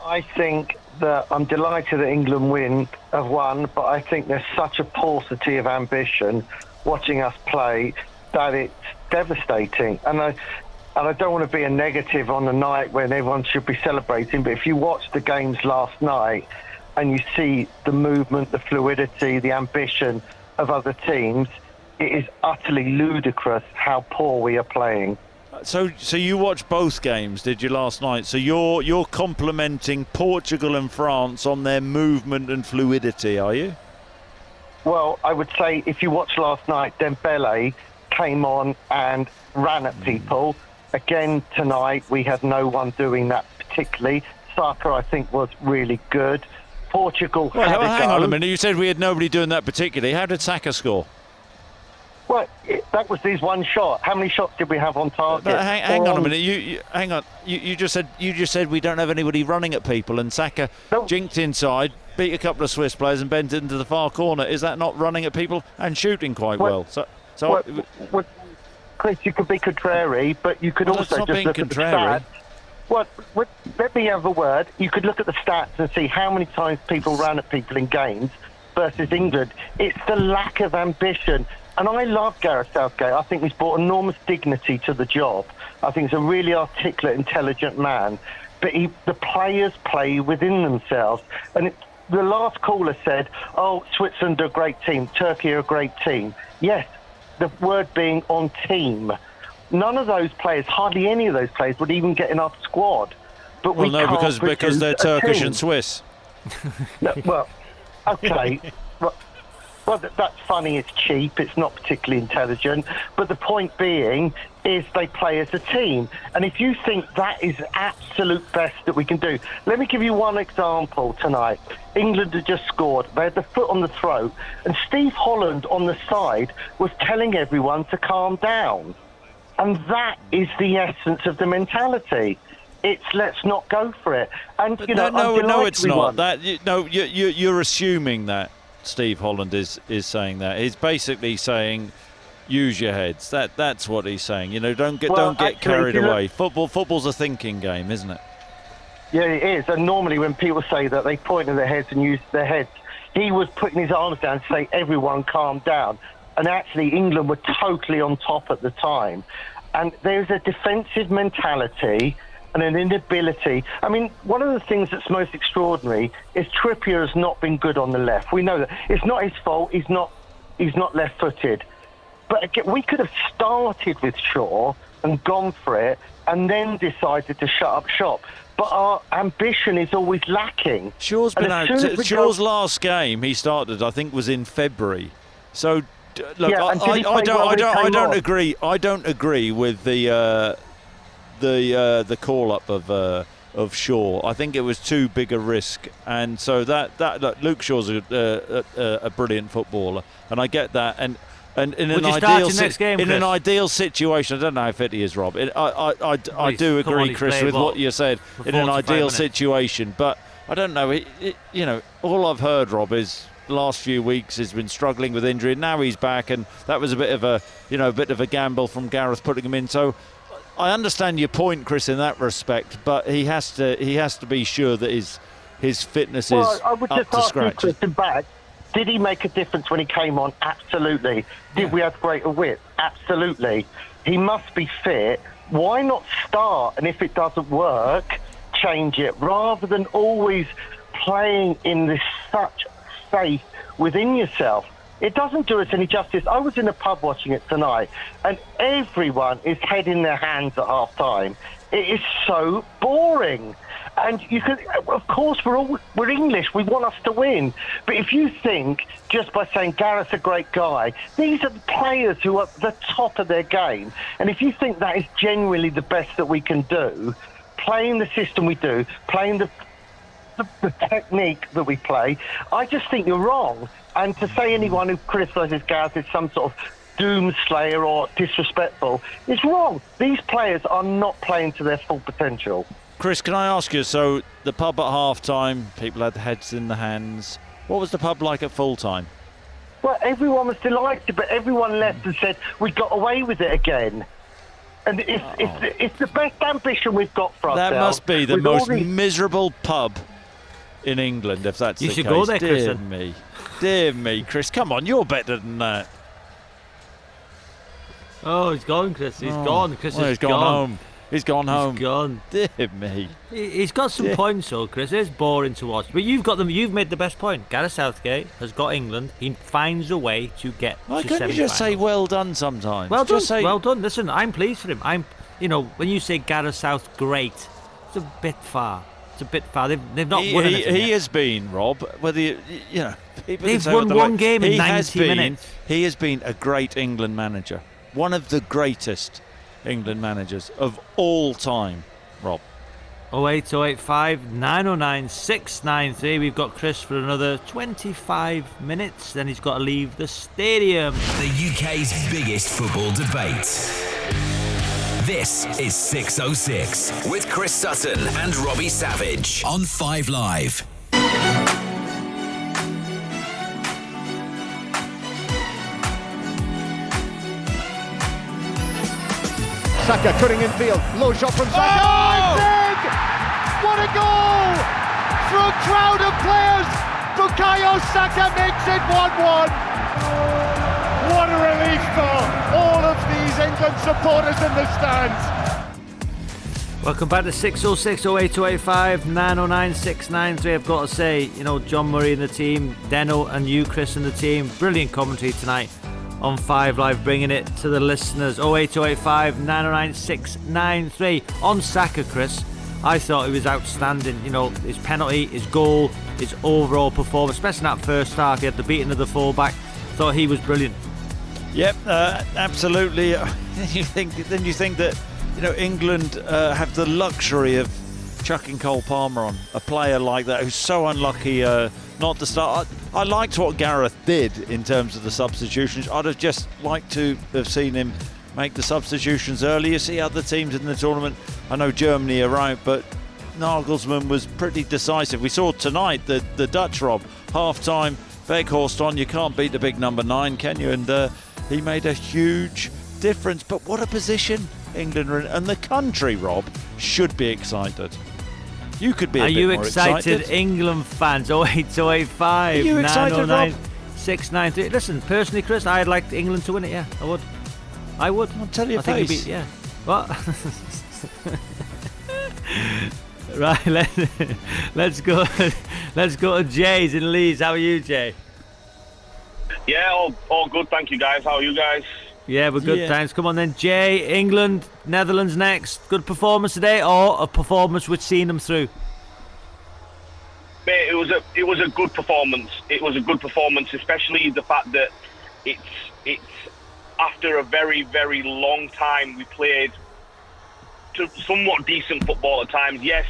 I think that I'm delighted that England have won, but I think there's such a paucity of ambition watching us play that it's devastating. And I don't want to be a negative on the night when everyone should be celebrating, but if you watch the games last night and you see the movement, the fluidity, the ambition of other teams, it is utterly ludicrous how poor we are playing. So you watched both games, did you, last night? So you're complimenting Portugal and France on their movement and fluidity, are you? Well, I would say if you watched last night, Dembele came on and ran at people. Again, tonight, we had no one doing that particularly. Saka, I think, was really good. Portugal had a go. Hang on a minute. You said we had nobody doing that particularly. How did Saka score? Well, that was his one shot. How many shots did we have on target? Hang on a minute. Hang on. You just said we don't have anybody running at people, and Saka jinked inside, beat a couple of Swiss players, and bent into the far corner. Is that not running at people and shooting quite well? Chris, you could be contrary, but you could also just look at the stats. Well, let me have a word. You could look at the stats and see how many times people ran at people in games versus England. It's the lack of ambition. And I love Gareth Southgate. I think he's brought enormous dignity to the job. I think he's a really articulate, intelligent man. But the players play within themselves. And the last caller said, Switzerland are a great team, Turkey are a great team. Yes, the word being on team. None of those players, hardly any of those players, would even get in our squad. But because they're Turkish and Swiss. Well, okay. Well, that's funny, it's cheap, it's not particularly intelligent, but the point being is they play as a team. And if you think that is absolute best that we can do, let me give you one example tonight. England had just scored, they had the foot on the throat, and Steve Holland on the side was telling everyone to calm down. And that is the essence of the mentality. It's let's not go for it. And no, it's not. You're assuming that Steve Holland is saying that. He's basically saying, use your heads. That's what he's saying. Don't get carried away. Football's a thinking game, isn't it? Yeah, it is. And normally when people say that, they point at their heads and use their heads. He was putting his arms down to say, everyone calm down. And actually, England were totally on top at the time. And there's a defensive mentality and an inability. I mean, one of the things that's most extraordinary is Trippier has not been good on the left. We know that. It's not his fault. He's not left-footed. But again, we could have started with Shaw and gone for it and then decided to shut up shop. But our ambition is always lacking. Shaw's been out. Shaw's last game he started, I think, was in February. So, look, I don't agree. I don't agree with the call up of Shaw. I think it was too big a risk, and so that look, Luke Shaw's a brilliant footballer, and I get that. And And in Would an you start ideal your next game, in an Chris? ideal situation, I don't know how fit he is, Rob. I do agree, Chris, with what you said. In an ideal situation, but I don't know. You know, all I've heard, Rob, is the last few weeks he's been struggling with injury, and now he's back, and that was a bit of a gamble from Gareth putting him in. So I understand your point, Chris, in that respect, but he has to be sure that his fitness is I would up just to ask scratch. you, Chris, back. Did he make a difference when he came on? Absolutely. Did we have greater width? Absolutely. He must be fit. Why not start? And if it doesn't work, change it, rather than always playing in this such faith within yourself. It doesn't do us any justice. I was in a pub watching it tonight, and everyone is head in their hands at half time. It is so boring. And you can, of course, we're English. We want us to win. But if you think just by saying Gareth's a great guy, these are the players who are at the top of their game. And if you think that is genuinely the best that we can do, playing the system we do, playing the technique that we play, I just think you're wrong. And to say anyone who criticises Gareth is some sort of doomslayer or disrespectful is wrong. These players are not playing to their full potential. Chris, can I ask you, so the pub at half-time, people had their heads in the hands. What was the pub like at full-time? Well, everyone was delighted, but everyone left and said, we got away with it again. And it's the best ambition we've got for ourselves. That must be the most miserable pub in England, if that's the case. You should go there, Chris. Dear me, Chris, come on, you're better than that. Oh, he's gone, Chris. He's gone. Chris he's gone home. He's gone home. He's gone. Dear me. He's got some points, though, Chris. It's boring to watch. But you've got them. You've made the best point. Gareth Southgate has got England. He finds a way to get Why to couldn't you just say well done sometimes? Well done. Just say, well done. Listen, I'm pleased for him. When you say Gareth South great, it's a bit far. It's a bit far. They've not won anything He yet. has been, Rob, whether they've won one game in 90 minutes. He has been a great England manager. One of the greatest England managers of all time, Rob. 08085 909 693. We've got Chris for another 25 minutes. Then he's got to leave the stadium. The UK's biggest football debate. This is 606 with Chris Sutton and Robbie Savage on 5 Live. Saka cutting in field, low shot from Saka. Oh, big! What a goal! Through a crowd of players, Bukayo Saka makes it 1-1. What a relief for all of these England supporters in the stands. Welcome back to 606 08285 909 693. I've got to say, John Murray and the team, Deno and you, Chris, and the team, brilliant commentary tonight on 5 Live, bringing it to the listeners. 08285 909 693. On Saka, Chris, I thought he was outstanding. His penalty, his goal, his overall performance, especially in that first half. He had the beating of the fullback. Thought he was brilliant. Yep, absolutely. Then you think that England have the luxury of chucking Cole Palmer on, a player like that who's so unlucky not to start. I liked what Gareth did in terms of the substitutions. I'd have just liked to have seen him make the substitutions early. You see other teams in the tournament, I know Germany are out, but Nagelsmann was pretty decisive. We saw tonight the Dutch, Rob, half-time, Weghorst on. You can't beat the big number 9, can you? And he made a huge difference. But what a position England are in. And the country, Rob, should be excited. You could be a bit more excited. Are you excited, England fans? 08285 Are you excited, 909 693. Listen, personally, Chris, I'd like England to win it, yeah. I would. I'll tell you I think face. yeah. What? Right, let's go to Jay's in Leeds. How are you, Jay? Yeah, all good, thank you guys. How are you guys? Yeah, we're good, thanks. Come on then, Jay. England, Netherlands next. Good performance today, or a performance which seen them through? Mate, it was a good performance. It was a good performance, especially the fact that it's after a very, very long time we played to somewhat decent football at times. Yes,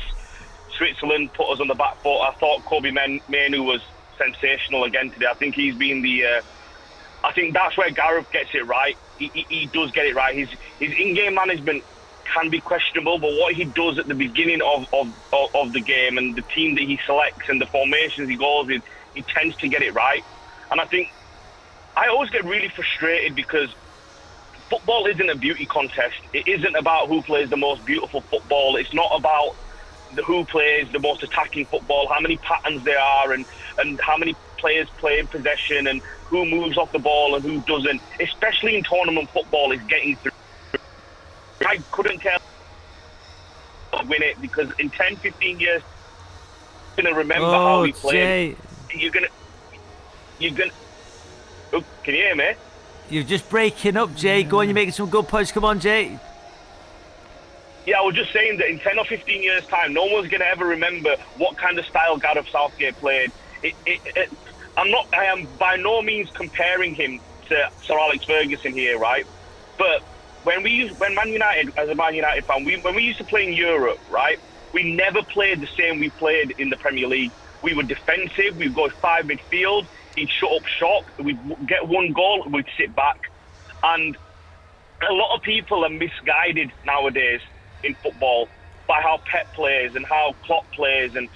Switzerland put us on the back foot. I thought Kobe Mainoo was sensational again today. I think he's been the I think that's where Gareth gets it right. He does get it right. His in-game management can be questionable, but what he does at the beginning of the game and the team that he selects and the formations he goes with, he tends to get it right. And I think I always get really frustrated because football isn't a beauty contest. It isn't about who plays the most beautiful football. It's not about who plays the most attacking football, how many patterns there are, and how many players play in possession, and who moves off the ball and who doesn't. Especially in tournament football, is getting through. I couldn't tell win it because in 10, 15 years, you're going to remember how we played. You're going to... Oh, can you hear me? You're just breaking up, Jay. Go on, you're making some good points. Come on, Jay. Yeah, I was just saying that in 10 or 15 years' time, no one's going to ever remember what kind of style Gareth Southgate played. I am by no means comparing him to Sir Alex Ferguson here, right? But when Man United, as a Man United fan, when we used to play in Europe, right, we never played the same we played in the Premier League. We were defensive, we'd go 5 midfield, he'd shut up shop, we'd get one goal, we'd sit back. And a lot of people are misguided nowadays in football by how Pep plays and how Klopp plays and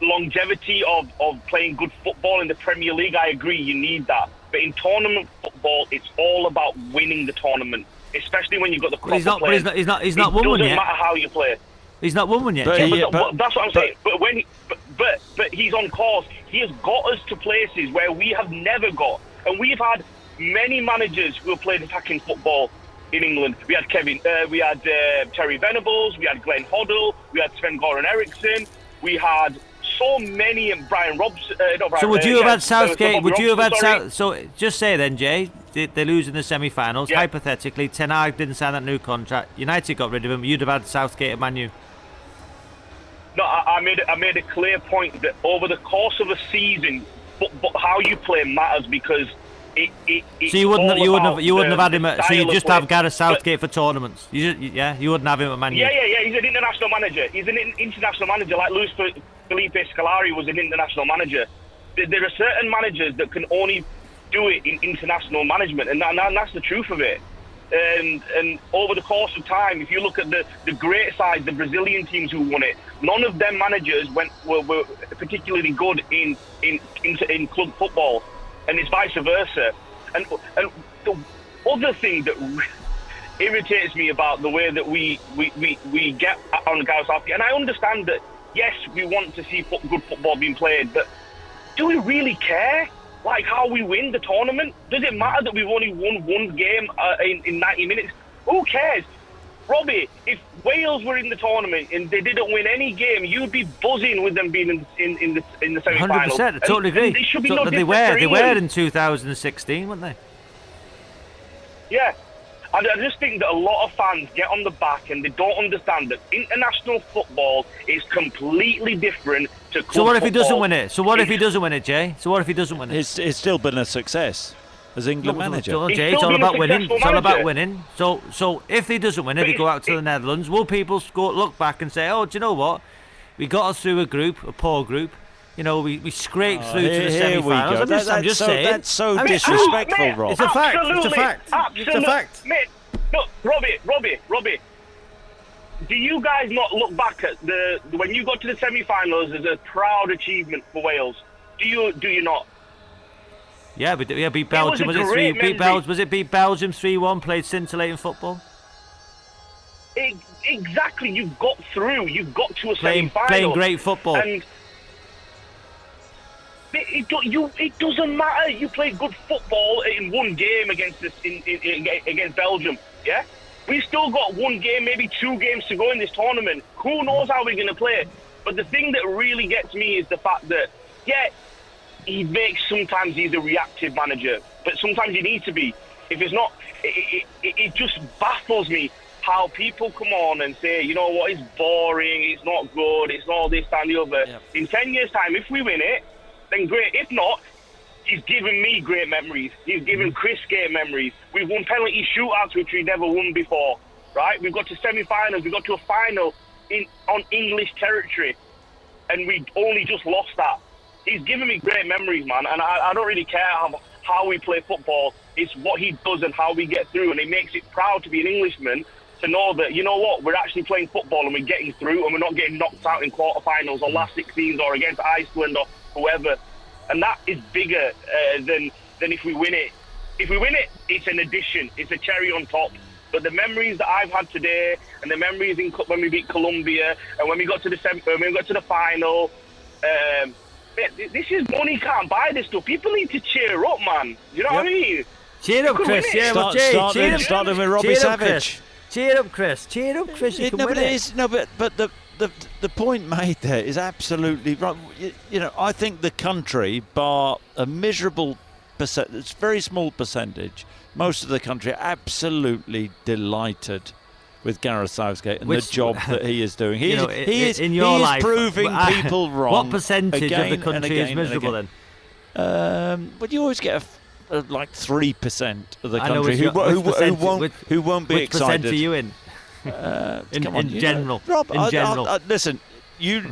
longevity of playing good football in the Premier League. I agree, you need that. But in tournament football, it's all about winning the tournament, especially when you've got the proper players. He's not won one yet. It doesn't matter how you play. He's not won one yet. But that's what I'm saying. But he's on course. He has got us to places where we have never got. And we've had many managers who have played attacking football in England. We had Terry Venables, we had Glenn Hoddle, we had Sven-Goran Eriksson, we had so many, and Brian Robson. So would you have had Southgate? Would you have had So just say then, Jay, they lose in the semi-finals. Yeah. Hypothetically, Ten Hag didn't sign that new contract. United got rid of him. You'd have had Southgate at Man U. No, I made a clear point that over the course of a season, but how you play matters because. So you wouldn't have had him. So you just have Gareth Southgate for tournaments. You wouldn't have him at Man U. Yeah. He's an international manager. He's an international manager, like Luis Felipe Scolari was an international manager. There are certain managers that can only do it in international management, and that's the truth of it. And over the course of time, if you look at the great sides, the Brazilian teams who won it, none of them managers were particularly good in club football. And it's vice versa. And the other thing that irritates me about the way that we get on Gareth Southgate, and I understand that, yes, we want to see good football being played, but do we really care? Like how we win the tournament? Does it matter that we've only won one game in 90 minutes? Who cares? Robbie, if Wales were in the tournament and they didn't win any game, you'd be buzzing with them being in the semi-finals. 100%, I totally agree. They were in 2016, weren't they? Yeah. I just think that a lot of fans get on the back and they don't understand that international football is completely different to club football. So what if he doesn't win it? So what if he doesn't win it, Jay? So what if he doesn't win it? It's still been a success as England manager. Jay, it's all about winning. It's all about winning. So if he doesn't win it, he go out to the Netherlands. Will people look back and say, "Oh, do you know what? We got us through a poor group. You know, we scraped through to the semi-finals." I'm just saying. That's so disrespectful, Rob. It's a fact. It's a fact. Absolutely. It's a fact. Mate, look, Robbie. Do you guys not look back at when you got to the semi-finals as a proud achievement for Wales? Do you not? Yeah, beat Belgium. Was it beat Belgium 3-1? Played scintillating football. Exactly. You got through. You got to a semi-final. Playing great football. And it doesn't matter. You played good football in one game against Belgium. Yeah, we've still got one game, maybe 2 games to go in this tournament. Who knows how we're going to play? But the thing that really gets me is the fact that sometimes he's a reactive manager, but sometimes he needs to be. If it's not, it just baffles me how people come on and say, you know what, it's boring, it's not good, it's all this and the other. Yep. In 10 years' time, if we win it, then great. If not, he's given me great memories. He's given Chris great memories. We've won penalty shootouts, which we never won before, right? We've got to semi-finals, we got to a final on English territory, and we only just lost that. He's given me great memories, man, and I don't really care how we play football. It's what he does and how we get through, and it makes it proud to be an Englishman, to know that, you know what, we're actually playing football and we're getting through, and we're not getting knocked out in quarterfinals or last 16s or against Iceland or whoever. And that is bigger than if we win it. If we win it, it's an addition. It's a cherry on top. But the memories that I've had today, and the memories when we beat Colombia, and when we got to the final, this is money can't buy this stuff. People need to cheer up, man. You know what I mean? Cheer up, Chris. Starting with Robbie Savage. Cheer up, Chris. Cheer up, Chris. You can win it. But the point made there is absolutely right. You know, I think the country, bar a miserable it's a very small percentage, most of the country are absolutely delighted with Gareth Southgate and the job that he is doing. He is proving people wrong. What percentage of the country is miserable then? But you always get like 3% of the country who won't be which excited. Which percent are you in? In general. Rob, in general. Listen.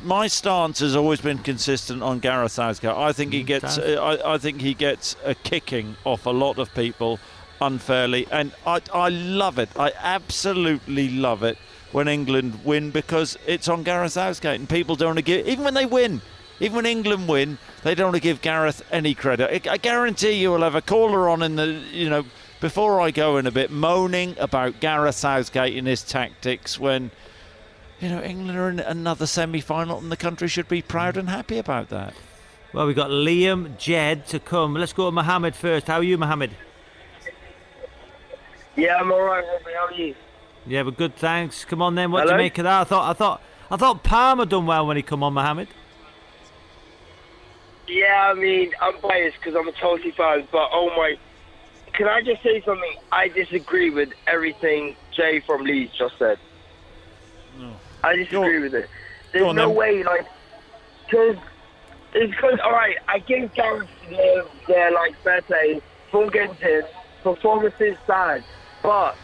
My stance has always been consistent on Gareth Southgate. I think he gets. I think he gets a kicking off a lot of people unfairly, and I love it. I absolutely love it when England win, because it's on Gareth Southgate, and people don't want to give. Even when they win, even when England win, they don't want to give Gareth any credit. I guarantee you will have a caller on in the before I go in a bit moaning about Gareth Southgate and his tactics when. England are in another semi-final, and the country should be proud and happy about that. Well, we've got Liam, Jed to come. Let's go to Mohammed first. How are you, Mohammed? Yeah, I'm all right, Robbie. How are you? Yeah, but good, thanks. Come on then. What do you make of that? I thought Palmer done well when he come on, Mohammed. Yeah, I mean, I'm biased because I'm a Chelsea fan, but can I just say something? I disagree with everything Jay from Leeds just said. No. I disagree with it. There's no way, because all right, I give Gareth their fair play, full games in, performances bad, but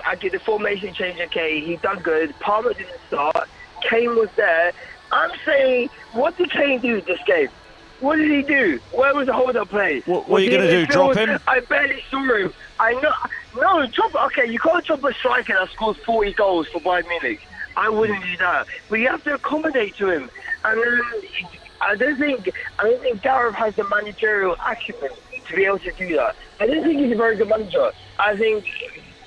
I give the formation change. Okay, he done good. Palmer didn't start. Kane was there. I'm saying, what did Kane do this game? What did he do? Where was the hold-up play? What are you going to do? Drop him? I barely saw him. I know. No, drop. Okay, you can't drop a striker that scores 40 goals for Bayern Munich. I wouldn't do that. But you have to accommodate to him. And I don't think Gareth has the managerial acumen to be able to do that. I don't think he's a very good manager. I think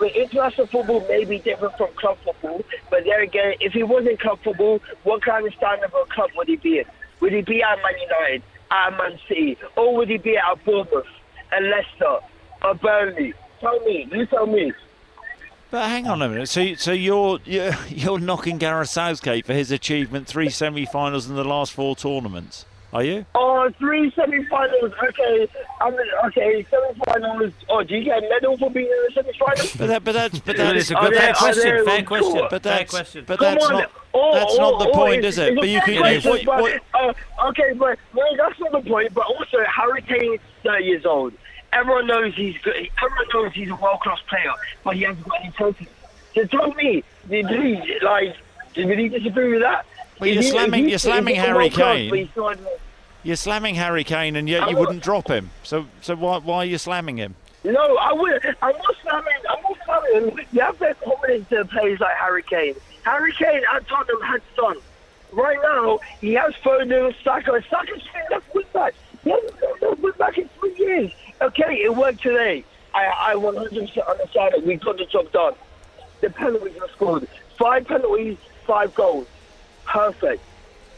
international football may be different from club football, but there again, if he was in club football, what kind of standard of a club would he be in? Would he be at Man United, at Man City, or would he be at Bournemouth, and Leicester, or Burnley? Tell me. You tell me. But hang on a minute. So you're knocking Gareth Southgate for his achievement, 3 semi-finals in the last 4 tournaments, are you? Oh, 3 semi-finals. Okay, semi-finals. Oh, do you get a medal for being in the semi-finals? But that's fair question. Fair question. But that's not the point, is it? But you can. Okay, but no, that's not the point. But also, Harry Kane is 30 years old. Everyone knows he's good. Everyone knows he's a world-class player, but he hasn't got any trophies. So tell me, did he disagree with that? Well, you're slamming Harry Kane. You're slamming Harry Kane, and yet you wouldn't drop him. So why are you slamming him? No, I wouldn't. I'm not slamming him. You have to accommodate to players like Harry Kane. Harry Kane at Tottenham had son. Right now, he has Foden, Saka. Saka's been left wing back. He hasn't been left wing back in 3 years. Okay, it worked today. I 100% understand it. We got the job done. The penalties were scored. 5 penalties, 5 goals. Perfect.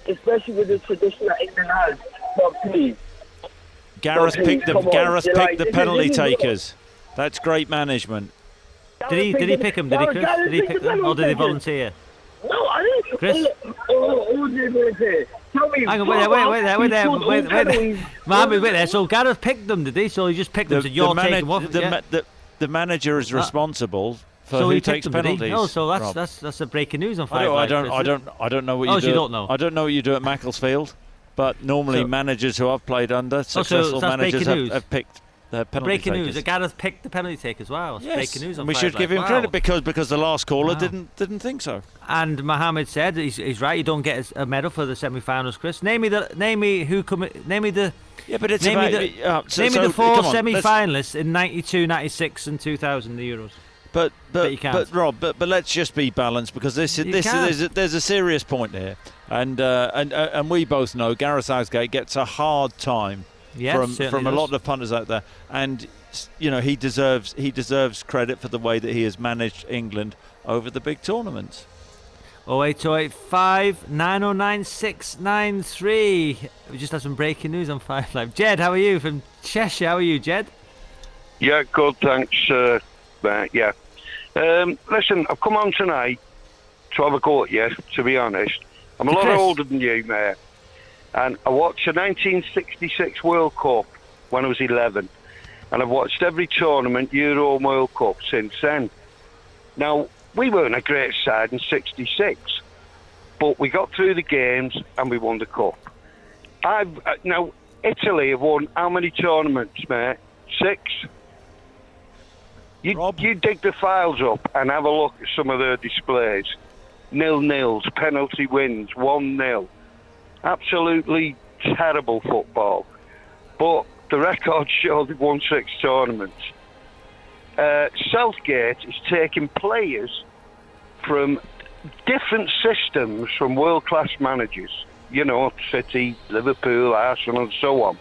Especially with the tradition that England has. But please. Gareth picked the penalty takers. That's great management. Did he pick them? Did he, Chris? Did he pick them, or did he volunteer? No, I didn't. Chris? All did volunteer. Hang on, wait there. Mohammed, wait there. So Gareth picked them, did he? So he just picked them. So you're taking off. The manager is responsible for so who takes penalties. Oh, so that's a breaking news on 5 I don't know what you do. You don't know. I don't know what you do at Macclesfield, but normally managers who I've played under, successful managers have penalty breaking takers. news. Gareth picked the penalty take as well. Yes. Breaking news on And we 5 should Live. give him Wow. credit because the last caller didn't think so. And Mohammed said he's right. You don't get a medal for the semi-finals, Chris. Name me the. Yeah, but it's name about, me the 4 semi-finalists in 92, 96, and 2000 the Euros. But you can't. But Rob, but let's just be balanced, because there's a serious point here, and we both know Gareth Southgate gets a hard time from a lot of punters out there, and he deserves credit for the way that he has managed England over the big tournaments. 08085 909 693. We just had some breaking news on 5 Live. Jed, how are you from Cheshire? How are you, Jed? Yeah, good, thanks, mate. Yeah. Listen, I've come on tonight to have a go at you, to be honest. I'm a lot older than you, mate. And I watched the 1966 World Cup when I was 11. And I've watched every tournament, Euro and World Cup, since then. Now, we weren't a great side in 66, but we got through the games and we won the cup. Now, Italy have won how many tournaments, mate? 6? You dig the files up and have a look at some of their displays. 0-0s, penalty wins, 1-0. Absolutely terrible football. But the records show they've won 6 tournaments. Southgate is taking players from different systems from world-class managers. City, Liverpool, Arsenal, and so on.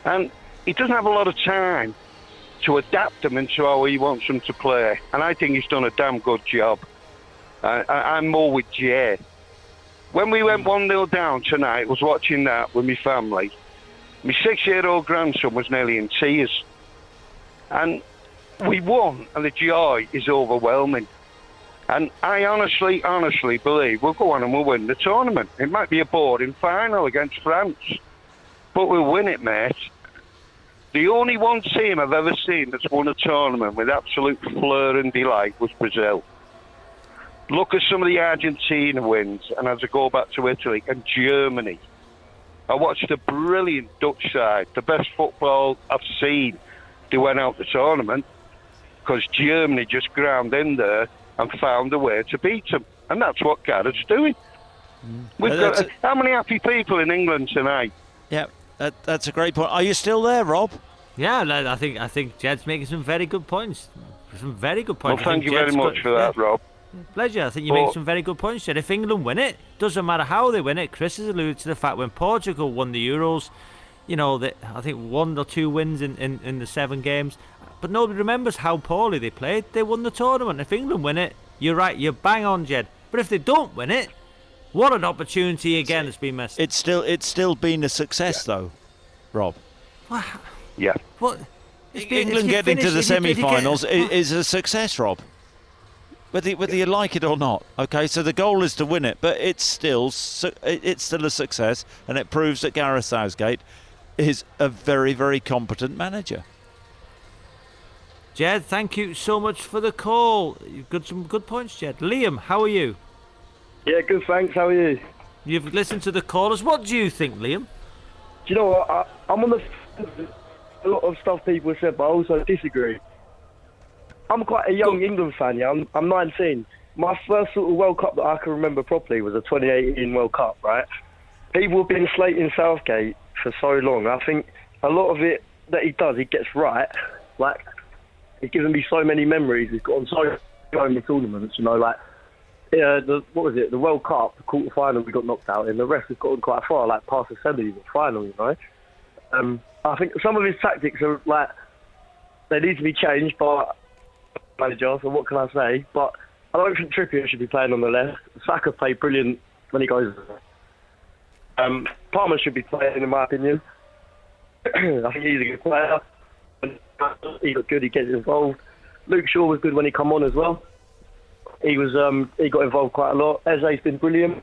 And he doesn't have a lot of time to adapt them into how he wants them to play. And I think he's done a damn good job. I'm more with Jay. When we went 1-0 down tonight, I was watching that with my family. My 6-year-old grandson was nearly in tears. And we won, and the joy is overwhelming. And I honestly believe we'll go on and we'll win the tournament. It might be a boring final against France, but we'll win it, mate. The only one team I've ever seen that's won a tournament with absolute fleur and delight was Brazil. Look at some of the Argentina wins, and as I go back to Italy and Germany. I watched a brilliant Dutch side, the best football I've seen. They went out the tournament because Germany just ground in there and found a way to beat them. And that's what Gareth's doing. We've got how many happy people in England tonight? Yeah, that's a great point. Are you still there, Rob? Yeah, I think Jed's making some very good points. Some very good points. Well, thank you very much for that, Rob. Pleasure. I think you make some very good points, Jed. If England win it, doesn't matter how they win it. Chris has alluded to the fact when Portugal won the Euros, I think 1 or 2 wins in the 7 games. But nobody remembers how poorly they played. They won the tournament. If England win it, you're right, you're bang on, Jed. But if they don't win it, what an opportunity again has been missed. It's still been a success, though, Rob. What? Yeah. What? England getting to the semi-finals is a success, Rob. Whether you like it or not, okay. So the goal is to win it, but it's still a success, and it proves that Gareth Southgate is a very, very competent manager. Jed, thank you so much for the call. You've got some good points, Jed. Liam, how are you? Yeah, good, thanks. How are you? You've listened to the callers. What do you think, Liam? Do you know what? I'm on a lot of stuff people have said, but I also disagree. I'm quite a young England fan, yeah. I'm 19. My first sort of World Cup that I can remember properly was the 2018 World Cup, right? People have been slating Southgate for so long. I think a lot of it that he does, he gets right. Like, he's given me so many memories. He's got on so many tournaments, the World Cup, the quarter-final we got knocked out in. The rest has gotten quite far, like past the semis, the final, I think some of his tactics are, they need to be changed, but manager, so what can I say? But I don't think Trippier should be playing on the left. Saka played brilliant when he goes. Palmer should be playing, in my opinion. I think he's a good player. He looked good, he gets involved. Luke Shaw was good when he come on as well. He got involved quite a lot. Eze's been brilliant.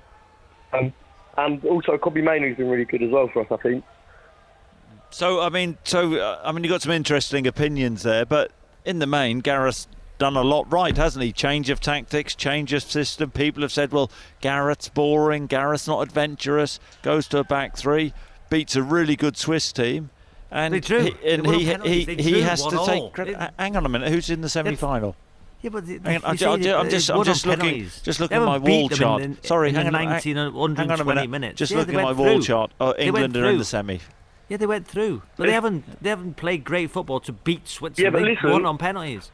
And also Kobbie Mainoo's been really good as well for us, I think. So, you got some interesting opinions there, but in the main, Gareth's done a lot right, hasn't he? Change of tactics, change of system. People have said, well, Gareth's boring, Gareth's not adventurous, goes to a back three, beats a really good Swiss team. And They drew. he has to take credit. Hang on a minute, who's in the semi-final? Yeah, but I'm just looking at my wall chart. Sorry, hang on a minute. Minutes. Just looking at my wall chart. England are in the semi. Yeah, they went through, but they haven't played great football to beat Switzerland. Yeah, but listen, they won on penalties.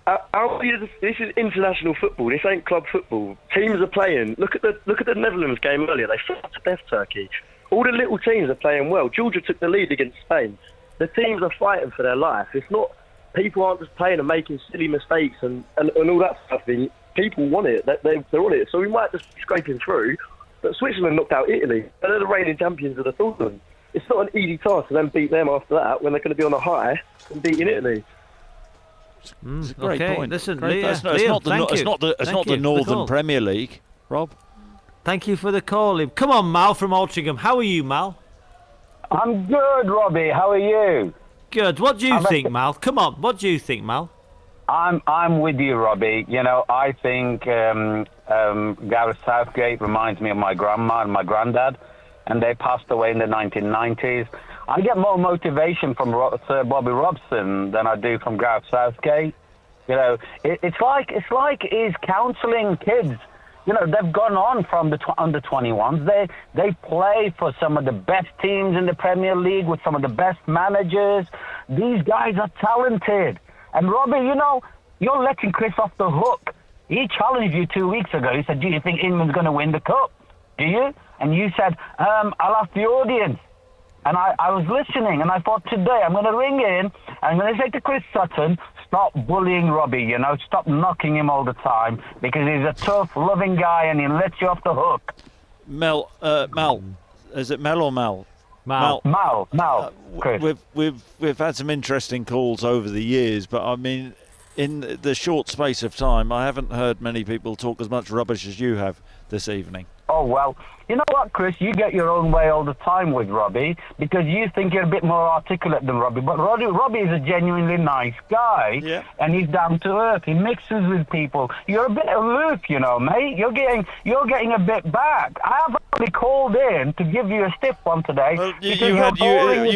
This is international football. This ain't club football. Teams are playing. Look at the Netherlands game earlier. They fought to death Turkey. All the little teams are playing well. Georgia took the lead against Spain. The teams are fighting for their life. It's not. People aren't just playing and making silly mistakes and all that stuff. People want it. They're on it. So we might just be scraping through. But Switzerland knocked out Italy. They're the reigning champions of the tournament. It's not an easy task to then beat them after that when they're going to be on a high and beating Italy. It's a great point. Listen, it's not the Northern Premier League, Rob. Thank you for the call. Come on, Mal from Altrincham. How are you, Mal? I'm good, Robbie. How are you? Good. What do you think, Mal? Come on. What do you think, Mal? I'm with you, Robbie. You know, I think Gareth Southgate reminds me of my grandma and my granddad, and they passed away in the 1990s. I get more motivation from Sir Bobby Robson than I do from Gareth Southgate. You know, it's like he's counselling kids. You know, they've gone on from the under-21s. They play for some of the best teams in the Premier League with some of the best managers. These guys are talented. And Robbie, you know, you're letting Chris off the hook. He challenged you 2 weeks ago. He said, do you think England's going to win the Cup? Do you? And you said, I'll ask the audience. And I was listening, and I thought, today I'm going to ring in, and I'm going to say to Chris Sutton, stop bullying Robbie, you know, stop knocking him all the time, because he's a tough, loving guy, and he lets you off the hook. Mel, is it Mel or Mal? Mal, Chris. We've had some interesting calls over the years, but I mean, in the short space of time, I haven't heard many people talk as much rubbish as you have this evening. Oh, well, you know what, Chris? You get your own way all the time with Robbie because you think you're a bit more articulate than Robbie. But Robbie is a genuinely nice guy, and he's down to earth. He mixes with people. You're a bit aloof, you know, mate. You're getting a bit back. I have only called in to give you a stiff one today. Well, you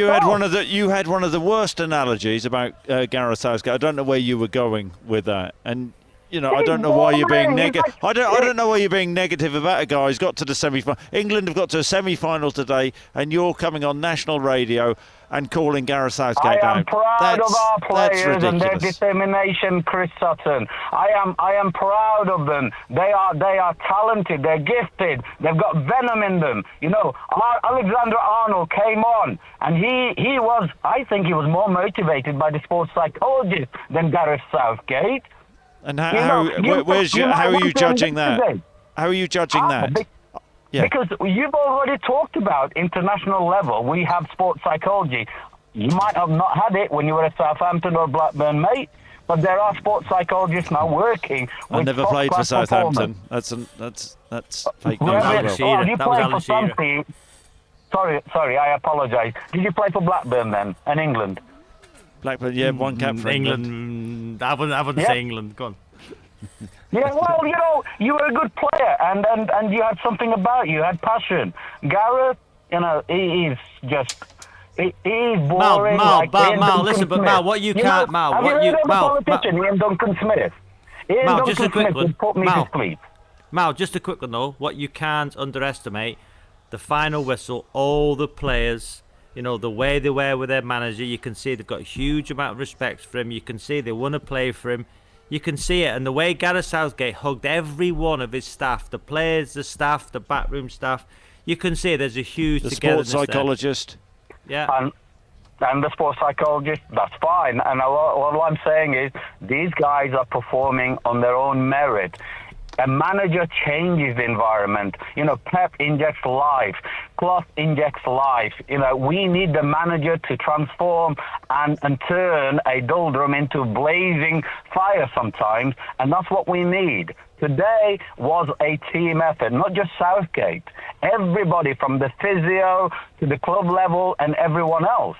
had one of the worst analogies about Gareth Southgate. I don't know where you were going with that, and. You know, I don't know why you're being negative. I don't know why you're being negative about a guy who's got to the semi-final. England have got to a semi-final today, and you're coming on national radio and calling Gareth Southgate out. I am proud of our players and their determination, Chris Sutton. I am proud of them. They are talented. They're gifted. They've got venom in them. You know, Alexander Arnold came on, and I think he was more motivated by the sports psychologist than Gareth Southgate. And how are you judging that? How are you judging that? Because you've already talked about international level. We have sports psychology. You might have not had it when you were at Southampton or Blackburn, mate. But there are sports psychologists now working. I never played for Southampton. That's fake news. You played for something. Sorry, I apologise. Did you play for Blackburn then, in England? Blackburn, yeah, one cap for England. I wouldn't say England. Go on. Yeah, well, you know, you were a good player, and you had something about you. You had passion. Gareth, you know, he's boring. Mal, listen, but Mal, what you can't, Mal, have what you you, heard of Mal, the politician, Ian Duncan Smith? Mal, just a quick one. Put me to sleep. Mal, just a quick one though. What you can't underestimate, the final whistle, all the players. You know, the way they were with their manager, you can see they've got a huge amount of respect for him. You can see they want to play for him. You can see it. And the way Gareth Southgate hugged every one of his staff, the players, the staff, the backroom staff, you can see there's a huge togetherness sports psychologist. There. Yeah. And the sports psychologist, that's fine. And all I'm saying is these guys are performing on their own merit. A manager changes the environment. You know, Pep injects life. Klopp injects life. You know, we need the manager to transform and turn a doldrum into blazing fire sometimes, and that's what we need. Today was a team effort, not just Southgate. Everybody from the physio to the club level and everyone else.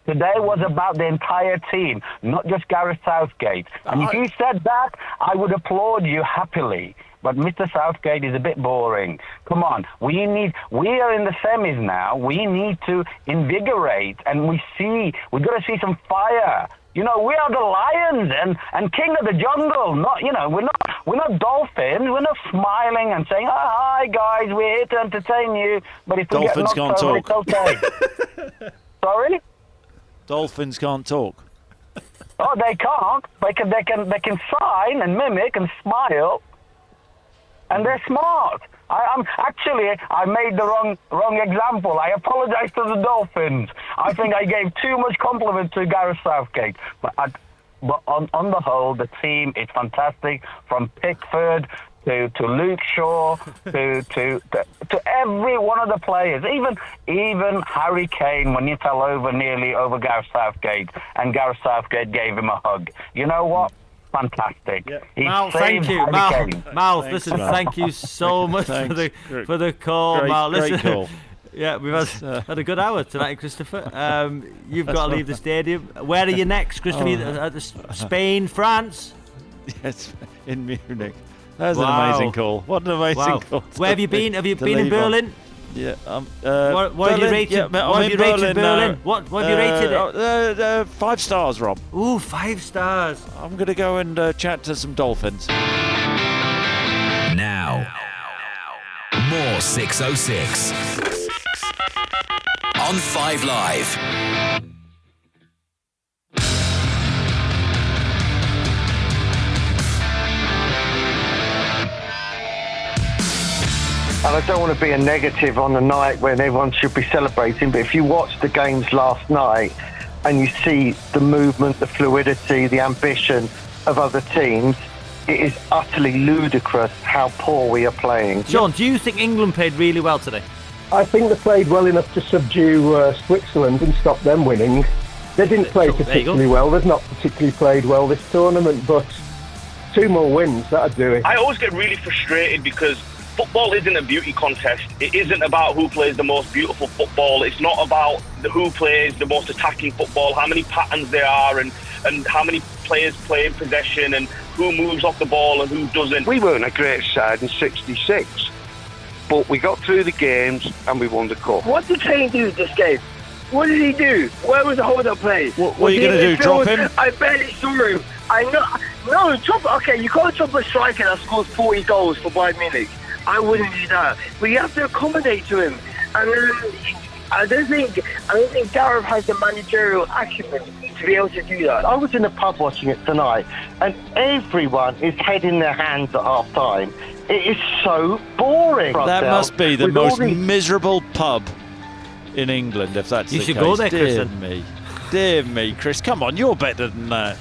Today was about the entire team, not just Gareth Southgate. And if you said that, I would applaud you happily. But Mr. Southgate is a bit boring. Come on, we are in the semis now. We need to invigorate, and we've got to see some fire. You know, we are the lions and king of the jungle. Not, you know, we're not dolphins. We're not smiling and saying, "Oh, hi guys, we're here to entertain you." But if we Dolphins get knocked over, it's okay. Sorry? Dolphins can't talk. Oh, they can't. They can sign and mimic and smile, and they're smart. I made the wrong example. I apologise to the Dolphins. I think I gave too much compliment to Gareth Southgate. But on the whole, the team is fantastic. From Pickford to Luke Shaw to every one of the players, even Harry Kane when he fell nearly over Gareth Southgate, and Gareth Southgate gave him a hug. You know what? Fantastic. Yeah. Mal, thank you. Mal, listen, thank you so much for the call, Mal. Listen, great call. Yeah, we've had a good hour tonight, Christopher. You've got to leave the stadium. Where are you next, Christopher? Spain, France? Yes, in Munich. That's an amazing call. What an amazing call. Where have you been? Have you been in Berlin? Yeah. What have you rated? What have you rated Berlin? What have you rated it? 5 stars, Rob. Ooh, 5 stars. I'm going to go and chat to some dolphins. Now, more 606 on 5 Live. And I don't want to be a negative on a night when everyone should be celebrating, but if you watch the games last night and you see the movement, the fluidity, the ambition of other teams, it is utterly ludicrous how poor we are playing. John, do you think England played really well today? I think they played well enough to subdue Switzerland and stop them winning. They didn't play particularly well. They've not particularly played well this tournament, but 2 more wins, that'd do it. I always get really frustrated because football isn't a beauty contest. It isn't about who plays the most beautiful football. It's not about who plays the most attacking football, how many patterns there are and how many players play in possession and who moves off the ball and who doesn't. We weren't a great side in 66, but we got through the games and we won the cup. What did Kane do this game? What did he do? Where was the hold-up play? What are you going to do, drop him? I barely saw him. No, okay, you can't drop a striker that scores 40 goals for Bayern Munich. I wouldn't do that. But you have to accommodate to him. And I don't think Gareth has the managerial acumen to be able to do that. I was in the pub watching it tonight, and everyone is head in their hands at half time. It is so boring. That must be the most miserable pub in England, if that's the case. You should go there, Chris. Dear me, Chris, come on, you're better than that.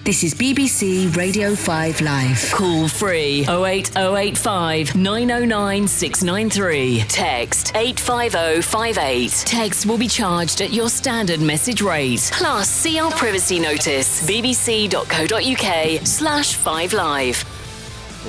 This is BBC Radio 5 Live. Call free 08085 909 693. Text 85058. Text will be charged at your standard message rate. Plus, see our privacy notice. bbc.co.uk/5 Live.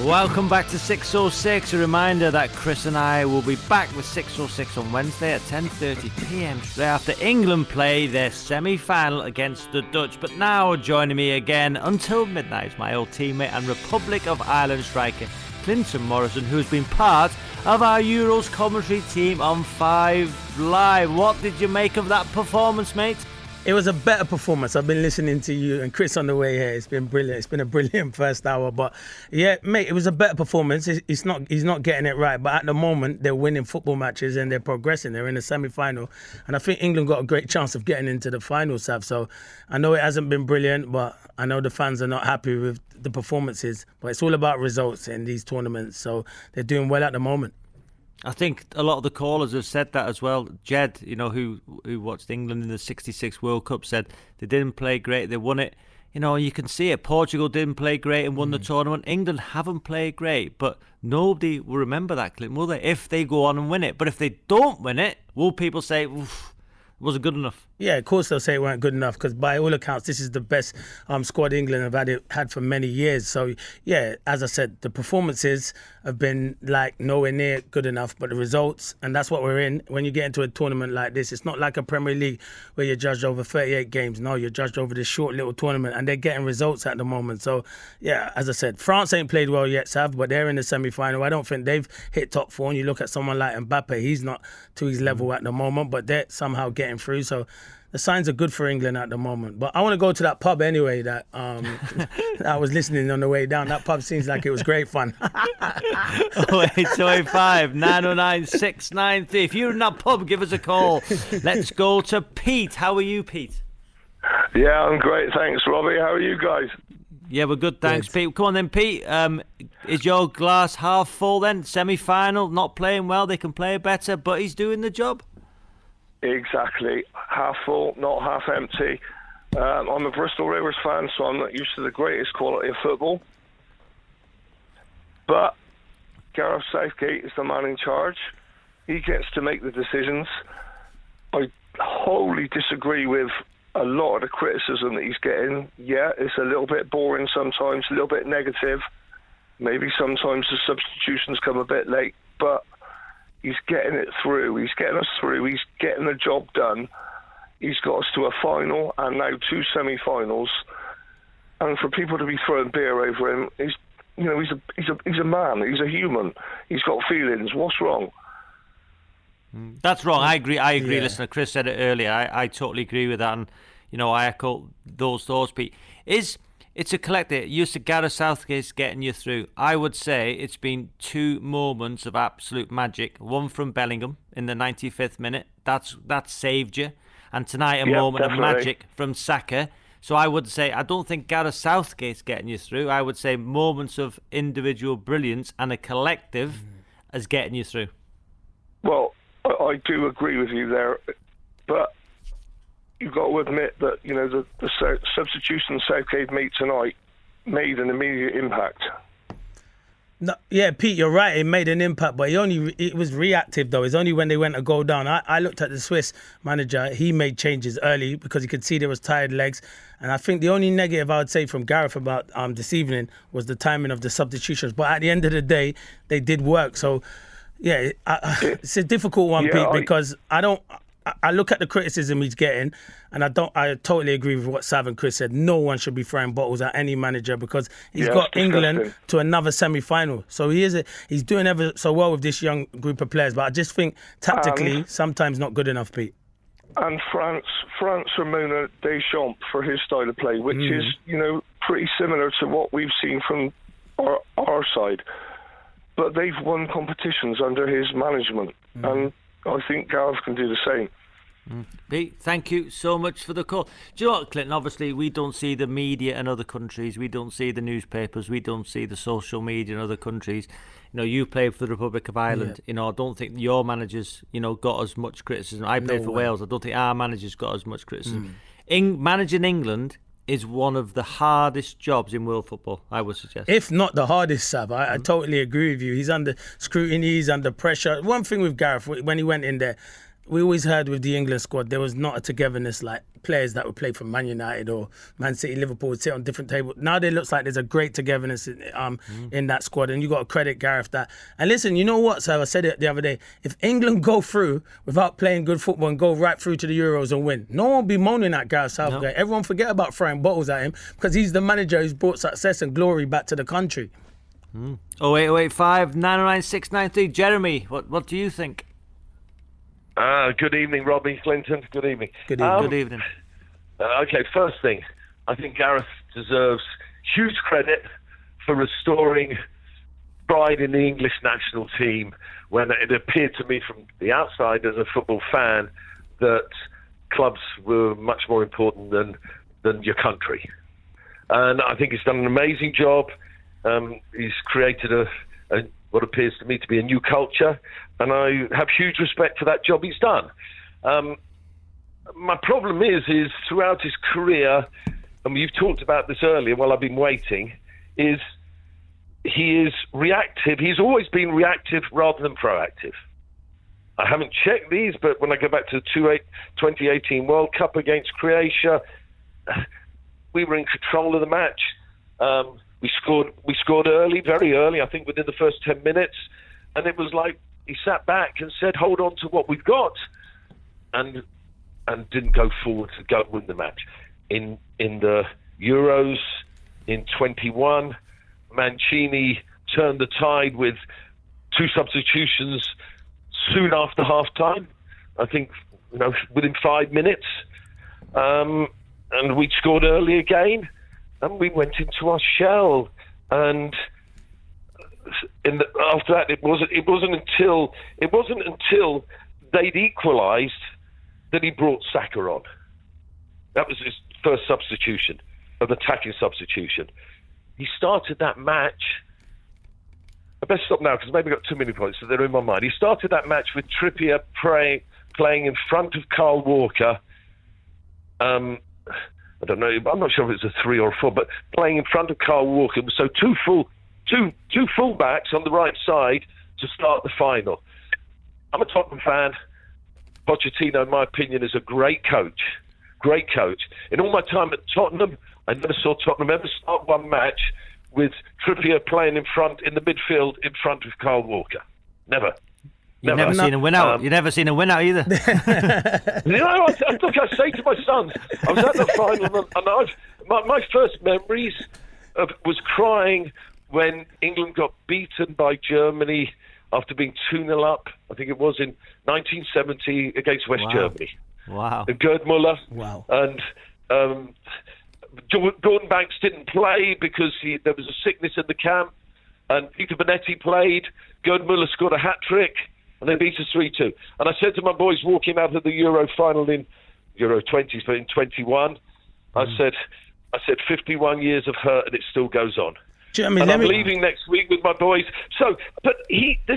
Welcome back to 606. A reminder that Chris and I will be back with 606 on Wednesday at 10:30pm straight after England play their semi-final against the Dutch. But now joining me again until midnight is my old teammate and Republic of Ireland striker Clinton Morrison, who's been part of our Euros commentary team on 5 Live. What did you make of that performance, mate? It was a better performance. I've been listening to you and Chris on the way here. It's been brilliant. It's been a brilliant first hour. But yeah, mate, it was a better performance. He's not getting it right. But at the moment, they're winning football matches and they're progressing. They're in the semi-final. And I think England got a great chance of getting into the final, Sav. So I know it hasn't been brilliant, but I know the fans are not happy with the performances. But it's all about results in these tournaments. So they're doing well at the moment. I think a lot of the callers have said that as well. Jed, who watched England in the 66 World Cup, said they didn't play great. They won it. You can see it. Portugal didn't play great and won the tournament. England haven't played great, but nobody will remember that clip, will they? If they go on and win it. But if they don't win it, will people say, oof, wasn't good enough. Yeah, of course they'll say it weren't good enough because by all accounts, this is the best squad England have had for many years. So, yeah, as I said, the performances have been like nowhere near good enough, but the results, and that's what we're in. When you get into a tournament like this, it's not like a Premier League where you're judged over 38 games. No, you're judged over this short little tournament, and they're getting results at the moment. So, yeah, as I said, France ain't played well yet, Sav, but they're in the semi-final. I don't think they've hit top four. And you look at someone like Mbappe, he's not to his level at the moment, but they're somehow getting through. So the signs are good for England at the moment. But I want to go to that pub anyway that I was listening on the way down. That pub seems like it was great fun. 08285 909 693. If you're in that pub, give us a call. Let's go to Pete. How are you, Pete? Yeah, I'm great. Thanks, Robbie. How are you guys? Yeah, we're good. Thanks, Pete. Come on then, Pete. Is your glass half full then? Semi-final, not playing well. They can play better, but he's doing the job. Exactly. Half full, not half empty. I'm a Bristol Rovers fan, so I'm not used to the greatest quality of football. But Gareth Southgate is the man in charge. He gets to make the decisions. I wholly disagree with a lot of the criticism that he's getting. Yeah, it's a little bit boring sometimes, a little bit negative. Maybe sometimes the substitutions come a bit late, but he's getting it through. He's getting us through. He's getting the job done. He's got us to a final and now 2 semi-finals. And for people to be throwing beer over him, he's a man. He's a human. He's got feelings. What's wrong? That's wrong. I agree. Yeah. Listen, Chris said it earlier. I totally agree with that, and I echo those thoughts. Pete, it's a collective. You said Gareth Southgate's getting you through. I would say it's been 2 moments of absolute magic. One from Bellingham in the 95th minute. That saved you, and tonight a moment of magic from Saka. So I would say I don't think Gareth Southgate's getting you through. I would say moments of individual brilliance and a collective is getting you through. Well, I do agree with you there, but you've got to admit that the substitution Southgate made tonight made an immediate impact. No, yeah, Pete, you're right. It made an impact, but it was reactive though. It's only when they went to go down. I looked at the Swiss manager. He made changes early because he could see there was tired legs. And I think the only negative I would say from Gareth about this evening was the timing of the substitutions. But at the end of the day, they did work. So yeah, it's a difficult one, Pete, because I look at the criticism he's getting, and I totally agree with what Sav and Chris said. No one should be throwing bottles at any manager because he's got England to another semi-final. So he's doing ever so well with this young group of players. But I just think tactically, sometimes not good enough, Pete. And France Ramona Deschamps for his style of play, which is pretty similar to what we've seen from our side. But they've won competitions under his management, and I think Gareth can do the same. Pete, thank you so much for the call. Do you know what, Clinton? Obviously, we don't see the media in other countries. We don't see the newspapers. We don't see the social media in other countries. You played for the Republic of Ireland. Yeah. I don't think your managers, got as much criticism. I played for Wales. I don't think our managers got as much criticism. Managing England is one of the hardest jobs in world football, I would suggest. If not the hardest, Sav. I totally agree with you. He's under scrutiny, he's under pressure. One thing with Gareth, when he went in there, we always heard with the England squad, there was not a togetherness like players that would play for Man United or Man City, Liverpool would sit on different tables. Now it looks like there's a great togetherness in that squad, and you got to credit Gareth that. And listen, you know what, Sav? I said it the other day. If England go through without playing good football and go right through to the Euros and win, no one will be moaning at Gareth Southgate. No. Everyone forget about throwing bottles at him because he's the manager who's brought success and glory back to the country. 08085 909 693. Jeremy, what do you think? Good evening, Robbie, Clinton. Good evening. Good evening. Okay, first thing, I think Gareth deserves huge credit for restoring pride in the English national team when it appeared to me from the outside as a football fan that clubs were much more important than your country. And I think he's done an amazing job. He's created what appears to me to be a new culture, and I have huge respect for that job he's done. My problem is throughout his career, and you've talked about this earlier while I've been waiting, is he is reactive. He's always been reactive rather than proactive. I haven't checked these, but when I go back to the 2018 World Cup against Croatia, we were in control of the match. We scored early, very early, I think within the first 10 minutes. And it was like he sat back and said, hold on to what we've got. And didn't go forward to go win the match. In the Euros in 21, Mancini turned the tide with 2 substitutions soon after half-time. I think, within 5 minutes. And we scored early again. And we went into our shell, and after that, it wasn't until they'd equalised that he brought Saka on. That was his first substitution, an attacking substitution. He started that match. I best stop now because maybe I've got too many points, so they're in my mind. He started that match with Trippier playing in front of Kyle Walker. I don't know. I'm not sure if it's a 3 or a 4, but playing in front of Kyle Walker. So two fullbacks on the right side to start the final. I'm a Tottenham fan. Pochettino, in my opinion, is a great coach. Great coach. In all my time at Tottenham, I never saw Tottenham ever start one match with Trippier playing in the midfield in front of Kyle Walker. Never. You've never seen him win out. You've never seen him win out either. Look, I say to my sons, I was at the final, and my first memories was crying when England got beaten by Germany after being 2-0 up. I think it was in 1970 against West Germany. Wow. And Gerd Müller. Wow. And Gordon Banks didn't play because there was a sickness in the camp. And Peter Bonetti played. Gerd Müller scored a hat-trick. And they beat us 3-2. And I said to my boys walking out of the Euro final in Euro 20, but in 21, I said 51 years of hurt and it still goes on. Jeremy, I'm leaving next week with my boys. So, but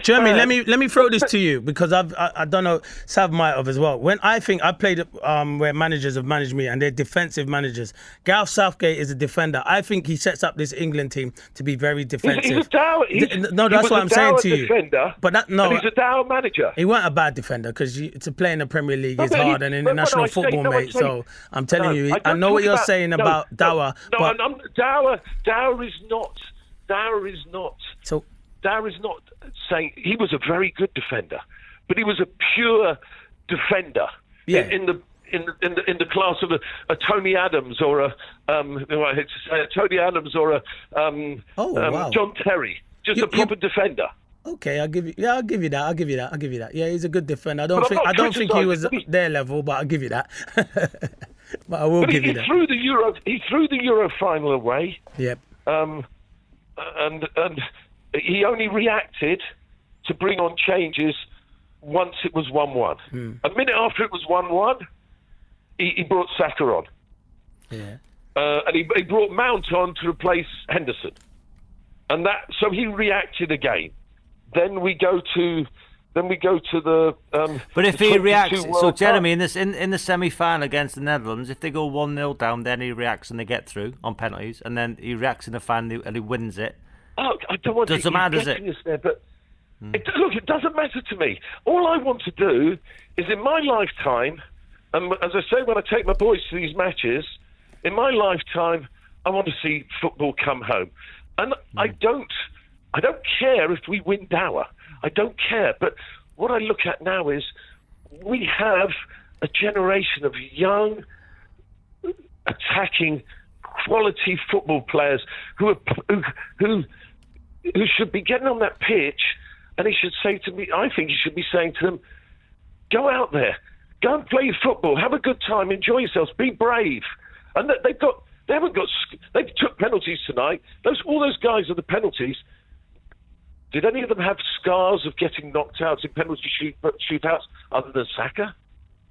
Jeremy, let me throw this to you because I don't know, Sav might have as well. When I played where managers have managed me and they're defensive managers. Gareth Southgate is a defender. I think he sets up this England team to be very defensive. He's a dour. No, that's what I'm saying to you. Defender, but he's a dour manager. He weren't a bad defender because to play in the Premier League is hard and international football, mate. So I'm telling you, I know what you're saying about dour. No, dour is not. Dower is not saying he was a very good defender, but he was a pure defender in the class of a Tony Adams or a Tony Adams or a John Terry, just a proper defender. Okay, I'll give you that. Yeah, he's a good defender. I don't think he was their level, but I'll give you that. But I will give you that. He threw the Euro final away. Yep. And he only reacted to bring on changes once it was 1-1. A minute after it was 1-1, he brought Saka on. Yeah. And he brought Mount on to replace Henderson. And so he reacted again. Then we go to the. But if he reacts, so Jeremy, in the semi-final against the Netherlands, if they go 1-0 down, then he reacts and they get through on penalties, and then he reacts in the final and he wins it. Oh, I don't want doesn't matter, does it? There, but it doesn't matter to me. All I want to do is, in my lifetime, and as I say when I take my boys to these matches, in my lifetime, I want to see football come home, and I don't care if we win Dower. I don't care. But what I look at now is we have a generation of young, attacking, quality football players who should be getting on that pitch, and he should say to me, I think he should be saying to them, go out there, go and play football, have a good time, enjoy yourselves, be brave. And they took penalties tonight. All those guys are the penalties. Did any of them have scars of getting knocked out in penalty shootouts other than Saka?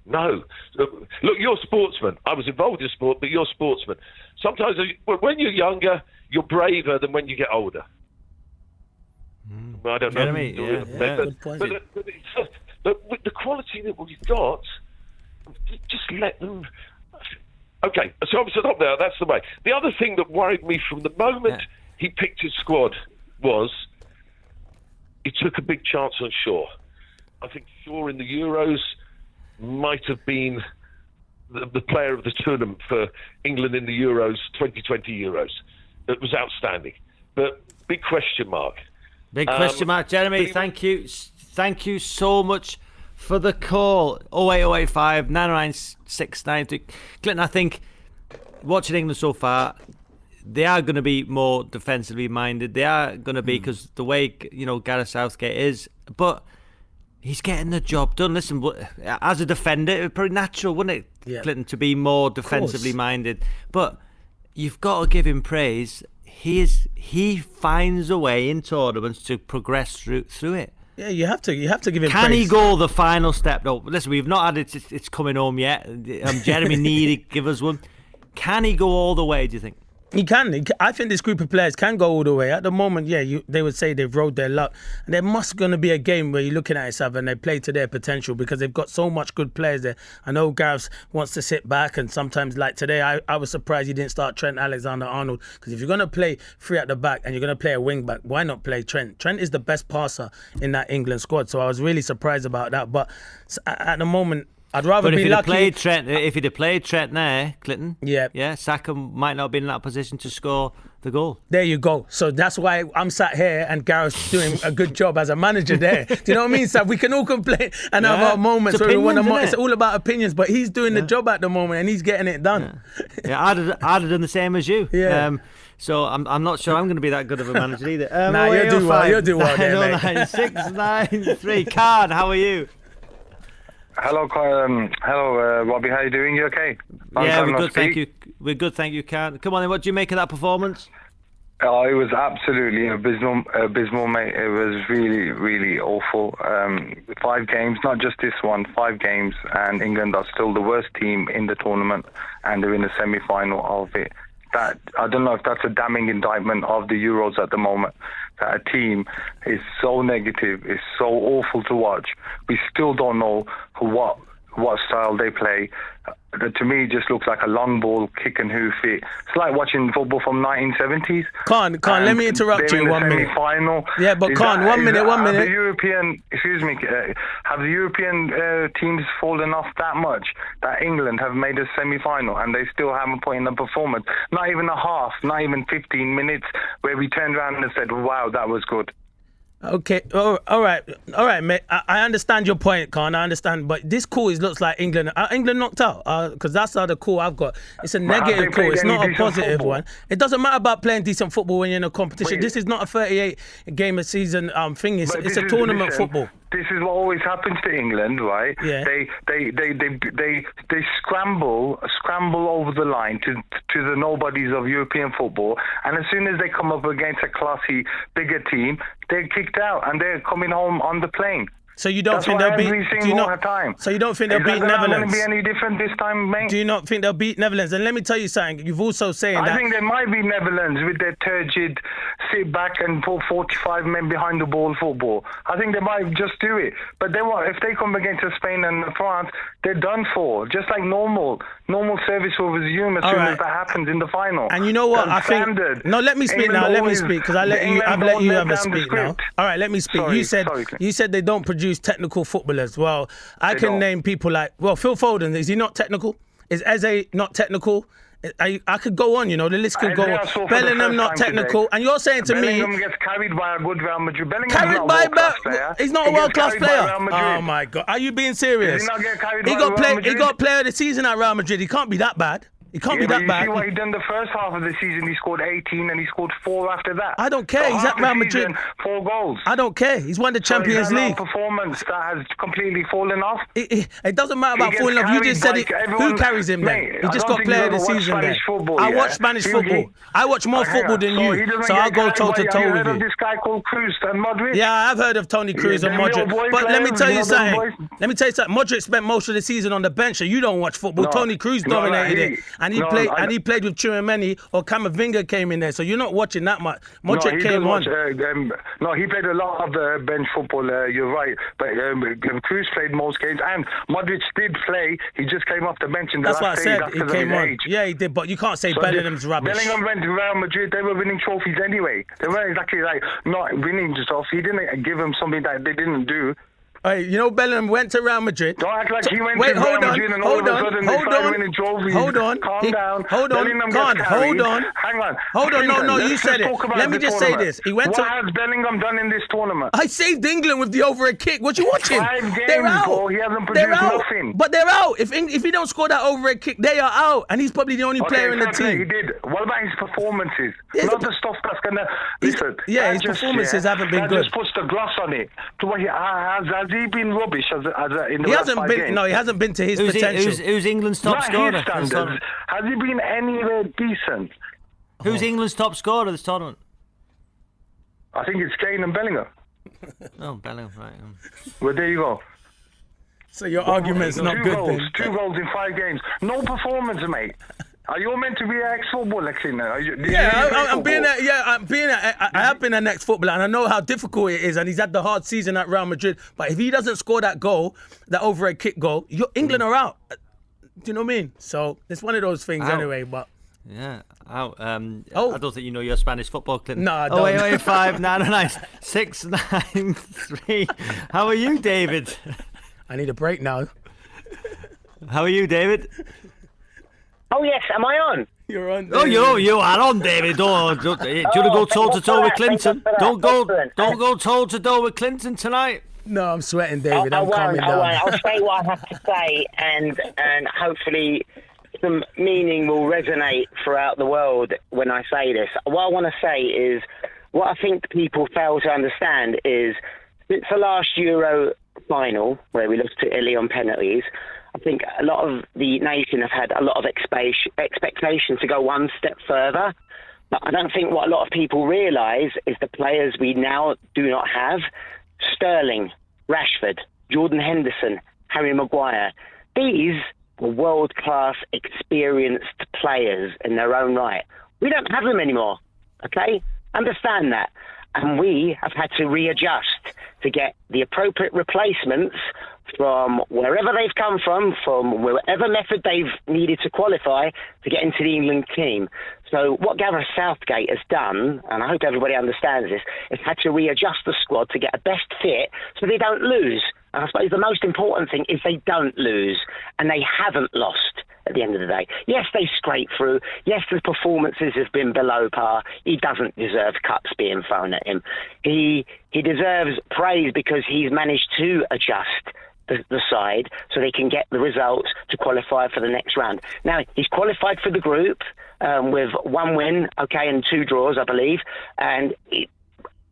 No. Look, you're a sportsman. I was involved in sport, but you're a sportsman. Sometimes when you're younger, you're braver than when you get older. I don't know. But with the quality that we've got, just let them... Okay, so I'm up there. That's the way. The other thing that worried me from the moment he picked his squad was... he took a big chance on Shaw. I think Shaw in the Euros might have been the player of the tournament for England in the Euros, 2020 Euros. It was outstanding. But big question mark. Big question mark. Jeremy, thank you. Thank you so much for the call. 08085 909 693. Clinton, I think watching England so far, they are going to be more defensively minded. They are going to be, because the way Gareth Southgate is, but he's getting the job done. Listen, as a defender, it would be pretty natural, wouldn't it, Clinton, to be more defensively minded? But you've got to give him praise. He finds a way in tournaments to progress through it. Yeah, you have to give him praise. Can he go the final step? No, listen, we've not had it's coming home yet. Jeremy Needy, give us one. Can he go all the way, do you think? He can. I think this group of players can go all the way. At the moment, they would say they've rode their luck. And there must going to be a game where you're looking at yourself and they play to their potential, because they've got so much good players there. I know Gareth wants to sit back, and sometimes, like today, I was surprised he didn't start Trent Alexander-Arnold, because if you're going to play three at the back and you're going to play a wing back, why not play Trent? Trent is the best passer in that England squad, so I was really surprised about that. But at the moment, I'd rather be lucky. If he'd have played Trent there, Clinton, Saka might not have been in that position to score the goal. There you go. So that's why I'm sat here and Gareth's doing a good job as a manager there. Do you know what I mean, Sam? We can all complain and have our moments where we want to. It's all about opinions, but he's doing the job at the moment and he's getting it done. Yeah, I'd have done the same as you. Yeah. So I'm not sure I'm going to be that good of a manager either. Nah, you'll do well there, mate. 909-693. Khan, how are you? Hello, Robbie. How are you doing? You okay? Yeah, we're good, thank you. We're good, thank you, Khan. Come on, then. What do you make of that performance? Oh, it was absolutely abysmal, mate. It was really, really awful. 5 games, not just this one, 5 games, and England are still the worst team in the tournament, and they're in the semi-final of it. That, I don't know if that's a damning indictment of the Euros at the moment, that a team is so negative, is so awful to watch. We still don't know what style they play. To me, it just looks like a long ball, kick and hoof it. It's like watching football from 1970s. Khan, let me interrupt you 1 minute. Final. Yeah, but Khan, 1 minute. Have the European teams fallen off that much that England have made a semi-final and they still haven't put in a performance? Not even a half, not even 15 minutes where we turned around and said, wow, that was good. Okay, all right, mate. I understand your point, Khan. I understand, but this call looks like England. England knocked out, because that's the call I've got. It's a negative call. It's not a positive one. It doesn't matter about playing decent football when you're in a competition. This is not a 38 game a season thing. It's a tournament football. This is what always happens to England, right? Yeah. They scramble over the line to the nobodies of European football, and as soon as they come up against a classy, bigger team, they're kicked out and they're coming home on the plane. So you don't think they'll beat? So you don't think they'll beat Netherlands? Is that going to be any different this time, mate? Do you not think they'll beat Netherlands? And let me tell you something. You've also saying that. I think they might be Netherlands with their turgid sit back and put 45 men behind the ball football. I think they might just do it. But if they come against Spain and France, they're done for. Just like normal service will resume as soon as that happens in the final. And you know what? That's standard. No, let me speak now. Let me speak, because I've let you have a speak now. All right, let me speak. You said they don't produce technical footballers. Well, I can name people like, Phil Foden. Is he not technical? Is Eze not technical? I could go on, the list could go on. Bellingham not technical, and you're saying to me, Bellingham gets carried by a good Real Madrid. He's not a world-class player. Oh my God, are you being serious? He got player of the season at Real Madrid. He can't be that bad. He can't be that bad. You see what he done the first half of the season? He scored 18 and he scored 4 after that. I don't care. He's at Real Madrid. 4 goals. I don't care. He's won the Champions League. Performance that has completely fallen off. It doesn't matter about falling off. You just said it. Who carries him then? He just got player of the season then. I watch Spanish football. I watch more football than you, so I'll go toe to toe with you. Have you heard of this guy called Kroos and Modric? Yeah, I've heard of Tony Kroos and Modric. But let me tell you something. Modric spent most of the season on the bench, so you don't watch football. Tony Kroos dominated it, and he played with Chouameni, or Camavinga came in there, so you're not watching that much. Modric came on. He played a lot of bench football, you're right, but Kroos played most games, and Modric did play. He just came off the bench in the last stage. That's what I said, he came on. Age. Yeah, he did, but you can't say Bellingham's rubbish. Bellingham went to Real Madrid, they were winning trophies anyway. They weren't exactly not winning stuff. He didn't give them something that they didn't do. Hey, you know Bellingham went to Real Madrid. Don't act like he went to Real Madrid and all of a sudden they 5-minute trophies. Calm down. Bellingham gets carried. Hang on. Hold on. No, Let's you just said it. talk about Let me the just say tournament. this. He went what has Bellingham done in this tournament? I saved England with the overhead kick. What you watching? 5 games, They're out. bro. He hasn't They're produced out. nothing. But they're out. If he don't score that overhead kick, they are out. And he's probably the only player in the fair play, team. He did. What about his performances? Not the stuff that's gonna. Listen. Yeah, his performances haven't been good. That just puts the gloss on it. To what has he been rubbish in the He last hasn't 5 been. games? No, he hasn't been to his potential. Who's England's top Not scorer? his standards. Has he been anywhere decent? Who's England's top scorer this tournament? I think it's Kane and Bellingham. Oh, Bellingham, right. Well, there you go. So your argument's not good then. 2 goals in 5 games. No performance, mate. Are you meant to be an ex-footballer, Cleaner? I have been an ex-footballer, and I know how difficult it is, and he's had the hard season at Real Madrid. But if he doesn't score that goal, that overhead kick goal, England are out. Do you know what I mean? So it's one of those things anyway. But yeah, out. I don't think you know your Spanish football, Clinton. No, I don't. 0805 909 693. How are you, David? I need a break now. How are you, David? Oh yes, am I on? You're on. Oh, you are on, David. Do you want to go toe to toe with Clinton? Don't go toe to toe with Clinton tonight. No, I'm sweating, David. I'm calming I down. won't. I'll say what I have to say, and hopefully some meaning will resonate throughout the world when I say this. What I want to say is, what I think people fail to understand is, since the last Euro final, where we lost to Italy on penalties, I think a lot of the nation have had a lot of expectation to go one step further. But I don't think what a lot of people realise is the players we now do not have. Sterling, Rashford, Jordan Henderson, Harry Maguire. These are world-class, experienced players in their own right. We don't have them anymore, okay? Understand that. And we have had to readjust to get the appropriate replacements from wherever they've come from whatever method they've needed to qualify to get into the England team. So what Gareth Southgate has done, and I hope everybody understands this, is had to readjust the squad to get a best fit so they don't lose. And I suppose the most important thing is they don't lose, and they haven't lost at the end of the day. Yes, they scraped through. Yes, the performances have been below par. He doesn't deserve cups being thrown at him. He deserves praise because he's managed to adjust the side so they can get the results to qualify for the next round. Now, he's qualified for the group with 1 win, and 2 draws, I believe, and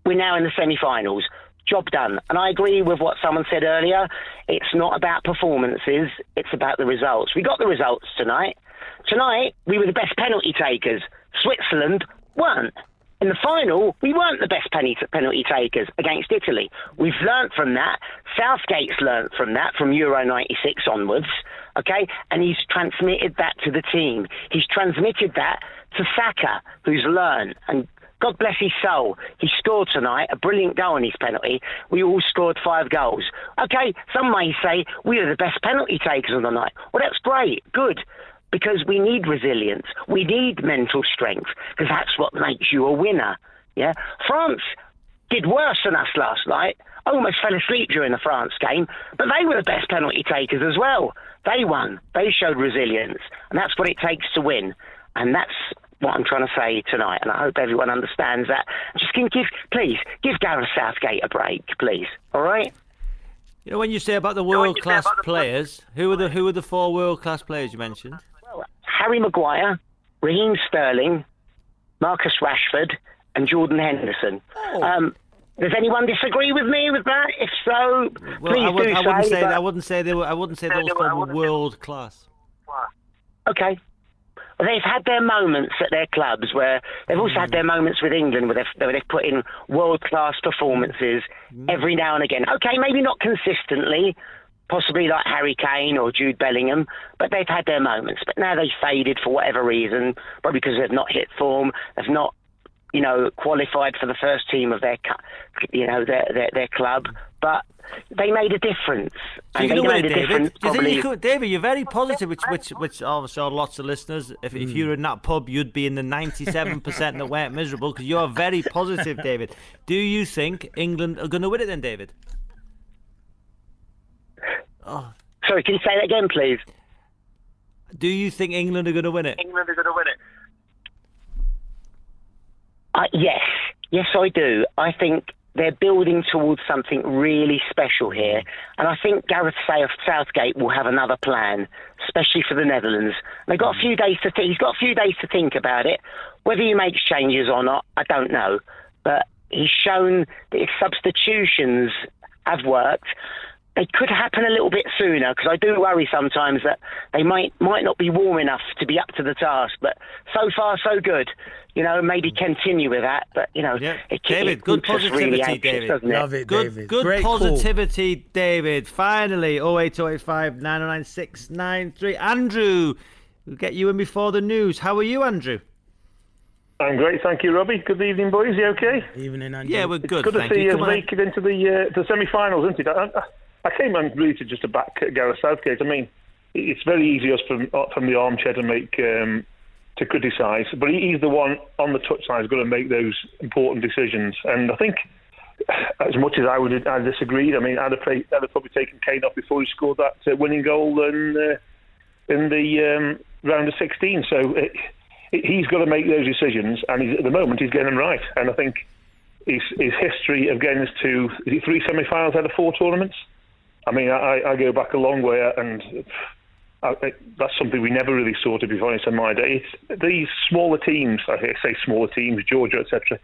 we're now in the semi-finals. Job done. And I agree with what someone said earlier. It's not about performances, it's about the results. We got the results tonight. Tonight, we were the best penalty takers. Switzerland weren't. In the final, we weren't the best penalty takers against Italy. We've learnt from that. Southgate's learnt from that, from Euro 96 onwards, okay? And he's transmitted that to the team. He's transmitted that to Saka, who's learned. And God bless his soul, he scored tonight, a brilliant goal on his penalty. We all scored 5 goals. Okay, some may say we are the best penalty takers on the night. Well, that's great, good. Because we need resilience. We need mental strength, because that's what makes you a winner. Yeah, France did worse than us last night. I almost fell asleep during the France game, but they were the best penalty takers as well. They won. They showed resilience, and that's what it takes to win. And that's what I'm trying to say tonight, and I hope everyone understands that. Just give Gareth Southgate a break, please. All right? You know, when you say about the world-class players, who are the 4 world-class players you mentioned? Harry Maguire, Raheem Sterling, Marcus Rashford, and Jordan Henderson. Does anyone disagree with me with that? If so, please do say. I wouldn't say those 4 were world class. Okay. Well, they've had their moments at their clubs where they've also had their moments with England where they've put in world-class performances every now and again. Okay, maybe not consistently, possibly like Harry Kane or Jude Bellingham, but they've had their moments. But now they've faded for whatever reason, probably because they've not hit form, they've not, qualified for the first team of their club. But they made a difference. So and they made a difference. David, you're very positive, which obviously lots of listeners. If you were in that pub, you'd be in the 97% that weren't miserable, because you're very positive, David. Do you think England are going to win it then, David? Oh. Sorry, can you say that again, please? Do you think England are going to win it? England are going to win it. Yes, I do. I think they're building towards something really special here, and I think Gareth Southgate will have another plan, especially for the Netherlands. They've got a few days to he's got a few days to think about it. Whether he makes changes or not, I don't know. But he's shown that his substitutions have worked. They could happen a little bit sooner, because I do worry sometimes that they might not be warm enough to be up to the task. But so far, so good. Maybe continue with that. But, David, good positivity, really David. Doesn't it? Love it, Good, David. good Great positivity, David. Finally, 08085 909 693. Andrew, we'll get you in before the news. How are you, Andrew? I'm great, thank you, Robbie. Good evening, boys. You okay? Evening, Andrew. Yeah, we're good. It's good thank to see you. you make it into the semi-finals, isn't it? I came on really to just to back Gareth Southgate. I mean, it's very easy us from the armchair to make to criticise, but he's the one on the touchline who's going to make those important decisions. And I think, as much as I disagreed, I mean, I'd have probably taken Kane off before he scored that winning goal in the round of 16. So he's got to make those decisions, and at the moment he's getting them right. And I think his history of getting us to 3 semi-finals out of 4 tournaments. I mean, I go back a long way, and that's something we never really saw, to be honest, in my day. It's these smaller teams, I say smaller teams, Georgia, etc.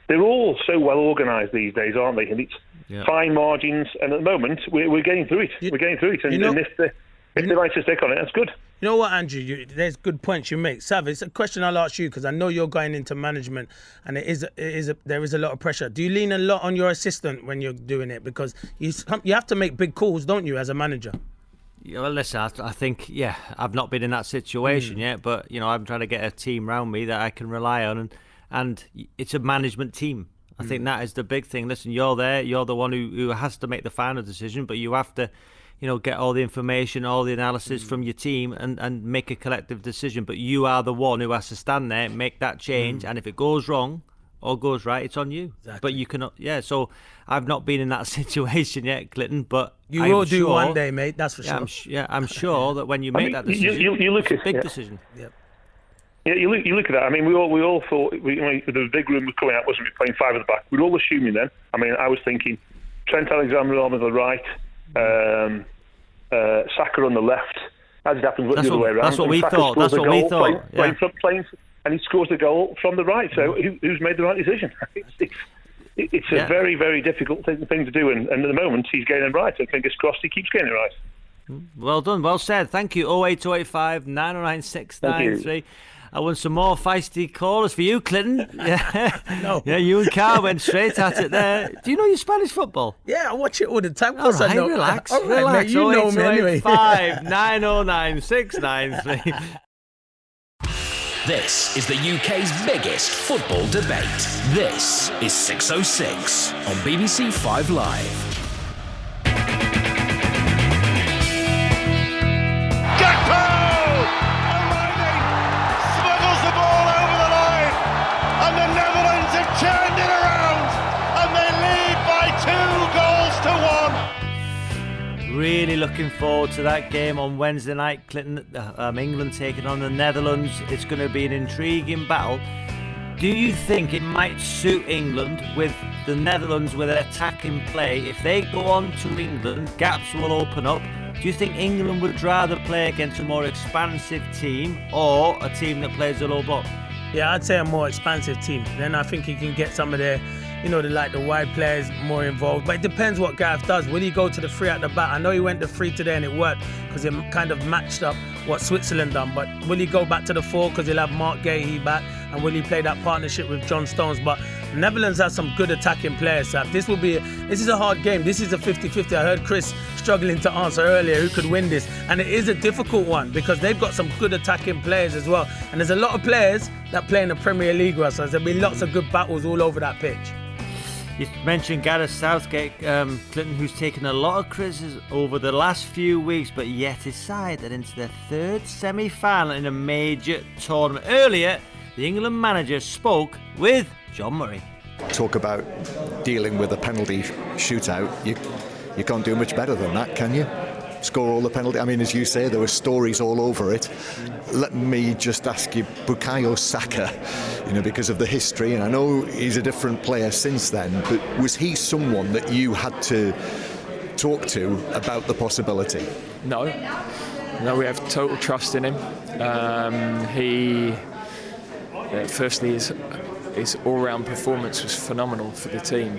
They're all so well organised these days, aren't they? And it's fine margins, and at the moment we're getting through it. We're getting through it, and if they like to stick on it, that's good. You know what, Andrew? There's good points you make. Sav, it's a question I'll ask you, because I know you're going into management, and there is a lot of pressure. Do you lean a lot on your assistant when you're doing it? Because you have to make big calls, don't you, as a manager? Yeah, well, listen, I think, I've not been in that situation yet, but, I'm trying to get a team around me that I can rely on, and it's a management team. I think that is the big thing. Listen, you're there, you're the one who has to make the final decision, but you have to get all the information, all the analysis from your team and make a collective decision. But you are the one who has to stand there, make that change. And if it goes wrong or goes right, it's on you. Exactly. But you cannot, so I've not been in that situation yet, Clinton, but you will do one day, mate, that's for sure. I'm sure that when you make that decision, you look it's at a big decision. Yep. Yeah, you look at that. I mean, we all thought the big room was coming out, wasn't we, playing 5 at the back. We're all assuming then. I mean, I was thinking Trent Alexander-Arnold on the right, Saka on the left. As it happens, the other way around. That's what we thought. That's what we thought. Playing, and he scores the goal from the right. So who's made the right decision? It's a very, very difficult thing to do, and at the moment he's getting it right. So fingers crossed he keeps getting it right. Well done, well said. Thank you. 08285 909 693. I want some more feisty callers for you, Clinton. Yeah, no. Yeah, you and Carl went straight at it there. Do you know your Spanish football? Yeah, I watch it all the time. All right, relax. All right, mate, you know me anyway. 08285 909 693. This is the UK's biggest football debate. This is 606 on BBC 5 Live. Really looking forward to that game on Wednesday night, Clinton. England taking on the Netherlands. It's going to be an intriguing battle. Do you think it might suit England with the Netherlands with their attacking play? If they go on to England, gaps will open up. Do you think England would rather play against a more expansive team or a team that plays a low block? Yeah, I'd say a more expansive team. Then I think he can get some of their, the wide players more involved. But it depends what Gareth does. Will he go to the 3 at the back? I know he went to 3 today and it worked because it kind of matched up what Switzerland done. But will he go back to the 4 because he'll have Mark Gahey back? And will he play that partnership with John Stones? But Netherlands has some good attacking players, Saf. This is a hard game. This is a 50-50. I heard Chris struggling to answer earlier who could win this. And it is a difficult one because they've got some good attacking players as well. And there's a lot of players that play in the Premier League with us. So there'll be lots of good battles all over that pitch. You mentioned Gareth Southgate, Clinton, who's taken a lot of criticism over the last few weeks, but yet his side are into their 3rd semi-final in a major tournament. Earlier, the England manager spoke with John Murray. Talk about dealing with a penalty shootout. You can't do much better than that, can you? score all the penalties. I mean, as you say, there were stories all over it. Let me just ask you, Bukayo Saka, because of the history, and I know he's a different player since then, but was he someone that you had to talk to about the possibility? No, we have total trust in him. Firstly, his all-round performance was phenomenal for the team.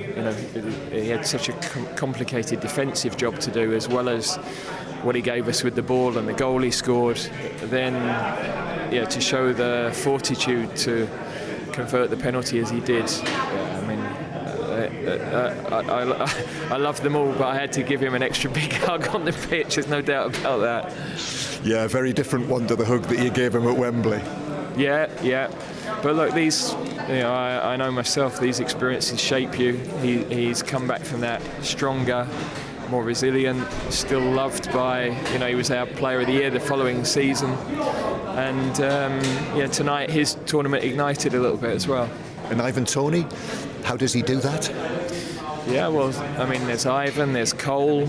He had such a complicated defensive job to do, as well as what he gave us with the ball and the goal he scored. Then, to show the fortitude to convert the penalty as he did. I love them all, but I had to give him an extra big hug on the pitch. There's no doubt about that. Yeah, very different one to the hug that you gave him at Wembley. Yeah. But look, these, I know myself, these experiences shape you. He's come back from that stronger, more resilient, still loved by, he was our player of the year the following season. And tonight his tournament ignited a little bit as well. And Ivan Toney, how does he do that? Yeah, well, there's Ivan, there's Cole,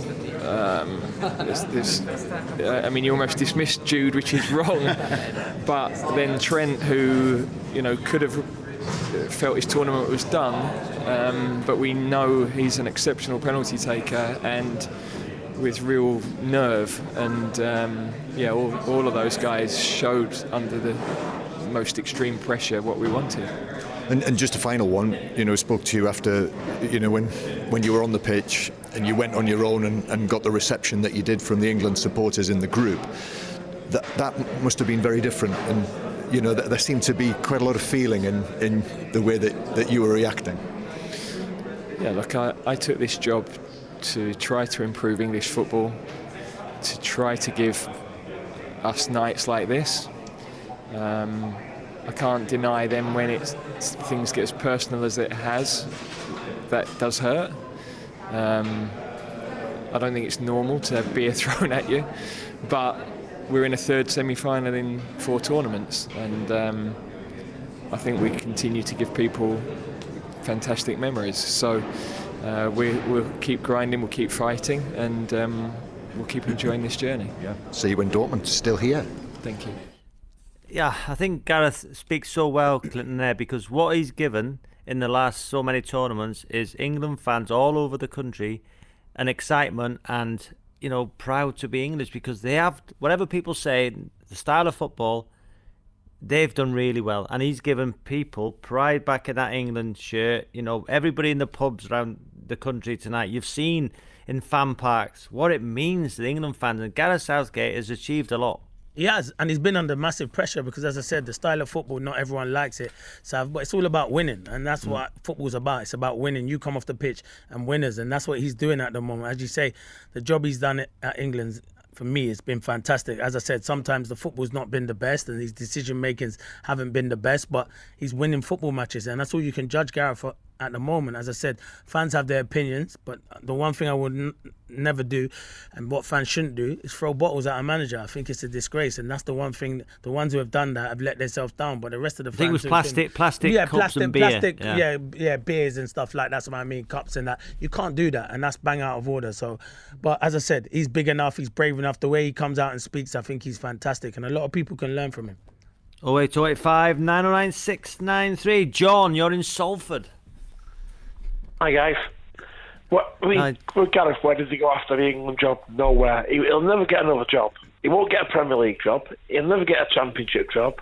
you almost dismissed Jude, which is wrong, but then Trent, who, could have felt his tournament was done, but we know he's an exceptional penalty taker and with real nerve, and all of those guys showed under the most extreme pressure what we wanted. And just a final one, spoke to you after, when you were on the pitch and you went on your own and got the reception that you did from the England supporters in the group. That must have been very different, and there seemed to be quite a lot of feeling in the way that you were reacting. Yeah, look, I took this job to try to improve English football, to try to give us nights like this. I can't deny them when things get as personal as it has. That does hurt. I don't think it's normal to have beer thrown at you, but we're in a third semi-final in 4 tournaments, and I think we continue to give people fantastic memories. So we'll keep grinding, we'll keep fighting, and we'll keep enjoying this journey. Yeah. See you when Dortmund's still here. Thank you. Yeah, I think Gareth speaks so well, Clinton, there, because what he's given in the last so many tournaments is England fans all over the country an excitement and, proud to be English, because they have, whatever people say, the style of football, they've done really well. And he's given people pride back in that England shirt. Everybody in the pubs around the country tonight, you've seen in fan parks what it means to the England fans. And Gareth Southgate has achieved a lot. He has, and he's been under massive pressure because, as I said, the style of football, not everyone likes it. But it's all about winning, and that's what football's about. It's about winning. You come off the pitch and winners, and that's what he's doing at the moment. As you say, the job he's done at England, for me, it's been fantastic. As I said, sometimes the football's not been the best, and his decision-makings haven't been the best, but he's winning football matches, and that's all you can judge Gareth for at the moment. As I said, fans have their opinions, but the one thing I would never do, and what fans shouldn't do, is throw bottles at a manager. I think it's a disgrace, and that's the one thing. The ones who have done that have let themselves down. But the rest of the fans, I think it was plastic cups and beer. Beers and stuff like that. That's what I mean, cups and that. You can't do that, and that's bang out of order. So, but as I said, he's big enough, he's brave enough. The way he comes out and speaks, I think he's fantastic, and a lot of people can learn from him. 08285 909 693. John, you're in Salford. Hi guys. With Gareth, where does he go after the England job? Nowhere. He'll never get another job. He won't get a Premier League job. He'll never get a Championship job.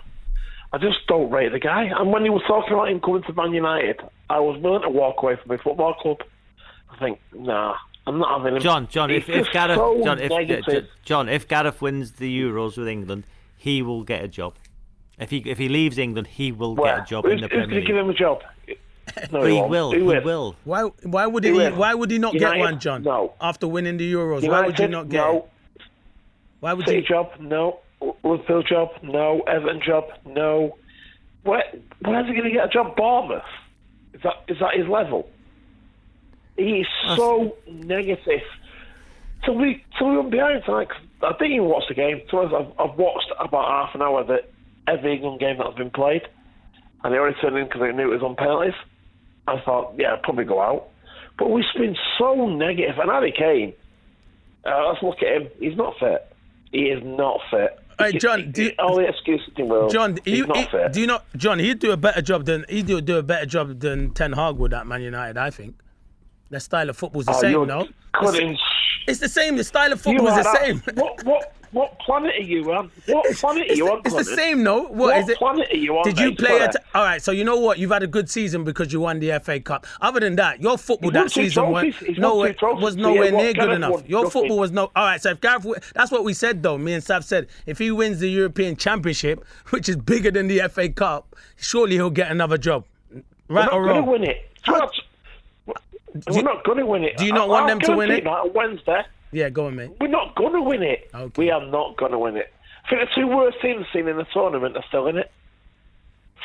I just don't rate the guy. And when he was talking about him coming to Man United, I was willing to walk away from my football club. I think, nah, I'm not having him. John, if Gareth wins the Euros with England, he will get a job. If he leaves England, he will get a job in the Premier League. Who's going to give him a job? No, he will. Why would he not get one, John? No. After winning the Euros, United, why would you not get no. it? Why would City job? No. Liverpool job? No. Everton job? No. Where's he going to get a job? Bournemouth? Is that his level? He is so negative. So we went behind tonight. I didn't even watch the game. I've watched about half an hour that every England game that has been played, and they already turned in because they knew it was on penalties. I thought, yeah, I'd probably go out. But we've been so negative. And Harry Kane, Let's look at him. He's not fit. He is not fit. Hey, John, all the excuses in the world. John, he's not fit. do you not, John? He'd do a better job than Ten Hag would at Man United. I think their style of football's the same. No, it's the same. The style of football is the same. What planet are you on? What planet are you on? It's the same, no? What is it? Planet are you on? Did you play it? All right, so you know what? You've had a good season because you won the FA Cup. Other than that, your football that season was nowhere near good enough. Your football was no. All right, so if Gareth, that's what we said though. Me and Sav said if he wins the European Championship, which is bigger than the FA Cup, surely he'll get another job. Right or wrong? We're not going to win it. We're not going to win it. Do you not want them to win it? On Wednesday. Yeah, go on, mate. We're not going to win it. Okay. We are not going to win it. I think the two worst teams seen in the tournament are still in it.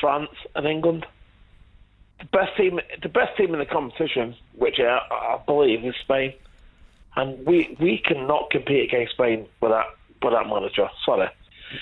France and England. The best team in the competition, which I believe is Spain, and we cannot compete against Spain with that manager. Sorry.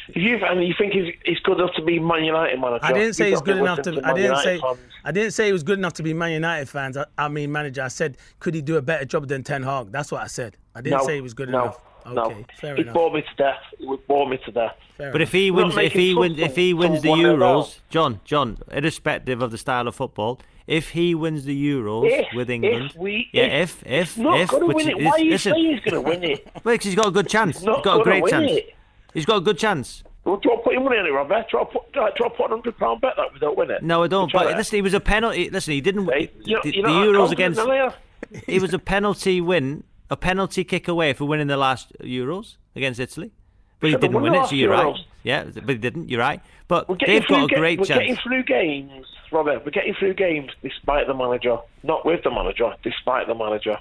If you think he's good enough to be Man United manager? I didn't say he's good enough to. I didn't say he was good enough to be Man United fans. I mean manager. I said could he do a better job than Ten Hag? That's what I said. I didn't say he was good enough. Okay, fair enough. He bored me to death. He would bore me to death. But if he wins the Euros, John, irrespective of the style of football, if he wins the Euros with England, he's not going to win it. Why are you saying he's going to win it? Well, because he's got a good chance. He's got a great chance. He's got a good chance. Well, do you want to put your money on it, Robert? Do you want to put £100 bet that we don't win it? No, I don't. But listen, he was a penalty. Listen, he didn't. The Euros against. It was a penalty win. A penalty kick away for winning the last Euros against Italy. But he didn't win it, so you're right. Yeah, but he didn't, you're right. But they've got a great chance. We're getting through games, Robert. We're getting through games despite the manager. Not with the manager, despite the manager.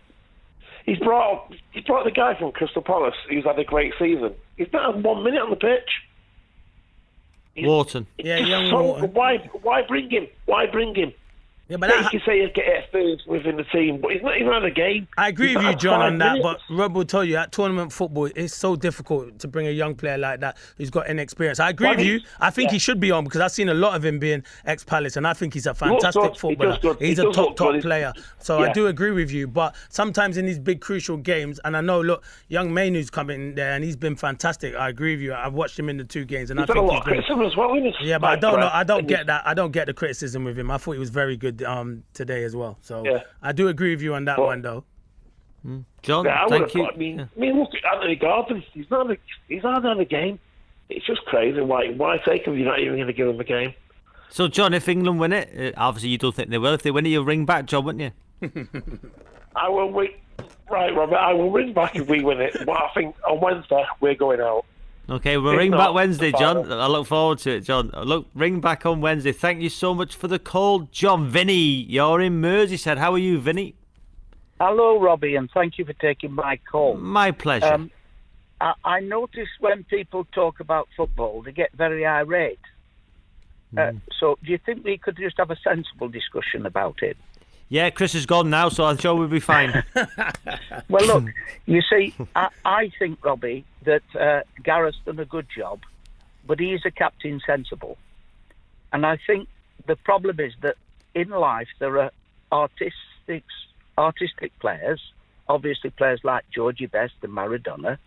He brought the guy from Crystal Palace who's had a great season. He's not had 1 minute on the pitch. Wharton. Yeah, young Wharton. Why bring him? Why bring him? Yeah, but you can say he'll get experience within the team, but he's not even had a game. I agree with you, John, on that. But Rob will tell you at tournament football, it's so difficult to bring a young player like that who's got inexperience. I agree with you. I think he should be on because I've seen a lot of him being ex-Palace, and I think he's a fantastic footballer. He's a top player. So I do agree with you. But sometimes in these big crucial games, and I know, look, young Mainoo's coming there, and he's been fantastic. I agree with you. I've watched him in the 2 games, and I think he's been criticism as well, isn't he? Yeah, but I don't know. I don't get that. I don't get the criticism with him. I thought he was very good today as well. So I do agree with you on that one, though. John, thank you. I mean, look at Anthony Gordon. He's not had a game. It's just crazy. Why take him? You're not even going to give him a game. So, John, if England win it, obviously you don't think they will. If they win it, you'll ring back, John, wouldn't you? I will win. Right, Robert. I will ring back if we win it. But I think on Wednesday we're going out. Okay, we'll ring back Wednesday, John. I look forward to it, John. Ring back on Wednesday. Thank you so much for the call, John. Vinny, you're in Merseyside. How are you, Vinny? Hello, Robbie, and thank you for taking my call. My pleasure. I notice when people talk about football, they get very irate. So do you think we could just have a sensible discussion about it? Yeah, Chris is gone now, so I'm sure we'll be fine. Well, look, you see, I think, Robbie, that Gareth's done a good job, but he is a captain sensible. And I think the problem is that in life there are artistic players, obviously players like Georgie Best and Maradona,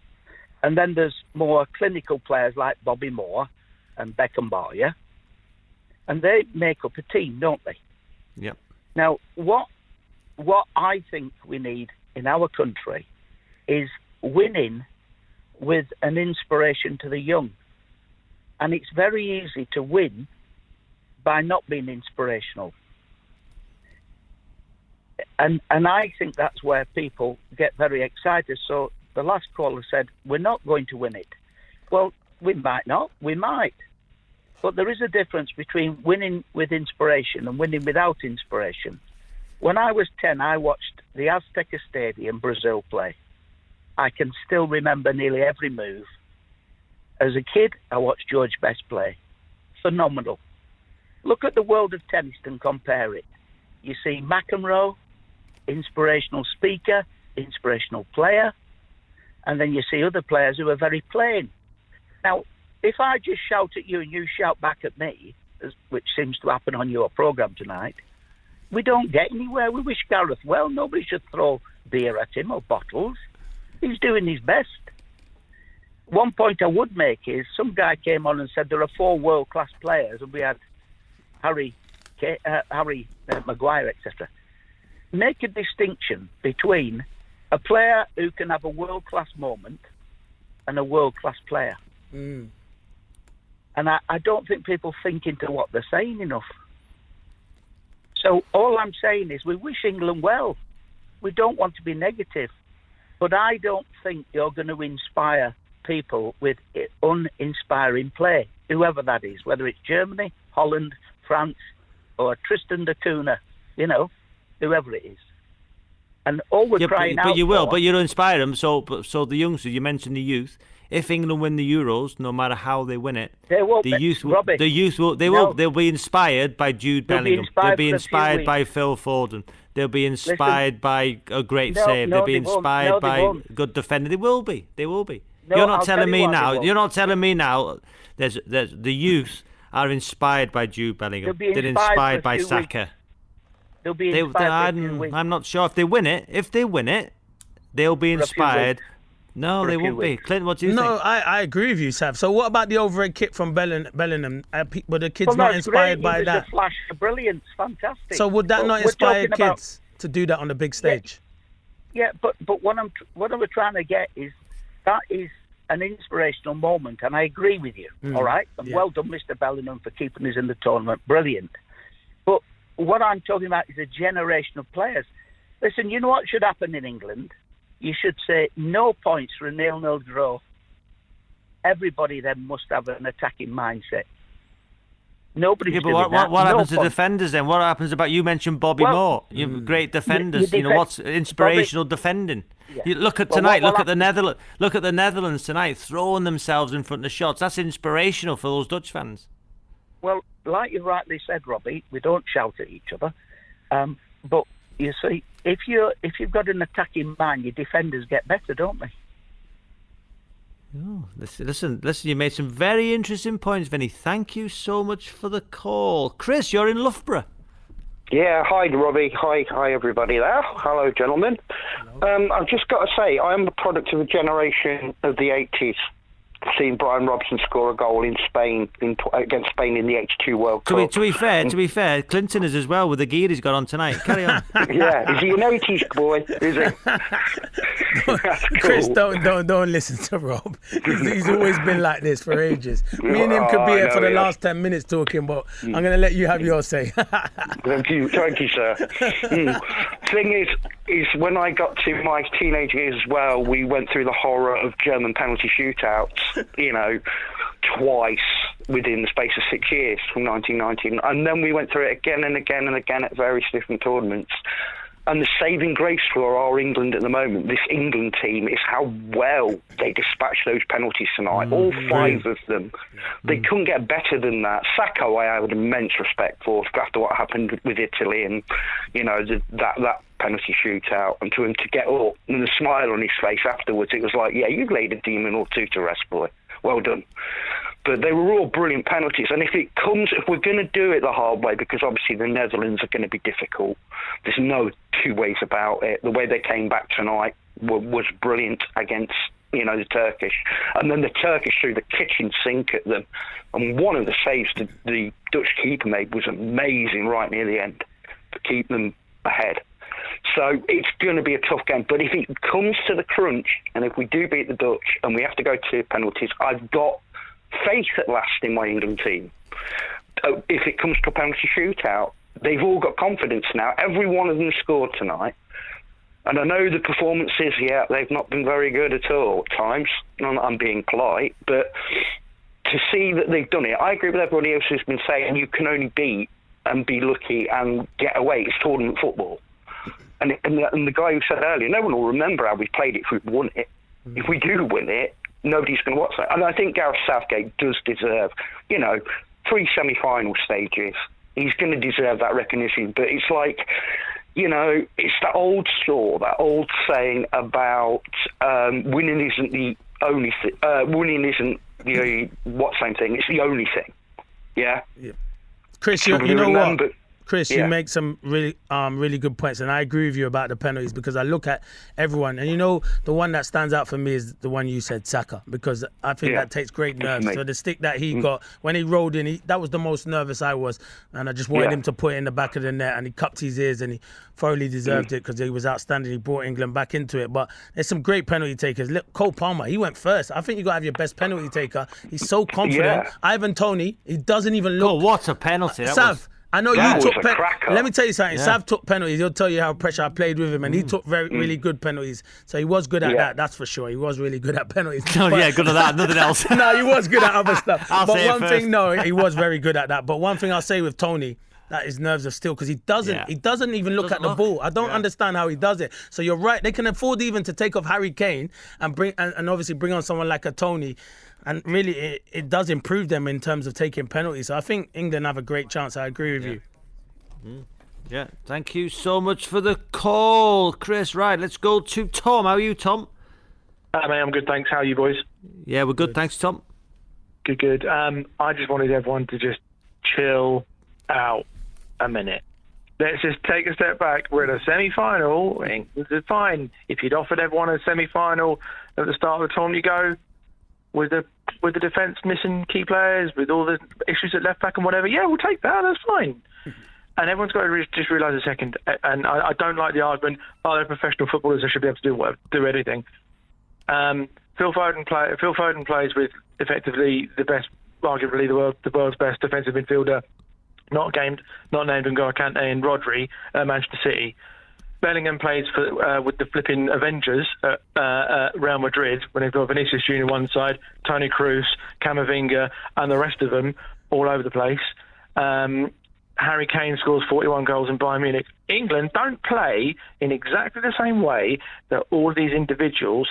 and then there's more clinical players like Bobby Moore and Beckenbauer, and they make up a team, don't they? Yep. Now, what I think we need in our country is winning with an inspiration to the young. And it's very easy to win by not being inspirational. And I think that's where people get very excited. So the last caller said, we're not going to win it. Well, we might not. We might. But there is a difference between winning with inspiration and winning without inspiration. When I was 10, I watched the Azteca Stadium, Brazil play. I can still remember nearly every move. As a kid, I watched George Best play. Phenomenal. Look at the world of tennis and compare it. You see McEnroe, inspirational speaker, inspirational player, and then you see other players who are very plain. Now, if I just shout at you and you shout back at me, which seems to happen on your programme tonight, we don't get anywhere. We wish Gareth well. Nobody should throw beer at him or bottles. He's doing his best. One point I would make is some guy came on and said there are 4 world-class players, and we had Harry Maguire, etc. Make a distinction between a player who can have a world-class moment and a world-class player. Mm. And I don't think people think into what they're saying enough. So all I'm saying is we wish England well. We don't want to be negative. But I don't think you're going to inspire people with uninspiring play, whoever that is, whether it's Germany, Holland, France, or Tristan da Cunha, whoever it is. And all we're crying out but you will, for, but you'll inspire them. So the youngsters, you mentioned the youth. If England win the Euros, no matter how they win it, they'll be inspired by Jude Bellingham. They'll be inspired by Phil Foden. They'll be inspired by a great save. They'll be inspired by good defending. They will be. No, You're not I'll telling tell me you now. what You're not telling me now. There's the youth are inspired by Jude Bellingham. They'll be They're inspired inspired for a by few Saka. they'll be inspired for a few weeks. I'm not sure if they win it. If they win it, they'll be For a few inspired. weeks. No, For a they few won't be. weeks. Clint, what do you think? No, I agree with you, Sav. So what about the overhead kick from Bellingham? Were the kids Well, not that's inspired great. by It was that? a flash of brilliance, fantastic. So would that But not we're inspire talking about- kids to do that on the big stage? Yeah, but what I'm trying to get is that is an inspirational moment, and I agree with you. Mm, All right, and yeah. well done, Mr. Bellingham, for keeping us in the tournament. Brilliant. But what I'm talking about is a generation of players. Listen, you know what should happen in England? You should say no points for a 0-0 draw. Everybody then must have an attacking mindset. Nobody's Yeah, but doing that. what No happens to points. defenders then? What happens about, you mentioned Bobby Moore? You're great defenders. you What's inspirational defending? Yeah. You look at Well, tonight. what Look at the Netherlands. Look at the Netherlands tonight, throwing themselves in front of shots. That's inspirational for those Dutch fans. Well, like you rightly said, Robbie, we don't shout at each other. But you see, if you've got an attacking mind, your defenders get better, don't they? Oh, listen. You made some very interesting points, Vinny. Thank you so much for the call, Chris. You're in Loughborough. Yeah, hi Robbie, hi everybody there. Hello, gentlemen. I've just got to say, I'm a product of a generation of the 80s. Seen Brian Robson score a goal in Spain against Spain in the H2 World Cup. To be fair, Clinton is as well with the gear he's got on tonight. Carry on. Yeah, is he an 80s boy? Is he? That's cool. Chris, don't listen to Rob. He's always been like this for ages. Me and him could be here for the last 10 minutes talking, but I'm going to let you have your say. Thank you, sir. Thing is when I got to my teenage years as well, we went through the horror of German penalty shootouts, twice within the space of 6 years from 1990. And then we went through it again and again and again at various different tournaments. And the saving grace for our England at the moment, this England team, is how well they dispatched those penalties tonight. All 5 of them. They couldn't get better than that. Sacco, I have an immense respect for after what happened with Italy and, that penalty shootout. And to him to get up and the smile on his face afterwards, it was like, yeah, you've laid a demon or two to rest, boy. Well done. But they were all brilliant penalties. And if we're going to do it the hard way, because obviously the Netherlands are going to be difficult, there's no two ways about it. The way they came back tonight was brilliant against, the Turkish. And then the Turkish threw the kitchen sink at them. And one of the saves the Dutch keeper made was amazing right near the end to keep them ahead. So it's going to be a tough game. But if it comes to the crunch, and if we do beat the Dutch and we have to go to penalties, I've got faith at last in my England team. If it comes to a penalty shootout, they've all got confidence now. Every one of them scored tonight. And I know the performances, they've not been very good at all at times. I'm being polite, but to see that they've done it, I agree with everybody else who's been saying you can only beat and be lucky and get away. It's tournament football. And the guy who said earlier, no one will remember how we played it if we've won it. If we do win it, nobody's going to watch that. And I think Gareth Southgate does deserve, 3 semi-final stages. He's going to deserve that recognition. But it's like, it's that old saw, that old saying about winning isn't the only thing. Winning isn't the same thing. It's the only thing. Yeah? Chris, you know what? Chris, Yeah. you make some really good points, and I agree with you about the penalties because I look at everyone, and the one that stands out for me is the one you said, Saka, because I think that takes great nerves. Definitely. So the stick that he got when he rolled in, that was the most nervous I was, and I just wanted him to put it in the back of the net, and he cupped his ears, and he thoroughly deserved it because he was outstanding. He brought England back into it. But there's some great penalty takers. Look, Cole Palmer, he went first. I think you got to have your best penalty taker. He's so confident. Yeah. Ivan Toney, he doesn't even look. Oh, what a penalty! That Sav, was... I know That you was took a cracker. Let me tell you something. Yeah. Sav took penalties. He'll tell you how pressure I played with him, and he took really good penalties. So he was good at that. That's for sure. He was really good at penalties. Oh, yeah, good at that. Nothing else. No, he was good at other stuff. I'll but say it one first. thing, no, he was very good at that. But one thing I'll say with Tony, that his nerves are still because he doesn't even look at the ball. I don't understand how he does it. So you're right. They can afford even to take off Harry Kane and bring and obviously bring on someone like a Tony. And really, it does improve them in terms of taking penalties. So I think England have a great chance. I agree with you. Yeah, thank you so much for the call, Chris. Right, let's go to Tom. How are you, Tom? Mate, I'm good, thanks. How are you boys? Yeah, we're good. Thanks, Tom. Good. I just wanted everyone to just chill out a minute. Let's just take a step back. We're in a semi-final. England's fine. If you'd offered everyone a semi-final at the start of the tournament, you go with the defence missing key players, with all the issues at left back and whatever. Yeah, we'll take that. That's fine. And everyone's got to just realise a second. And I don't like the argument. Oh, they're professional footballers. They should be able to do anything. Phil Foden plays with effectively the best, arguably the world's best defensive midfielder, not named N'Golo Kante and Rodri at Manchester City. Bellingham plays with the flipping Avengers at Real Madrid when they've got Vinicius Junior one side, Toni Kroos, Camavinga, and the rest of them all over the place. Harry Kane scores 41 goals in Bayern Munich. England don't play in exactly the same way that all these individuals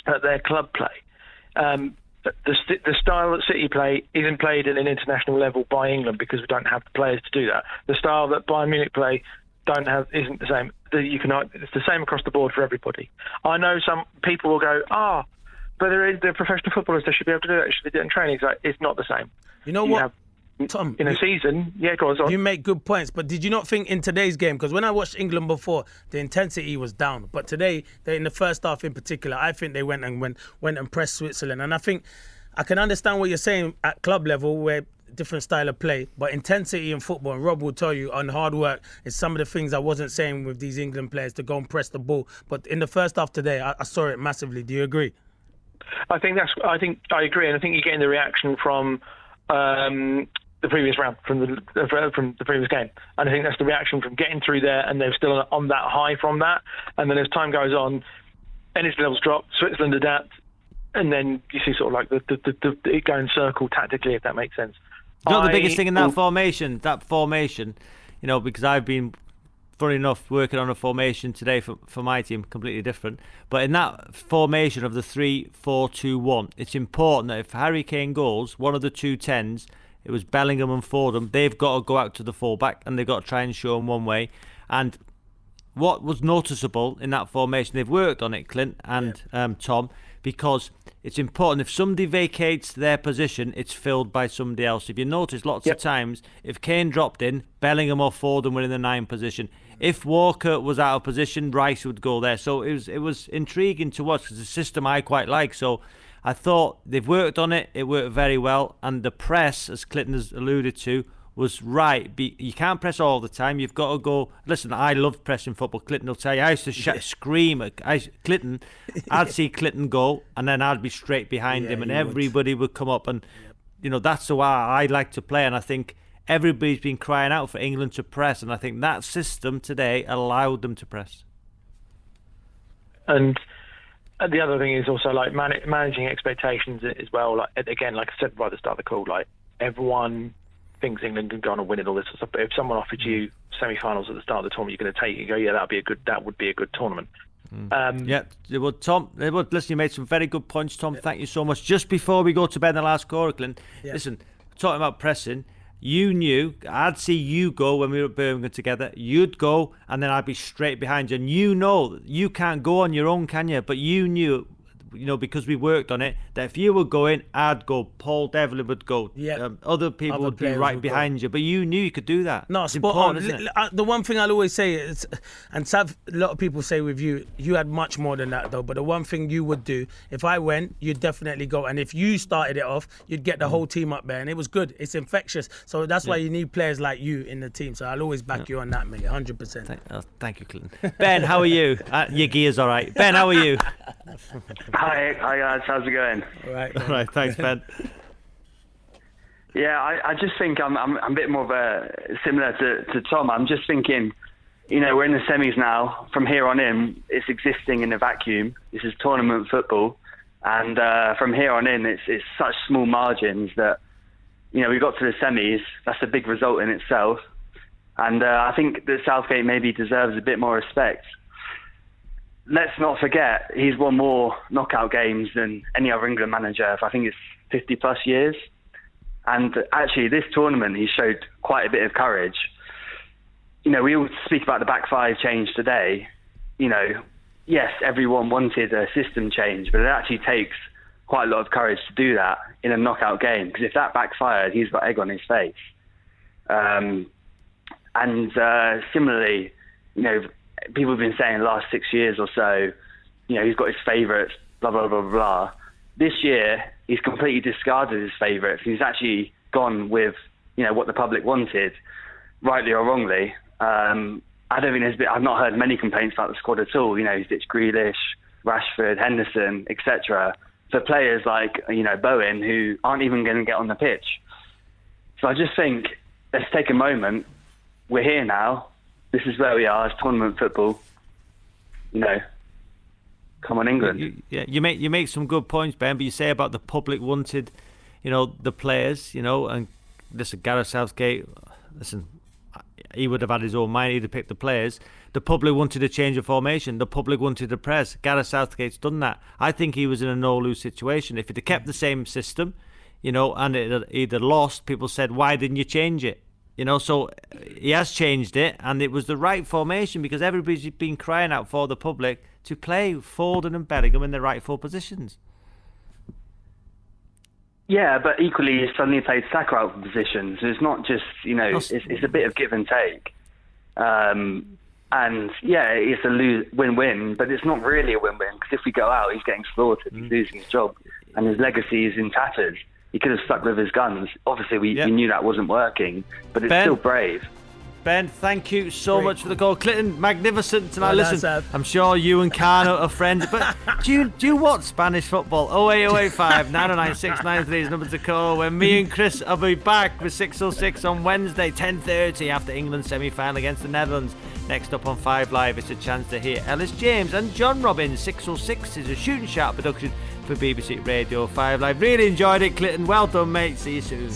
at their club play. The style that City play isn't played at an international level by England because we don't have the players to do that. The style that Bayern Munich play isn't the same. It's the same across the board for everybody. I know some people will go, but they're professional footballers. They should be able to do that. They should be doing training. It's not the same. You know what? Tom, in a season, go on. You make good points, but did you not think in today's game, because when I watched England before, the intensity was down, but today, in the first half in particular, I think they went and pressed Switzerland, and I think I can understand what you're saying at club level where different style of play, but intensity in football, and Rob will tell you, on hard work is some of the things I wasn't saying with these England players to go and press the ball, but in the first half today, I saw it massively. Do you agree? I agree, and I think you're getting the reaction from the previous round, from the previous game, and I think that's the reaction from getting through there, and they're still on that high from that, and then as time goes on, energy levels drop, Switzerland adapt, and then you see sort of like it go in circle tactically, if that makes sense. You know the biggest thing in that formation, because I've been, funny enough, working on a formation today for my team, completely different. But in that formation of the 3-4-2-1, it's important that if Harry Kane goes, one of the two 10s, it was Bellingham and Fordham, they've got to go out to the full-back and they've got to try and show them one way. And what was noticeable in that formation, they've worked on it, Clint and Tom, because it's important. If somebody vacates their position, it's filled by somebody else. If you notice, lots of times, if Kane dropped in, Bellingham or Fordham were in the 9 position. If Walker was out of position, Rice would go there. So it was intriguing to watch because it's a system I quite like. So I thought they've worked on it. It worked very well. And the press, as Clinton has alluded to, was right. You can't press all the time. You've got to go. Listen, I love pressing football. Clinton will tell you. I used to scream at Clinton. I'd see Clinton go, and then I'd be straight behind him, and everybody would come up. And, that's the way I like to play. And I think everybody's been crying out for England to press. And I think that system today allowed them to press. And the other thing is also like managing expectations as well. Like again, like I said right at the start of the call, like everyone thinks England can go on and win it, all this sort of stuff. But if someone offered you semi-finals at the start of the tournament, you're going to take it and go, yeah, that would be a good tournament. Well, Tom, listen, you made some very good points, Tom. Thank you so much. Just before we go to bed in the last quarter, Clint, listen, talking about pressing, you knew, I'd see you go when we were at Birmingham together, you'd go, and then I'd be straight behind you. And you know, you can't go on your own, can you? But you knew because we worked on it, that if you were going, I'd go, Paul Devlin would go, other people would be right behind you, but you knew you could do that. No, it's spot important, on. isn't it? The one thing I'll always say is, and Sav, a lot of people say with you, you had much more than that though, but the one thing you would do, if I went, you'd definitely go, and if you started it off, you'd get the whole team up there, and it was good. It's infectious, so that's why you need players like you in the team, so I'll always back you on that, mate, 100%. Thank you, Clinton. Ben, how are you? Your gear's all right. Ben, how are you? Hi guys, how's it going? All right, thanks, Ben. Yeah, I just think I'm a bit more of a similar to Tom. I'm just thinking, we're in the semis now. From here on in, it's existing in a vacuum. This is tournament football, and from here on in, it's such small margins that we got to the semis. That's a big result in itself, and I think that Southgate maybe deserves a bit more respect. Let's not forget, he's won more knockout games than any other England manager for, I think it's 50 plus years. And actually, this tournament, he showed quite a bit of courage. We all speak about the back five change today. Yes, everyone wanted a system change, but it actually takes quite a lot of courage to do that in a knockout game, because if that backfired, he's got egg on his face. Similarly, people have been saying the last 6 years or so, he's got his favourites, blah, blah, blah, blah. This year, he's completely discarded his favourites. He's actually gone with, what the public wanted, rightly or wrongly. I don't think I've not heard many complaints about the squad at all. He's ditched Grealish, Rashford, Henderson, etc. for players like, Bowen, who aren't even going to get on the pitch. So I just think, let's take a moment. We're here now. This is where we are. It's tournament football. Come on, England. You make some good points, Ben. But you say about the public wanted, the players, and listen, Gareth Southgate. Listen, he would have had his own mind. He'd have picked the players. The public wanted a change of formation. The public wanted a press. Gareth Southgate's done that. I think he was in a no-lose situation. If he'd have kept the same system, and he'd have lost, people said, why didn't you change it? So he has changed it, and it was the right formation because everybody's been crying out for the public to play Foden and Bellingham in their rightful positions. Yeah, but equally, he suddenly played Saka out of position, so it's not just, it's a bit of give and take. And yeah, it's a win-win, but it's not really a win-win because if we go out, he's getting slaughtered, he's losing his job, and his legacy is in tatters. He could have stuck with his guns. Obviously, we knew that wasn't working, but it's still brave. Ben, thank you so much for the call. Clinton, magnificent tonight. Listen, I'm sure you and Khan are friends, but do you watch Spanish football? 08085 909 693 is number to call. When me and Chris will be back with 606 on Wednesday, 10:30 after England's semi-final against the Netherlands. Next up on 5 Live, it's a chance to hear Ellis James and John Robbins. 606 is a shooting sharp production for BBC Radio 5 Live. Really enjoyed it, Clinton. Well done, mate. See you soon.